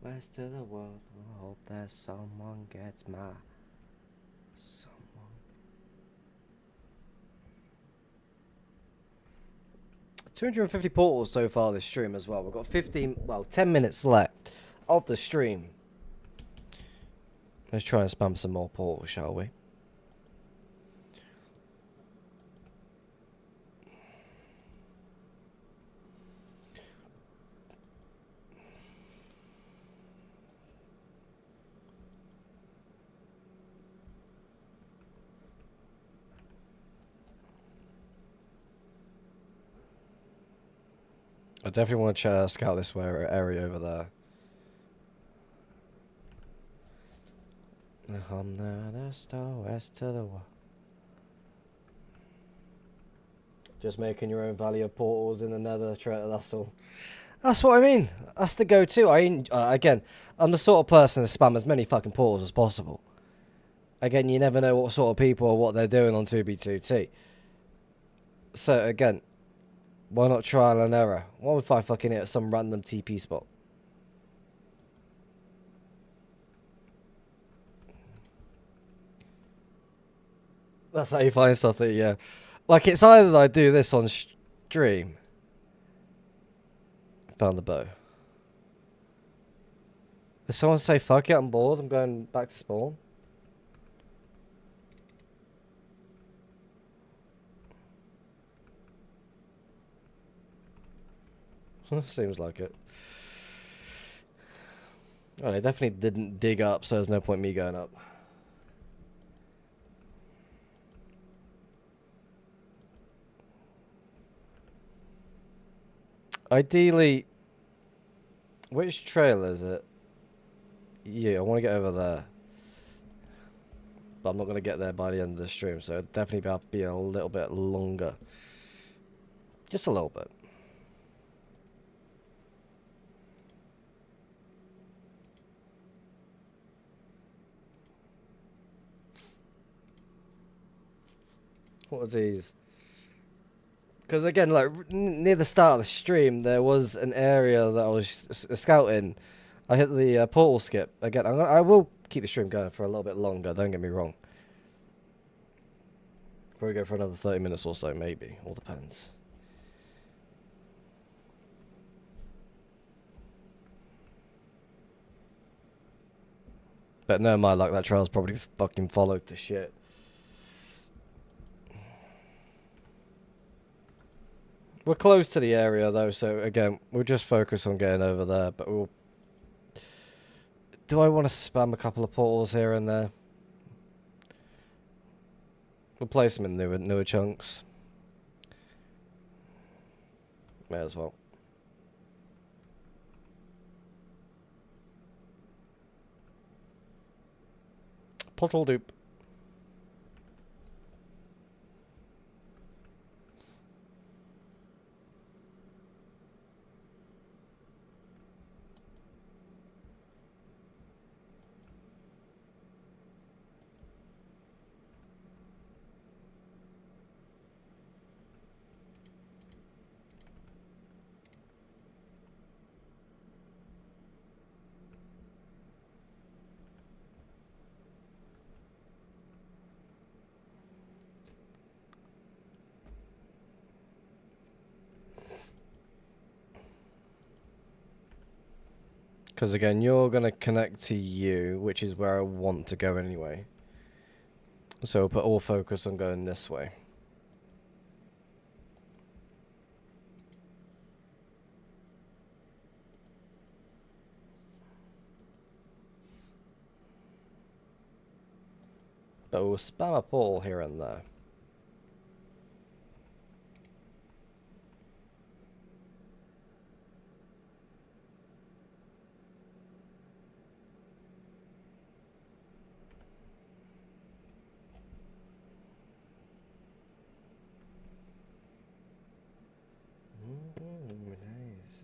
West to the world, I hope that someone gets my. Someone. 250 portals so far this stream as well. We've got 10 minutes left of the stream. Let's try and spam some more portals, shall we? I definitely want to scout this area over there. West to the world. Just making your own valley of portals in the nether, that's all. That's what I mean. That's the go-to. Again, I'm the sort of person to spam as many fucking portals as possible. Again, you never know what sort of people or what they're doing on 2B2T. So, again, why not trial and error? What if I fucking hit some random TP spot? That's how you find stuff that, yeah. Like, it's either that I do this on stream. Found the bow. Did someone say, fuck it, I'm bored, I'm going back to spawn? Seems like it. Oh, they definitely didn't dig up, so there's no point me going up. Ideally, which trail is it? Yeah, I want to get over there. But I'm not going to get there by the end of the stream, so it'll definitely have to be a little bit longer. Just a little bit. What are these? Because again, like near the start of the stream, there was an area that I was scouting. I hit the portal skip again. I will keep the stream going for a little bit longer. Don't get me wrong. Probably go for another 30 minutes or so, maybe. All depends. But no, my luck, that trail's probably fucking followed to shit. We're close to the area though, so again, we'll just focus on getting over there, but we'll... Do I want to spam a couple of portals here and there? We'll place them in newer chunks. May as well. Pottle dupe. Because again, you're going to connect to you, which is where I want to go anyway. So we'll put all focus on going this way. But we'll spam a portal here and there. Nice.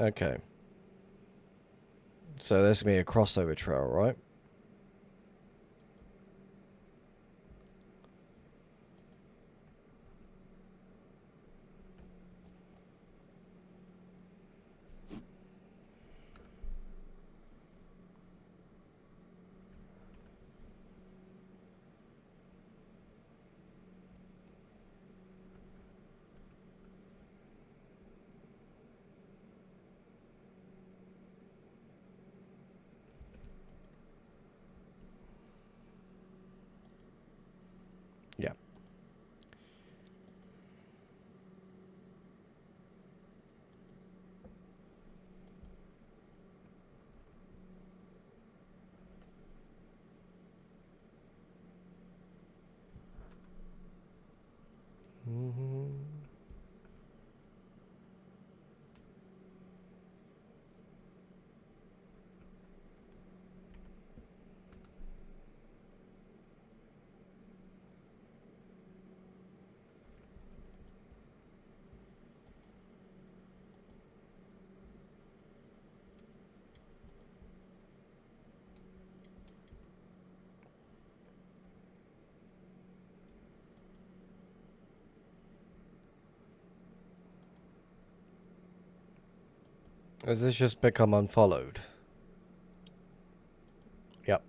Okay. So there's going to be a crossover trail, right? Yeah. Has this just become unfollowed? Yep.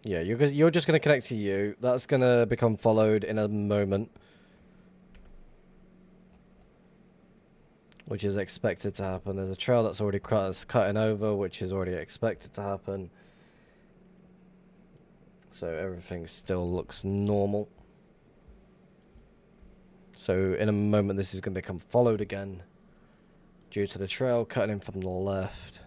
Yeah, you're just going to connect to you. That's going to become followed in a moment. Which is expected to happen. There's a trail that's already cutting over, which is already expected to happen. So everything still looks normal. So in a moment this is going to become followed again. Due to the trail cutting in from the left.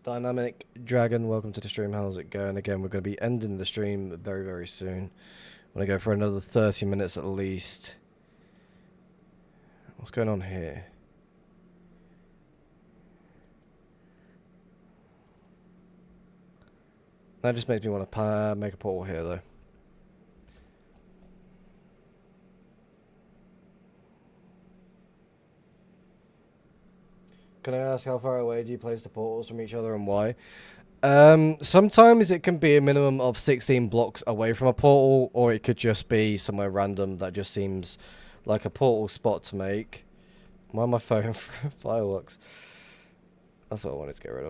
Dynamic Dragon, welcome to the stream. How's it going? Again, we're going to be ending the stream very, very soon. I'm going to go for another 30 minutes at least. What's going on here? That just makes me want to make a portal here, though. Can I ask how far away do you place the portals from each other and why? Sometimes it can be a minimum of 16 blocks away from a portal, or it could just be somewhere random that just seems like a portal spot to make. Why am I firing fireworks? That's what I wanted to get rid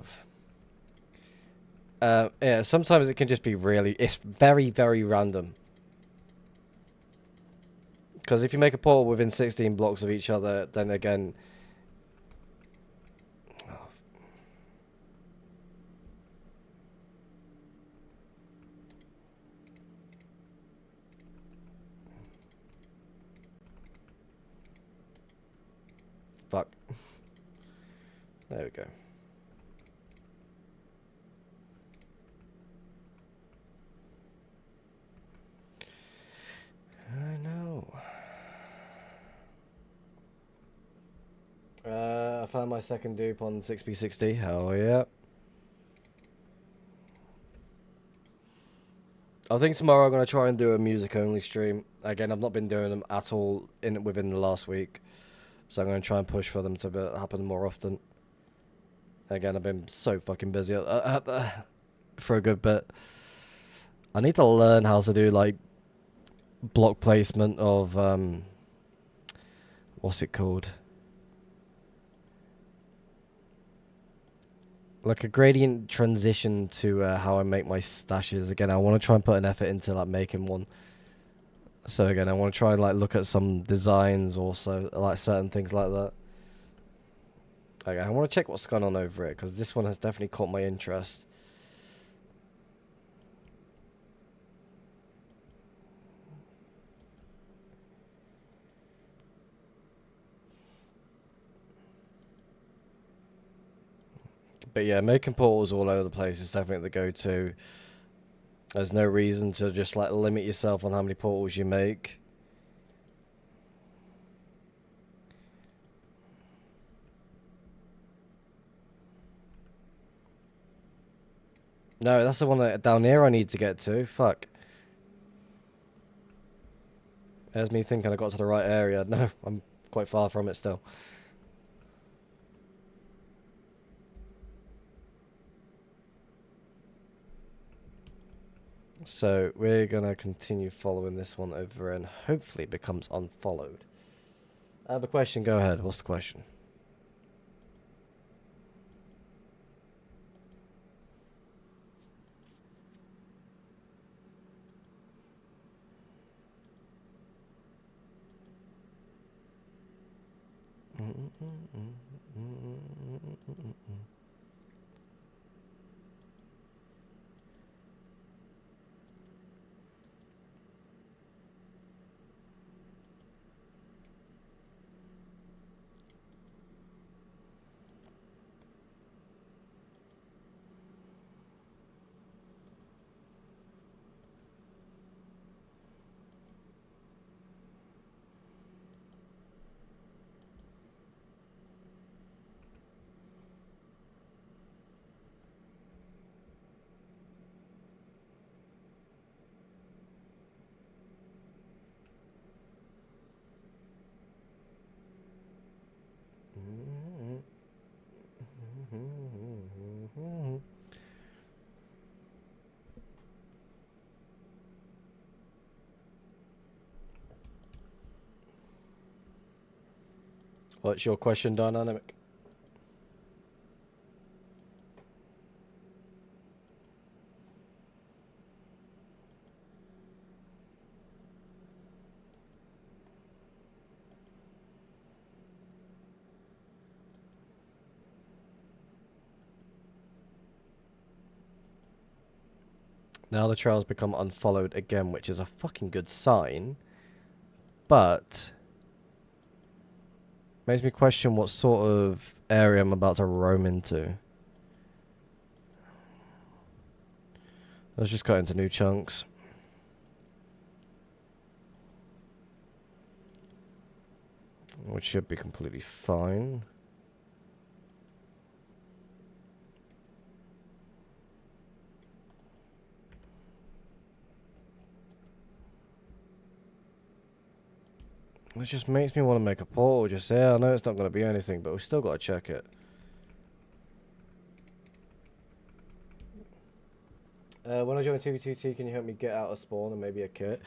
of. Yeah, sometimes it can just be really... It's very, very random. Because if you make a portal within 16 blocks of each other, then again... Oh. Fuck. There we go. I know. I found my second dupe on 6B60. Hell yeah. I think tomorrow I'm going to try and do a music-only stream. Again, I've not been doing them at all within the last week. So I'm going to try and push for them to happen more often. Again, I've been so fucking busy for a good bit. I need to learn how to do, like, block placement of, what's it called? Like a gradient transition to how I make my stashes. Again, I want to try and put an effort into, like, making one. So again, I want to try and, like, look at some designs also, like, certain things like that. Okay, I want to check what's going on over it, because this one has definitely caught my interest. But yeah, making portals all over the place is definitely the go-to. There's no reason to just, like, limit yourself on how many portals you make. No, that's the one that down here I need to get to. Fuck. There's me thinking I got to the right area. No, I'm quite far from it still. So we're going to continue following this one over and hopefully it becomes unfollowed. I have a question. Go ahead. What's the question? What's your question, Dynamic? Now the trail's become unfollowed again, which is a fucking good sign. But makes me question what sort of area I'm about to roam into. Let's just cut into new chunks. Which should be completely fine. It just makes me want to make a portal. Just yeah, I know it's not going to be anything, but we still got to check it. When I join 2v2T, can you help me get out a spawn and maybe a kit?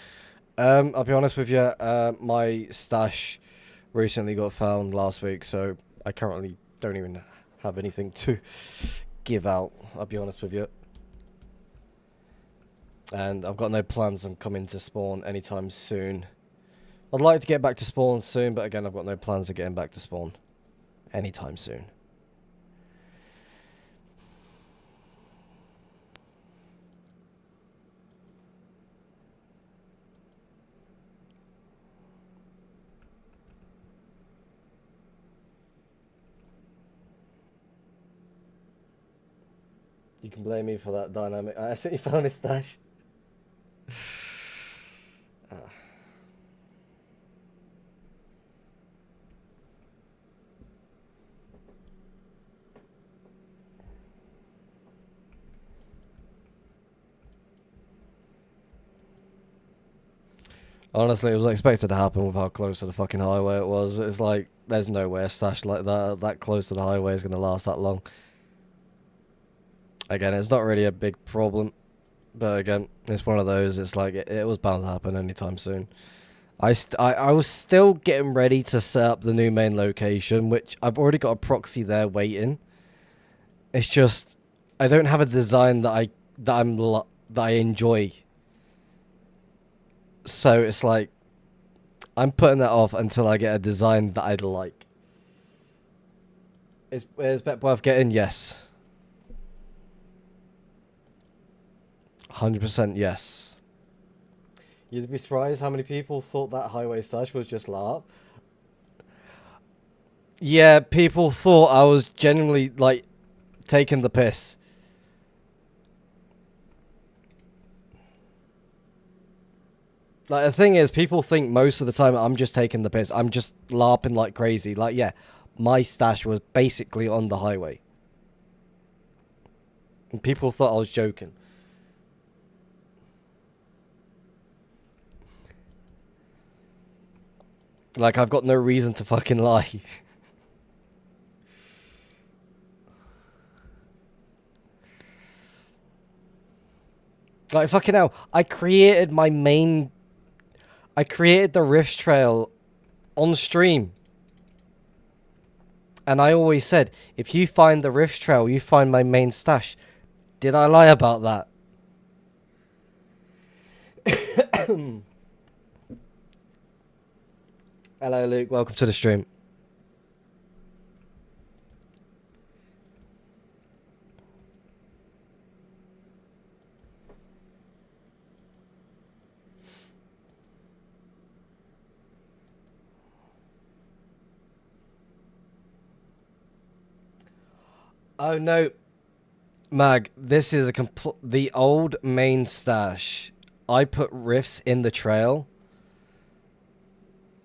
I'll be honest with you, my stash recently got found last week, so I currently don't even have anything to give out, I'll be honest with you. And I've got no plans on coming to spawn anytime soon. I'd like to get back to spawn soon, but again, I've got no plans of getting back to spawn anytime soon. You can blame me for that dynamic. I accidentally found his stash. Honestly, it was expected to happen with how close to the fucking highway it was. It's like, there's no way a stash like that close to the highway is going to last that long. Again, it's not really a big problem. But again, it's one of those, it's like, it was bound to happen anytime soon. I was still getting ready to set up the new main location, which I've already got a proxy there waiting. It's just, I don't have a design that I enjoy. So it's like, I'm putting that off until I get a design that I like. Is Bet worth getting? Yes. 100% yes. You'd be surprised how many people thought that highway stash was just LARP. Yeah, people thought I was genuinely, like, taking the piss. Like, the thing is, people think most of the time I'm just taking the piss. I'm just LARPing like crazy. Like, yeah, my stash was basically on the highway. And people thought I was joking. Like, I've got no reason to fucking lie. Like, fucking hell, I created the Rift Trail on stream. And I always said, if you find the Rift Trail, you find my main stash. Did I lie about that? Hello, Luke. Welcome to the stream. Oh, no. Mag, this is the old main stash. I put rifts in the trail.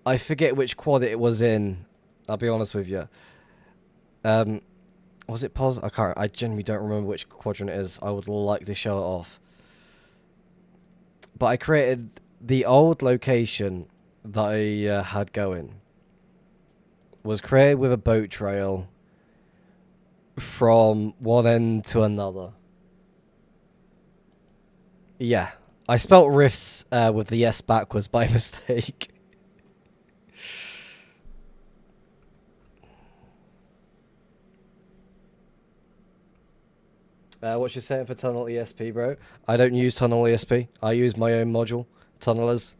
I forget which quad it was in. I'll be honest with you. Was it pos? I genuinely don't remember which quadrant it is. I would like to show it off. But I created the old location that I had going. Was created with a boat trail from one end to another. Yeah. I spelt riffs with the S backwards by mistake. What's your setting for Tunnel ESP, bro? I don't use Tunnel ESP. I use my own module, Tunnelers.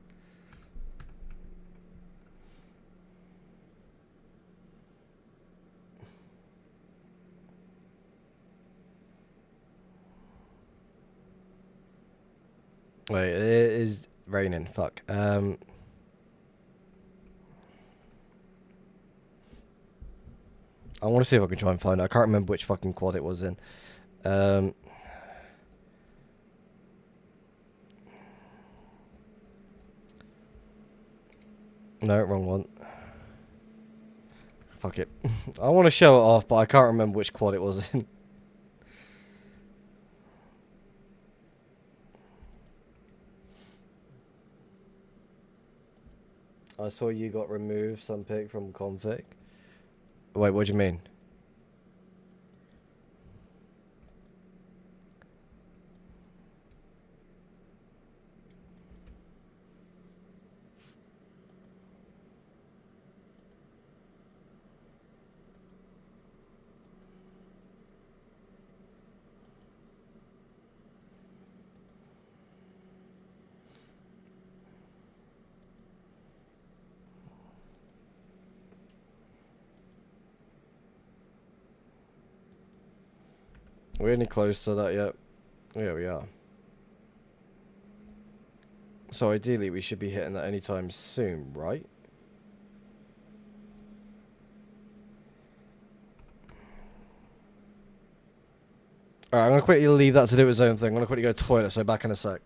Wait, it is raining. Fuck. I want to see if I can try and find it. I can't remember which fucking quad it was in. No, wrong one. Fuck it. I want to show it off, but I can't remember which quad it was in. I saw you got removed some pic from config. Wait, what do you mean? We're any close to that yet? Yeah, we are. So ideally, we should be hitting that anytime soon, right? Alright, I'm gonna quickly leave that to do its own thing. I'm gonna quickly go to the toilet, so back in a sec.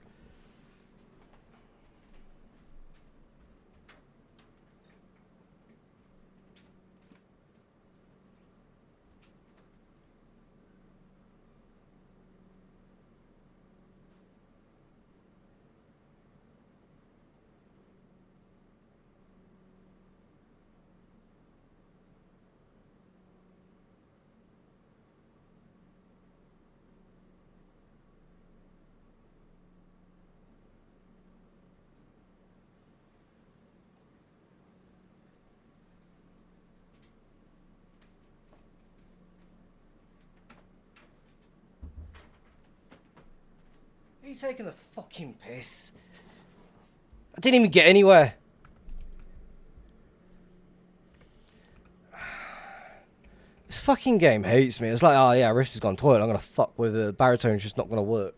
Are you taking the fucking piss? I didn't even get anywhere. This fucking game hates me. It's like, oh yeah, Rift has gone toilet. I'm gonna fuck with the baritone's just not gonna work.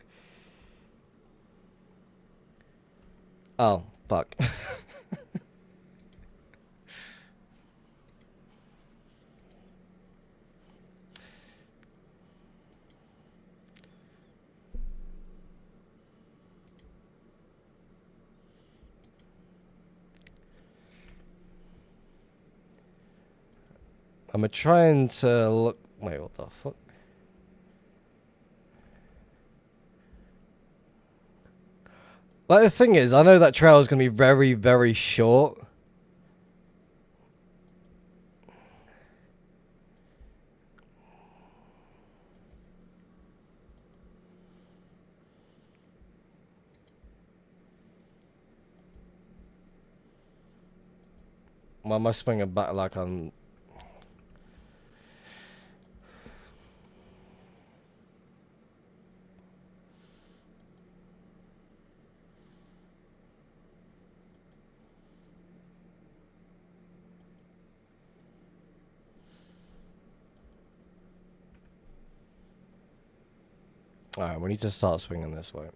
Oh, fuck. I'm trying to look. Wait, what the fuck? Like, the thing is, I know that trail is going to be very, very short. Why am I swinging back like I'm... Alright, we need to start swinging this way.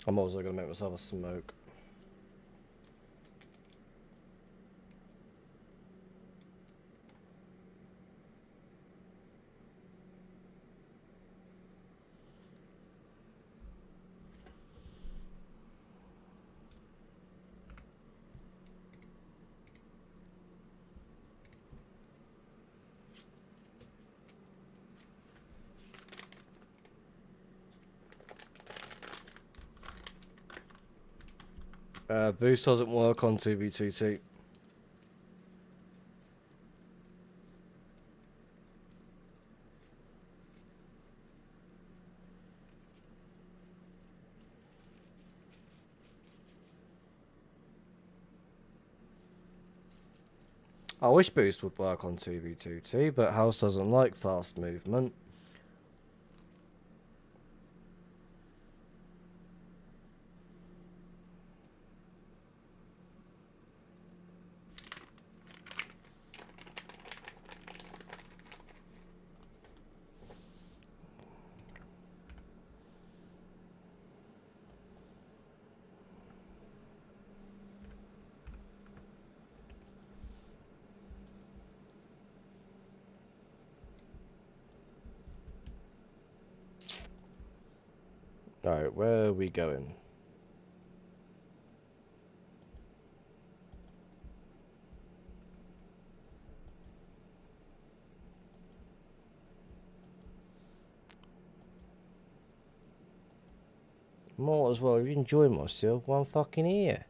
I'm also going to make myself a smoke. Boost doesn't work on 2v2T. I wish boost would work on 2v2T, but House doesn't like fast movement. Alright, where are we going? Might as well enjoy myself one fucking year.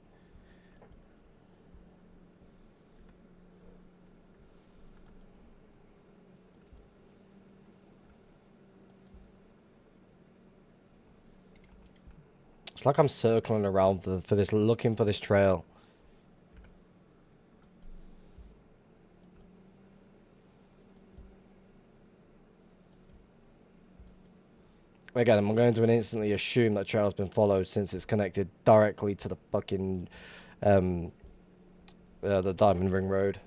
It's like I'm circling around for this, looking for this trail. Again, I'm going to instantly assume that trail's been followed since it's connected directly to the fucking um the Diamond Ring Road.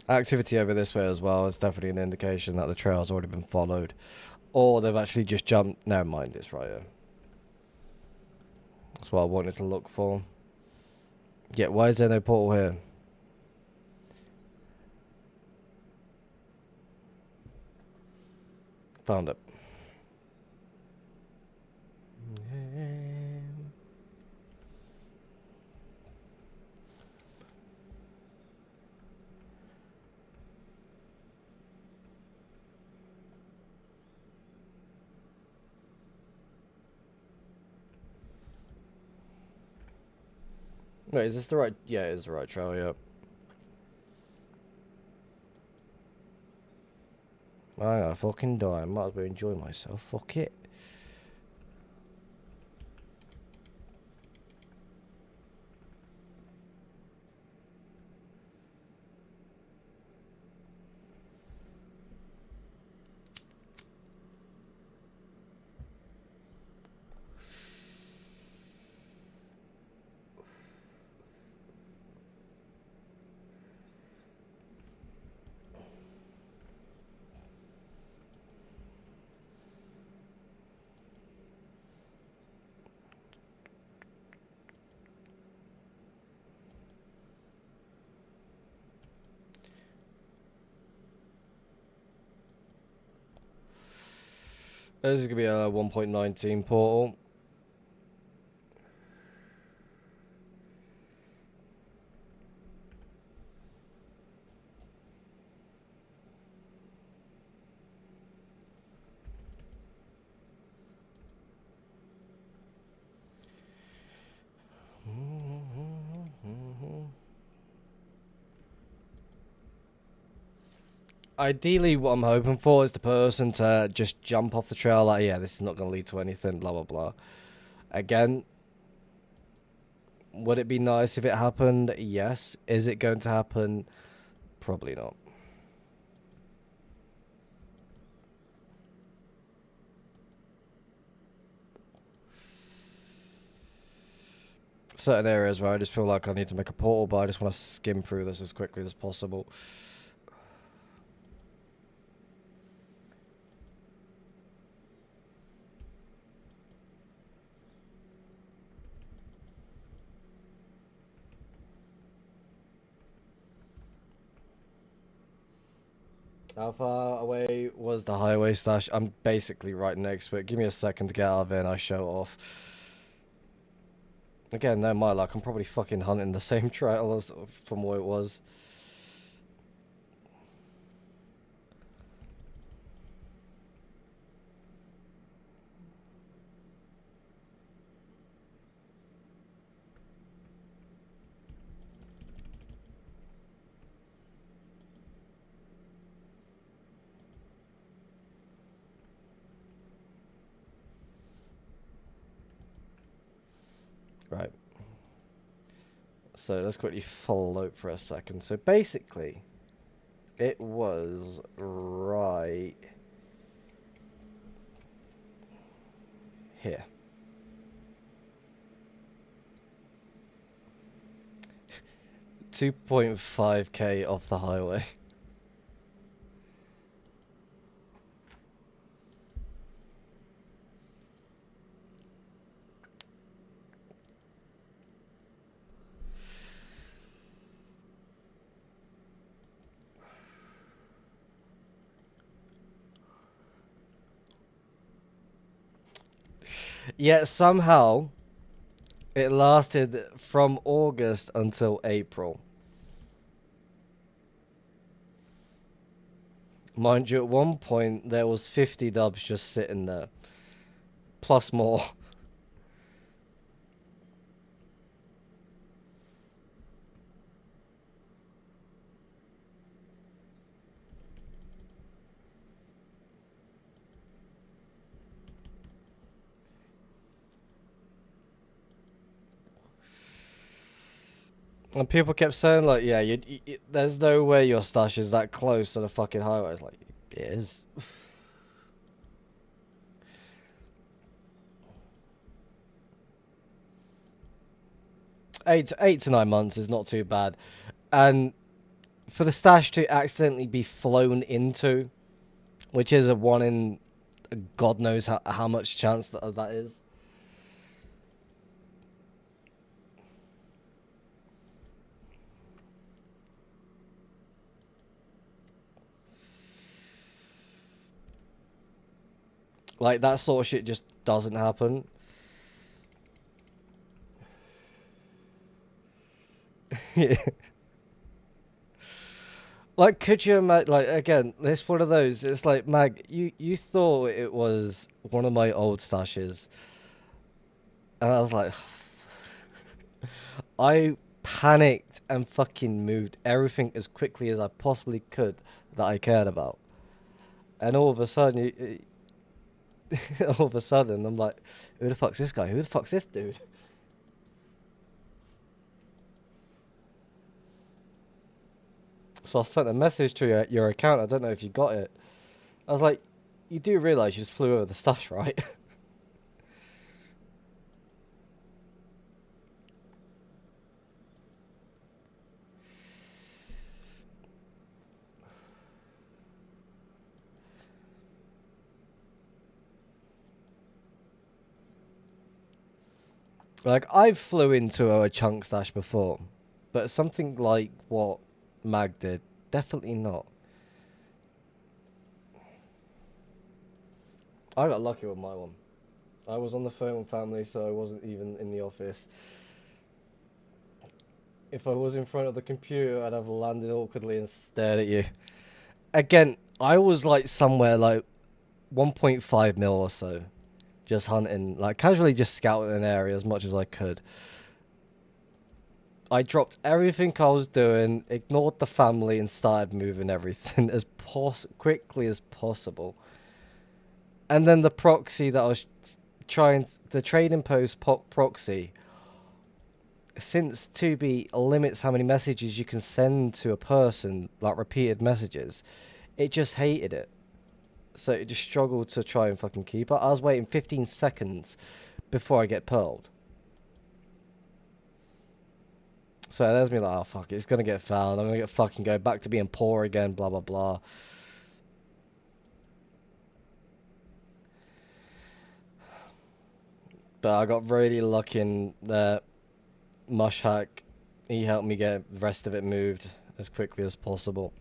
Activity over this way as well is definitely an indication that the trail's already been followed. Or they've actually just jumped. Never mind, it's right here. That's what I wanted to look for. Yeah, why is there no portal here? Found it. Wait, is this the right? Yeah, it is the right trail, yeah. I gotta fucking die. I might as well enjoy myself. Fuck it. This is gonna be a 1.19 portal. Ideally, what I'm hoping for is the person to just jump off the trail like, yeah, this is not going to lead to anything, blah, blah, blah. Again, would it be nice if it happened? Yes. Is it going to happen? Probably not. Certain areas where I just feel like I need to make a portal, but I just want to skim through this as quickly as possible. How far away was the highway stash? I'm basically right next to it. Give me a second to get out of it and I show it off. Again, no, my luck. I'm probably fucking hunting the same trail as from where it was. Right. So let's quickly follow up for a second. So basically, it was right here. 2.5k off the highway. Yet somehow It lasted from August until April. Mind you, at one point there was 50 dubs just sitting there, plus more. And people kept saying like, yeah, there's no way your stash is that close to the fucking highway. It's like, it is. 8 to 9 months is not too bad, and for the stash to accidentally be flown into, which is a one in God knows how much chance that is. Like, that sort of shit just doesn't happen. Yeah. Like, could you imagine? Like, again, this one of those. It's like, Mag, you thought it was one of my old stashes, and I was like, I panicked and fucking moved everything as quickly as I possibly could that I cared about, and all of a sudden, all of a sudden, I'm like, who the fuck's this guy? Who the fuck's this dude? So I sent a message to your account. I don't know if you got it. I was like, you do realise you just flew over the stash, right? Like, I've flew into a chunk stash before, but something like what Mag did, definitely not. I got lucky with my one. I was on the phone with family, so I wasn't even in the office. If I was in front of the computer, I'd have landed awkwardly and stared at you. Again, I was like somewhere like 1.5 mil or so, just hunting, like casually just scouting an area as much as I could. I dropped everything I was doing, ignored the family, and started moving everything as quickly as possible. And then the proxy that I was trying, the trading post proxy, since 2B limits how many messages you can send to a person, like repeated messages, it just hated it. So it just struggled to try and fucking keep up. I was waiting 15 seconds before I get pearled. So there's me like, oh fuck, it's gonna get found. I'm gonna get fucking go back to being poor again, blah blah blah. But I got really lucky in that Mushhack, he helped me get the rest of it moved as quickly as possible.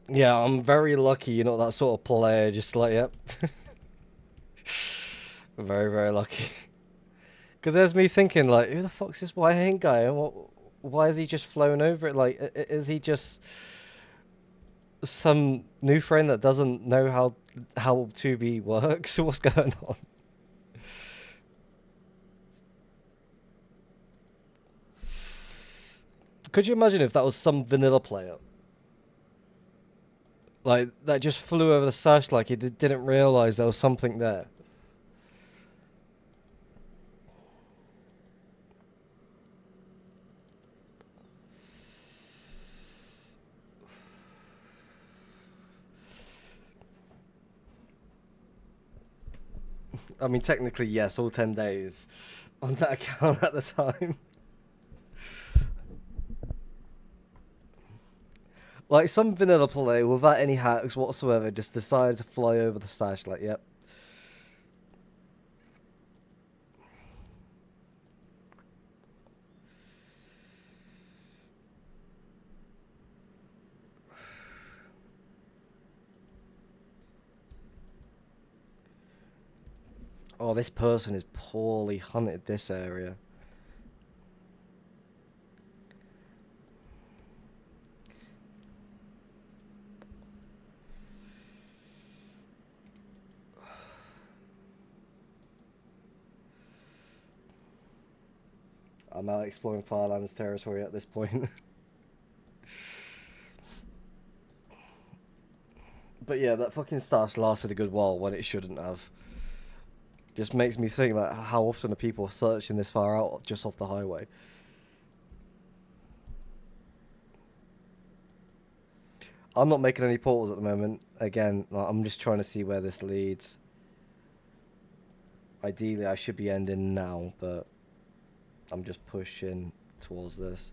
Yeah, I'm very lucky you're not that sort of player, just like, yep. Very, very lucky. Because there's me thinking, like, who the fuck's this white guy? And why is he just flown over it? Like, is he just some new friend that doesn't know how 2B works? What's going on? Could you imagine if that was some vanilla player? Like, that just flew over the sash like he didn't realise there was something there. I mean, technically, yes, all 10 days on that account at the time. Like, some vanilla player without any hacks whatsoever just decided to fly over the stash, like, yep. Oh, this person is poorly hunted this area. I'm out exploring Firelands territory at this point. But yeah, that fucking stash lasted a good while when it shouldn't have. Just makes me think, like, how often are people searching this far out just off the highway? I'm not making any portals at the moment. Again, like, I'm just trying to see where this leads. Ideally, I should be ending now, but I'm just pushing towards this.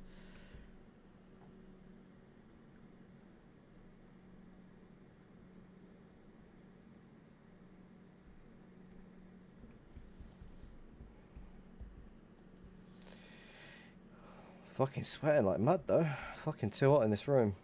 Fucking sweating like mad though. Fucking too hot in this room.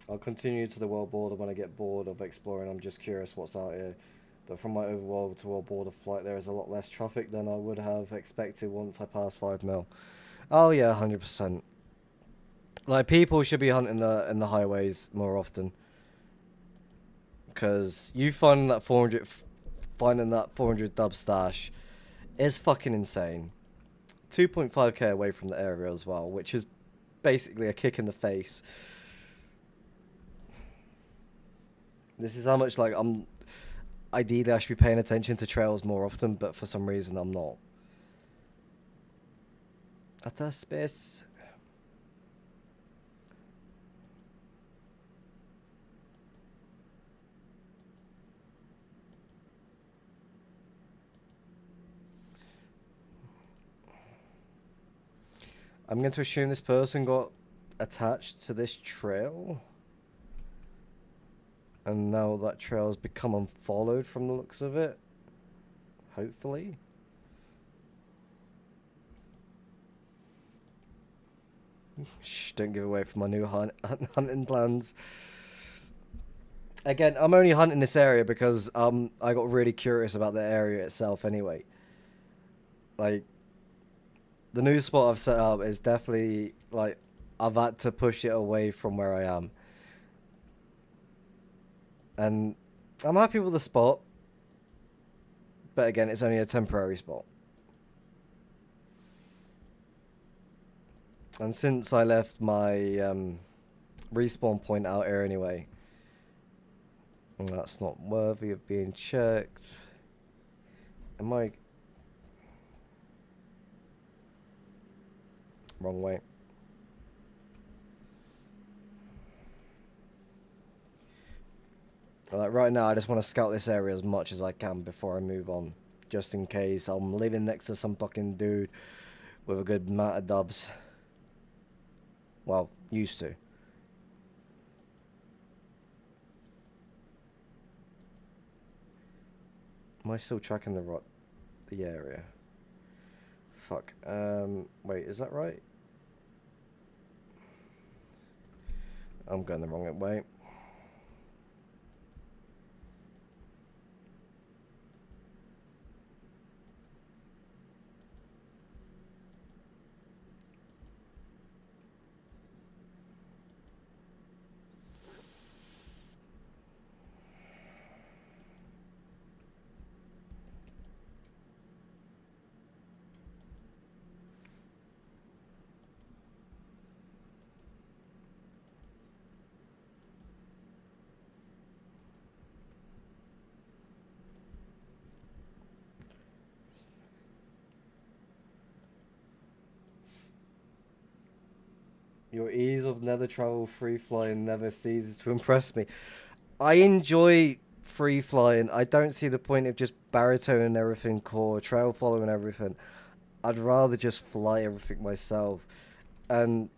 I'll continue to the world border when I get bored of exploring. I'm just curious what's out here. But from my overworld to world border flight, there is a lot less traffic than I would have expected once I passed 5 mil. Oh yeah, 100%. Like, people should be hunting in the highways more often. Because you finding that 400 dub stash is fucking insane. 2.5k away from the area as well, which is basically a kick in the face. This is how much, like, ideally I should be paying attention to trails more often, but for some reason I'm not. Utter space. I'm going to assume this person got attached to this trail. And now that trail has become unfollowed from the looks of it. Hopefully. Shh, don't give away from my new hunting plans. Again, I'm only hunting this area because I got really curious about the area itself anyway. Like, the new spot I've set up is definitely, like, I've had to push it away from where I am. And I'm happy with the spot. But again, it's only a temporary spot. And since I left my respawn point out here anyway, and that's not worthy of being checked. Am I... Wrong way. Like, right now, I just want to scout this area as much as I can before I move on. Just in case I'm living next to some fucking dude with a good amount of dubs. Well, used to. Am I still tracking the area? Fuck. Wait, is that right? I'm going the wrong way. Your ease of nether travel free flying never ceases to impress me. I enjoy free flying. I don't see the point of just baritoning everything core, trail following everything. I'd rather just fly everything myself. And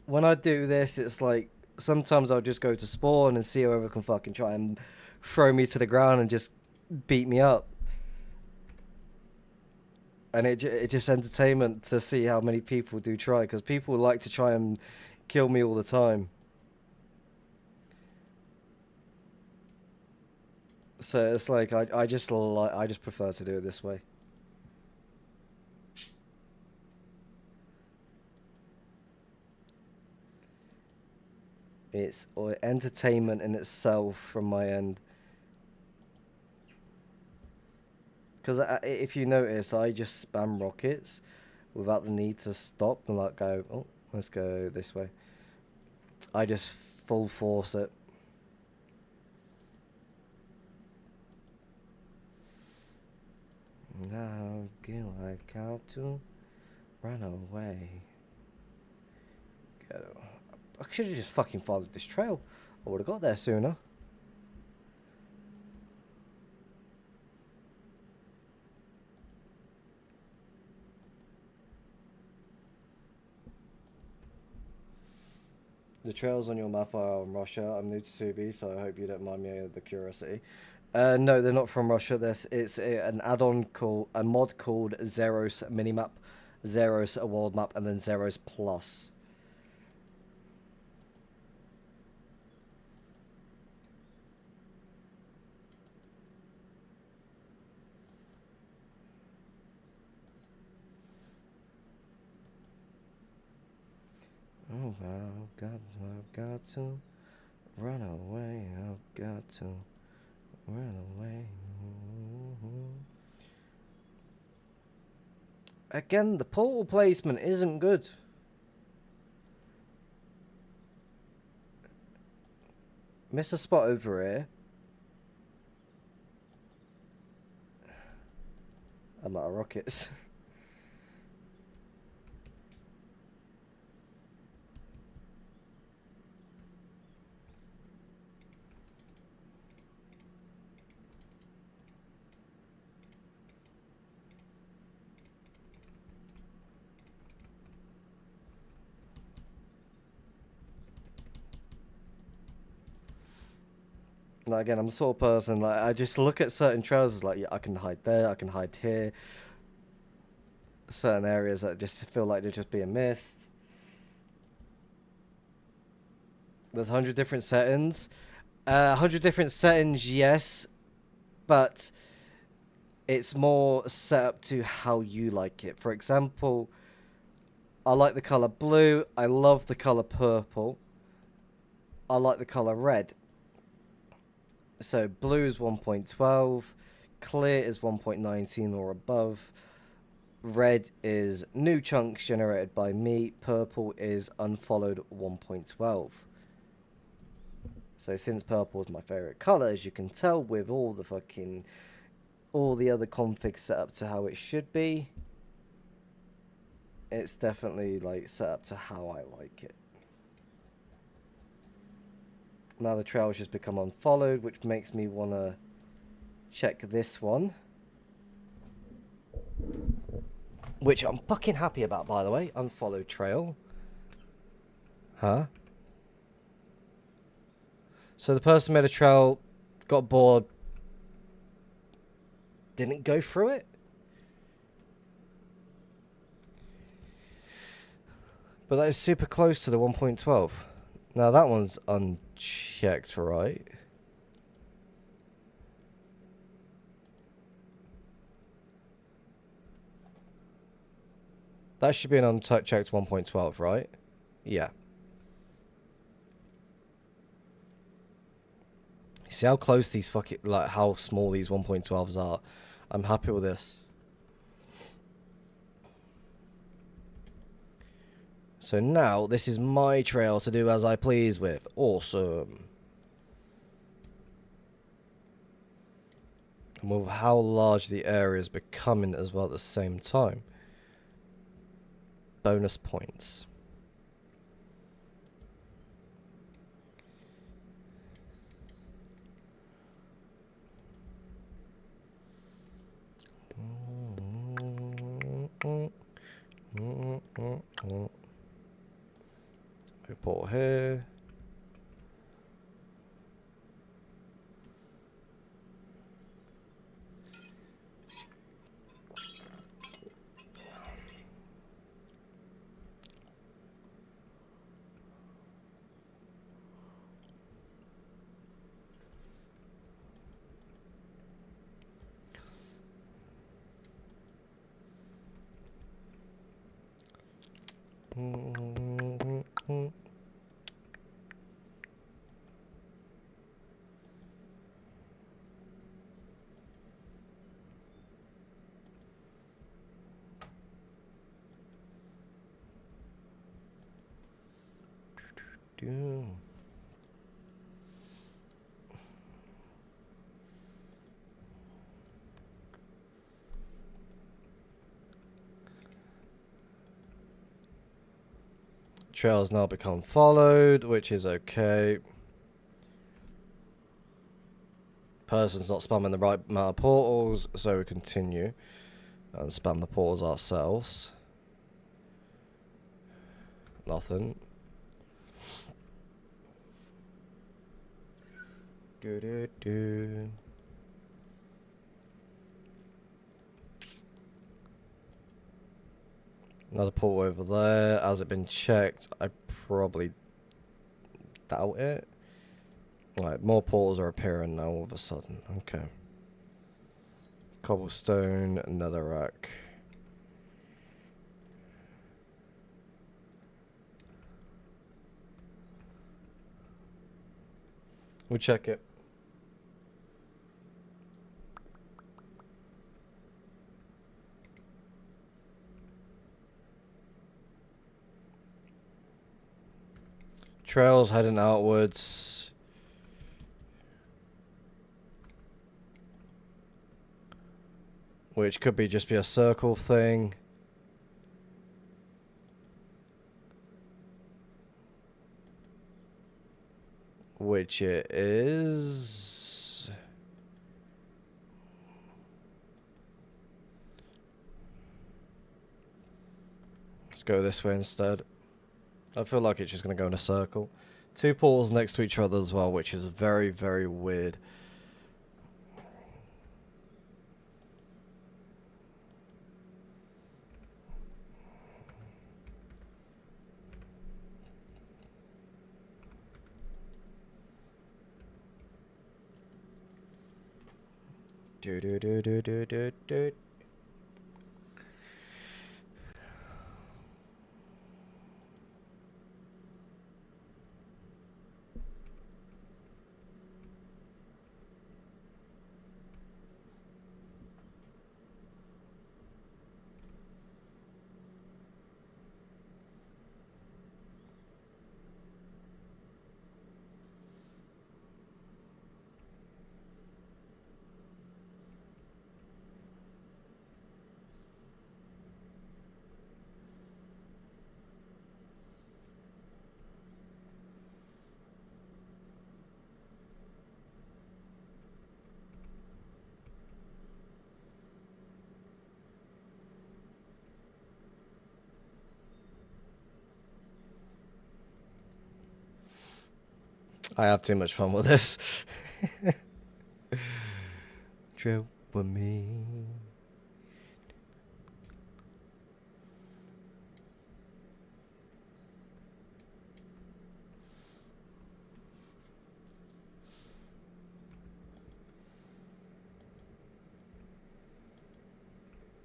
when I do this, it's like sometimes I'll just go to spawn and see whoever can fucking try and throw me to the ground and just beat me up. And it's just entertainment to see how many people do try, because people like to try and kill me all the time. So it's like I just prefer to do it this way. It's entertainment in itself from my end. Because if you notice, I just spam rockets without the need to stop and like go, oh, let's go this way. I just full force it. Now feel like how to run away. Go. I should have just fucking followed this trail. I would have got there sooner. The trails on your map are from Russia. I'm new to Subi, so I hope you don't mind me the curiosity. No, they're not from Russia. It's an add-on called a mod called Zeros Minimap, Zeros a world map, and then Zeros Plus. Oh, I've got to run away. I've got to run away. Again, the portal placement isn't good. Miss a spot over here. I'm out of rockets. Like, again, I'm the sort of person, like, I just look at certain trails as like, yeah, I can hide there, I can hide here. Certain areas that just feel like they're just being missed. There's 100 different settings. 100 different settings, yes, but it's more set up to how you like it. For example, I like the color blue. I love the color purple. I like the color red. So blue is 1.12, clear is 1.19 or above, red is new chunks generated by me, purple is unfollowed 1.12. So since purple is my favorite color, as you can tell with all the other configs set up to how it should be, it's definitely like set up to how I like it. Now the trail's just become unfollowed, which makes me want to check this one. Which I'm fucking happy about, by the way. Unfollowed trail. Huh? So the person made a trail, got bored, didn't go through it? But that is super close to the 1.12. Now that one's unchecked, right? That should be an unchecked 1.12, right? Yeah. See how close these like how small these 1.12s are. I'm happy with this. So now, this is my trail to do as I please with. Awesome. And with how large the area is becoming as well at the same time. Bonus points. Report here. Trail's now become followed, which is okay. Person's not spamming the right amount of portals, so we continue and spam the portals ourselves. Nothing. Do. Another portal over there. Has it been checked? I probably doubt it. Right, more portals are appearing now all of a sudden. Okay. Cobblestone, netherrack. We'll check it. Trails heading outwards. Which could be just be a circle thing. Which it is. Let's go this way instead. I feel like it's just going to go in a circle. Two portals next to each other as well, which is very, very weird. Do. I have too much fun with this. Trip with me.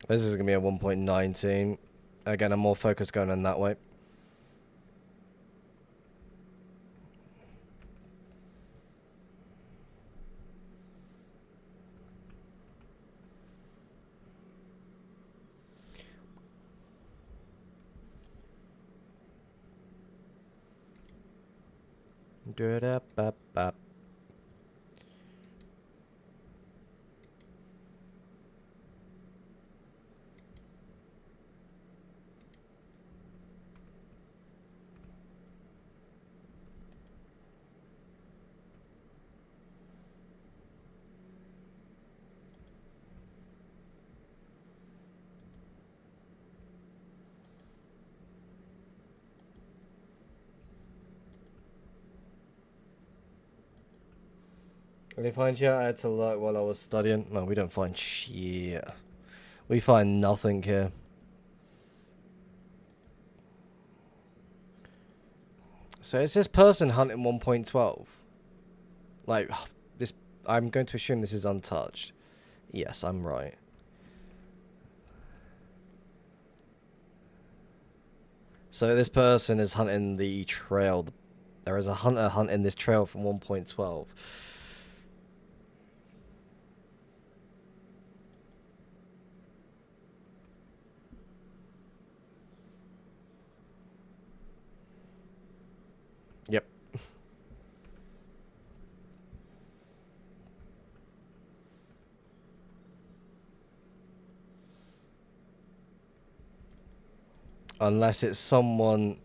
This is going to be a 1.19. Again, I'm more focused going in that way. Do-da-bap-bap. Did you find shit I had to look while I was studying? No, we don't find shit. We find nothing here. So is this person hunting 1.12? Like, this... I'm going to assume this is untouched. Yes, I'm right. So this person is hunting the trail. There is a hunter hunting this trail from 1.12. Yep. Unless it's someone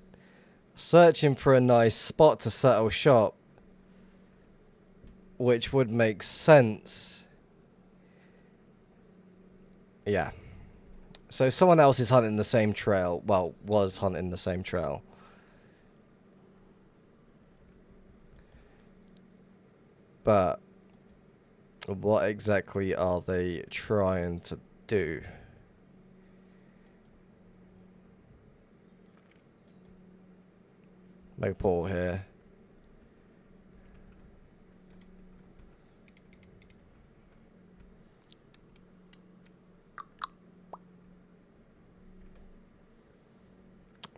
searching for a nice spot to settle shop, which would make sense. Yeah. So someone else is hunting the same trail. Well, was hunting the same trail. But what exactly are they trying to do? No Paul here.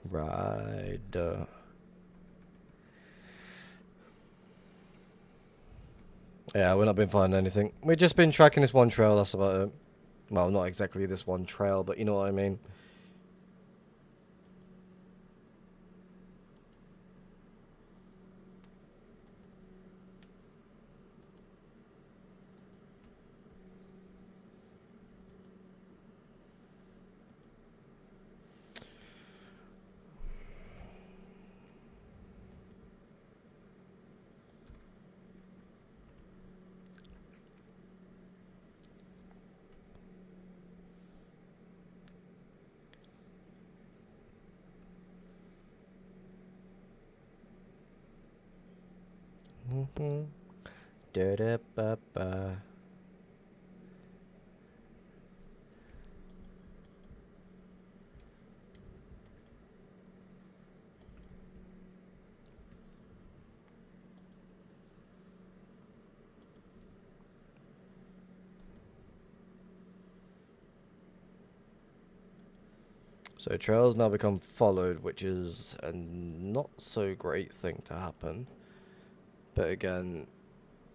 Right. Yeah, we've not been finding anything. We've just been tracking this one trail, that's about it. Well, not exactly this one trail, but you know what I mean. Da-da-ba-ba. So trails now become followed, which is a not so great thing to happen. But again,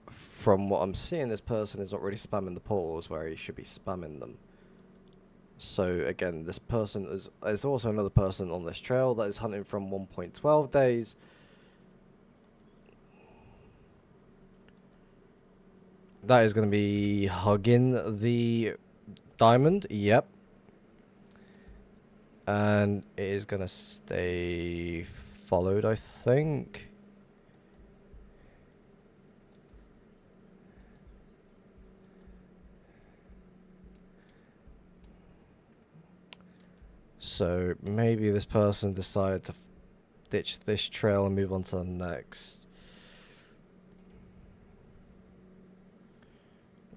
from what I'm seeing, this person is not really spamming the portals where he should be spamming them. So again, this person is... There's also another person on this trail that is hunting from 1.12 days. That is going to be hugging the diamond. Yep. And it is going to stay followed, I think. So maybe this person decided to ditch this trail and move on to the next.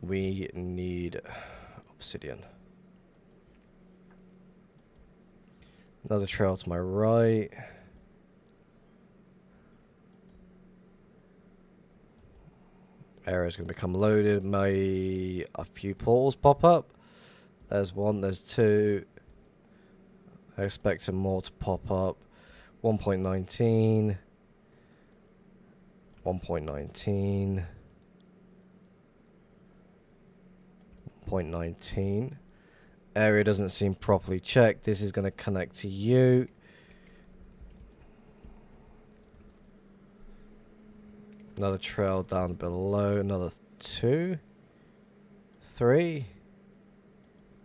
We need obsidian. Another trail to my right. Area's going to become loaded. A few portals pop up. There's one, there's two. I expect some more to pop up. 1.19. 1.19. 1.19. Area doesn't seem properly checked. This is going to connect to you. Another trail down below. Another 2. 3.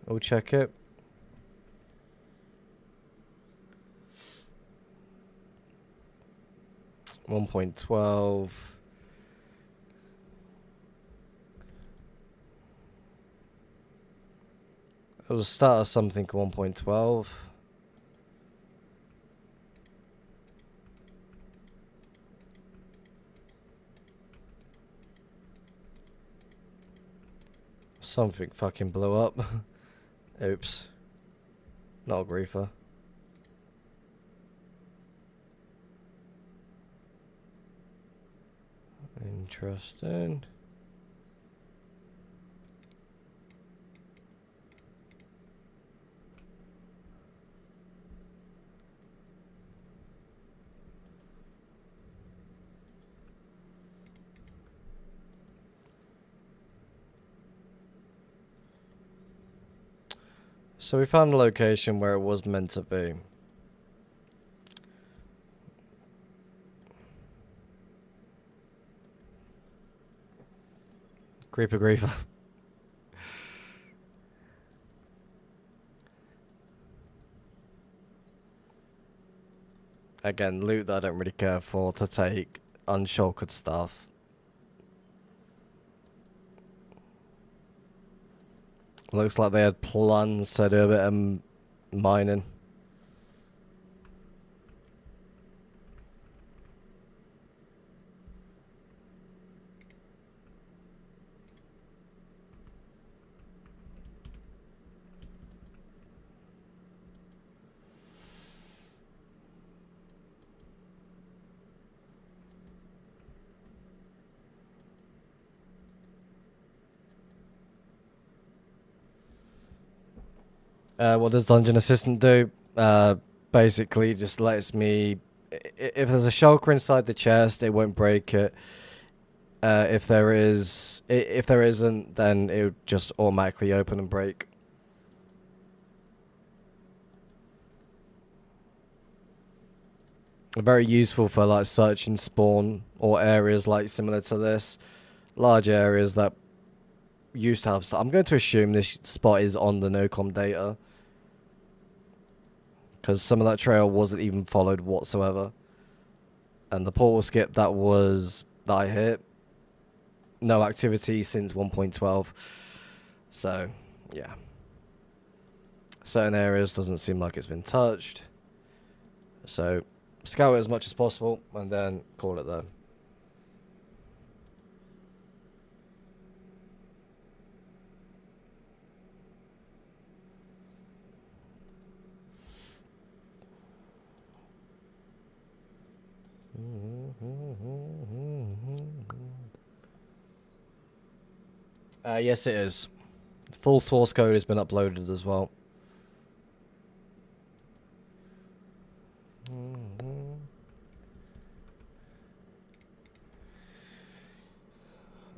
We'll check it. $1.12. It was a start of something 1.12. Something fucking blew up. Oops. Not a griefer. Interesting. So we found a location where it was meant to be. Creeper griefer. Again, loot that I don't really care for to take unshulkered stuff. Looks like they had plans to do a bit of mining. What does Dungeon Assistant do? Basically just lets me... If there's a shulker inside the chest, it won't break it. If there isn't, then it would just automatically open and break. Very useful for like search and spawn or areas like similar to this. Large areas that used to have... I'm going to assume this spot is on the NOCOM data, because some of that trail wasn't even followed whatsoever. And the portal skip that I hit, no activity since 1.12. So, yeah. Certain areas doesn't seem like it's been touched. So, scout it as much as possible and then call it there. Yes, it is. Full source code has been uploaded as well.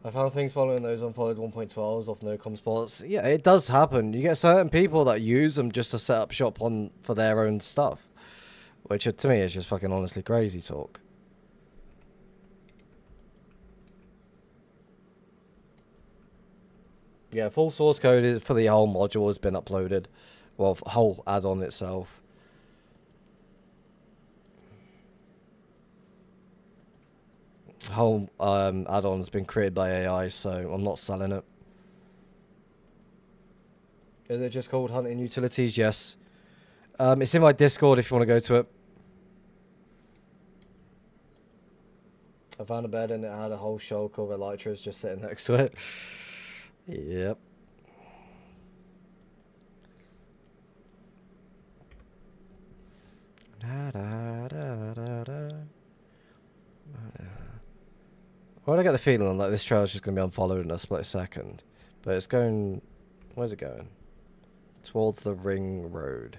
I found things following those unfollowed 1.12s off NOCOM spots. Yeah, it does happen. You get certain people that use them just to set up shop for their own stuff, which to me is just fucking honestly crazy talk. Yeah, full source code is for the whole module has been uploaded. Well, whole add-on itself. Whole add-on has been created by AI, so I'm not selling it. Is it just called Hunting Utilities? Yes. It's in my Discord if you want to go to it. I found a bed and it had a whole shulker of elytras just sitting next to it. Yep. Well, I get the feeling like this trail is just going to be unfollowed in a split second. But it's going... Where's it going? Towards the ring road.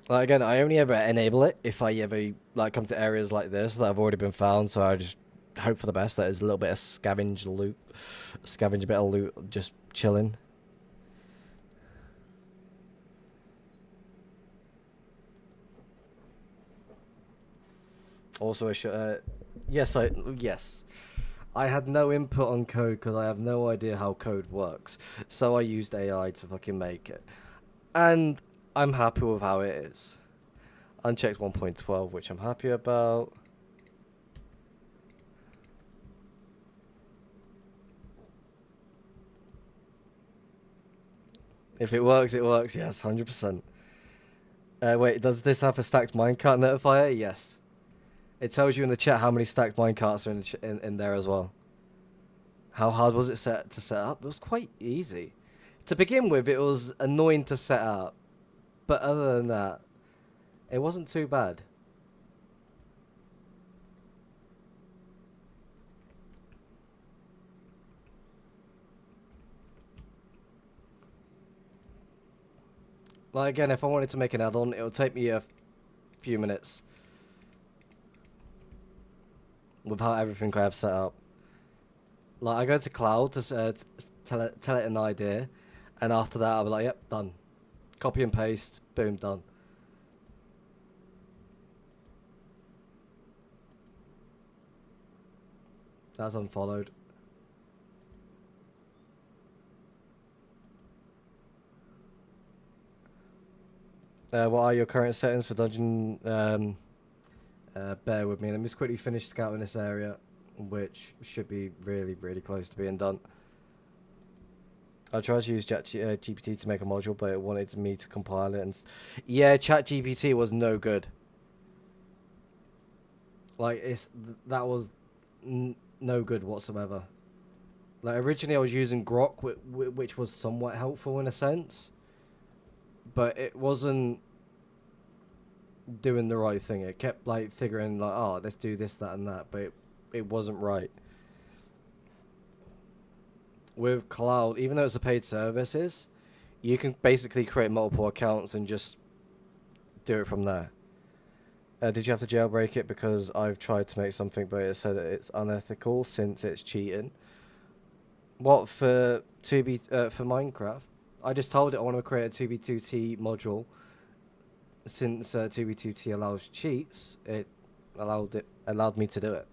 Like, again, I only ever enable it if I ever like come to areas like this that have already been found, so I just hope for the best that there's a little bit of scavenge a bit of loot, just chilling. Also, yes, I had no input on code because I have no idea how code works, so I used AI to fucking make it, and I'm happy with how it is. Unchecked 1.12, which I'm happy about. If it works, it works. Yes, 100%. Wait, does this have a stacked minecart notifier? Yes. It tells you in the chat how many stacked minecarts are in there as well. How hard was it to set up? It was quite easy. To begin with, it was annoying to set up. But other than that, it wasn't too bad. Like again, if I wanted to make an add-on, it would take me a few minutes. With how everything I have set up. Like I go to Cloud to tell it an idea, and after that I'll be like, yep, done. Copy and paste, boom, done. That's unfollowed. What are your current settings for dungeon? Bear with me. Let me just quickly finish scouting this area, which should be really, really close to being done. I tried to use ChatGPT to make a module, but it wanted me to compile it. And yeah, ChatGPT was no good. Like that was no good whatsoever. Like originally, I was using Grok, which was somewhat helpful in a sense, but it wasn't doing the right thing. It kept like figuring like, oh, let's do this, that, and that, but it wasn't right. With Cloud, even though it's a paid services, you can basically create multiple accounts and just do it from there. Did you have to jailbreak it? Because I've tried to make something, but it said it's unethical since it's cheating. What for 2B for Minecraft? I just told it I want to create a 2B2T module. Since 2B2T allows cheats, it allowed me to do it.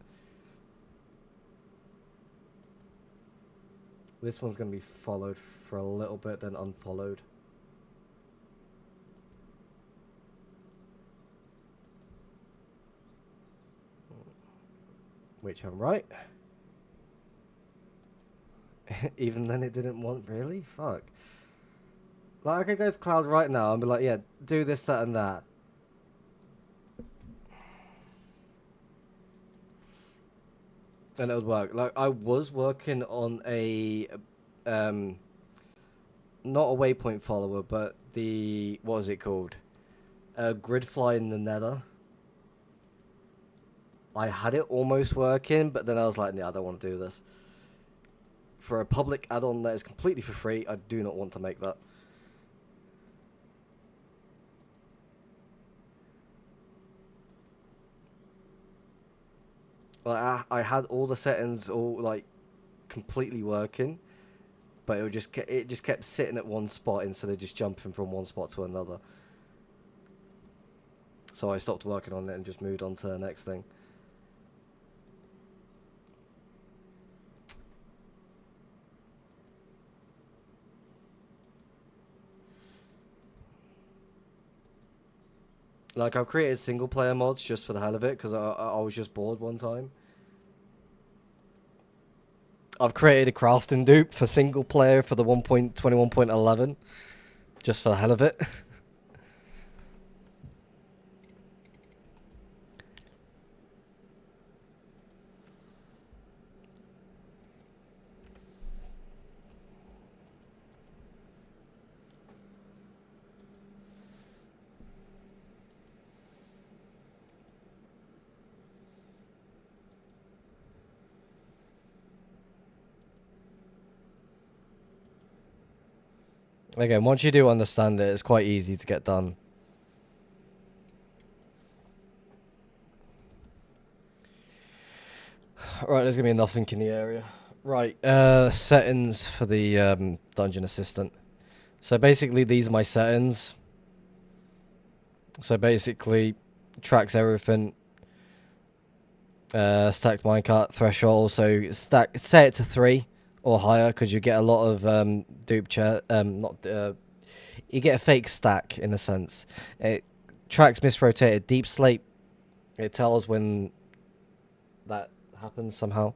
This one's going to be followed for a little bit, then unfollowed. Which I'm right. Even then it didn't want, really? Fuck. Like, I could go to Cloud right now and be like, yeah, do this, that, and that. And it would work. Like, I was working on a, not a waypoint follower, but the, what is it called? Gridfly in the Nether. I had it almost working, but then I was like, nah, I don't want to do this. For a public add-on that is completely for free, I do not want to make that. Like I had all the settings all like completely working, but it just kept sitting at one spot instead of just jumping from one spot to another. So I stopped working on it and just moved on to the next thing. Like, I've created single player mods just for the hell of it, because I was just bored one time. I've created a crafting dupe for single player for the 1.21.11, just for the hell of it. Again, once you do understand it, it's quite easy to get done. Right, there's gonna be nothing in the area. Right, settings for the dungeon assistant. So basically, these are my settings. So basically, tracks everything. Stacked minecart threshold. So set it to 3 or higher, because you get a lot of dupe chair. You get a fake stack in a sense. It tracks misrotated deep sleep. It tells when that happens somehow.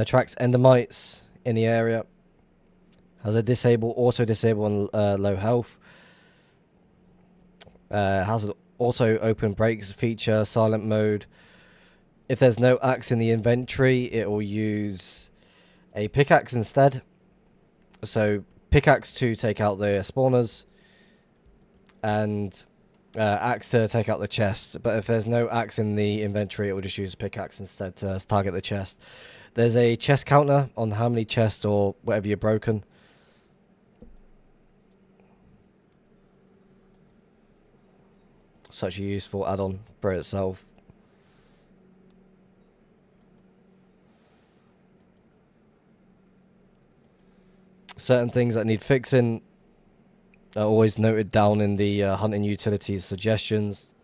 Tracks endermites in the area. Has a auto disable on low health. Has an auto open breaks feature, silent mode. if there's no axe in the inventory, it will use a pickaxe instead. So pickaxe to take out the spawners, and axe to take out the chest. But if there's no axe in the inventory, it will just use pickaxe instead to target the chest. There's a chest counter on how many chests or whatever you're broken. Such a useful add-on for itself. Certain things that need fixing are always noted down in the hunting utilities suggestions.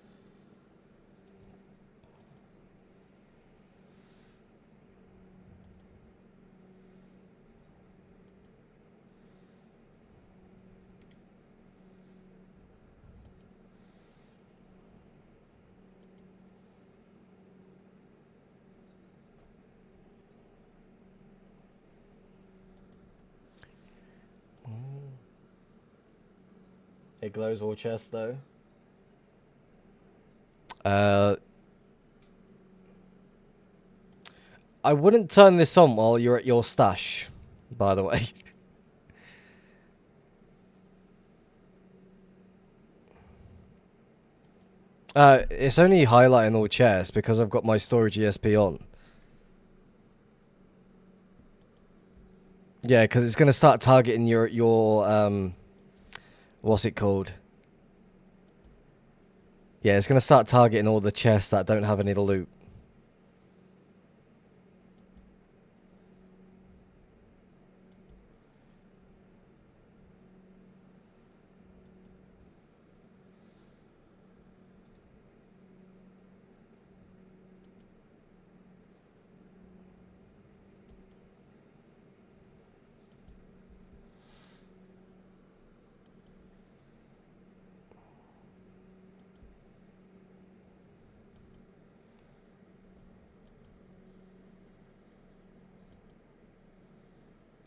It glows all chests though. I wouldn't turn this on while you're at your stash, by the way. It's only highlighting all chests because I've got my storage ESP on. Yeah, because it's gonna start targeting your what's it called? Yeah, it's gonna start targeting all the chests that don't have any loot.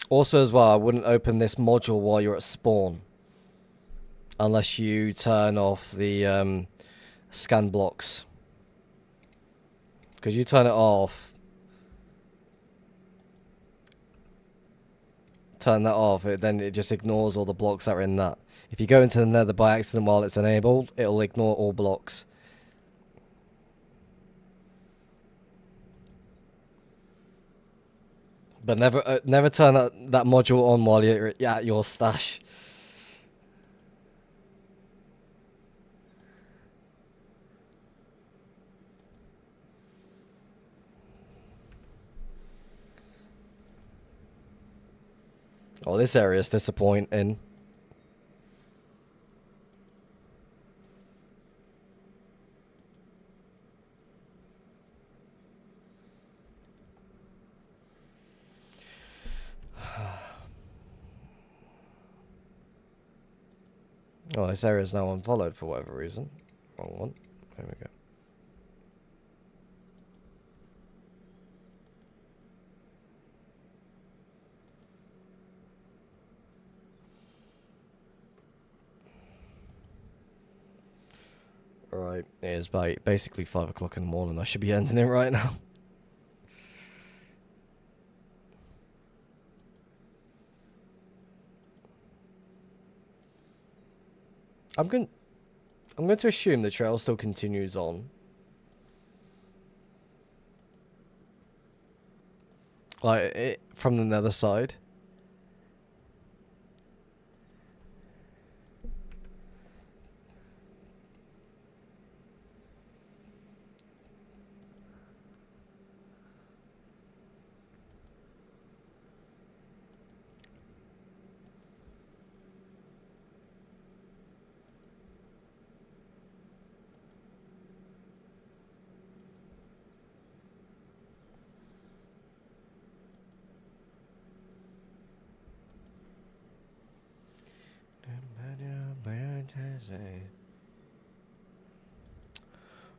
Also, as well, I wouldn't open this module while you're at spawn. Unless you turn off the scan blocks. Because you turn it off. Turn that off, then it just ignores all the blocks that are in that. If you go into the nether by accident while it's enabled, it'll ignore all blocks. But never turn that module on while you're at your stash. Oh, this area is disappointing. Oh, this area is now unfollowed for whatever reason. Wrong one. There we go. Right, it is basically 5 o'clock in the morning. I should be ending it right now. I'm going to assume the trail still continues on. Like, from the nether side.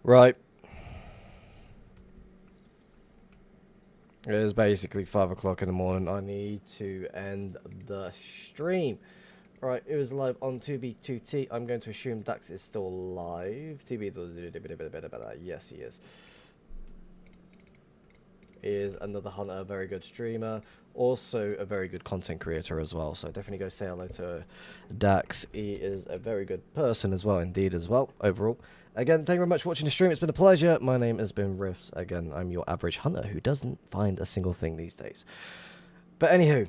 Right. It is basically 5 o'clock in the morning. I need to end the stream. Right, it was live on 2B2T. I'm going to assume Dax is still live. 2B, yes, he is. is another hunter, a very good streamer, also a very good content creator as well. So definitely go say hello to Dax. He is a very good person as well, indeed as well, overall. Again, thank you very much for watching the stream. It's been a pleasure. My name has been Riffs. Again, I'm your average hunter who doesn't find a single thing these days. But anywho,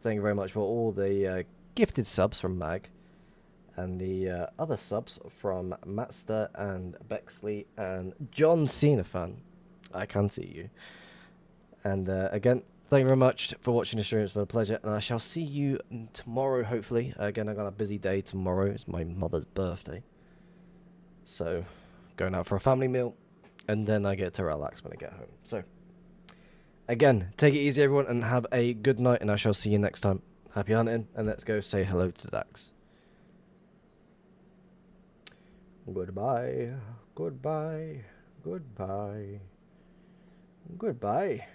thank you very much for all the gifted subs from Mag. And the other subs from Matster and Bexley and John Cena fan. I can see you. And again, thank you very much for watching the stream. It's been a pleasure. And I shall see you tomorrow, hopefully. Again, I've got a busy day tomorrow. It's my mother's birthday. So, going out for a family meal. And then I get to relax when I get home. So, again, take it easy, everyone. And have a good night. And I shall see you next time. Happy hunting. And let's go say hello to Dax. Goodbye, goodbye, goodbye, goodbye.